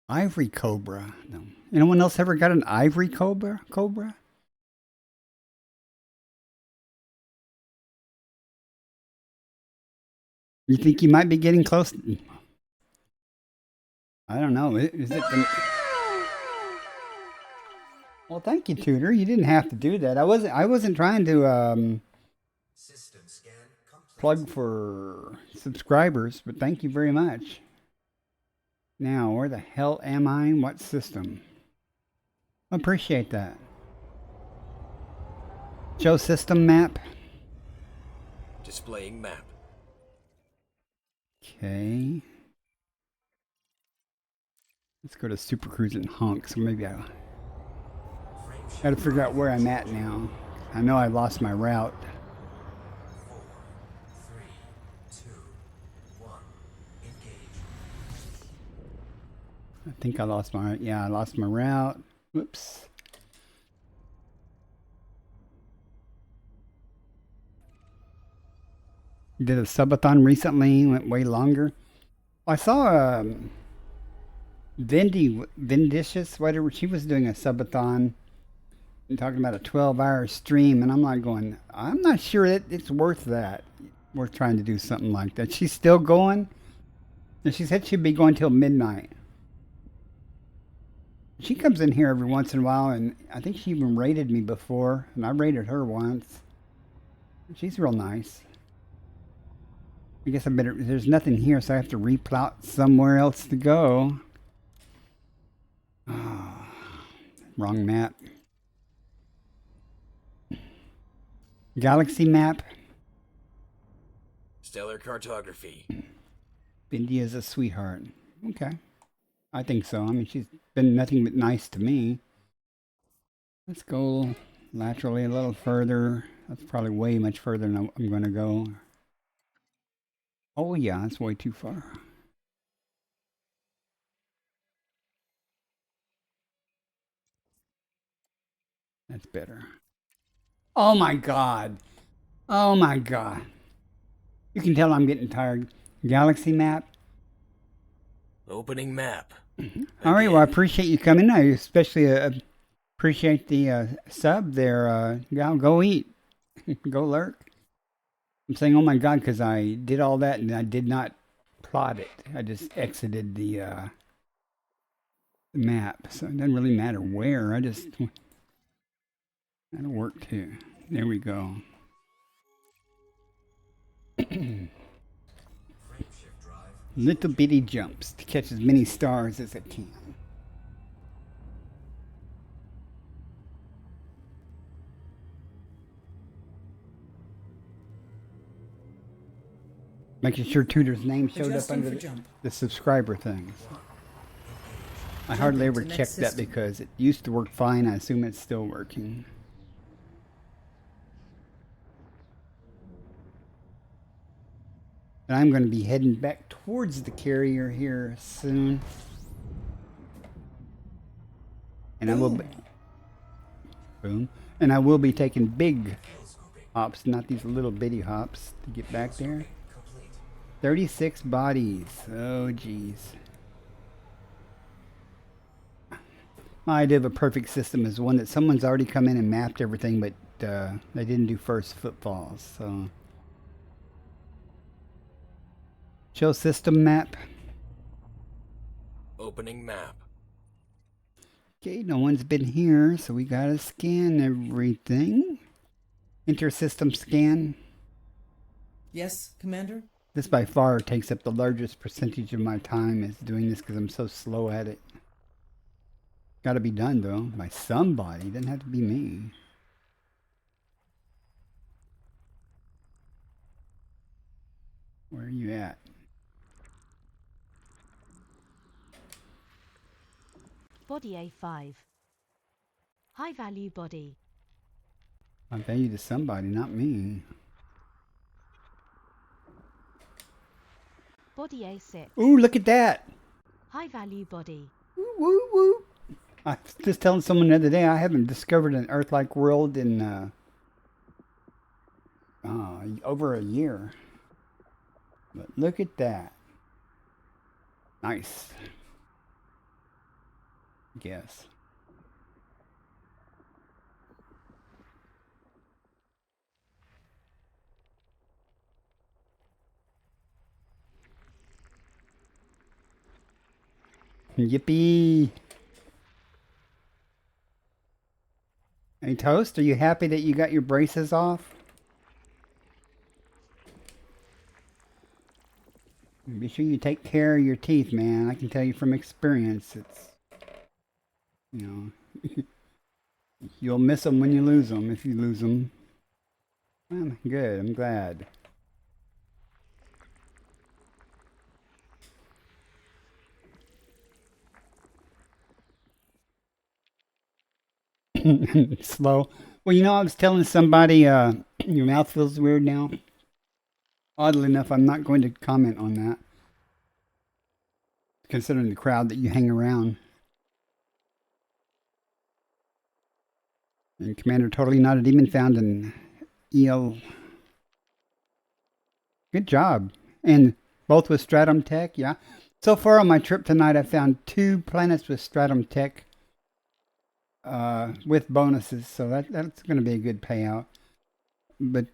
Ivory Cobra. No. Anyone else ever got an Ivory Cobra? You think you might be getting close? I don't know. Is it the... Well, thank you, Tutor. You didn't have to do that. I wasn't trying to System scan complete. plug for subscribers, but thank you very much. Now, where the hell am I? What system? Appreciate that. Show system map. Displaying map. Okay. Let's go to Super Cruise and Honk. So maybe I got to figure out where I'm at now. I know I lost my route. 4, 3, 2, 1. Engage. I think I lost my, yeah, I lost my route. Whoops. Did a subathon recently, went way longer. I saw Vindicious, whatever, she was doing a subathon and talking about a 12-hour stream, and I'm like going, I'm not sure that it's worth that. Worth trying to do something like that. She's still going, and she said she'd be going till midnight. She comes in here every once in a while, and I think she even rated me before, and I rated her once. She's real nice. I guess I better, there's nothing here, so I have to replot somewhere else to go. Oh, wrong map. Galaxy map. Stellar cartography. India's a sweetheart. Okay. I think so. I mean, she's been nothing but nice to me. Let's go laterally a little further. That's probably way much further than I'm going to go. Oh, yeah, that's way too far. That's better. Oh, my God. Oh, my God. You can tell I'm getting tired. Galaxy map. Opening map. All right, well, I appreciate you coming. I especially appreciate the sub there. Go eat. Go lurk. I'm saying, oh my God, because I did all that and I did not plot it. I just exited the map. So it doesn't really matter where. That'll work too. There we go. Little bitty jumps to catch as many stars as I can. Making sure Tudor's name showed up Adjusting under for jump. the subscriber things. I hardly ever to next check that system. because it used to work fine. I assume it's still working. And I'm going to be heading back towards the carrier here soon. And I will be, boom. And I will be taking big hops, not these little bitty hops, to get back there. 36 bodies. Oh, geez. My idea of a perfect system is one that someone's already come in and mapped everything, but they didn't do first footfalls. So, show system map. Opening map. Okay, no one's been here, so we gotta scan everything. Enter system scan. Yes, Commander? This by far takes up the largest percentage of my time is doing this because I'm so slow at it. Gotta be done though by somebody. It doesn't have to be me. Where are you at? Body A5. High value body. I value to somebody, not me. Body A6. Ooh, look at that! High value body. Woo, woo, woo. I was just telling someone the other day I haven't discovered an Earth-like world in over a year. But look at that. Nice. Guess. Yippee! Hey Toast, are you happy that you got your braces off? Be sure you take care of your teeth, man. I can tell you from experience, it's, you know, you'll miss them when you lose them, if you lose them. Well, good, I'm glad. Slow. Well, you know, I was telling somebody, your mouth feels weird now. Oddly enough, I'm not going to comment on that, considering the crowd that you hang around. And Commander Totally Not a Demon found an EL. Good job. And both with Stratum Tech, yeah. So far on my trip tonight, I found 2 planets with Stratum Tech with bonuses, so that's going to be a good payout. But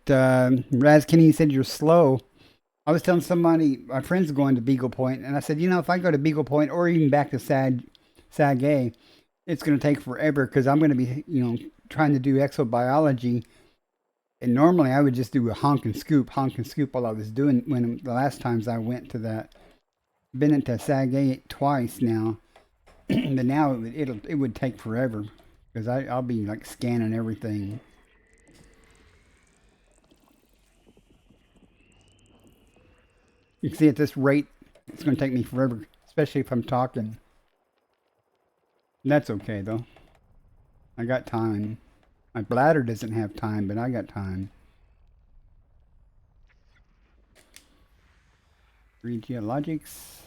Raz Kenny said you're slow. I was telling somebody, my friend's going to Beagle Point, and I said, you know, if I go to Beagle Point or even back to Sag-A, it's going to take forever because I'm going to be, you know, trying to do exobiology. And normally I would just do a honk and scoop while I was doing, when the last times I went to that. Been into Sag-A twice now, but now it would take forever because I'll be like scanning everything. You can see at this rate, it's going to take me forever, especially if I'm talking. That's okay, though. I got time. My bladder doesn't have time, but I got time. 3 geologics.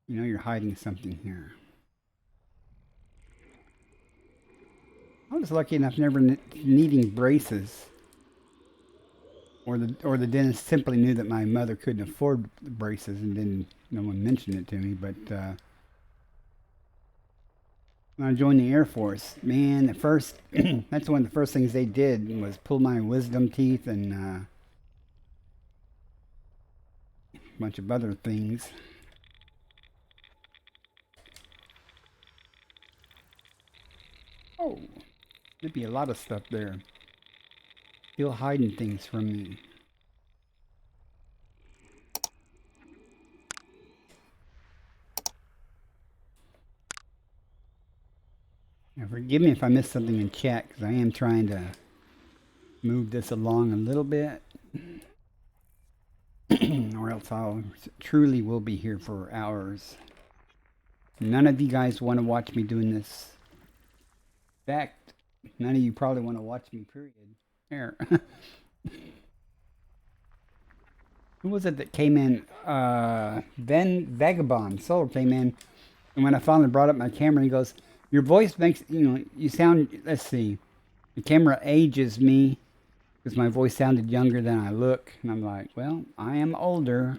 You know you're hiding something here. I was lucky enough never needing braces. Or the dentist simply knew that my mother couldn't afford the braces and no one mentioned it to me. But when I joined the Air Force, man, that's one of the first things they did was pull my wisdom teeth and a bunch of other things. Oh, there'd be a lot of stuff there. Still hiding things from me. Now forgive me if I missed something in chat, because I am trying to move this along a little bit. Or else I'll truly will be here for hours. None of you guys want to watch me doing this. In fact, none of you probably want to watch me, period. There. Who was it that came in? Ben Vagabond Solar came in. And when I finally brought up my camera, he goes, your voice makes, you sound, let's see. The camera ages me because my voice sounded younger than I look. And I'm like, well, I am older.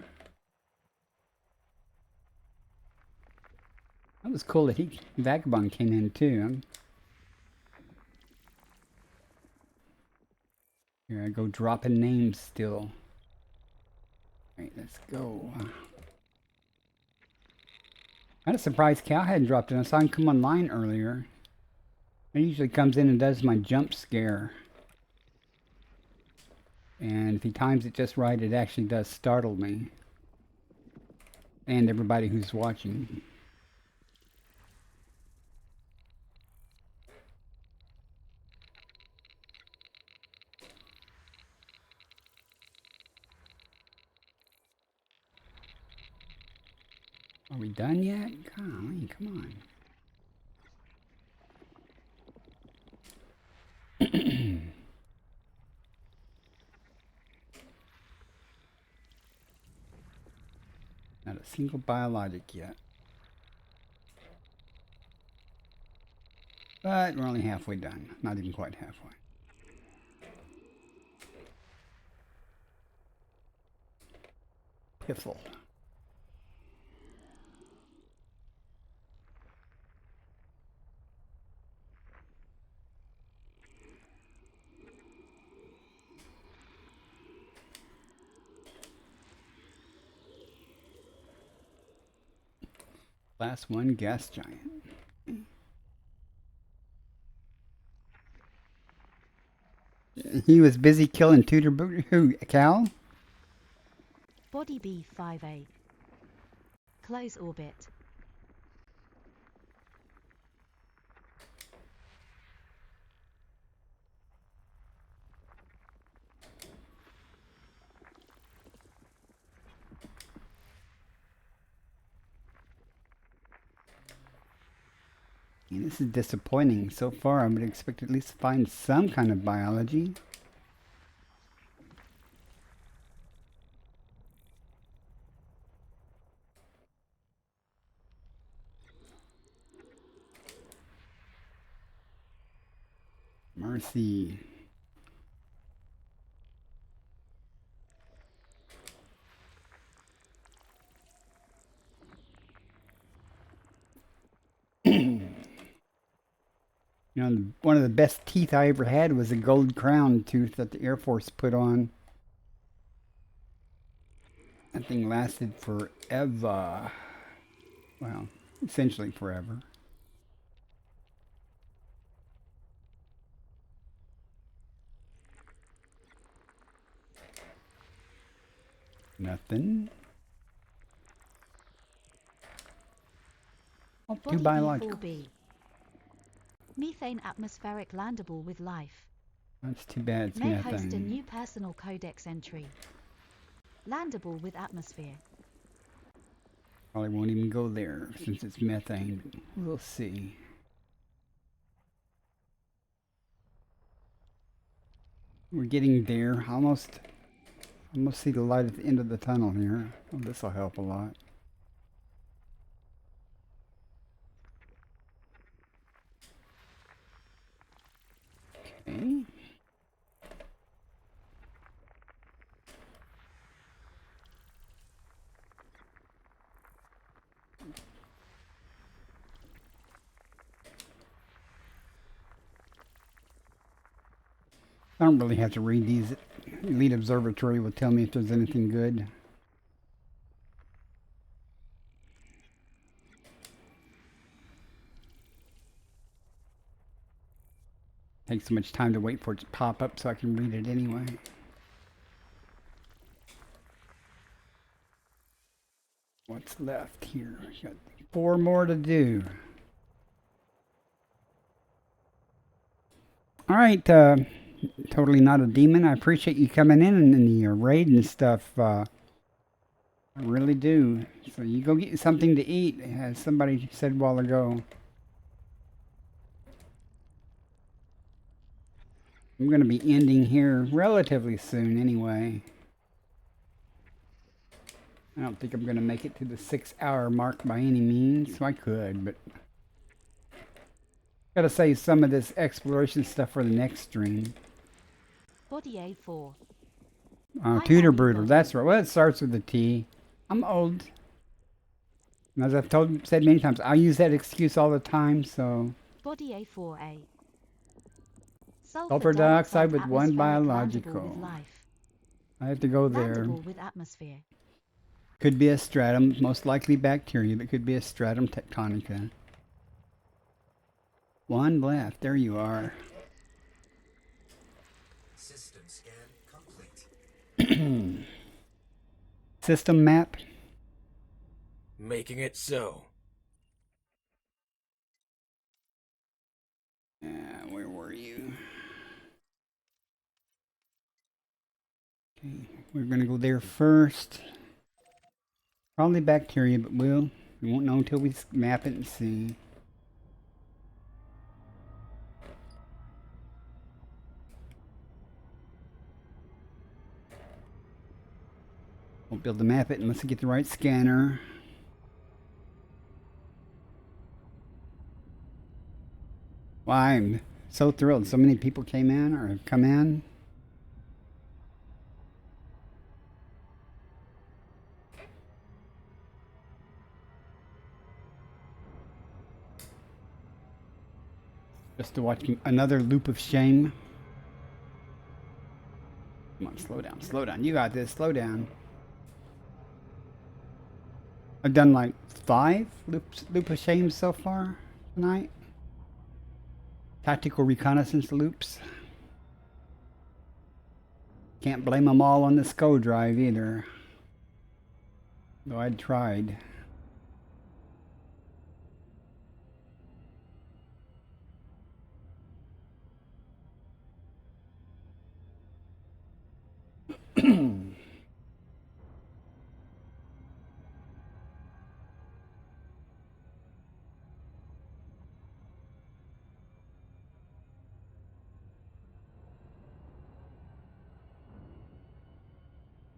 That was cool that Vagabond came in too. Here I go dropping names still. Alright, let's go. Kind of surprised Cal hadn't dropped in. I saw him come online earlier. He usually comes in and does my jump scare. And if he times it just right, it actually does startle me. And everybody who's watching. Are we done yet? Golly, come on. Not a single biologic yet. But we're only halfway done. Not even quite halfway. Piffle. Last one, gas giant. He was busy killing Tutor Booter. Who? Cal? Body B5A. Close orbit. And this is disappointing. So far, I would expect at least to find some kind of biology. Mercy. You know, one of the best teeth I ever had was a gold crown tooth that the Air Force put on. That thing lasted forever. Well, essentially forever. Nothing. Oh, two Body biological. B4B. Methane atmospheric landable with life. That's too bad it's May host a methane. new personal codex entry. Landable with atmosphere. Probably won't even go there since it's methane. We'll see. We're getting there. Almost see the light at the end of the tunnel here. Oh, this will help a lot. Okay. I don't really have to read these. Elite Observatory will tell me if there's anything good. Takes so much time to wait for it to pop up so I can read it anyway. What's left here? Got 4 more to do. All right, Totally Not a Demon. I appreciate you coming in the raid and stuff. I really do. So you go get something to eat, as somebody said a while ago. I'm going to be ending here relatively soon anyway. I don't think I'm going to make it to the 6-hour mark by any means. So I could, but got to save some of this exploration stuff for the next stream. Body A4. Tudor Brutal, that's right. Well, it starts with a T. I'm old. And as I've said many times, I use that excuse all the time, so... Body A4A. Sulfur dioxide with one atmospheric biological. With life. I have to go there. Landable with atmosphere. Could be a stratum, most likely bacteria, but could be a stratum tectonica. One left. There you are. System scan complete. System map. Making it so. Where were you? Okay, we're gonna go there first. Probably bacteria, but we won't know until we map it and see. Won't be able to map it unless I get the right scanner. Well, I'm so thrilled. So many people came in or have come in. Just to watch another loop of shame. Come on, slow down, slow down. You got this, slow down. I've done like 5 loop of shame so far tonight. Tactical reconnaissance loops. Can't blame them all on the SCO drive either. Though I'd tried.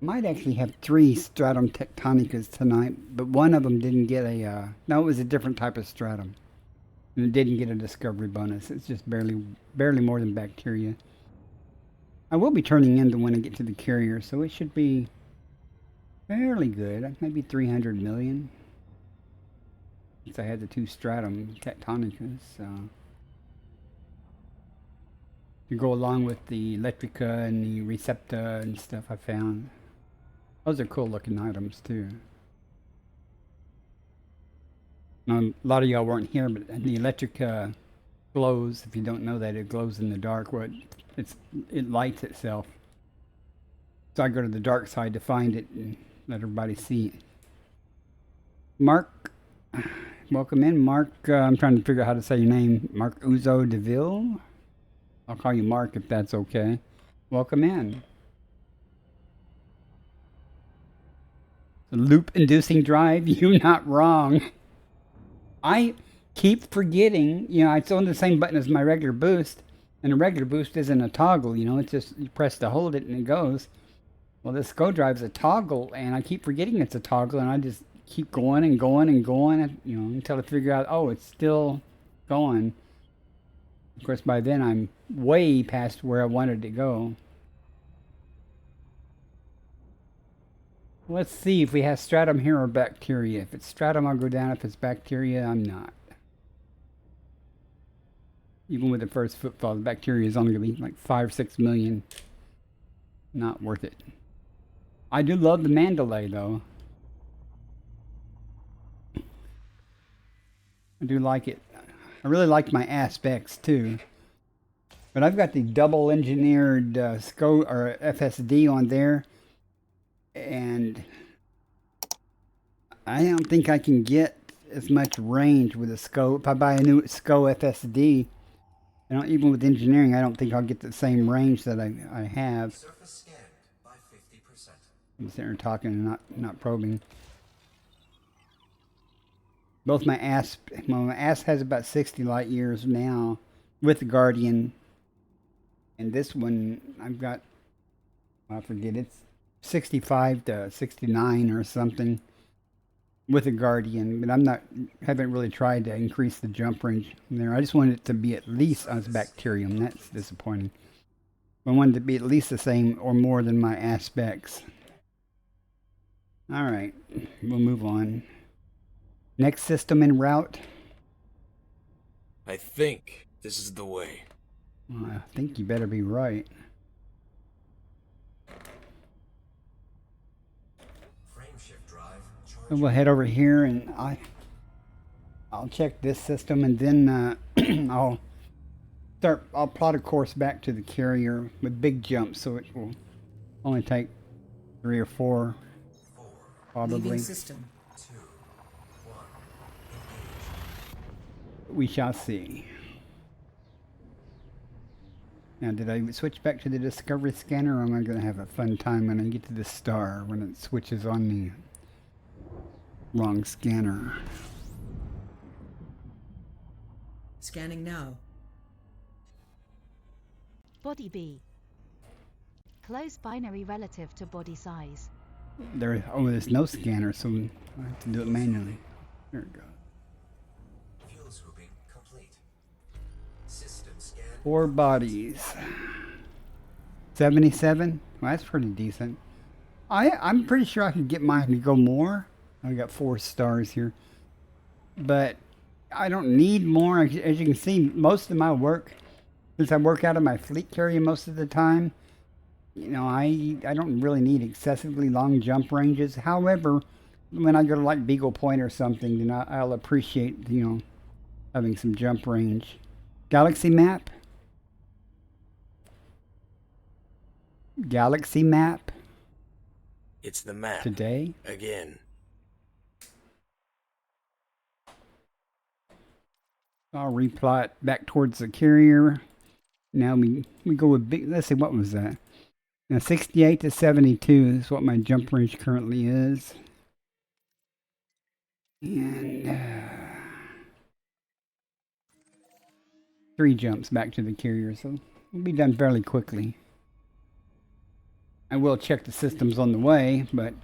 Might actually have 3 stratum tectonicas tonight, but one of them didn't get a, no, it was a different type of stratum. And it didn't get a discovery bonus. It's just barely more than bacteria. I will be turning in when I get to the carrier, so it should be fairly good. Maybe 300 million. Since I had the 2 stratum tectonicas, so. To go along with the Electrica and the Recepta and stuff I found. Those are cool looking items too. Now, a lot of y'all weren't here, but the Electrica glows. If you don't know that, it glows in the dark. Where it lights itself. So I go to the dark side to find it and let everybody see it. Mark, welcome in. Mark, I'm trying to figure out how to say your name. Mark Uzo DeVille? I'll call you Mark if that's okay. Welcome in. The loop-inducing drive, you're not wrong. I keep forgetting, you know, it's on the same button as my regular boost, and a regular boost isn't a toggle, you know, it's just you press to hold it and it goes. Well, this SCO drive's a toggle, and I keep forgetting it's a toggle, and I just keep going and going and going, you know, until I figure out, oh, it's still going. Of course, by then I'm way past where I wanted to go. Let's see if we have stratum here or bacteria. If it's stratum, I'll go down. If it's bacteria, I'm not. Even with the first footfall, the bacteria is only going to be like 5 or 6 million. Not worth it. I do love the Mandalay, though. I do like it. I really like my aspects, too. But I've got the double engineered SCO or FSD on there. And I don't think I can get as much range with a SCO. If I buy a new SCO FSD, I don't, even with engineering, I don't think I'll get the same range that I have. Surface scanned by 50%. I'm sitting here talking and not probing. Both my ass has about 60 light years now with the Guardian, and this one I've got, I forget, it's 65 to 69 or something with the Guardian, but haven't really tried to increase the jump range there. I just wanted it to be at least on Bacterium. That's disappointing. I wanted it to be at least the same or more than my aspects. All right, we'll move on. Next system en route. I think this is the way. Well, I think you better be right. Frame shift drive So charged. we'll head over here and I'll check this system, and then I'll plot a course back to the carrier with big jumps, so it will only take 3 or 4 probably. Leaving system. 2, 1. Engage. We shall see. Now, did I switch back to the Discovery scanner, or am I going to have a fun time when I get to the star when it switches on the wrong scanner? Scanning now. Body B. Close binary relative to body size. There's no scanner, so I have to do it manually. There we go. Fuel scooping complete. System scan. 4 bodies. 77? Well, that's pretty decent. I'm pretty sure I could get mine to go more. I got 4 stars here. But I don't need more. As you can see, most of my work, since I work out of my fleet carrier most of the time, you know, I don't really need excessively long jump ranges. However, when I go to like Beagle Point or something, then I'll appreciate, you know, having some jump range. Galaxy map. Galaxy map. It's the map. Today. Again. I'll replot back towards the carrier. Now we go with big. Let's see, what was that? Now 68 to 72 is what my jump range currently is. And 3 jumps back to the carrier, so it'll be done fairly quickly. I will check the systems on the way, but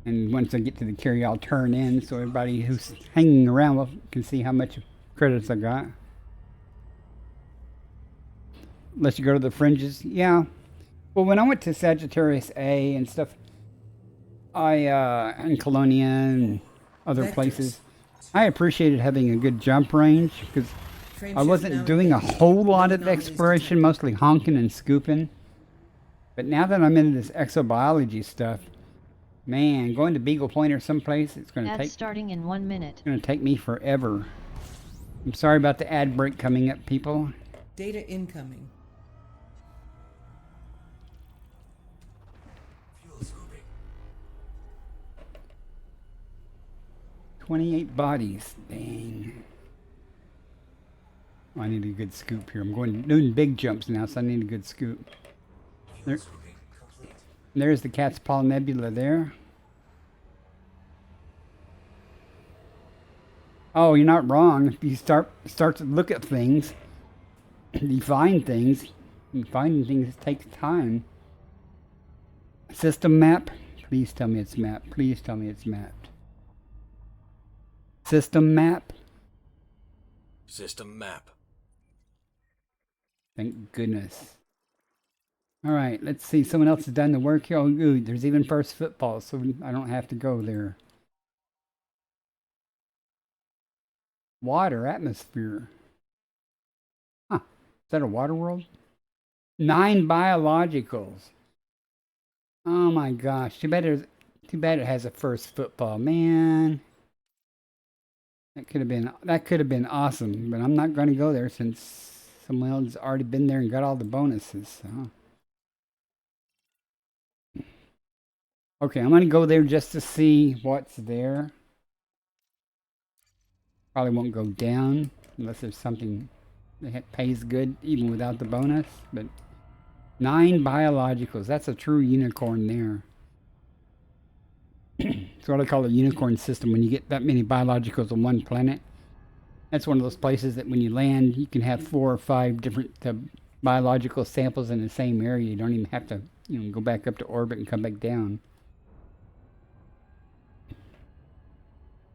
and once I get to the carrier, I'll turn in so everybody who's hanging around can see how much credits I got. Unless you go to the fringes. Yeah. Well, when I went to Sagittarius A and stuff, and Colonia and other Vectors. places, I appreciated having a good jump range because Frame I shift wasn't now doing a engaged. whole lot No of anomalies exploration, detected. mostly honking and scooping. But now that I'm into this exobiology stuff, man, going to Beagle Point or someplace, it's going to Ad take starting in 1 minute. me forever. I'm sorry about the ad break coming up, people. Data incoming. Fuel scooping. 28 bodies. Dang. Oh, I need a good scoop here. I'm doing big jumps now, so I need a good scoop. Fuel scooping complete. There's the Cat's Paw Nebula there. Oh, you're not wrong. If you start to look at things, you find things, and finding things takes time. System map. Please tell me it's mapped. Please tell me it's mapped. System map. System map. Thank goodness. All right, let's see. Someone else has done the work here. Oh, good. There's even first football, so I don't have to go there. Water, atmosphere. Huh. Is that a water world? 9 biologicals. Oh my gosh. Too bad it has a first football. Man. That could have been awesome, but I'm not going to go there since someone else has already been there and got all the bonuses. So. Okay, I'm going to go there just to see what's there. Probably won't go down unless there's something that pays good even without the bonus. But 9 biologicals. That's a true unicorn there. It's what I call a unicorn system. When you get that many biologicals on one planet, that's one of those places that when you land, you can have 4 or 5 different biological samples in the same area. You don't even have to, go back up to orbit and come back down.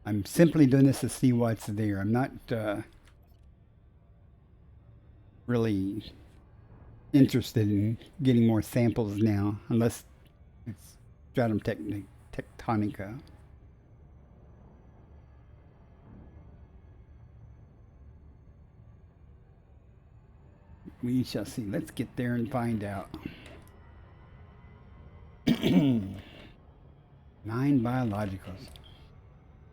I'm simply doing this to see what's there. I'm not really interested in getting more samples now, unless it's stratum tectonica. We shall see. Let's get there and find out. 9 biologicals.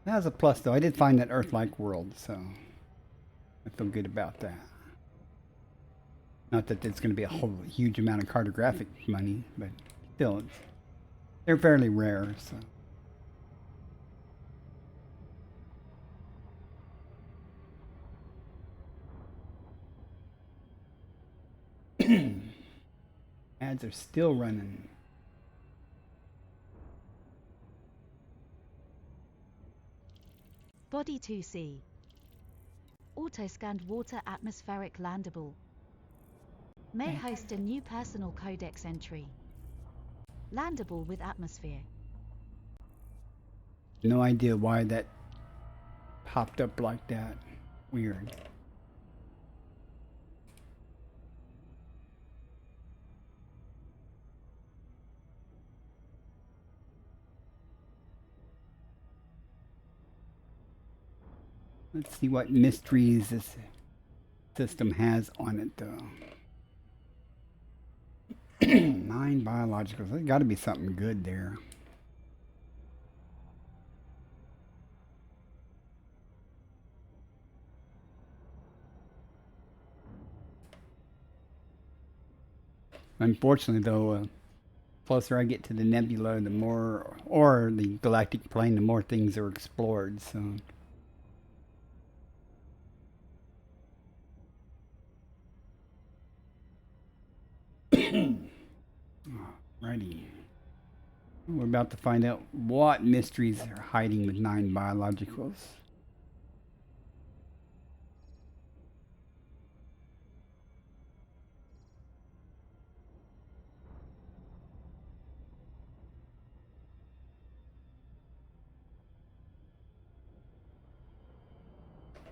That was a plus, though. I did find that Earth-like world, so I feel good about that. Not that it's going to be a whole huge amount of cartographic money, but still, they're fairly rare, so. Ads are still running. Body 2C. Auto-scanned water atmospheric landable. May host a new personal codex entry. Landable with atmosphere. No idea why that popped up like that. Weird. Let's see what mysteries this system has on it, though. 9 biologicals. There's got to be something good there. Unfortunately, though, closer I get to the nebula, the more, or the galactic plane, the more things are explored. So. Alrighty. We're about to find out what mysteries are hiding with 9 biologicals.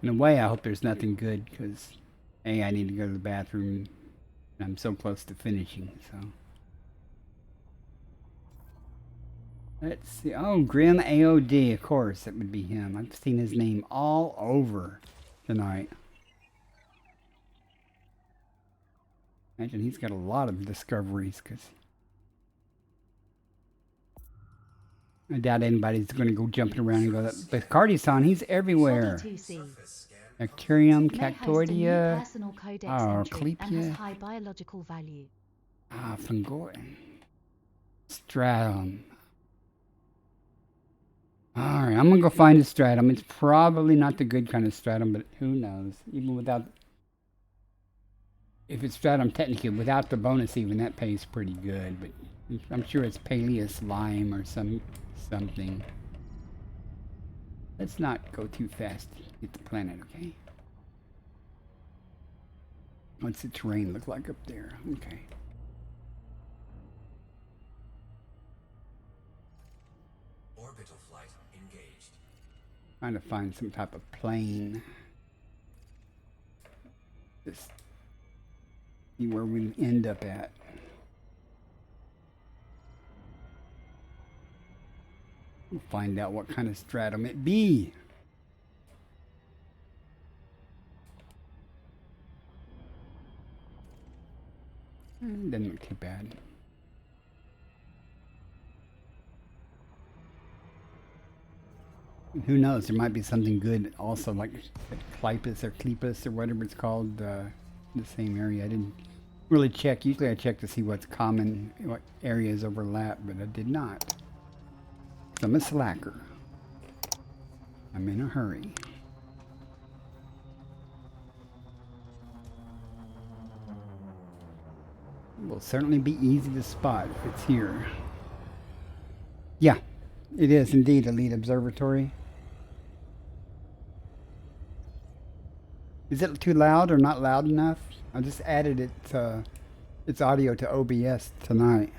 In a way, I hope there's nothing good, because A, I need to go to the bathroom, and I'm so close to finishing, so. Let's see. Oh, Grim AOD, of course, that would be him. I've seen his name all over tonight. Imagine he's got a lot of discoveries, because I doubt anybody's going to go jumping around and go that. But Cardi-san, he's everywhere. Bacterium, Cactoidea, Clepia, high biological value. Fungoid, Stratum. Alright, I'm going to go find a stratum. It's probably not the good kind of stratum, but who knows. Even without, if it's stratum technically, without the bonus even, that pays pretty good. But I'm sure it's Paleus Lime or something. Let's not go too fast to get the planet, okay? What's the terrain look like up there? Okay. Orbital flight engaged. Trying to find some type of plane. Just see where we end up at. We'll find out what kind of stratum it be. Doesn't look too bad. Who knows? There might be something good also, like Clepus or whatever it's called, the same area. I didn't really check. Usually I check to see what's common, what areas overlap, but I did not. I'm a slacker. I'm in a hurry. It will certainly be easy to spot if it's here. Yeah, it is indeed Elite Observatory. Is it too loud or not loud enough? I just added its audio to OBS tonight.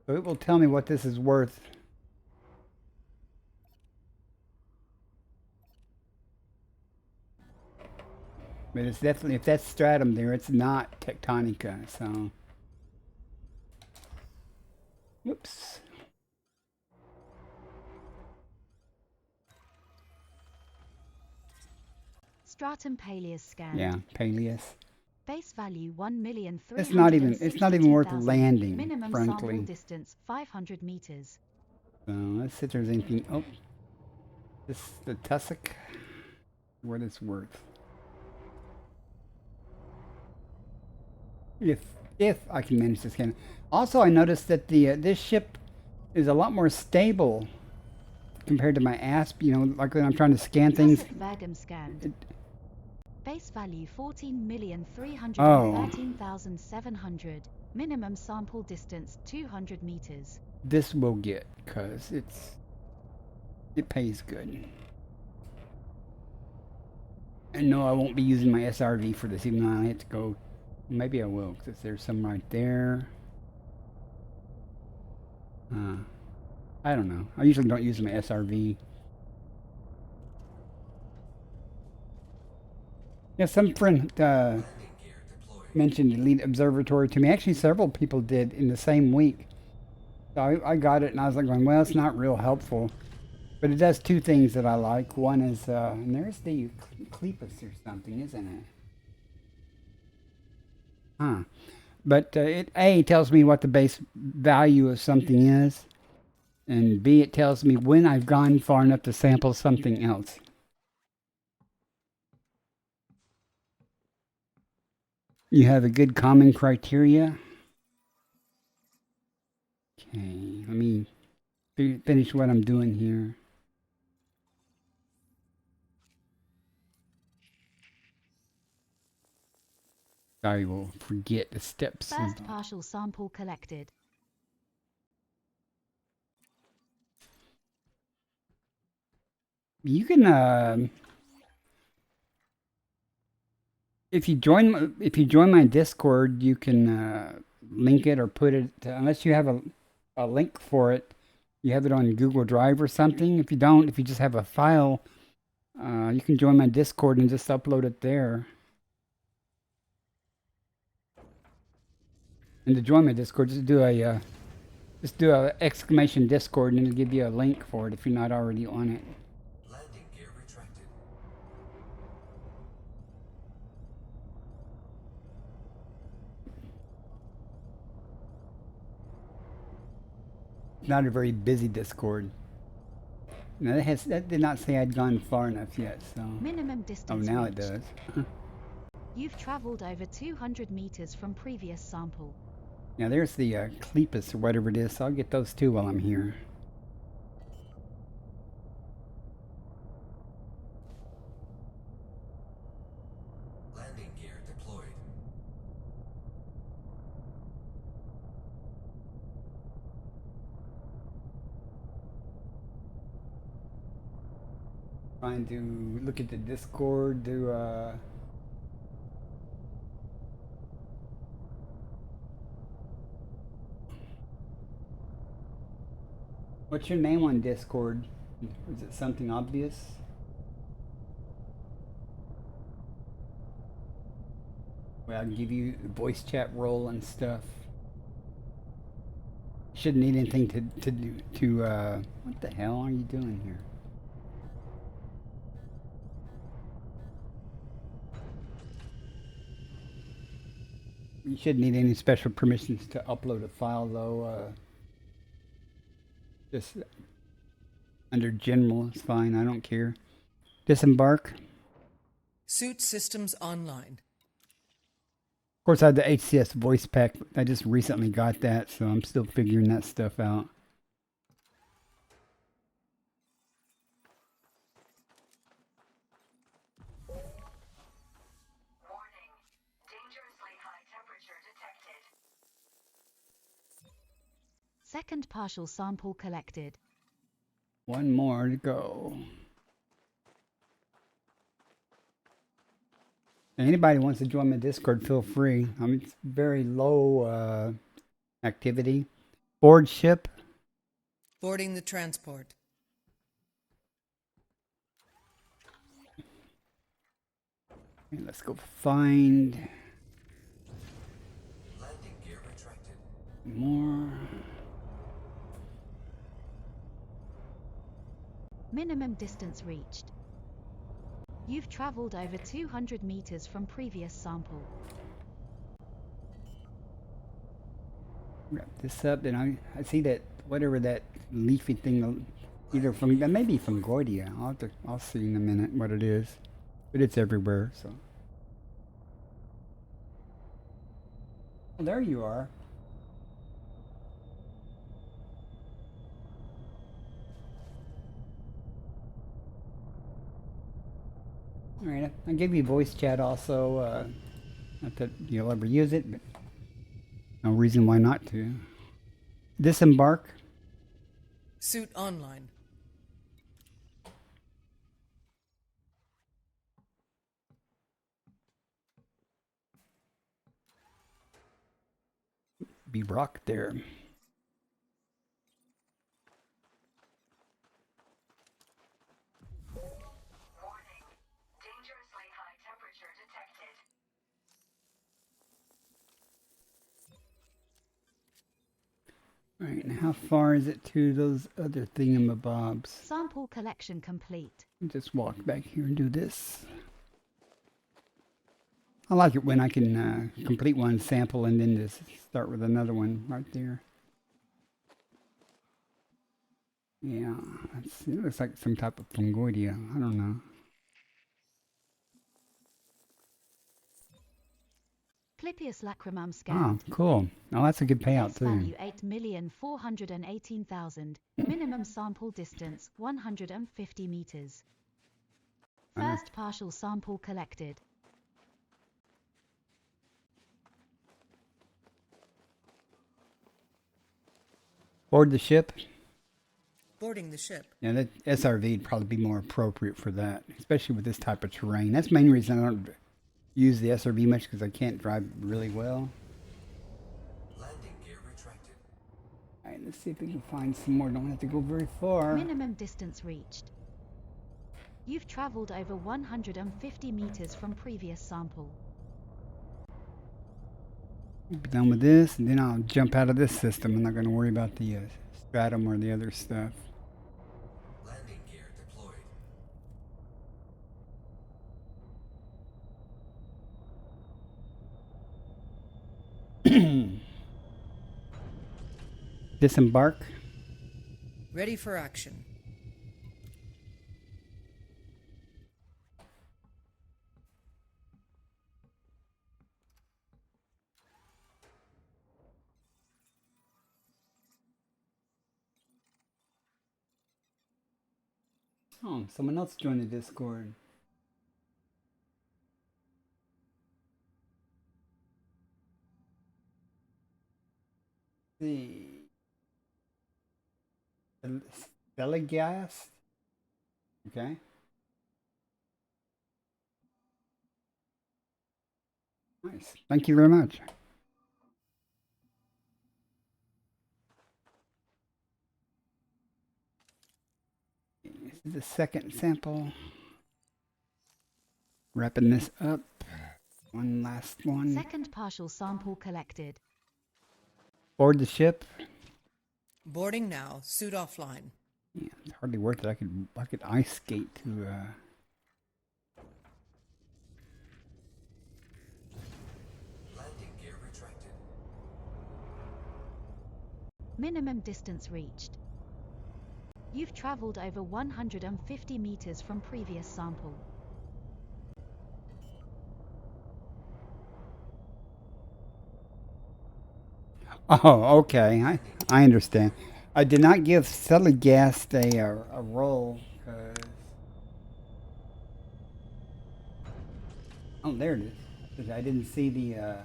So it will tell me what this is worth. But it's definitely, if that's stratum there, it's not tectonica, so. Whoops. Stratum Paleus scan. Yeah, Paleus. Base value 1,362,000. It's not even worth landing, Minimum frankly. sample distance 500 meters. So let's see if there's anything. Oh, this the tussock. What it's worth. If I can manage to scan. Also, I noticed that the this ship is a lot more stable compared to my ASP. You know, like when I'm trying to scan things. Tussock Vagum scanned. Base value 14,313,700. Minimum sample distance 200 meters. This will get, cause it pays good. And no, I won't be using my SRV for this, even though I have to go. Maybe I will, because there's some right there. I don't know. I usually don't use my SRV. Yeah, some friend mentioned Elite Observatory to me. Actually, several people did in the same week. So I got it, and I was like going, well, it's not real helpful. But it does two things that I like. One is, and there's the Clepus or something, isn't it? Huh. But it A, tells me what the base value of something is. And B, it tells me when I've gone far enough to sample something else. You have a good common criteria. Okay, let me finish what I'm doing here. I will forget the steps. First partial sample collected. You can if you join my Discord, you can link it or put it unless you have a link for it. You have it on Google Drive or something. If you don't, if you just have a file, you can join my Discord and just upload it there. And to join my Discord, just do a exclamation Discord, and it'll give you a link for it if you're not already on it. Landing gear retracted. Not a very busy Discord. Now that did not say I'd gone far enough yet, so. Minimum distance. Oh, now reached. it does. You've traveled over 200 meters from previous sample. Now there's the Clepus or whatever it is, so I'll get those too while I'm here. Landing gear deployed. Trying to look at the Discord, what's your name on Discord? Is it something obvious? Well, I can give you the voice chat role and stuff. Shouldn't need anything to do what the hell are you doing here? You shouldn't need any special permissions to upload a file though. Just under general is fine, I don't care. Disembark. Suit systems online. Of course, I had the HCS voice pack. I just recently got that, so I'm still figuring that stuff out. Warning. Dangerous Second partial sample collected. One more to go. Anybody wants to join my Discord, feel free. It's very low activity. Board ship. Boarding the transport. Okay, let's go find Landing gear retracted. more. Minimum distance reached. You've traveled over 200 meters from previous sample. Wrap this up, and I see that whatever that leafy thing, either from maybe from Gordia. I'll see in a minute what it is, but it's everywhere. So, well, there you are. All right, I gave you voice chat also. Not that you'll ever use it, but no reason why not to. Disembark. Suit online. Be rocked there. Warning. Dangerously high temperature detected. All right, and how far is it to those other thingamabobs? Sample collection complete. Just walk back here and do this. I like it when I can complete one sample and then just start with another one right there. Yeah, it looks like some type of fungoidia. I don't know. Clypeus lacrimam scan. Ah, cool. Oh, that's a good payout S too. value 8,418,000. Minimum sample distance 150 meters. First partial sample collected. Board the ship. Boarding the ship. Yeah, that SRV would probably be more appropriate for that, especially with this type of terrain. That's the main reason I don't use the SRV much, because I can't drive really well. Landing gear retracted. All right, let's see if we can find some more. Don't have to go very far. Minimum distance reached. You've traveled over 150 meters from previous sample. We'll be done with this, and then I'll jump out of this system. I'm not going to worry about the stratum or the other stuff. Landing gear deployed. Disembark. Ready for action. Oh, someone else joined the Discord. The Steligast. Okay. Nice. Thank you very much. This is the second sample. Wrapping this up. One last one. Second partial sample collected. Board the ship. Boarding now. Suit offline. Yeah, it's hardly worth it. I could ice skate to Landing gear retracted. Minimum distance reached. You've traveled over 150 meters from previous sample. Oh, okay. I understand. I did not give Steligast a roll because... Oh, there it is. 'Cause I didn't see the...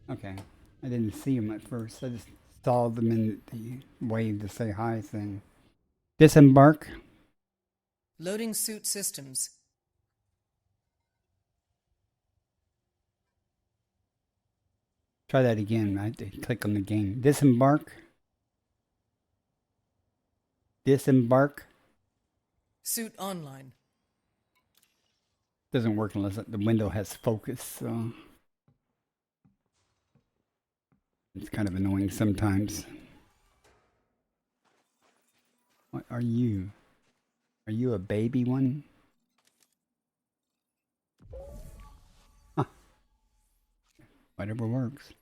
Okay. I didn't see them at first. I just saw them in the wave to say hi thing. Disembark. Loading suit systems. Try that again. I have to click on the game. Disembark. Disembark. Suit online. Doesn't work unless the window has focus, so it's kind of annoying sometimes. What are you? Are you a baby one? Huh. Whatever works.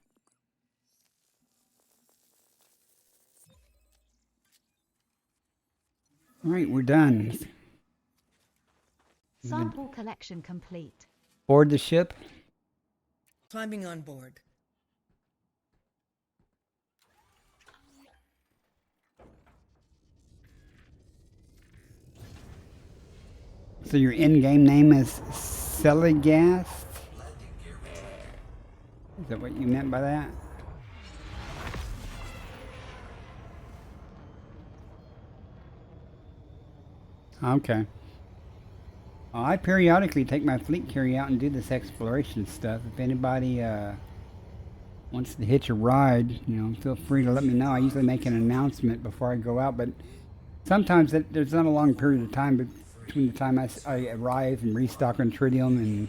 All right, we're done. Sample collection complete. Board the ship. Climbing on board. So your in-game name is Celigast? Is that what you meant by that? Okay. Well, I periodically take my fleet carrier out and do this exploration stuff. If anybody wants to hitch a ride, you know, feel free to let me know. I usually make an announcement before I go out, but sometimes there's not a long period of time between the time I arrive and restock on tritium and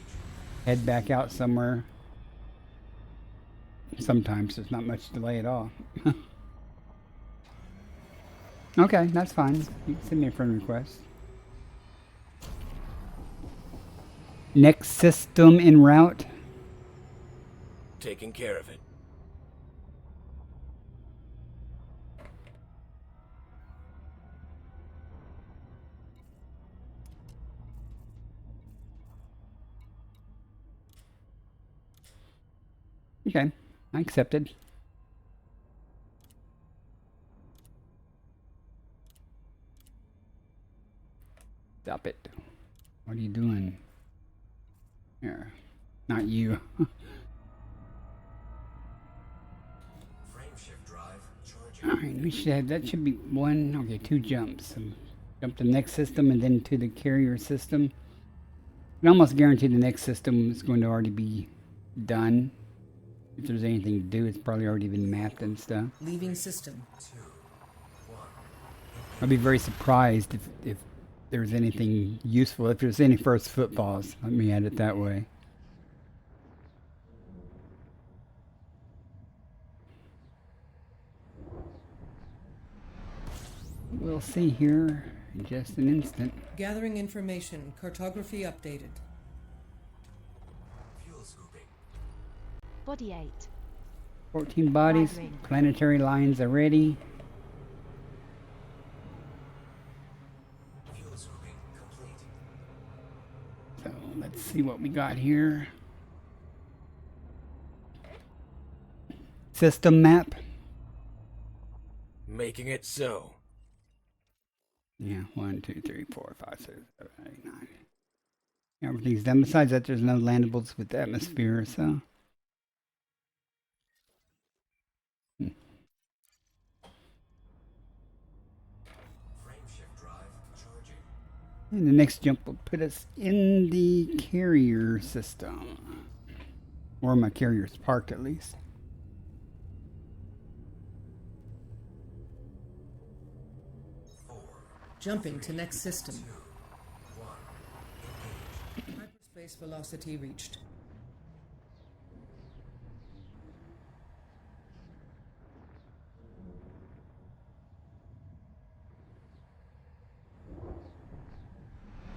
head back out somewhere. Sometimes there's not much delay at all. Okay, that's fine. You can send me a friend request. Next system en route. Taking care of it. Okay, I accepted. Stop it. What are you doing? Here. Not you. Frameshift drive charging. Alright, we should have, that should be one, okay, 2 jumps. So jump to the next system and then to the carrier system. I can almost guarantee the next system is going to already be done. If there's anything to do, it's probably already been mapped and stuff. Leaving system. I'd be very surprised if there's anything useful, if there's any first footfalls. Let me add it that way. We'll see here in just an instant. Gathering information. Cartography updated. Fuel scooping. Body 8. 14 bodies, Wiring. planetary lines are ready. Fuel scooping complete. So let's see what we got here. System map. Making it so. Yeah, 1, 2, 3, 4, 5, 6, 7, 8, 9. Everything's done. Besides that, there's no landables with atmosphere, so. Frameshift drive charging. And the next jump will put us in the carrier system. Or my carrier's parked at least. Jumping to next system. Hyperspace velocity reached.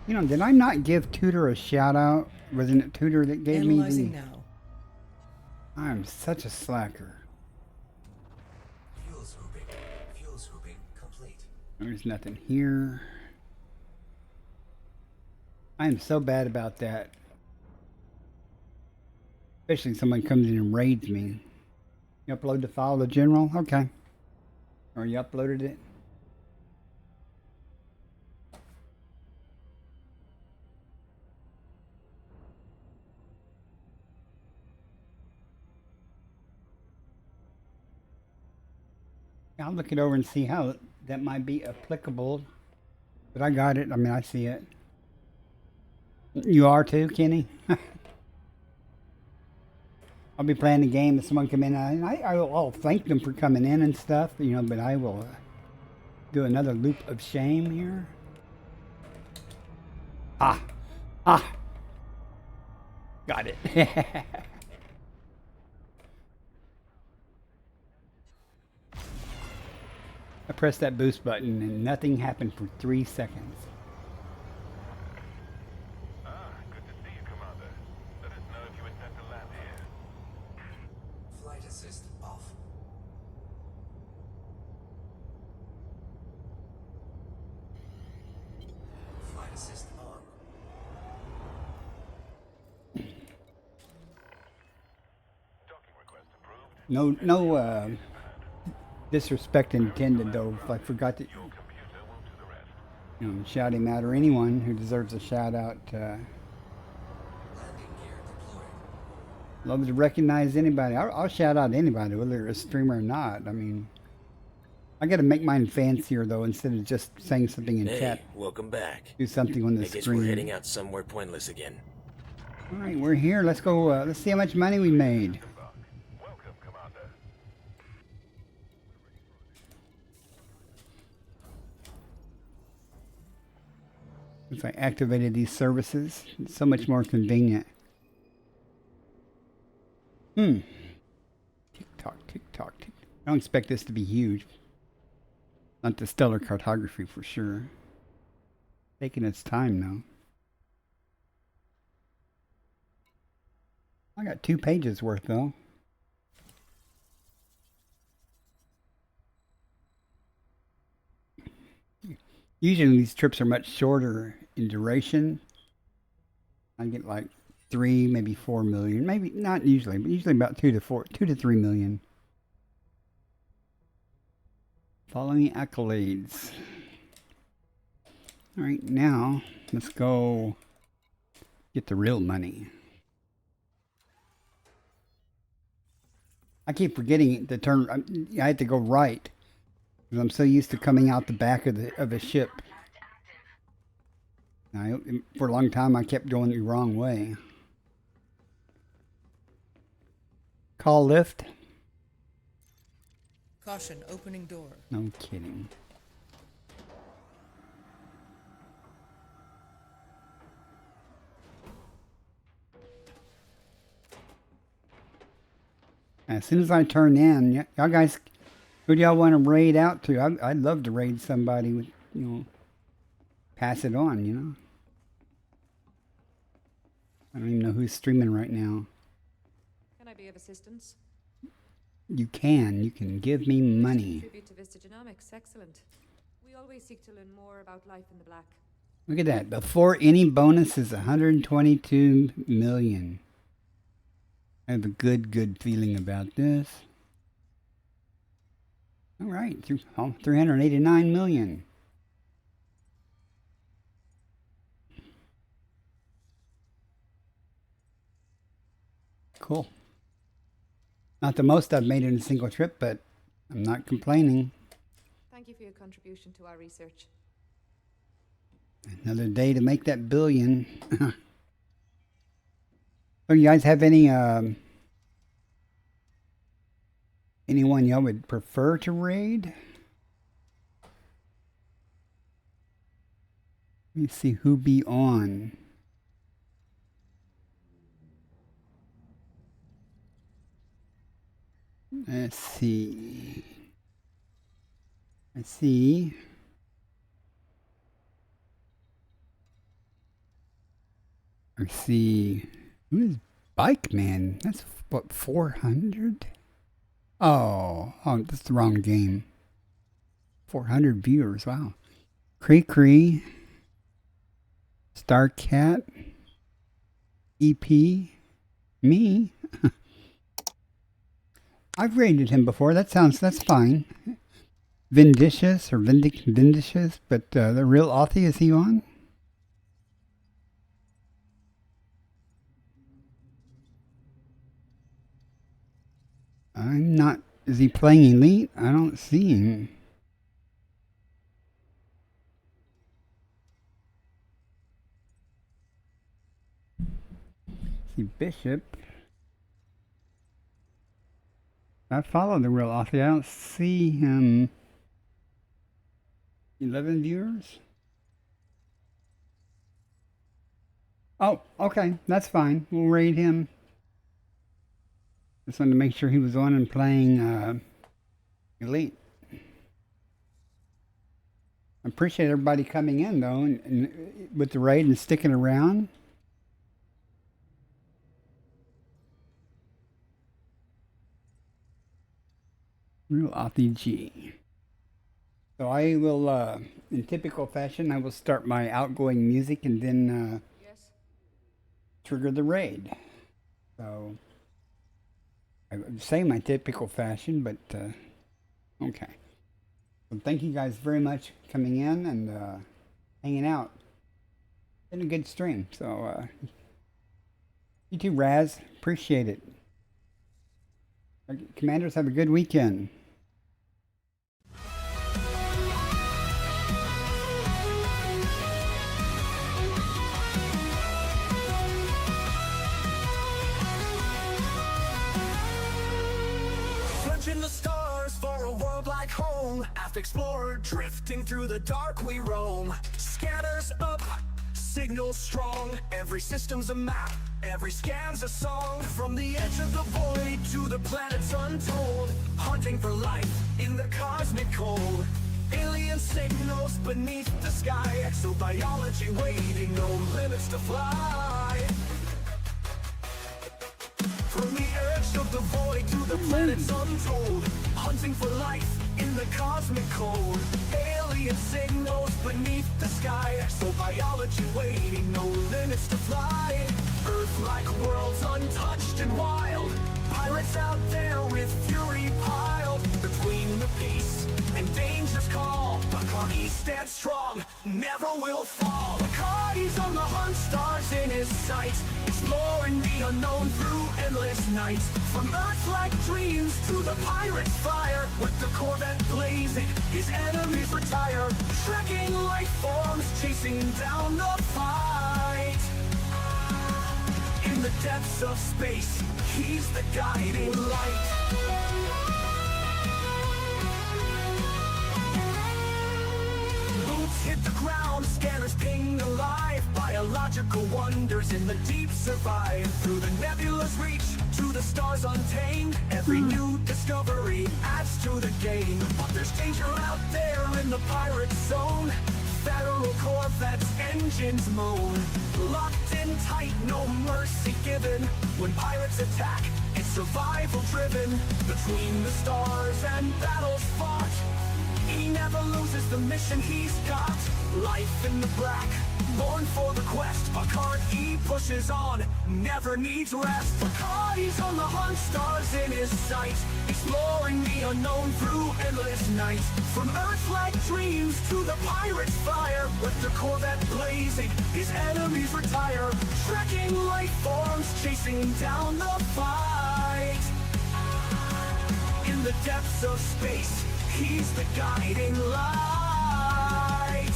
You know, did I not give Tudor a shout out? Wasn't it Tudor that gave me Analyzing the... now. I'm such a slacker. Fuel scooping. Fuel scooping complete. There's nothing here. I am so bad about that. Especially if someone comes in and raids me. You upload the file to general? Okay. Or you uploaded it? I'll look it over and see how that might be applicable. But I got it. I mean, I see it. You are too, Kenny? I'll be playing the game if someone come in. I'll thank them for coming in and stuff, you know, but I will do another loop of shame here. Ah! Got it. I pressed that boost button and nothing happened for 3 seconds. Good to see you, Commander. Let us know if you intend to land here. Flight assist off. Flight assist on. Docking request approved. No disrespect intended though. If I forgot to, Your computer will do the rest. you know, shout him out, or anyone who deserves a shout out. Landing gear deployed. Love to recognize anybody. I'll shout out anybody, whether they're a streamer or not. I mean, I got to make mine fancier though, instead of just saying something in Hey, chat. welcome back. Do something on the I guess screen. we're heading out somewhere pointless again. All right, we're here. Let's go. Let's see how much money we made. Welcome, Commander. If I activated these services, it's so much more convenient. Tick tock, tick tock, tick. I don't expect this to be huge. Not the stellar cartography for sure. Taking its time though. I got 2 pages worth though. Usually these trips are much shorter in duration. I get like 3, maybe 4 million. Maybe not usually, but usually about 2 to 3 million. Following accolades. All right, now let's go get the real money. I keep forgetting to turn. I had to go right because I'm so used to coming out the back of the ship. For a long time, I kept going the wrong way. Call lift. Caution, opening door. No kidding. As soon as I turn in, y'all guys, who do y'all want to raid out to? I'd love to raid somebody with, you know, pass it on, you know. I don't even know who's streaming right now. Can I be of assistance? You can give me money. Contribute to Vista Genomics. Excellent. We always seek to learn more about life in the black. Look at that. Before any bonus is 122 million. I have a good feeling about this. All right, 389 million. Cool. Not the most I've made in a single trip, but I'm not complaining. Thank you for your contribution to our research. Another day to make that billion. So you guys have any anyone y'all would prefer to raid? Let me see who be on. Let's see. Let's see. Let's see. Who is Bike Man? That's what, 400? Oh, that's the wrong game. 400 viewers. Wow. Cree, Starcat, EP, me. I've rated him before. That's fine. Vindicious or Vindicious, but the real Authy, is he on? I'm not Is he playing Elite? I don't see him. See Bishop. I follow the real Offie. I don't see him. 11 viewers? Oh, okay. That's fine. We'll raid him. Just wanted to make sure he was on and playing Elite. I appreciate everybody coming in, though, and with the raid and sticking around. Real Offie G. So I will, in typical fashion, I will start my outgoing music and then trigger the raid. So I would say my typical fashion, but okay. So thank you guys very much for coming in and hanging out. Been a good stream. So you too, Raz. Appreciate it. Commanders, have a good weekend. In the stars for a world like home. Aft explorer drifting through the dark we roam. Scanners up, signals strong. Every system's a map, every scan's a song. From the edge of the void to the planets untold. Hunting for life in the cosmic cold. Alien signals beneath the sky. Exobiology waiting, no limits to fly. From the edge of the void to the planets untold. Hunting for life in the cosmic cold. Alien signals beneath the sky. Exobiology waiting, no limits to fly. Earth-like worlds untouched and wild. Pirates out there with fury piled. Between the peace and danger's call, Bacardi stands strong, never will fall. Bacardi's on the hunt, stars in his sight. Exploring the unknown through endless nights. From Earth-like dreams to the pirate's fire. With the Corvette blazing, his enemies retire. Trekking life forms, chasing down the fight. In the depths of space, he's the guiding light. Hit the ground, scanners ping alive. Biological wonders in the deep survive. Through the nebula's reach, to the stars untamed. Every new discovery adds to the game. But there's danger out there in the pirate zone. Federal Corvettes, engines moan. Locked in tight, no mercy given. When pirates attack, it's survival driven. Between the stars and battles fought, he never loses the mission he's got. Life in the black, born for the quest. Bacardi pushes on, never needs rest. Bacardi's on the hunt, stars in his sight. Exploring the unknown through endless nights. From Earth-like dreams to the pirate's fire. With the Corvette blazing, his enemies retire. Trekking life forms, chasing down the fight. In the depths of space, he's the guiding light.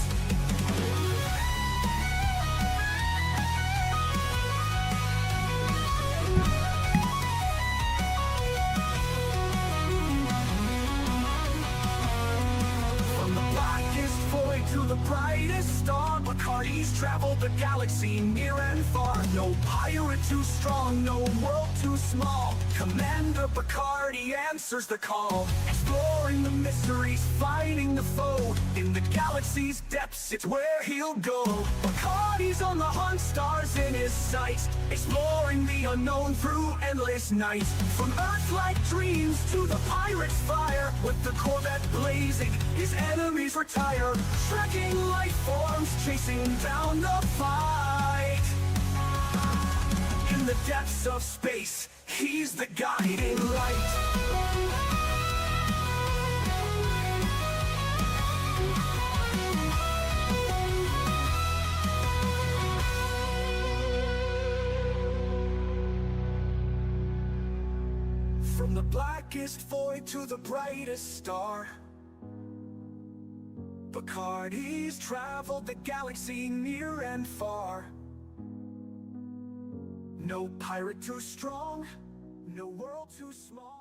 From the blackest void to the brightest star, Bacardi's traveled the galaxy near and far. No pirate too strong, no world too small. Commander Bacardi answers the call. Exploring the mysteries, fighting the foe. In the galaxy's depths, it's where he'll go. Bacardi's on the hunt, stars in his sights. Exploring the unknown through endless nights. From Earth-like dreams to the pirate's fire. With the Corvette blazing, his enemies retire. Trekking life forms, chasing down the fight. In the depths of space, he's the guiding light. From the blackest void to the brightest star, Bacardi's traveled the galaxy near and far. No pirate too strong, no world too small.